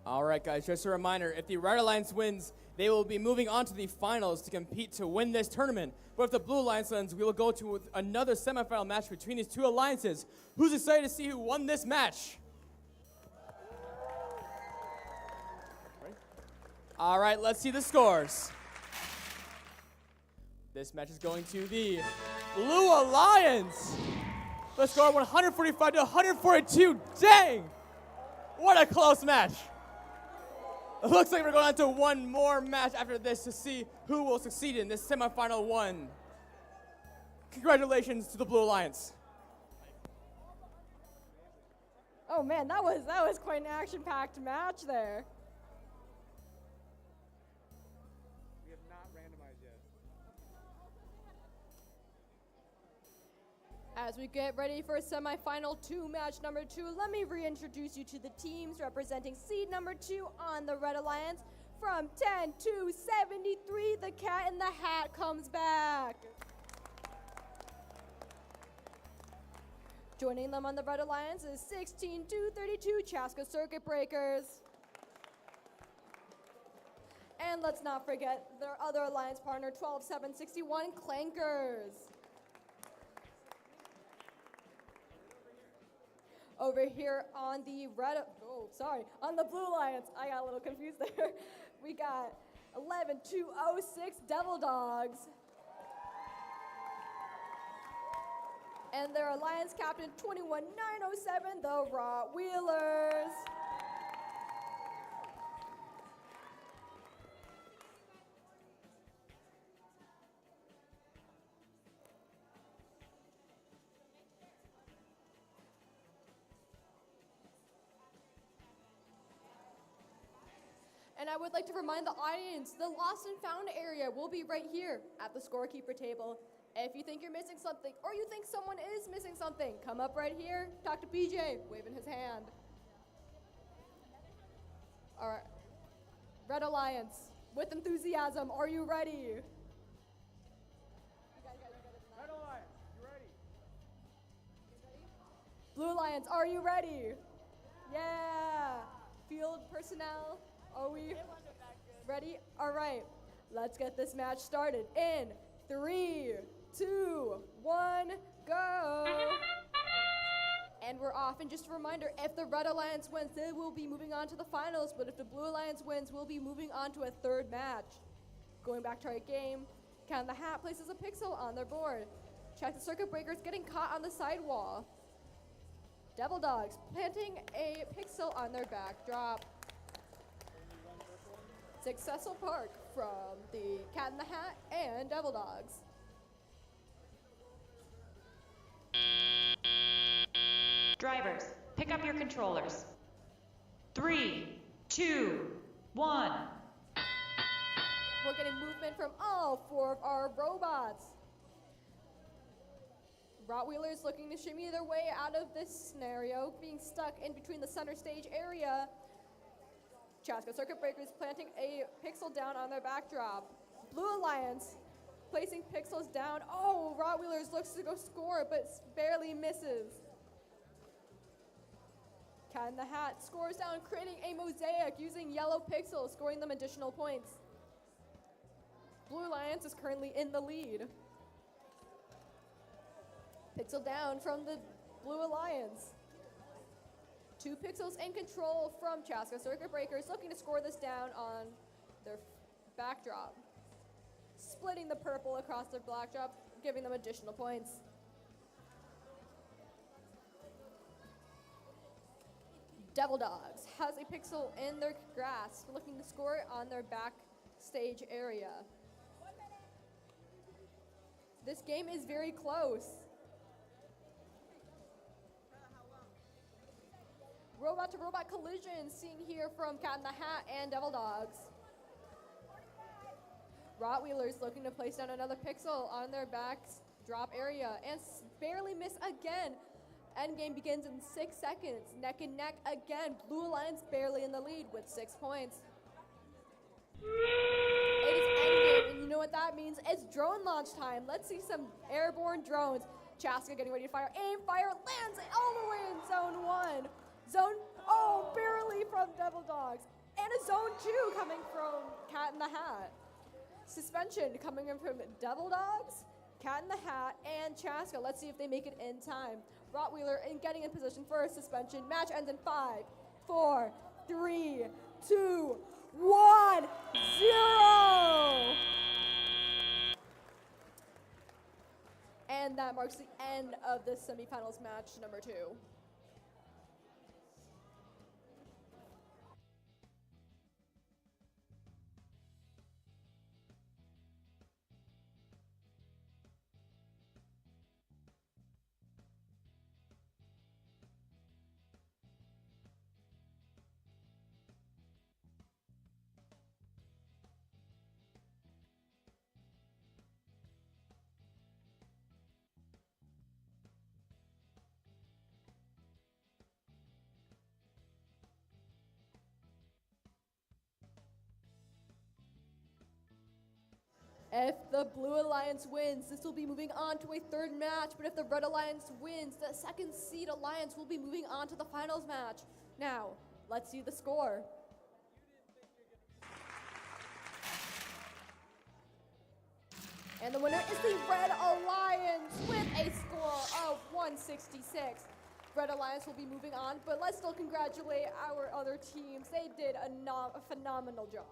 Speaker 3: All right, guys, just a reminder, if the Red Alliance wins, they will be moving on to the finals to compete to win this tournament. But if the Blue Alliance wins, we will go to another semifinal match between these 2 alliances. Who's excited to see who won this match? All right, let's see the scores. This match is going to the Blue Alliance. The score 145 to 142. Dang! What a close match. It looks like we're going on to one more match after this to see who will succeed in this semifinal 1. Congratulations to the Blue Alliance.
Speaker 2: Oh man, that was quite an action-packed match there.
Speaker 5: We have not randomized yet.
Speaker 2: As we get ready for semifinal 2, match number 2, let me reintroduce you to the teams representing seed number 2 on the Red Alliance. From 10 to 73, the Cat in the Hat comes back. Joining them on the Red Alliance is 16 to 32 Chaska Circuit Breakers. And let's not forget their other alliance partner, 12761 Clankers. Over here on the on the Blue Alliance, I got a little confused there. We got 11206 Devil Dogs. And their alliance captain, 21907, the Raw Wheelers. And I would like to remind the audience, the lost and found area will be right here at the scorekeeper table. If you think you're missing something, or you think someone is missing something, come up right here, talk to BJ, waving his hand. All right. Red Alliance, with enthusiasm, are you ready?
Speaker 5: Red Alliance, you ready?
Speaker 2: Blue Alliance, are you ready? Yeah. Field personnel, are we ready? All right, let's get this match started in 3, 2, 1, go. And we're off. And just a reminder, if the Red Alliance wins, they will be moving on to the finals. But if the Blue Alliance wins, we'll be moving on to a third match. Going back to our game, Cat in the Hat places a pixel on their board. Check the circuit breakers getting caught on the sidewall. Devil Dogs planting a pixel on their backdrop. Successful Park from the Cat in the Hat and Devil Dogs.
Speaker 4: Drivers, pick up your controllers. 3, 2, 1.
Speaker 2: We're getting movement from all 4 of our robots. Rottweilers looking to shimmy their way out of this scenario, being stuck in between the center stage area. Chaska Circuit Breakers planting a pixel down on their backdrop. Blue Alliance placing pixels down. Oh, Rottweilers looks to go score, but barely misses. Cat in the Hat scores down, creating a mosaic using yellow pixels, scoring them additional points. Blue Alliance is currently in the lead. Pixel down from the Blue Alliance. 2 pixels in control from Chaska Circuit Breakers, looking to score this down on their backdrop. Splitting the purple across their backdrop, giving them additional points. Devil Dogs has a pixel in their grasp, looking to score on their backstage area. This game is very close. Robot-to-robot collision seen here from Cat in the Hat and Devil Dogs. Rottweilers looking to place down another pixel on their backdrop area and barely miss again. Endgame begins in 6 seconds. Neck and neck again. Blue Alliance barely in the lead with 6 points. It is endgame, and you know what that means? It's drone launch time. Let's see some airborne drones. Chaska getting ready to fire. Aim, fire, lands all the way in zone 1. Zone, oh, barely from Devil Dogs. And a zone 2 coming from Cat in the Hat. Suspension coming in from Devil Dogs, Cat in the Hat, and Chaska. Let's see if they make it in time. Rottweiler getting in position for a suspension. Match ends in 5, 4, 3, 2, 1, 0. And that marks the end of the semifinals match number 2. If the Blue Alliance wins, this will be moving on to a third match. But if the Red Alliance wins, the second seed Alliance will be moving on to the finals match. Now, let's see the score. And the winner is the Red Alliance with a score of 166. Red Alliance will be moving on, but let's still congratulate our other teams. They did a phenomenal job.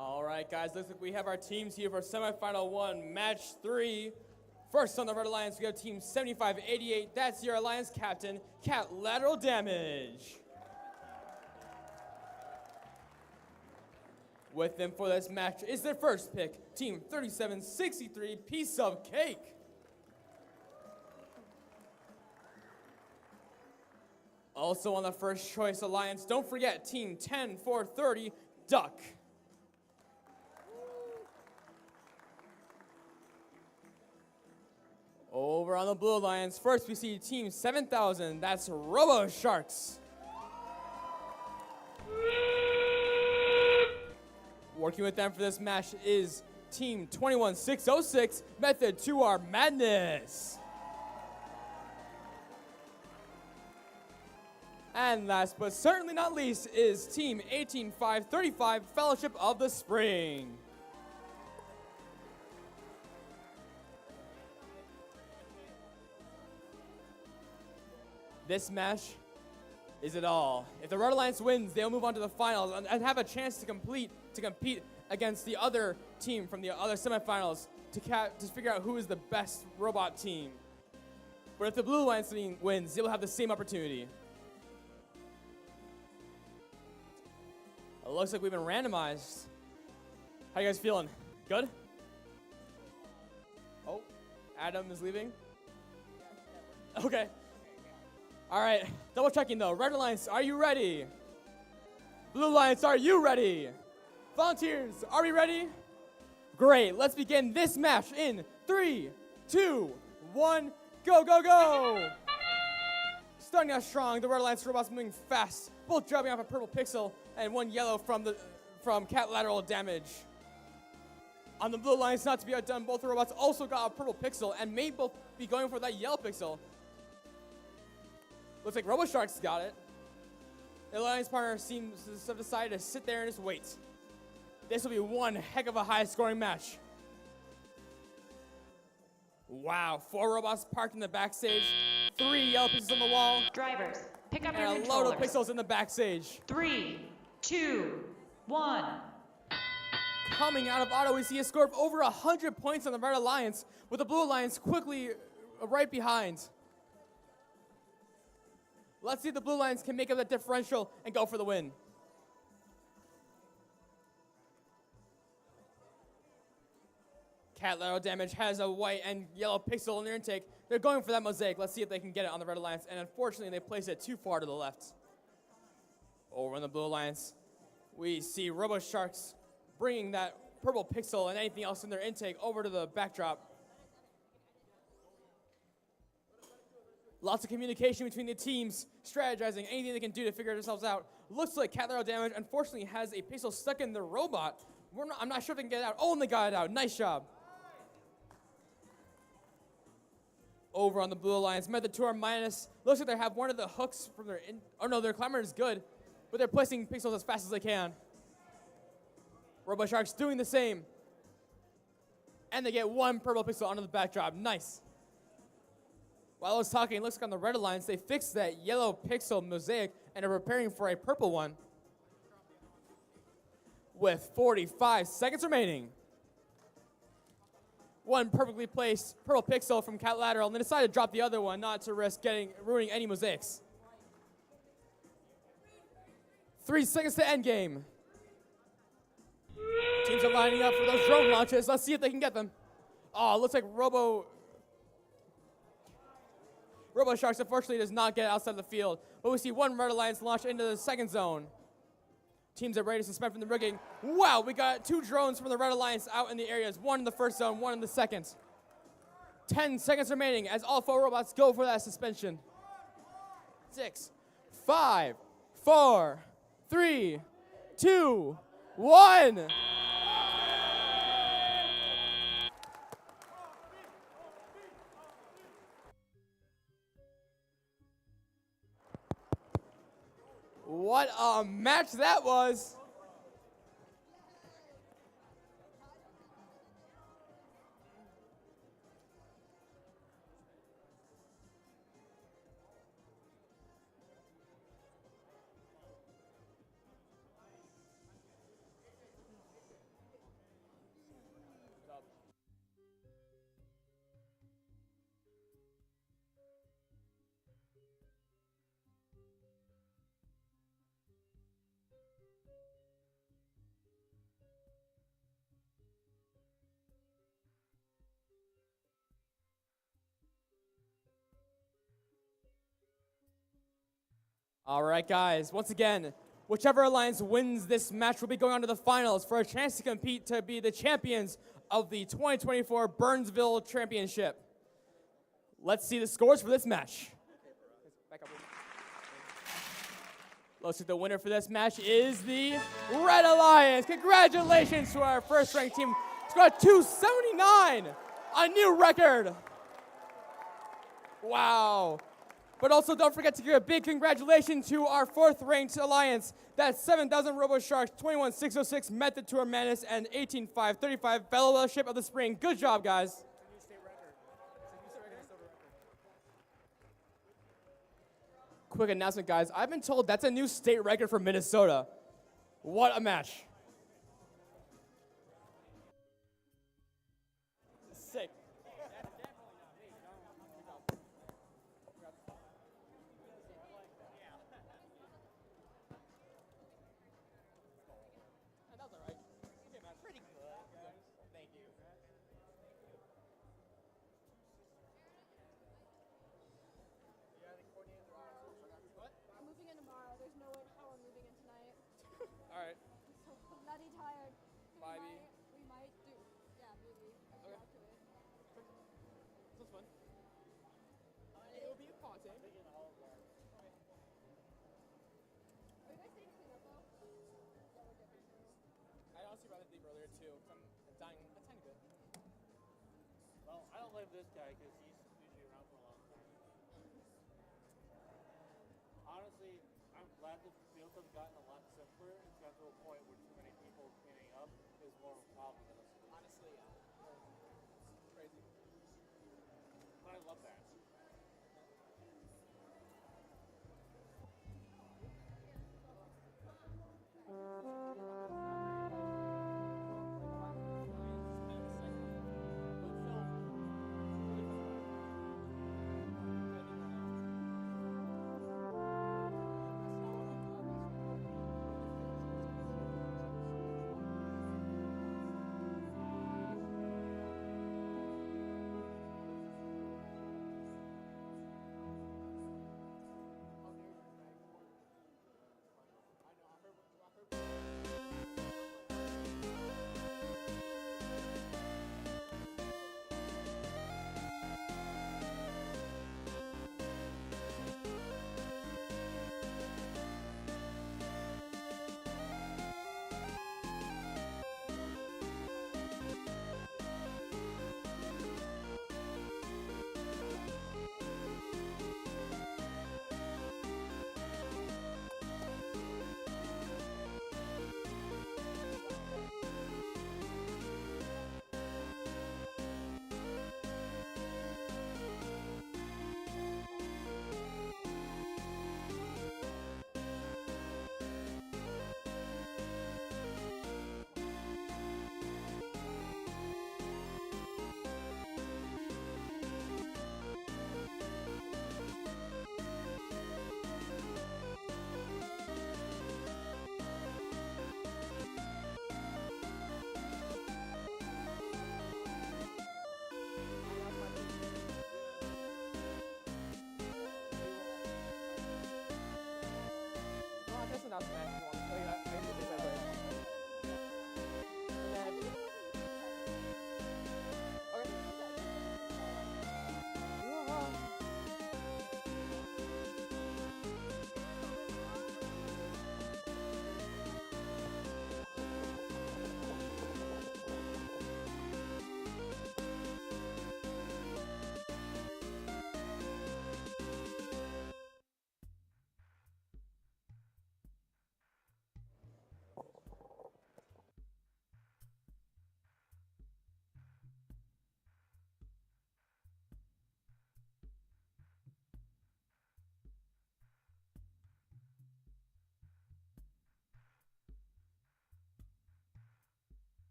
Speaker 3: All right, guys, looks like we have our teams here for semifinal 1, match 3. First on the Red Alliance, we have team 7588. That's your Alliance captain, Catlateral Damage. With them for this match is their first pick, team 3763, Piece of Cake. Also on the first choice alliance, don't forget Team 10430 Duck. Over on the Blue Alliance, first we see Team 7000, that's Robo Sharks. Working with them for this match is Team 21606, Method to Our Madness. And last but certainly not least is Team 18535, Fellowship of the Spring. This match is it all. If the Red Alliance wins, they'll move on to the finals and have a chance to compete against the other team from the other semifinals to figure out who is the best robot team. But if the Blue Alliance wins, they will have the same opportunity. It looks like we've been randomized. How you guys feeling? Good? Oh, Adam is leaving? Okay. All right, double checking though. Red Alliance, are you ready? Blue Alliance, are you ready? Volunteers, are we ready? Great, let's begin this match in 3, 2, 1, go, go, go! Starting out strong, the Red Alliance robots moving fast, both dropping off a purple pixel and one yellow from Catlateral Damage. On the Blue Alliance, not to be outdone, both the robots also got a purple pixel and may both be going for that yellow pixel. Looks like RoboSharks got it. The Alliance partner seems to have decided to sit there and just wait. This will be one heck of a high-scoring match. Wow, 4 robots parked in the backstage, 3 yellow pixels on the wall.
Speaker 4: Drivers, pick up your
Speaker 3: and a
Speaker 4: controllers.
Speaker 3: load of pixels in the backstage.
Speaker 4: 3, 2, 1.
Speaker 3: Coming out of auto, we see a score of over 100 points on the Red Alliance, with the Blue Alliance quickly right behind. Let's see if the Blue Alliance can make up that differential and go for the win. Catlateral Damage has a white and yellow pixel in their intake. They're going for that mosaic. Let's see if they can get it on the Red Alliance. And unfortunately, they place it too far to the left. Over on the Blue Alliance, we see RoboSharks bringing that purple pixel and anything else in their intake over to the backdrop. Lots of communication between the teams, strategizing, anything they can do to figure themselves out. Looks like Catlateral Damage, unfortunately, has a pixel stuck in the robot. I'm not sure if they can get it out. Oh, and they got it out. Nice job. Over on the Blue Alliance, Method to Our Minus. Looks like they have one of the hooks from their... Oh, no, their climber is good, but they're placing pixels as fast as they can. RoboSharks doing the same. And they get one purple pixel onto the backdrop. Nice. While I was talking, it looks like on the Red Alliance, they fixed that yellow pixel mosaic and are preparing for a purple one. With 45 seconds remaining. One perfectly placed purple pixel from Catlateral, and they decided to drop the other one, not to risk ruining any mosaics. 3 seconds to end game. Teams are lining up for those drone launches. Let's see if they can get them. Oh, it looks like RoboSharks unfortunately does not get outside the field, but we see one Red Alliance launch into the second zone. Teams are ready to suspend from the rigging. Wow, we got 2 drones from the Red Alliance out in the areas, one in the first zone, one in the second. 10 seconds remaining as all 4 robots go for that suspension. 6, 5, 4, 3, 2, 1. What a match that was. All right, guys. Once again, whichever alliance wins this match will be going on to the finals for a chance to compete to be the champions of the 2024 Burnsville Championship. Let's see the scores for this match. Looks like the winner for this match is the Red Alliance. Congratulations to our first-ranked team. Scored 279, a new record. Wow. But also don't forget to give a big congratulations to our fourth-ranked alliance. That's 7,000 Robo Sharks, 21606 Method to Our Madness, and 18535 Fellowship of the Spring. Good job, guys. Quick announcement, guys. I've been told that's a new state record for Minnesota. What a match. Sick. All right.
Speaker 2: I'm bloody tired.
Speaker 3: Bye, B.
Speaker 2: We might do. Yeah, maybe.
Speaker 3: Okay. This was fun. It will be a content.
Speaker 2: Are you guys staying clean up though? Yeah, we're good.
Speaker 3: I'd honestly rather leave earlier too, because I'm dying a tiny bit.
Speaker 17: Well, I don't blame this guy because he's usually around for a long time. Honestly, I'm glad the fields have gotten a lot simpler. It's gotten to a point where too many people cleaning up is more of a problem than a solution.
Speaker 3: Honestly, yeah. Crazy.
Speaker 17: But I love that.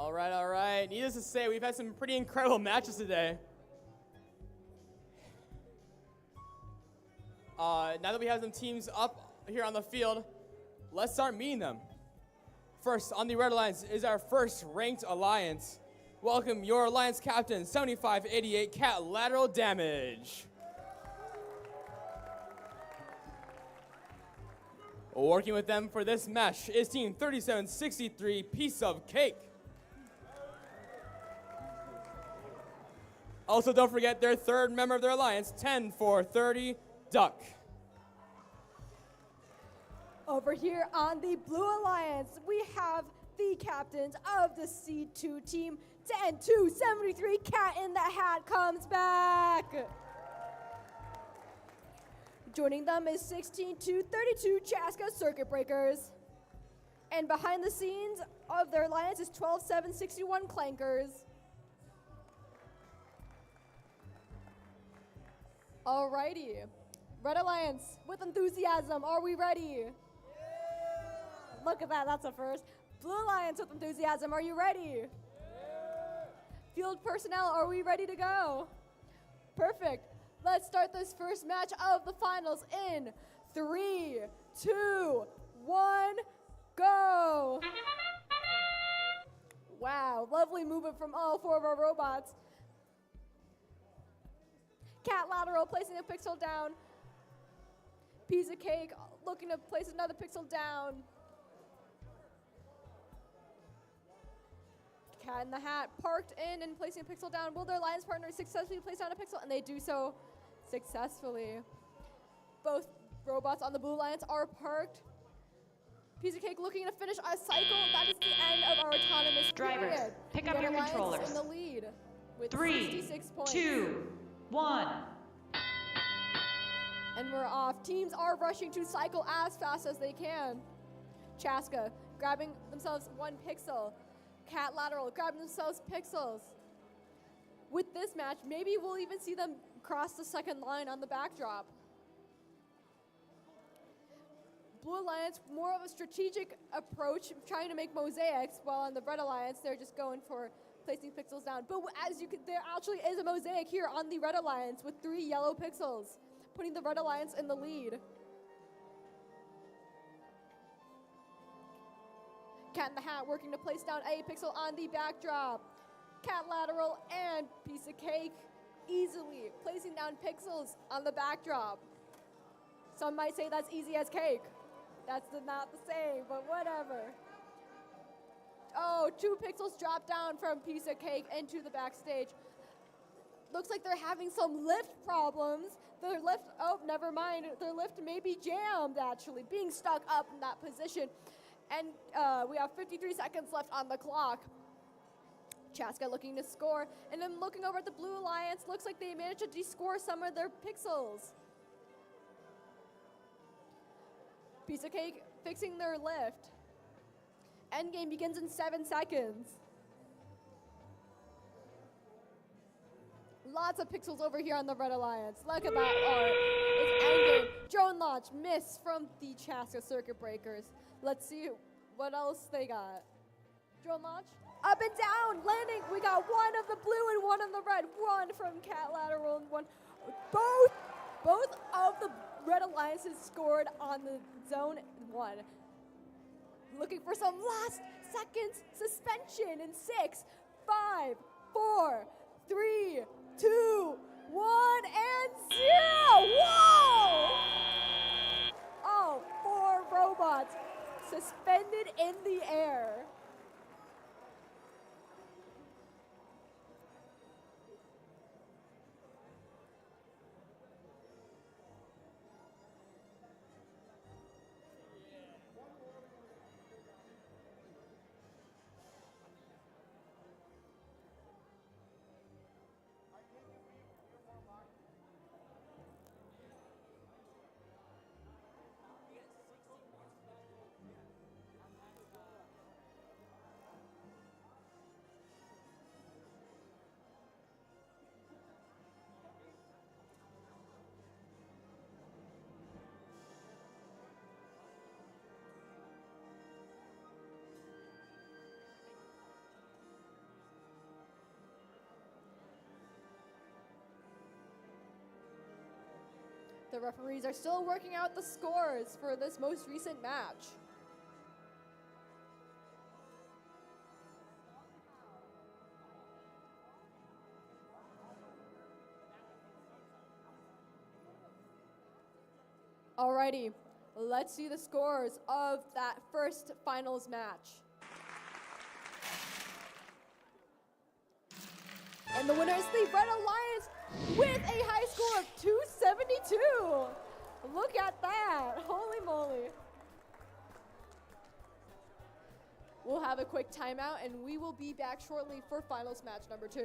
Speaker 3: All right, all right. Needless to say, we've had some pretty incredible matches today. Now that we have some teams up here on the field, let's start meeting them. First, on the Red Alliance is our first ranked alliance. Welcome your alliance captain, 7588 Catlateral Damage. Working with them for this match is team 3763 Piece of Cake. Also, don't forget their third member of their alliance, 10430 Duck.
Speaker 2: Over here on the Blue Alliance, we have the captains of the C2 team. 10273 Cat in the Hat comes back. Joining them is 16232 Chaska Circuit Breakers. And behind the scenes of their alliance is 12761 Clankers. Alrighty. Red Alliance, with enthusiasm, are we ready? Look at that, that's a first. Blue Alliance with enthusiasm, are you ready? Field personnel, are we ready to go? Perfect. Let's start this first match of the finals in 3, 2, 1, go! Wow, lovely movement from all four of our robots. Cat lateral, placing a pixel down. Piece of Cake, looking to place another pixel down. Cat in the Hat, parked in and placing a pixel down. Will their alliance partner successfully place down a pixel? And they do so successfully. Both robots on the Blue Alliance are parked. Piece of Cake looking to finish a cycle. That is the end of our autonomous
Speaker 4: Drivers,
Speaker 2: period.
Speaker 4: pick up
Speaker 2: Red
Speaker 4: your
Speaker 2: Alliance
Speaker 4: controllers.
Speaker 2: in the lead with
Speaker 4: 3,
Speaker 2: 66 points.
Speaker 4: 2, 1.
Speaker 2: And we're off. Teams are rushing to cycle as fast as they can. Chaska grabbing themselves 1 pixel. Cat lateral grabbing themselves pixels. With this match, maybe we'll even see them cross the second line on the backdrop. Blue Alliance, more of a strategic approach, trying to make mosaics, while on the Red Alliance, they're just going for placing pixels down. But as you can, there actually is a mosaic here on the Red Alliance with 3 yellow pixels, putting the Red Alliance in the lead. Cat in the Hat working to place down a pixel on the backdrop. Cat lateral and Piece of Cake easily placing down pixels on the backdrop. Some might say that's easy as cake. That's not the same, but whatever. Oh, 2 pixels drop down from Piece of Cake into the backstage. Looks like they're having some lift problems. Their lift, oh, never mind. Their lift may be jammed, actually, being stuck up in that position. And we have 53 seconds left on the clock. Chaska looking to score. And then looking over at the Blue Alliance, looks like they managed to descore some of their pixels. Piece of Cake fixing their lift. Endgame begins in 7 seconds. Lots of pixels over here on the Red Alliance. Look at that art. It's endgame. Drone launch, miss from the Chaska Circuit Breakers. Let's see what else they got. Drone launch, up and down, landing. We got 1 of the blue and 1 of the red. 1 from Cat Lateral and 1. Both of the Red Alliances scored on the zone 1. Looking for some last seconds suspension in 6, 5, 4, 3, 2, 1, and 0. Whoa! Oh, 4 robots suspended in the air. The referees are still working out the scores for this most recent match. Alrighty, let's see the scores of that first finals match. And the winner is the Red Alliance with a high score of 272. Look at that, holy moly. We'll have a quick timeout and we will be back shortly for finals match number 2.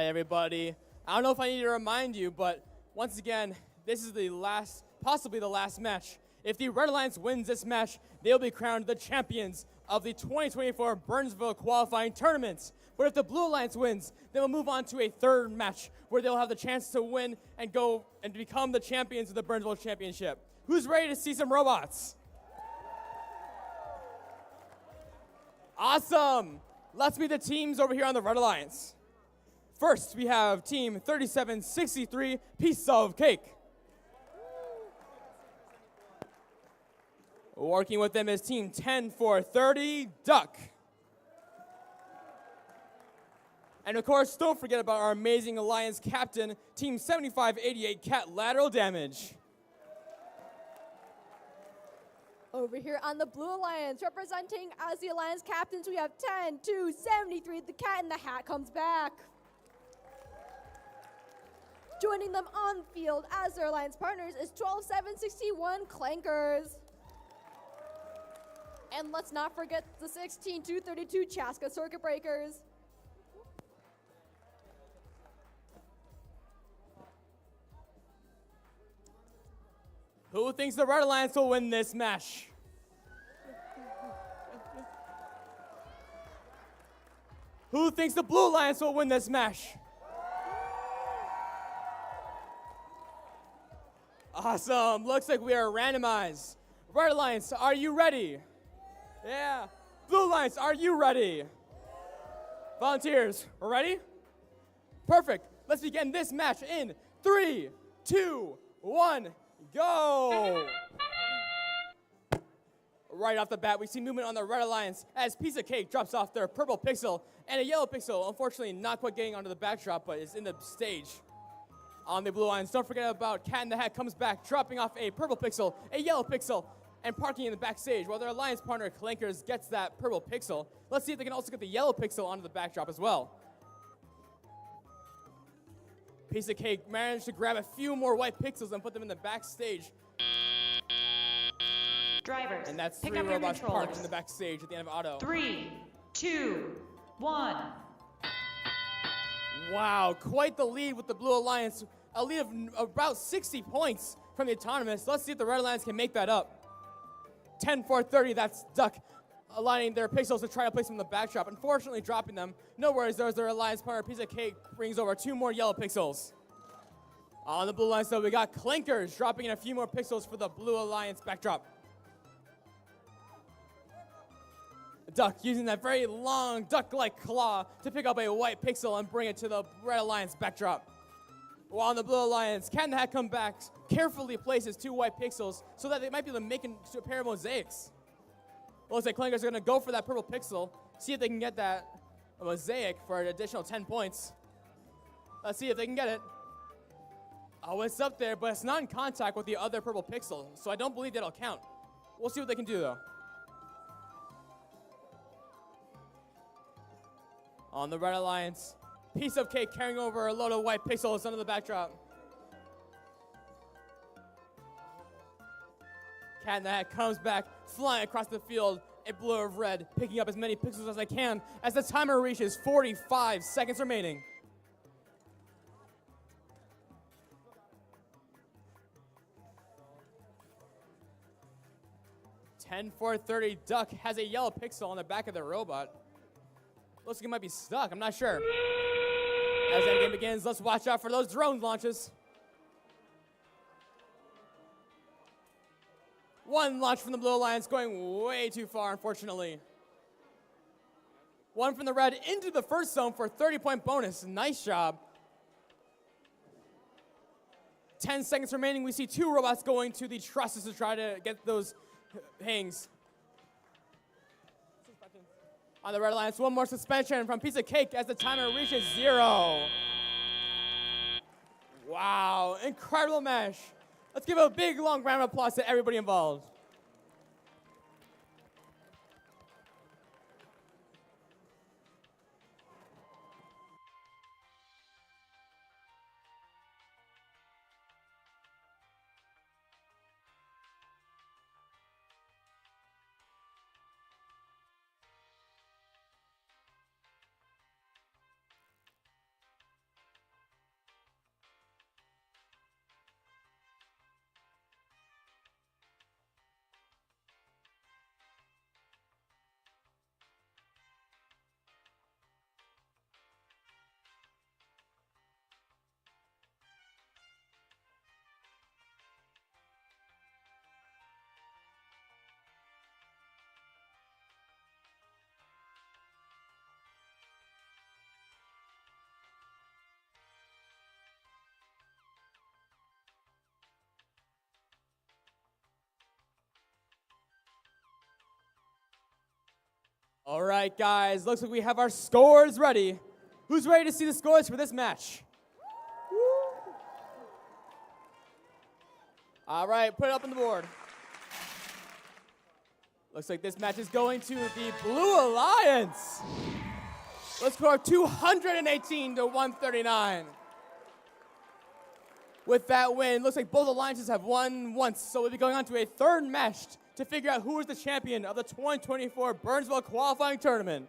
Speaker 3: right, everybody. I don't know if I need to remind you, but once again, this is the last, possibly the last match. If the Red Alliance wins this match, they'll be crowned the champions of the 2024 Burnsville qualifying tournament. But if the Blue Alliance wins, then we'll move on to a third match where they'll have the chance to win and go and become the champions of the Burnsville Championship. Who's ready to see some robots? Awesome. Let's meet the teams over here on the Red Alliance. First, we have Team 3763, Piece of Cake. Working with them is Team 10430, Duck. And of course, don't forget about our amazing Alliance captain, Team 7588, Catlateral Damage.
Speaker 2: Over here on the Blue Alliance, representing as the Alliance captains, we have 10-2-73. The Cat in the Hat comes back. Joining them on the field as their Alliance partners is 12-7-61 Clankers. And let's not forget the 16-2-32 Chaska Circuit Breakers.
Speaker 3: Who thinks the Red Alliance will win this match? Who thinks the Blue Alliance will win this match? Awesome. Looks like we are randomized. Red Alliance, are you ready? Yeah. Blue Alliance, are you ready? Volunteers, ready? Perfect. Let's begin this match in 3, 2, 1, go! Right off the bat, we see movement on the Red Alliance as Piece of Cake drops off their purple pixel and a yellow pixel, unfortunately not quite getting onto the backdrop, but is in the stage. On the Blue Alliance, don't forget about Cat in the Hat comes back, dropping off a purple pixel, a yellow pixel, and parking in the backstage while their Alliance partner, Clankers, gets that purple pixel. Let's see if they can also get the yellow pixel onto the backdrop as well. Piece of Cake managed to grab a few more white pixels and put them in the backstage.
Speaker 4: Drivers,
Speaker 3: And that's
Speaker 4: pick
Speaker 3: 3
Speaker 4: up your
Speaker 3: robots parked
Speaker 4: controllers.
Speaker 3: in the backstage at the end of auto.
Speaker 4: 3, 2, 1.
Speaker 3: Wow, quite the lead with the Blue Alliance. A lead of about 60 points from the Autonomous. Let's see if the Red Alliance can make that up. 10-4-30, that's Duck aligning their pixels to try to place them in the backdrop. Unfortunately, dropping them. No worries, there's their Alliance partner. Piece of Cake brings over 2 more yellow pixels. On the Blue Alliance, though, we got Clankers dropping in a few more pixels for the Blue Alliance backdrop. Duck using that very long duck-like claw to pick up a white pixel and bring it to the Red Alliance backdrop. While on the Blue Alliance, Cat in the Hat comes back, carefully places 2 white pixels so that they might be able to make a pair of mosaics. Looks like Clankers are going to go for that purple pixel, see if they can get that mosaic for an additional 10 points. Let's see if they can get it. Oh, it's up there, but it's not in contact with the other purple pixel, so I don't believe that'll count. We'll see what they can do, though. On the Red Alliance, Piece of Cake carrying over a load of white pixels under the backdrop. Cat in the Hat comes back, flying across the field, a blur of red, picking up as many pixels as I can as the timer reaches 45 seconds remaining. (10-4-30) Duck has a yellow pixel on the back of their robot. Looks like it might be stuck. I'm not sure. As that game begins, let's watch out for those drone launches. One launch from the Blue Alliance going way too far, unfortunately. One from the red into the first zone for a 30-point bonus. Nice job. 10 seconds remaining. We see 2 robots going to the trusses to try to get those hangs. On the Red Alliance, 1 more suspension from Piece of Cake as the timer reaches 0. Wow, incredible match. Let's give a big, long round of applause to everybody involved. All right, guys, looks like we have our scores ready. Who's ready to see the scores for this match? All right, put it up on the board. Looks like this match is going to the Blue Alliance. Let's score 218 to 139. With that win, looks like both alliances have won once, so we'll be going on to a third match to figure out who is the champion of the 2024 Burnsville qualifying tournament.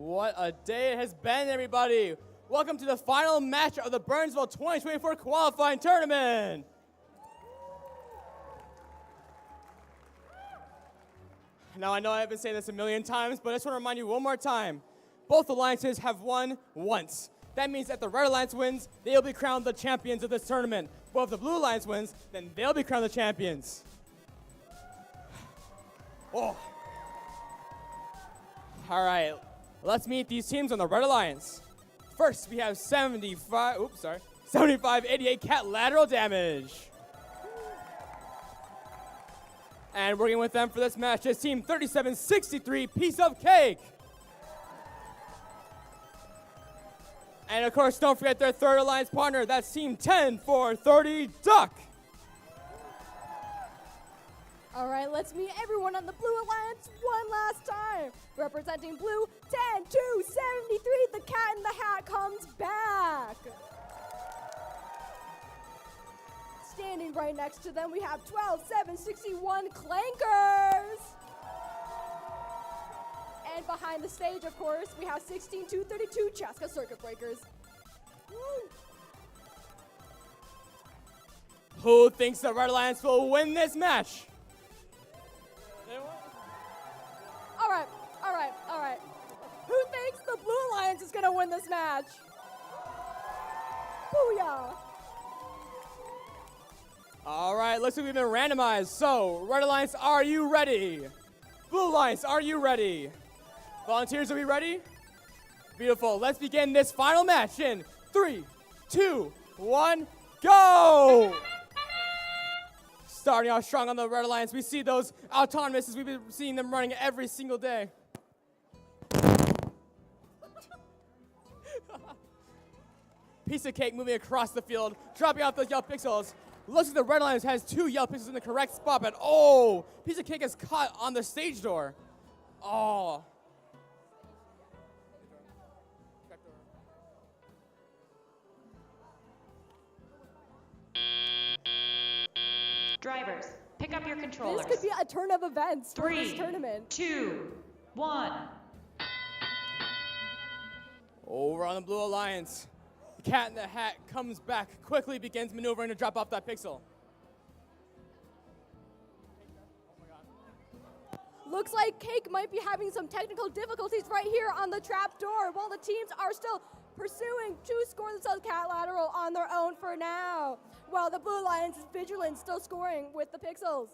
Speaker 3: What a day it has been, everybody. Welcome to the final match of the Burnsville 2024 qualifying tournament. Now, I know I've been saying this a million times, but I just want to remind you one more time. Both alliances have won once. That means that the Red Alliance wins, they'll be crowned the champions of this tournament. But if the Blue Alliance wins, then they'll be crowned the champions. Oh. All right, let's meet these teams on the Red Alliance. First, we have 75-88 Catlateral Damage. And working with them for this match is Team 3763 Piece of Cake. And of course, don't forget their third alliance partner, that's Team 10430 Duck.
Speaker 2: All right, let's meet everyone on the Blue Alliance one last time. Representing Blue, 10-2-73, the Cat in the Hat comes back. Standing right next to them, we have 12-7-61 Clankers. And behind the stage, of course, we have 16-2-32 Chaska Circuit Breakers. Woo.
Speaker 3: Who thinks the Red Alliance will win this match?
Speaker 2: All right. Who thinks the Blue Alliance is going to win this match? Booyah!
Speaker 3: All right, looks like we've been randomized. So, Red Alliance, are you ready? Blue Alliance, are you ready? Volunteers, are we ready? Beautiful. Let's begin this final match in 3, 2, 1, go! Starting off strong on the Red Alliance, we see those autonomous. We've been seeing them running every single day. Piece of Cake moving across the field, dropping off those yellow pixels. Looks like the Red Alliance has 2 yellow pixels in the correct spot, but oh, Piece of Cake is caught on the stage door. Oh.
Speaker 4: Drivers, pick up your controllers.
Speaker 2: This could be a turn of events for
Speaker 4: 3,
Speaker 2: this tournament.
Speaker 4: 2, 1.
Speaker 3: Over on the Blue Alliance. The Cat in the Hat comes back, quickly begins maneuvering to drop off that pixel.
Speaker 2: Looks like Cake might be having some technical difficulties right here on the trap door while the teams are still pursuing to score themselves Catlateral on their own for now, while the Blue Alliance is vigilant, still scoring with the pixels.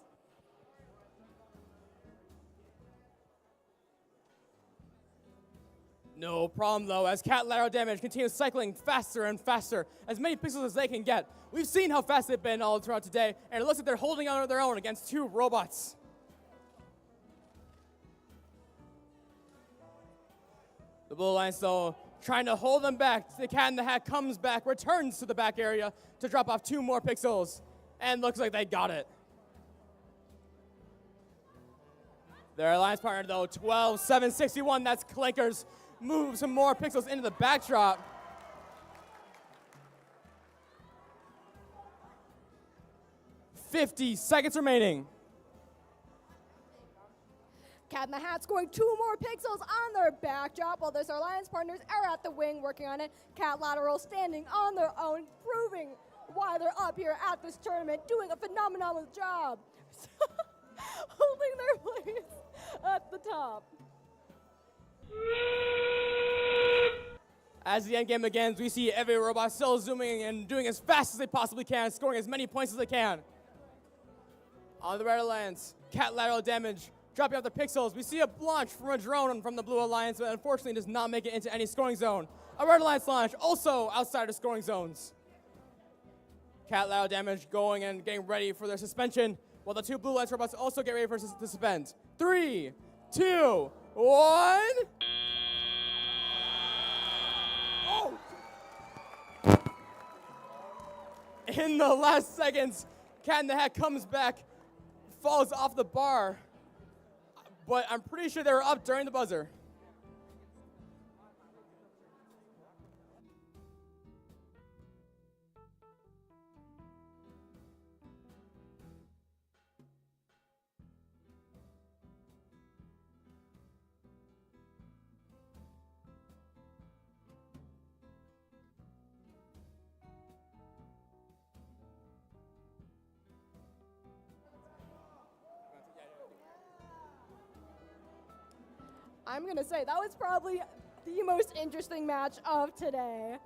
Speaker 3: No problem, though, as Catlateral Damage continues cycling faster and faster, as many pixels as they can get. We've seen how fast they've been all throughout today, and it looks like they're holding on their own against 2 robots. The Blue Alliance, though, trying to hold them back. The Cat in the Hat comes back, returns to the back area to drop off 2 more pixels, and looks like they got it. Their alliance partner, though, 12-7-61, that's Clankers, moves some more pixels into the backdrop. $50 seconds remaining.
Speaker 2: Cat in the Hat scoring 2 more pixels on their backdrop while their alliance partners are at the wing working on it. Catlateral standing on their own, proving why they're up here at this tournament, doing a phenomenal job. Holding their place at the top.
Speaker 3: As the endgame begins, we see every robot still zooming and doing as fast as they possibly can, scoring as many points as they can. On the Red Alliance, Catlateral Damage dropping off the pixels. We see a launch from a drone from the Blue Alliance, but unfortunately does not make it into any scoring zone. A Red Alliance launch also outside of scoring zones. Catlateral Damage going and getting ready for their suspension, while the 2 Blue Alliance robots also get ready for to suspend. 3, 2, 1. Oh! In the last seconds, Cat in the Hat comes back, falls off the bar, but I'm pretty sure they were up during the buzzer.
Speaker 2: I'm going to say that was probably the most interesting match of today.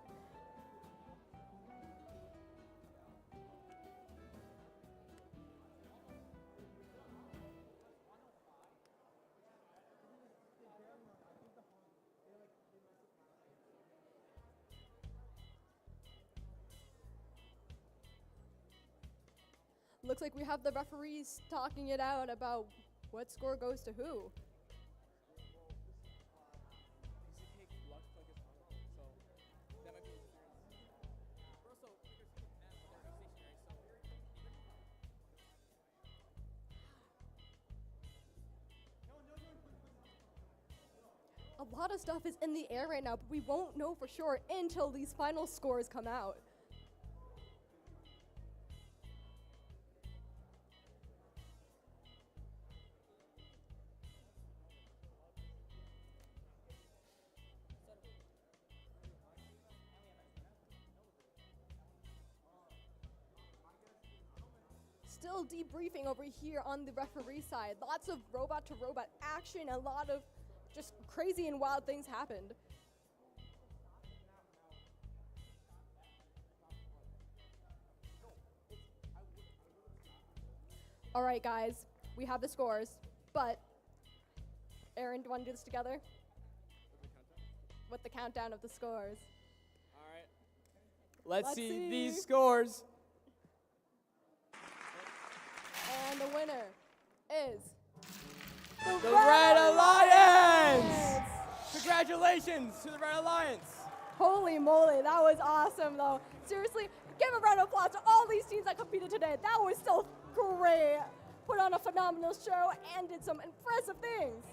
Speaker 2: Looks like we have the referees talking it out about what score goes to who. A lot of stuff is in the air right now, but we won't know for sure until these final scores come out. Still debriefing over here on the referee side. Lots of robot-to-robot action, a lot of just crazy and wild things happened. All right, guys, we have the scores, but Aaron, do you want to do this together? With the countdown of the scores.
Speaker 3: All right. Let's see these scores.
Speaker 2: And the winner is
Speaker 3: the Red Alliance! Congratulations to the Red Alliance!
Speaker 2: Holy moly, that was awesome, though. Seriously, give a round of applause to all these teams that competed today. That was so great. Put on a phenomenal show and did some impressive things.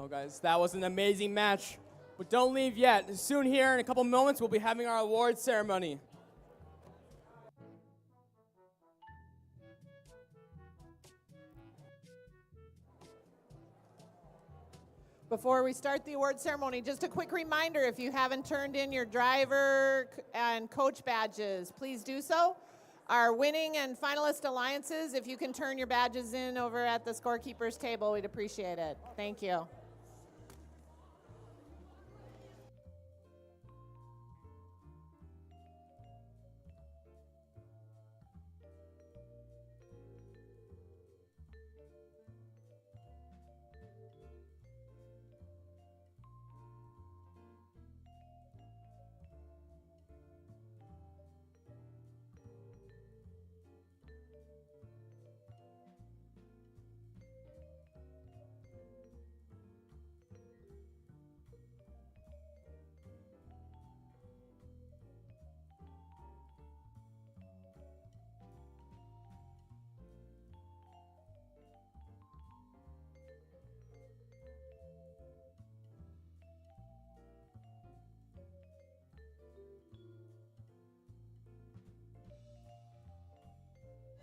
Speaker 3: Oh, guys, that was an amazing match. But don't leave yet. Soon here, in a couple moments, we'll be having our awards ceremony.
Speaker 1: Before we start the award ceremony, just a quick reminder, if you haven't turned in your driver and coach badges, please do so. Our winning and finalist alliances, if you can turn your badges in over at the scorekeeper's table, we'd appreciate it. Thank you.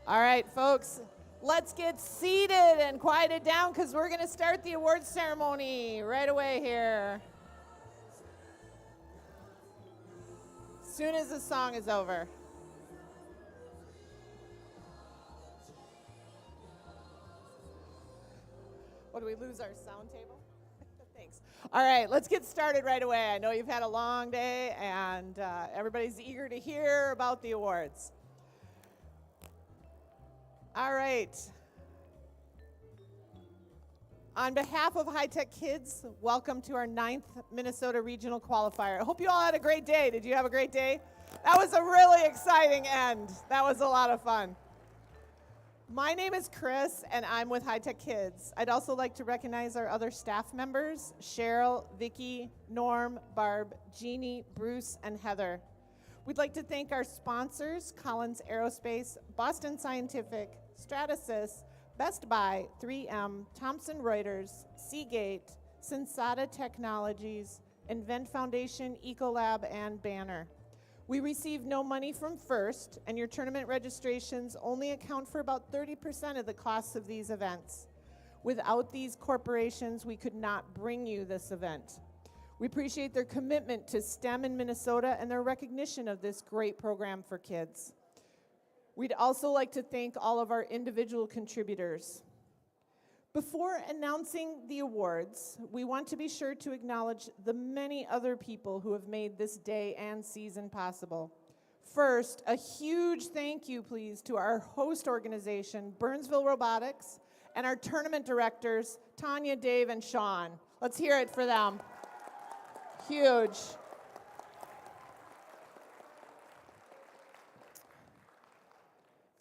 Speaker 1: All right, folks, let's get seated and quieted down because we're going to start the awards ceremony right away here. As soon as the song is over. What, do we lose our sound table? Thanks. All right, let's get started right away. I know you've had a long day and everybody's eager to hear about the awards. All right. On behalf of High Tech Kids, welcome to our 9th Minnesota Regional Qualifier. I hope you all had a great day. Did you have a great day? That was a really exciting end. That was a lot of fun. My name is Chris, and I'm with High Tech Kids. I'd also like to recognize our other staff members, Cheryl, Vicky, Norm, Barb, Jeannie, Bruce, and Heather. We'd like to thank our sponsors, Collins Aerospace, Boston Scientific, Stratasys, Best Buy, 3M, Thomson Reuters, Seagate, Sensata Technologies, Invent Foundation, Ecolab, and Banner. We receive no money from FIRST, and your tournament registrations only account for about 30% of the costs of these events. Without these corporations, we could not bring you this event. We appreciate their commitment to STEM in Minnesota and their recognition of this great program for kids. We'd also like to thank all of our individual contributors. Before announcing the awards, we want to be sure to acknowledge the many other people who have made this day and season possible. First, a huge thank you, please, to our host organization, Burnsville Robotics, and our tournament directors, Tanya, Dave, and Sean. Let's hear it for them. Huge.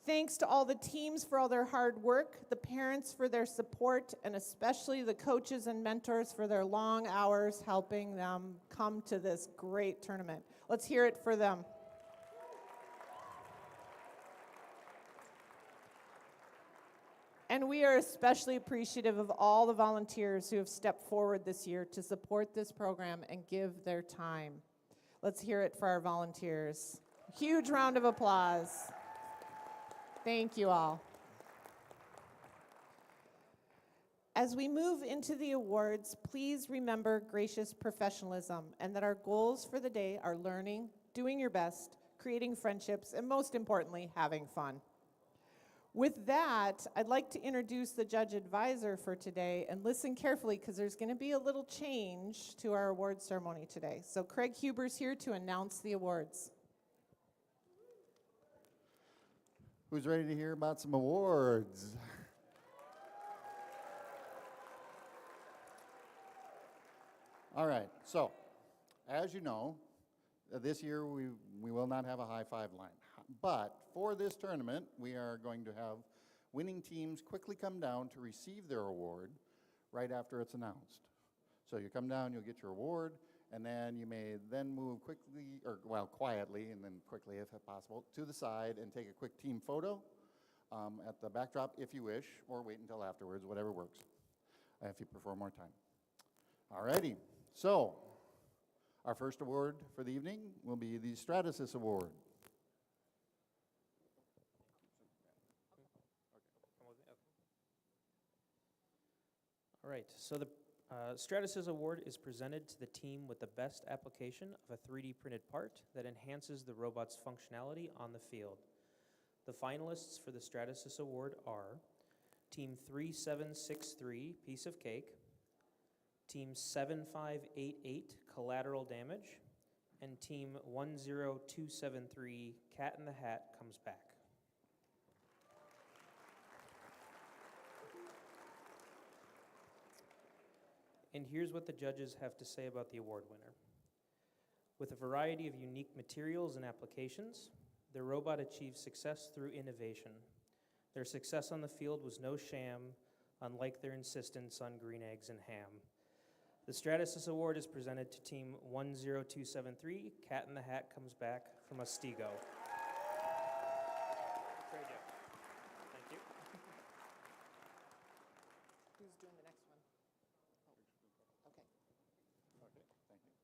Speaker 1: Thanks to all the teams for all their hard work, the parents for their support, and especially the coaches and mentors for their long hours helping them come to this great tournament. Let's hear it for them. And we are especially appreciative of all the volunteers who have stepped forward this year to support this program and give their time. Let's hear it for our volunteers. Huge round of applause. Thank you all. As we move into the awards, please remember gracious professionalism and that our goals for the day are learning, doing your best, creating friendships, and most importantly, having fun. With that, I'd like to introduce the judge advisor for today, and listen carefully because there's going to be a little change to our award ceremony today. So Craig Huber's here to announce the awards.
Speaker 18: Who's ready to hear about some awards? All right, so as you know, this year we will not have a high five line. But for this tournament, we are going to have winning teams quickly come down to receive their award right after it's announced. So you come down, you'll get your award, and then you may then move quickly, or well, quietly, and then quickly if possible, to the side and take a quick team photo at the backdrop if you wish, or wait until afterwards, whatever works, if you prefer more time. Alrighty, so our first award for the evening will be the Stratasys Award.
Speaker 19: All right, so the Stratasys Award is presented to the team with the best application of a 3D printed part that enhances the robot's functionality on the field. The finalists for the Stratasys Award are Team 3763, Piece of Cake, Team 7588, Collateral Damage, and Team 10273, Cat in the Hat Comes Back. And here's what the judges have to say about the award winner. With a variety of unique materials and applications, the robot achieved success through innovation. Their success on the field was no sham, unlike their insistence on green eggs and ham. The Stratasys Award is presented to Team 10273, Cat in the Hat Comes Back from Otsego. Very good. Thank you.
Speaker 1: Who's doing the next one? Oh, okay.
Speaker 18: Okay, thank you.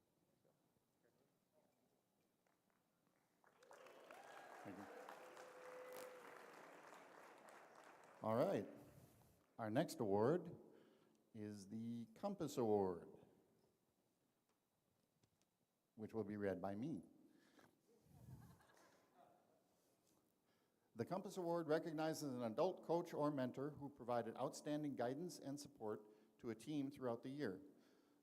Speaker 18: Thank you. All right. Our next award is the Compass Award, which will be read by me. The Compass Award recognizes an adult coach or mentor who provided outstanding guidance and support to a team throughout the year.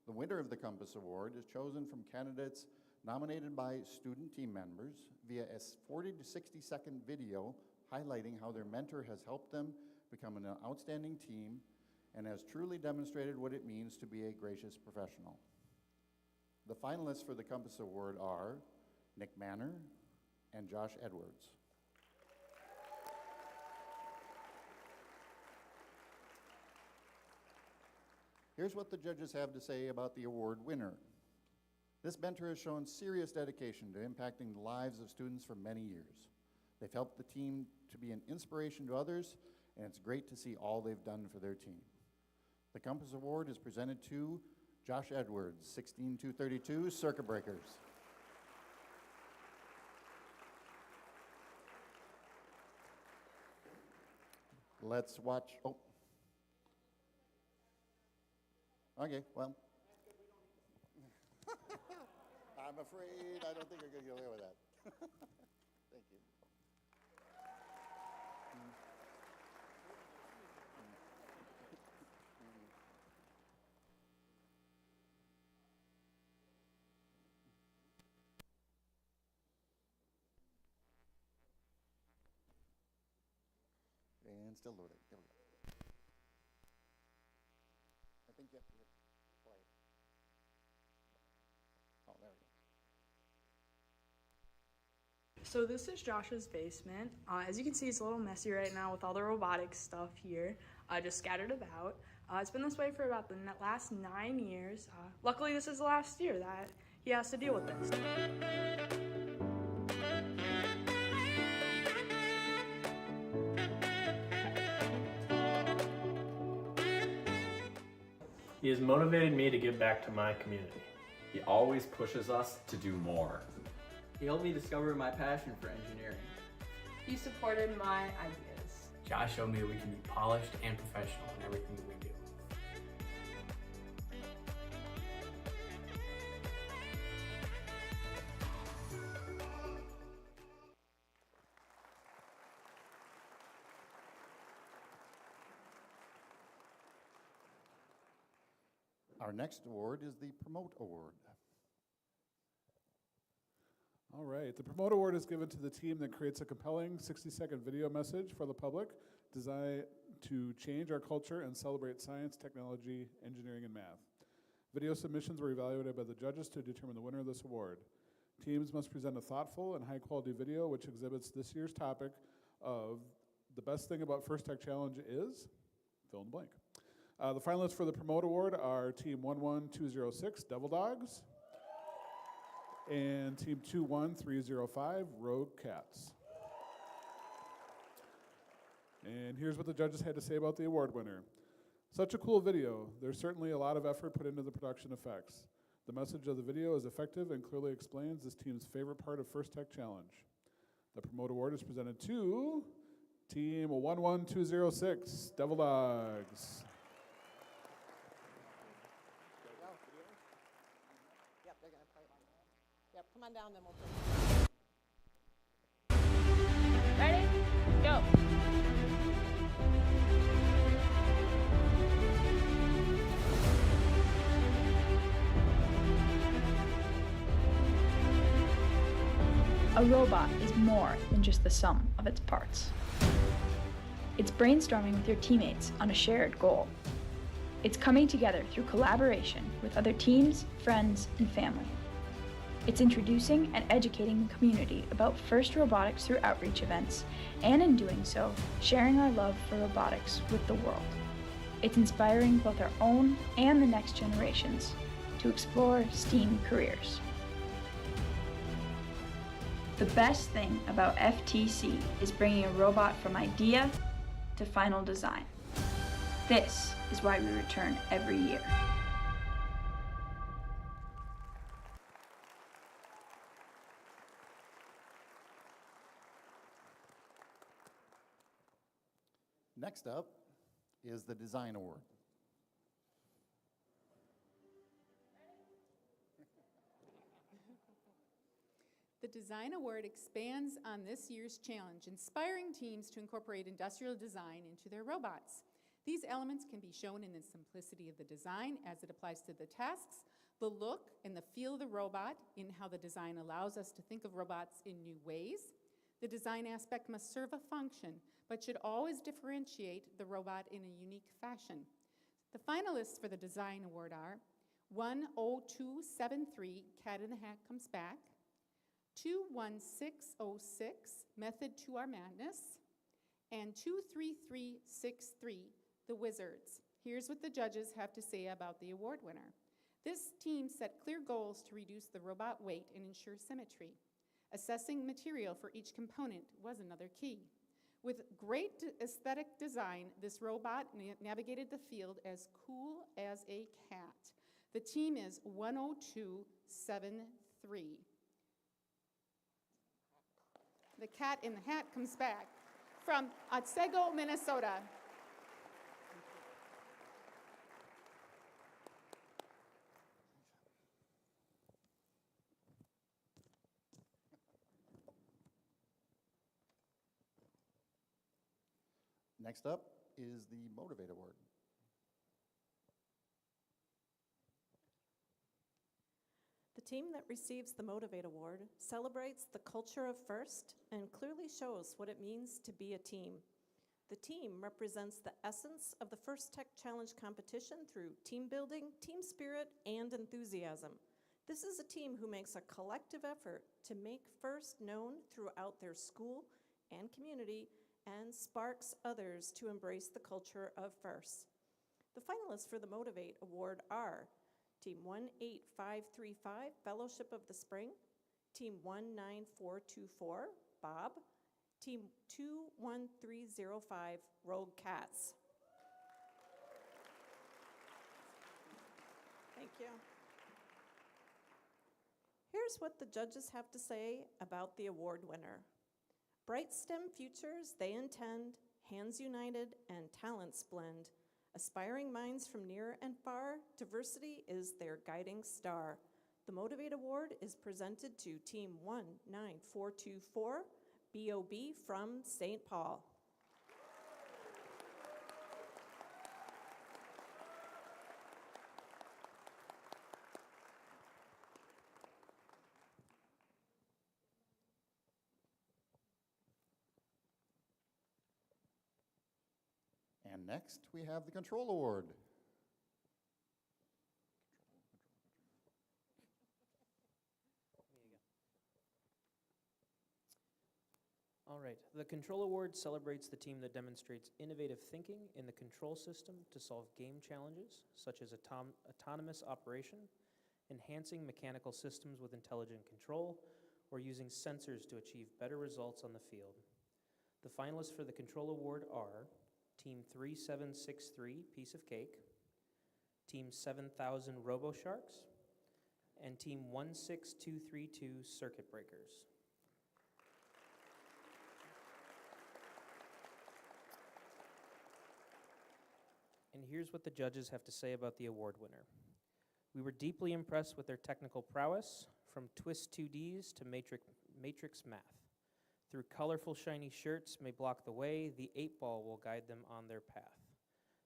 Speaker 18: The winner of the Compass Award is chosen from candidates nominated by student team members via a 40 to 60 second video highlighting how their mentor has helped them become an outstanding team and has truly demonstrated what it means to be a gracious professional. The finalists for the Compass Award are Nick Manor and Josh Edwards. Here's what the judges have to say about the award winner. This mentor has shown serious dedication to impacting the lives of students for many years. They've helped the team to be an inspiration to others, and it's great to see all they've done for their team. The Compass Award is presented to Josh Edwards, 16232, Circuit Breakers. Let's watch. Oh. Okay, well. I'm afraid I don't think you're going to get away with that. Thank you. And still loading. There we go. I think you have to hit play. Oh, there we go.
Speaker 20: So this is Josh's basement. As you can see, it's a little messy right now with all the robotics stuff here, just scattered about. It's been this way for about the last 9 years. Luckily, this is the last year that he has to deal with this.
Speaker 21: He has motivated me to give back to my community.
Speaker 22: He always pushes us to do more.
Speaker 23: He helped me discover my passion for engineering.
Speaker 24: He supported my ideas.
Speaker 25: Josh showed me that we can be polished and professional in everything that we do.
Speaker 18: Our next award is the Promote Award.
Speaker 26: All right, the Promote Award is given to the team that creates a compelling 60-second video message for the public designed to change our culture and celebrate science, technology, engineering, and math. Video submissions were evaluated by the judges to determine the winner of this award. Teams must present a thoughtful and high-quality video which exhibits this year's topic of the best thing about First Tech Challenge is fill in the blank. The finalists for the Promote Award are Team 11206, Devil Dogs, and Team 21305, Rogue Cats. And here's what the judges had to say about the award winner. Such a cool video. There's certainly a lot of effort put into the production effects. The message of the video is effective and clearly explains this team's favorite part of First Tech Challenge. The Promote Award is presented to Team 11206, Devil Dogs.
Speaker 1: Yep, they're going to play one. Yep, come on down, then we'll play.
Speaker 24: Ready? Go.
Speaker 27: A robot is more than just the sum of its parts. It's brainstorming with your teammates on a shared goal. It's coming together through collaboration with other teams, friends, and family. It's introducing and educating the community about FIRST robotics through outreach events, and in doing so, sharing our love for robotics with the world. It's inspiring both our own and the next generations to explore STEAM careers. The best thing about FTC is bringing a robot from idea to final design. This is why we return every year.
Speaker 18: Next up is the Design Award.
Speaker 28: The Design Award expands on this year's challenge, inspiring teams to incorporate industrial design into their robots. These elements can be shown in the simplicity of the design as it applies to the tasks, the look and the feel of the robot, in how the design allows us to think of robots in new ways. The design aspect must serve a function, but should always differentiate the robot in a unique fashion. The finalists for the Design Award are 10273, Cat in the Hat Comes Back, 21606, Method to Our Madness, and 23363, The Wizards. Here's what the judges have to say about the award winner. This team set clear goals to reduce the robot weight and ensure symmetry. Assessing material for each component was another key. With great aesthetic design, this robot navigated the field as cool as a cat. The team is 10273. The Cat in the Hat Comes Back. from Otsego, Minnesota.
Speaker 18: Next up is the Motivate Award.
Speaker 6: The team that receives the Motivate Award celebrates the culture of FIRST and clearly shows what it means to be a team. The team represents the essence of the FIRST Tech Challenge competition through team building, team spirit, and enthusiasm. This is a team who makes a collective effort to make FIRST known throughout their school and community and sparks others to embrace the culture of FIRST. The finalists for the Motivate Award are Team 18535, Fellowship of the Spring, Team 19424, Bob, Team 21305, Rogue Cats. Thank you. Here's what the judges have to say about the award winner. Bright STEM futures they intend, hands united and talents blend. Aspiring minds from near and far, diversity is their guiding star. The Motivate Award is presented to Team 19424, BOB from St. Paul.
Speaker 18: And next, we have the Control Award.
Speaker 19: All right, the Control Award celebrates the team that demonstrates innovative thinking in the control system to solve game challenges, such as autonomous operation, enhancing mechanical systems with intelligent control, or using sensors to achieve better results on the field. The finalists for the Control Award are Team 3763, Piece of Cake, Team 7000, RoboSharks, and Team 16232, Circuit Breakers. And here's what the judges have to say about the award winner. We were deeply impressed with their technical prowess, from Twist 2Ds to Matrix Math. Through colorful, shiny shirts may block the way, the 8-ball will guide them on their path.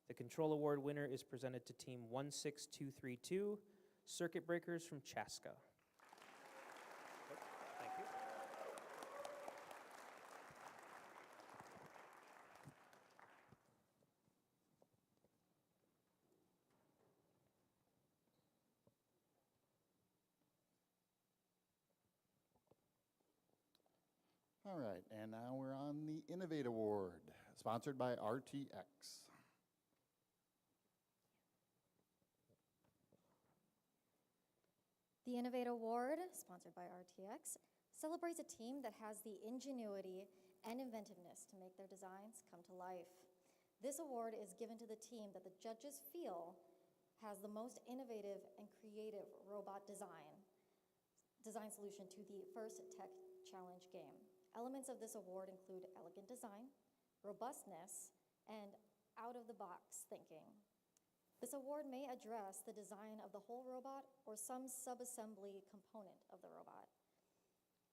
Speaker 19: The Control Award winner is presented to Team 16232, Circuit Breakers from Chaska. Thank you.
Speaker 18: All right, and now we're on the Innovate Award, sponsored by RTX.
Speaker 7: The Innovate Award, sponsored by RTX, celebrates a team that has the ingenuity and inventiveness to make their designs come to life. This award is given to the team that the judges feel has the most innovative and creative robot design solution to the FIRST Tech Challenge game. Elements of this award include elegant design, robustness, and out-of-the-box thinking. This award may address the design of the whole robot or some sub-assembly component of the robot.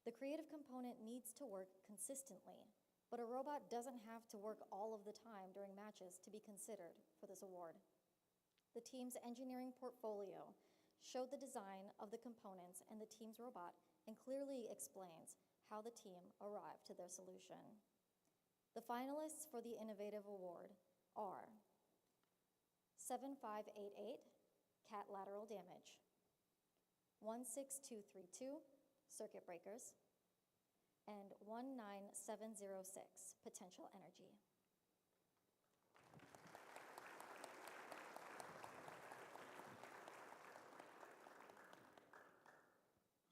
Speaker 7: The creative component needs to work consistently, but a robot doesn't have to work all of the time during matches to be considered for this award. The team's engineering portfolio showed the design of the components and the team's robot and clearly explains how the team arrived to their solution. The finalists for the Innovative Award are 7588, Catlateral Damage, 16232, Circuit Breakers, and 19706, Potential Energy.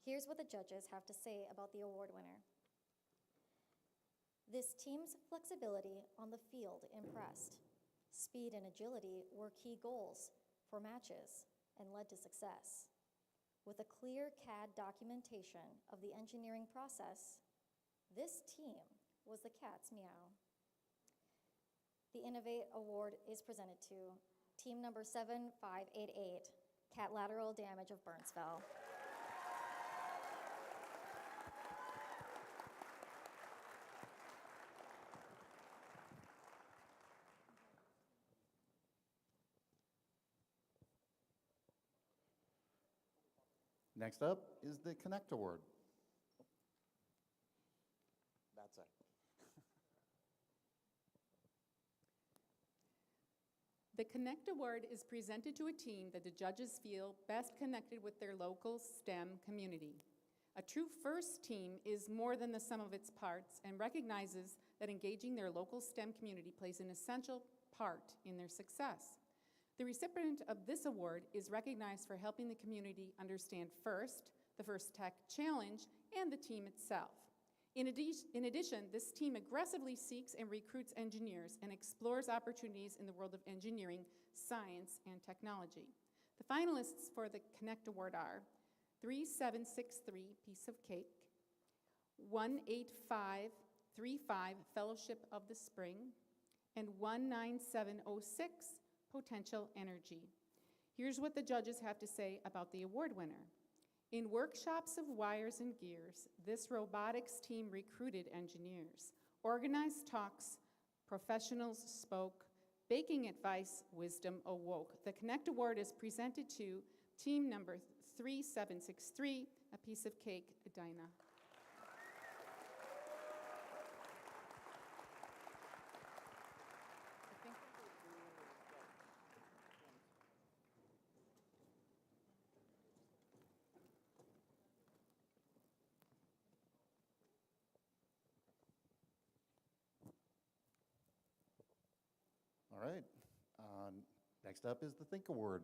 Speaker 7: Here's what the judges have to say about the award winner. This team's flexibility on the field impressed. Speed and agility were key goals for matches and led to success. With a clear CAD documentation of the engineering process, this team was the cat's meow. The Innovate Award is presented to team number 7588, Catlateral Damage of Burnsville.
Speaker 18: Next up is the Connect Award. That's it.
Speaker 28: The Connect Award is presented to a team that the judges feel best connected with their local STEM community. A true FIRST team is more than the sum of its parts and recognizes that engaging their local STEM community plays an essential part in their success. The recipient of this award is recognized for helping the community understand FIRST, the FIRST Tech Challenge, and the team itself. In addition, this team aggressively seeks and recruits engineers and explores opportunities in the world of engineering, science, and technology. The finalists for the Connect Award are 3763 Piece of Cake, 18535 Fellowship of the Spring, and 19706 Potential Energy. Here's what the judges have to say about the award winner. In workshops of wires and gears, this robotics team recruited engineers. Organized talks, professionals spoke. Baking advice, wisdom awoke. The Connect Award is presented to team number 3763, A Piece of Cake, Dinah.
Speaker 18: All right. Next up is the Think Award.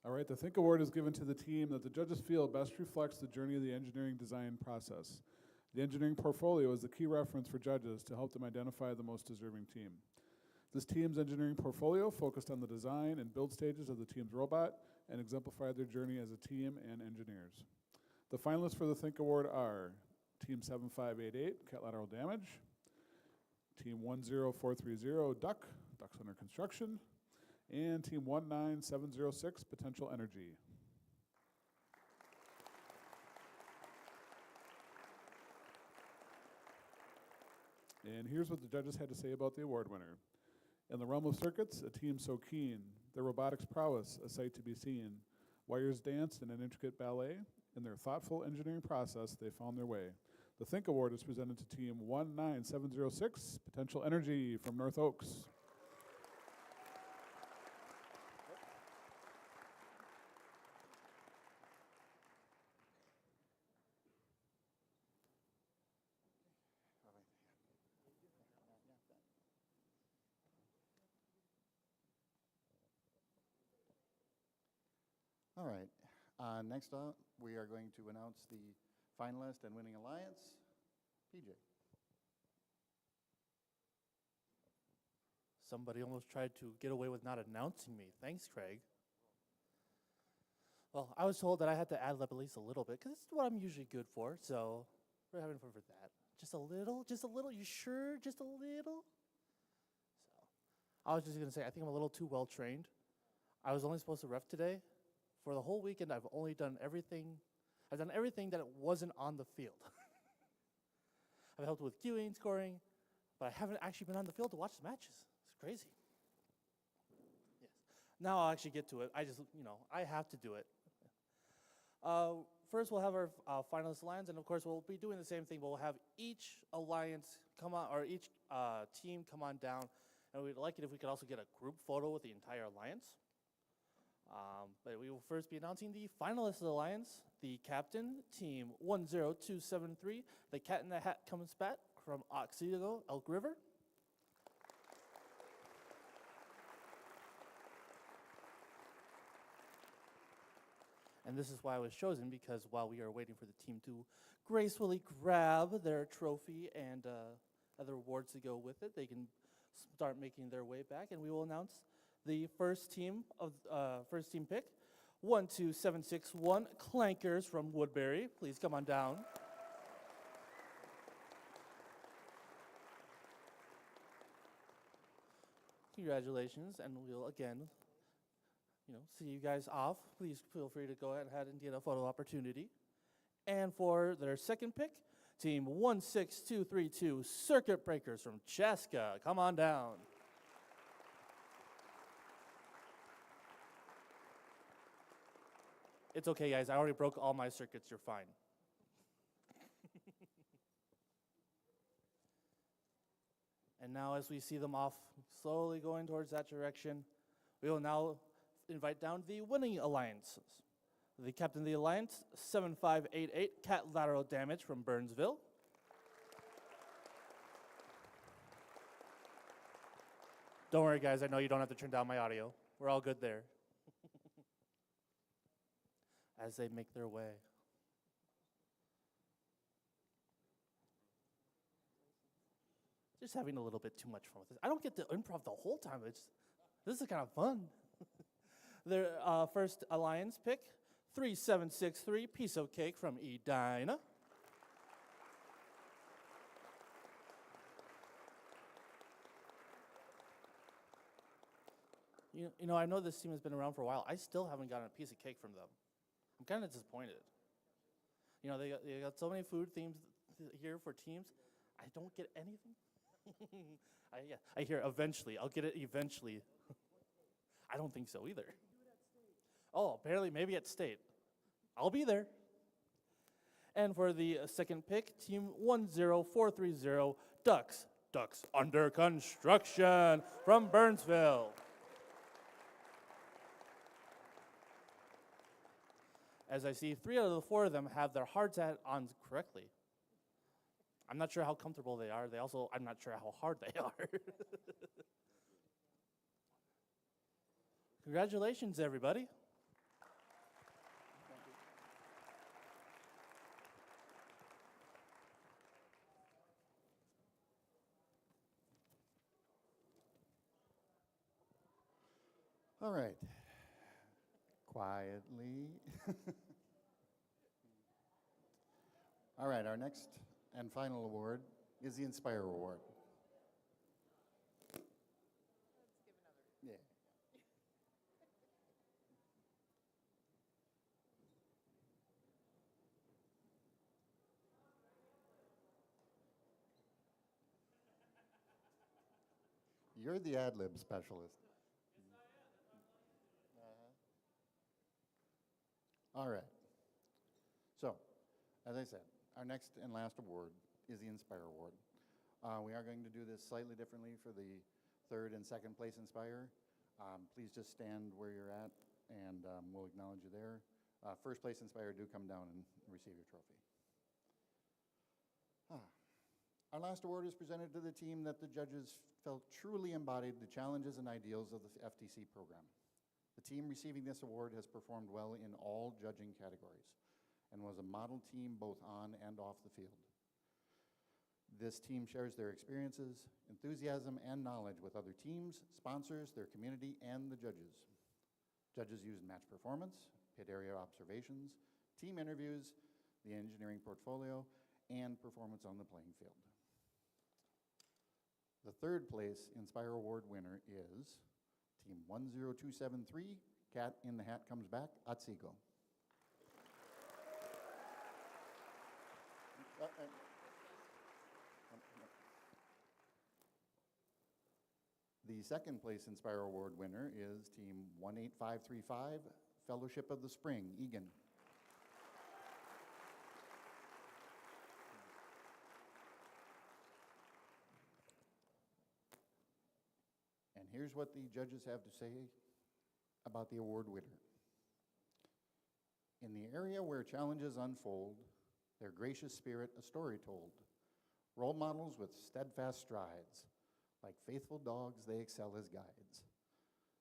Speaker 26: All right, the Think Award is given to the team that the judges feel best reflects the journey of the engineering design process. The engineering portfolio is the key reference for judges to help them identify the most deserving team. This team's engineering portfolio focused on the design and build stages of the team's robot and exemplified their journey as a team and engineers. The finalists for the Think Award are Team 7588, Catlateral Damage, Team 10430, Ducks Under Construction, and Team 19706, Potential Energy. And here's what the judges had to say about the award winner. In the realm of circuits, a team so keen, their robotics prowess, a sight to be seen. Wires danced in an intricate ballet. In their thoughtful engineering process, they found their way. The Think Award is presented to Team 19706, Potential Energy from North Oaks.
Speaker 18: All right. Next up, we are going to announce the finalist and winning alliance, PJ.
Speaker 8: Somebody almost tried to get away with not announcing me. Thanks, Craig. Well, I was told that I had to ad lib at least a little bit, because it's what I'm usually good for, so we're having fun for that. Just a little? You sure? Just a little? So, I was just going to say, I think I'm a little too well trained. I was only supposed to ref today. For the whole weekend, I've done everything that wasn't on the field. I've helped with queuing, scoring, but I haven't actually been on the field to watch the matches. It's crazy. Yes. Now I'll actually get to it. I have to do it. First, we'll have our finalist alliance, and of course, we'll be doing the same thing. We'll have each alliance come on, or each team come on down, and we'd like it if we could also get a group photo with the entire alliance. But we will first be announcing the finalist alliance, the captain, Team 10273, the Cat in the Hat Come Spat from Otsego, Elk River. And this is why I was chosen, because while we are waiting for the team to gracefully grab their trophy and other awards to go with it, they can start making their way back, and we will announce the first team pick, 12761 Clankers from Woodbury. Please come on down. Congratulations, and we'll again, see you guys off. Please feel free to go ahead and get a photo opportunity. And for their second pick, Team 16232 Circuit Breakers from Chaska. Come on down. It's okay, guys. I already broke all my circuits. You're fine. And now as we see them off slowly going towards that direction, we will now invite down the winning alliances. The captain of the alliance, 7588 Catlateral Damage from Burnsville. Don't worry, guys. I know you don't have to turn down my audio. We're all good there. As they make their way. Just having a little bit too much fun with this. I don't get to improv the whole time. This is kind of fun. Their first alliance pick, 3763 Piece of Cake from Edina. I know this team has been around for a while. I still haven't gotten a piece of cake from them. I'm kind of disappointed. They got so many food themes here for teams. I don't get anything. I hear eventually. I'll get it eventually. I don't think so either. Oh, apparently maybe at State. I'll be there. And for the second pick, Team 10430 Ducks Under Construction from Burnsville. As I see, 3 out of the 4 of them have their hard hat on correctly. I'm not sure how comfortable they are. I'm not sure how hard they are. Congratulations, everybody.
Speaker 18: All right. Quietly. All right, our next and final award is the Inspire Award. Yeah. You're the ad-lib specialist. All right. So, as I said, our next and last award is the Inspire Award. We are going to do this slightly differently for the third and second place Inspire. Please just stand where you're at, and we'll acknowledge you there. First place Inspire, do come down and receive your trophy. Our last award is presented to the team that the judges felt truly embodied the challenges and ideals of the FTC program. The team receiving this award has performed well in all judging categories and was a model team both on and off the field. This team shares their experiences, enthusiasm, and knowledge with other teams, sponsors, their community, and the judges. Judges use match performance, pit area observations, team interviews, the engineering portfolio, and performance on the playing field. The third place Inspire Award winner is Team 10273, Cat in the Hat Comes Back, Otsego. The second place Inspire Award winner is Team 18535, Fellowship of the Spring, Egan. And here's what the judges have to say about the award winner. In the area where challenges unfold, their gracious spirit a story told. Role models with steadfast strides. Like faithful dogs, they excel as guides.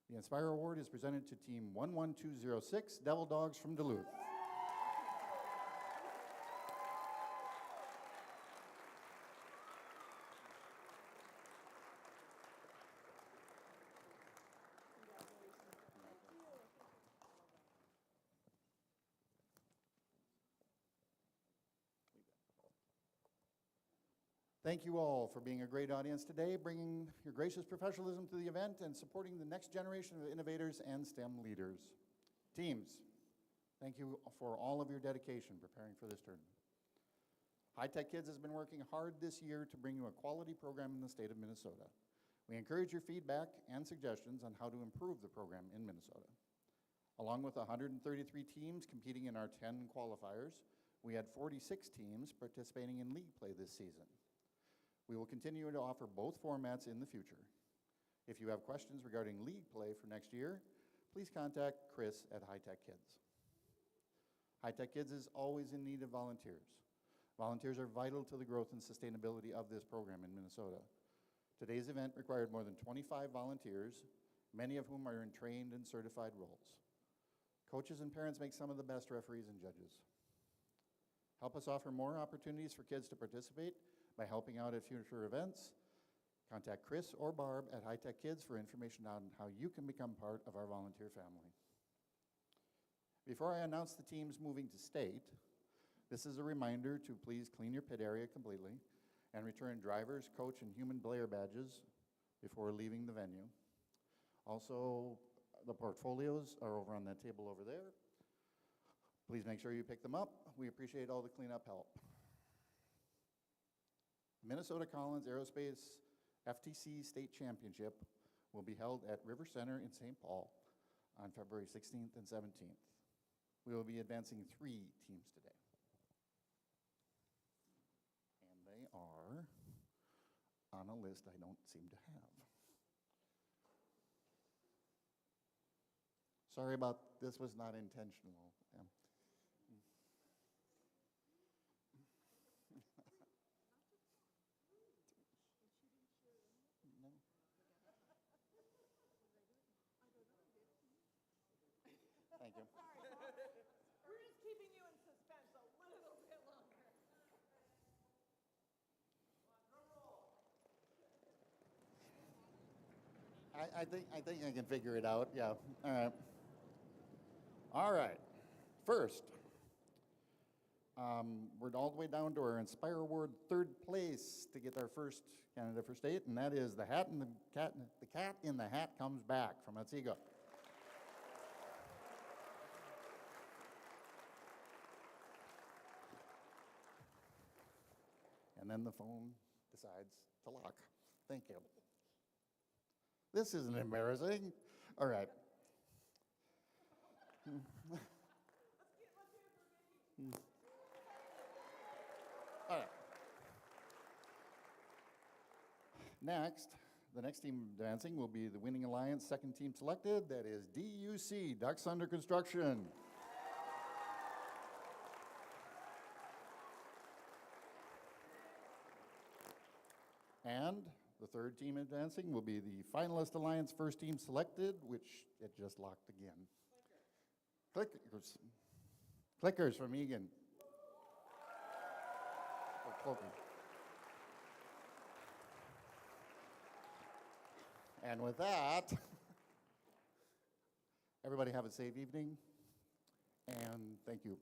Speaker 18: The Inspire Award is presented to Team 11206, Devil Dogs from Duluth. Thank you all for being a great audience today, bringing your gracious professionalism to the event and supporting the next generation of innovators and STEM leaders. Teams, thank you for all of your dedication preparing for this tournament. High Tech Kids has been working hard this year to bring you a quality program in the state of Minnesota. We encourage your feedback and suggestions on how to improve the program in Minnesota. Along with 133 teams competing in our 10 qualifiers, we had 46 teams participating in league play this season. We will continue to offer both formats in the future. If you have questions regarding league play for next year, please contact Chris at High Tech Kids. High Tech Kids is always in need of volunteers. Volunteers are vital to the growth and sustainability of this program in Minnesota. Today's event required more than 25 volunteers, many of whom are in trained and certified roles. Coaches and parents make some of the best referees and judges. Help us offer more opportunities for kids to participate by helping out at future events. Contact Chris or Barb at High Tech Kids for information on how you can become part of our volunteer family. Before I announce the teams moving to state, this is a reminder to please clean your pit area completely and return driver's, coach, and human player badges before leaving the venue. Also, the portfolios are over on that table over there. Please make sure you pick them up. We appreciate all the cleanup help. Minnesota Collins Aerospace FTC State Championship will be held at River Center in St. Paul on February 16th and 17th. We will be advancing 3 teams today. And they are on a list I don't seem to have. Sorry about this, was not intentional. Thank you.
Speaker 1: We're just keeping you in suspense a little bit longer.
Speaker 18: I think I can figure it out. Yeah. All right. All right. First, we're all the way down to our Inspire Award 3rd place to get our first candidate for state, and that is the cat in the hat comes back from Otsego. And then the phone decides to lock. Thank you. This isn't embarrassing. All right. All right. Next, the next team advancing will be the Winning Alliance, second team selected. That is DUC, Ducks Under Construction. And the third team advancing will be the Finalist Alliance first team selected, which it just locked again. Clickers. Clickers from Egan. And with that, everybody have a safe evening, and thank you.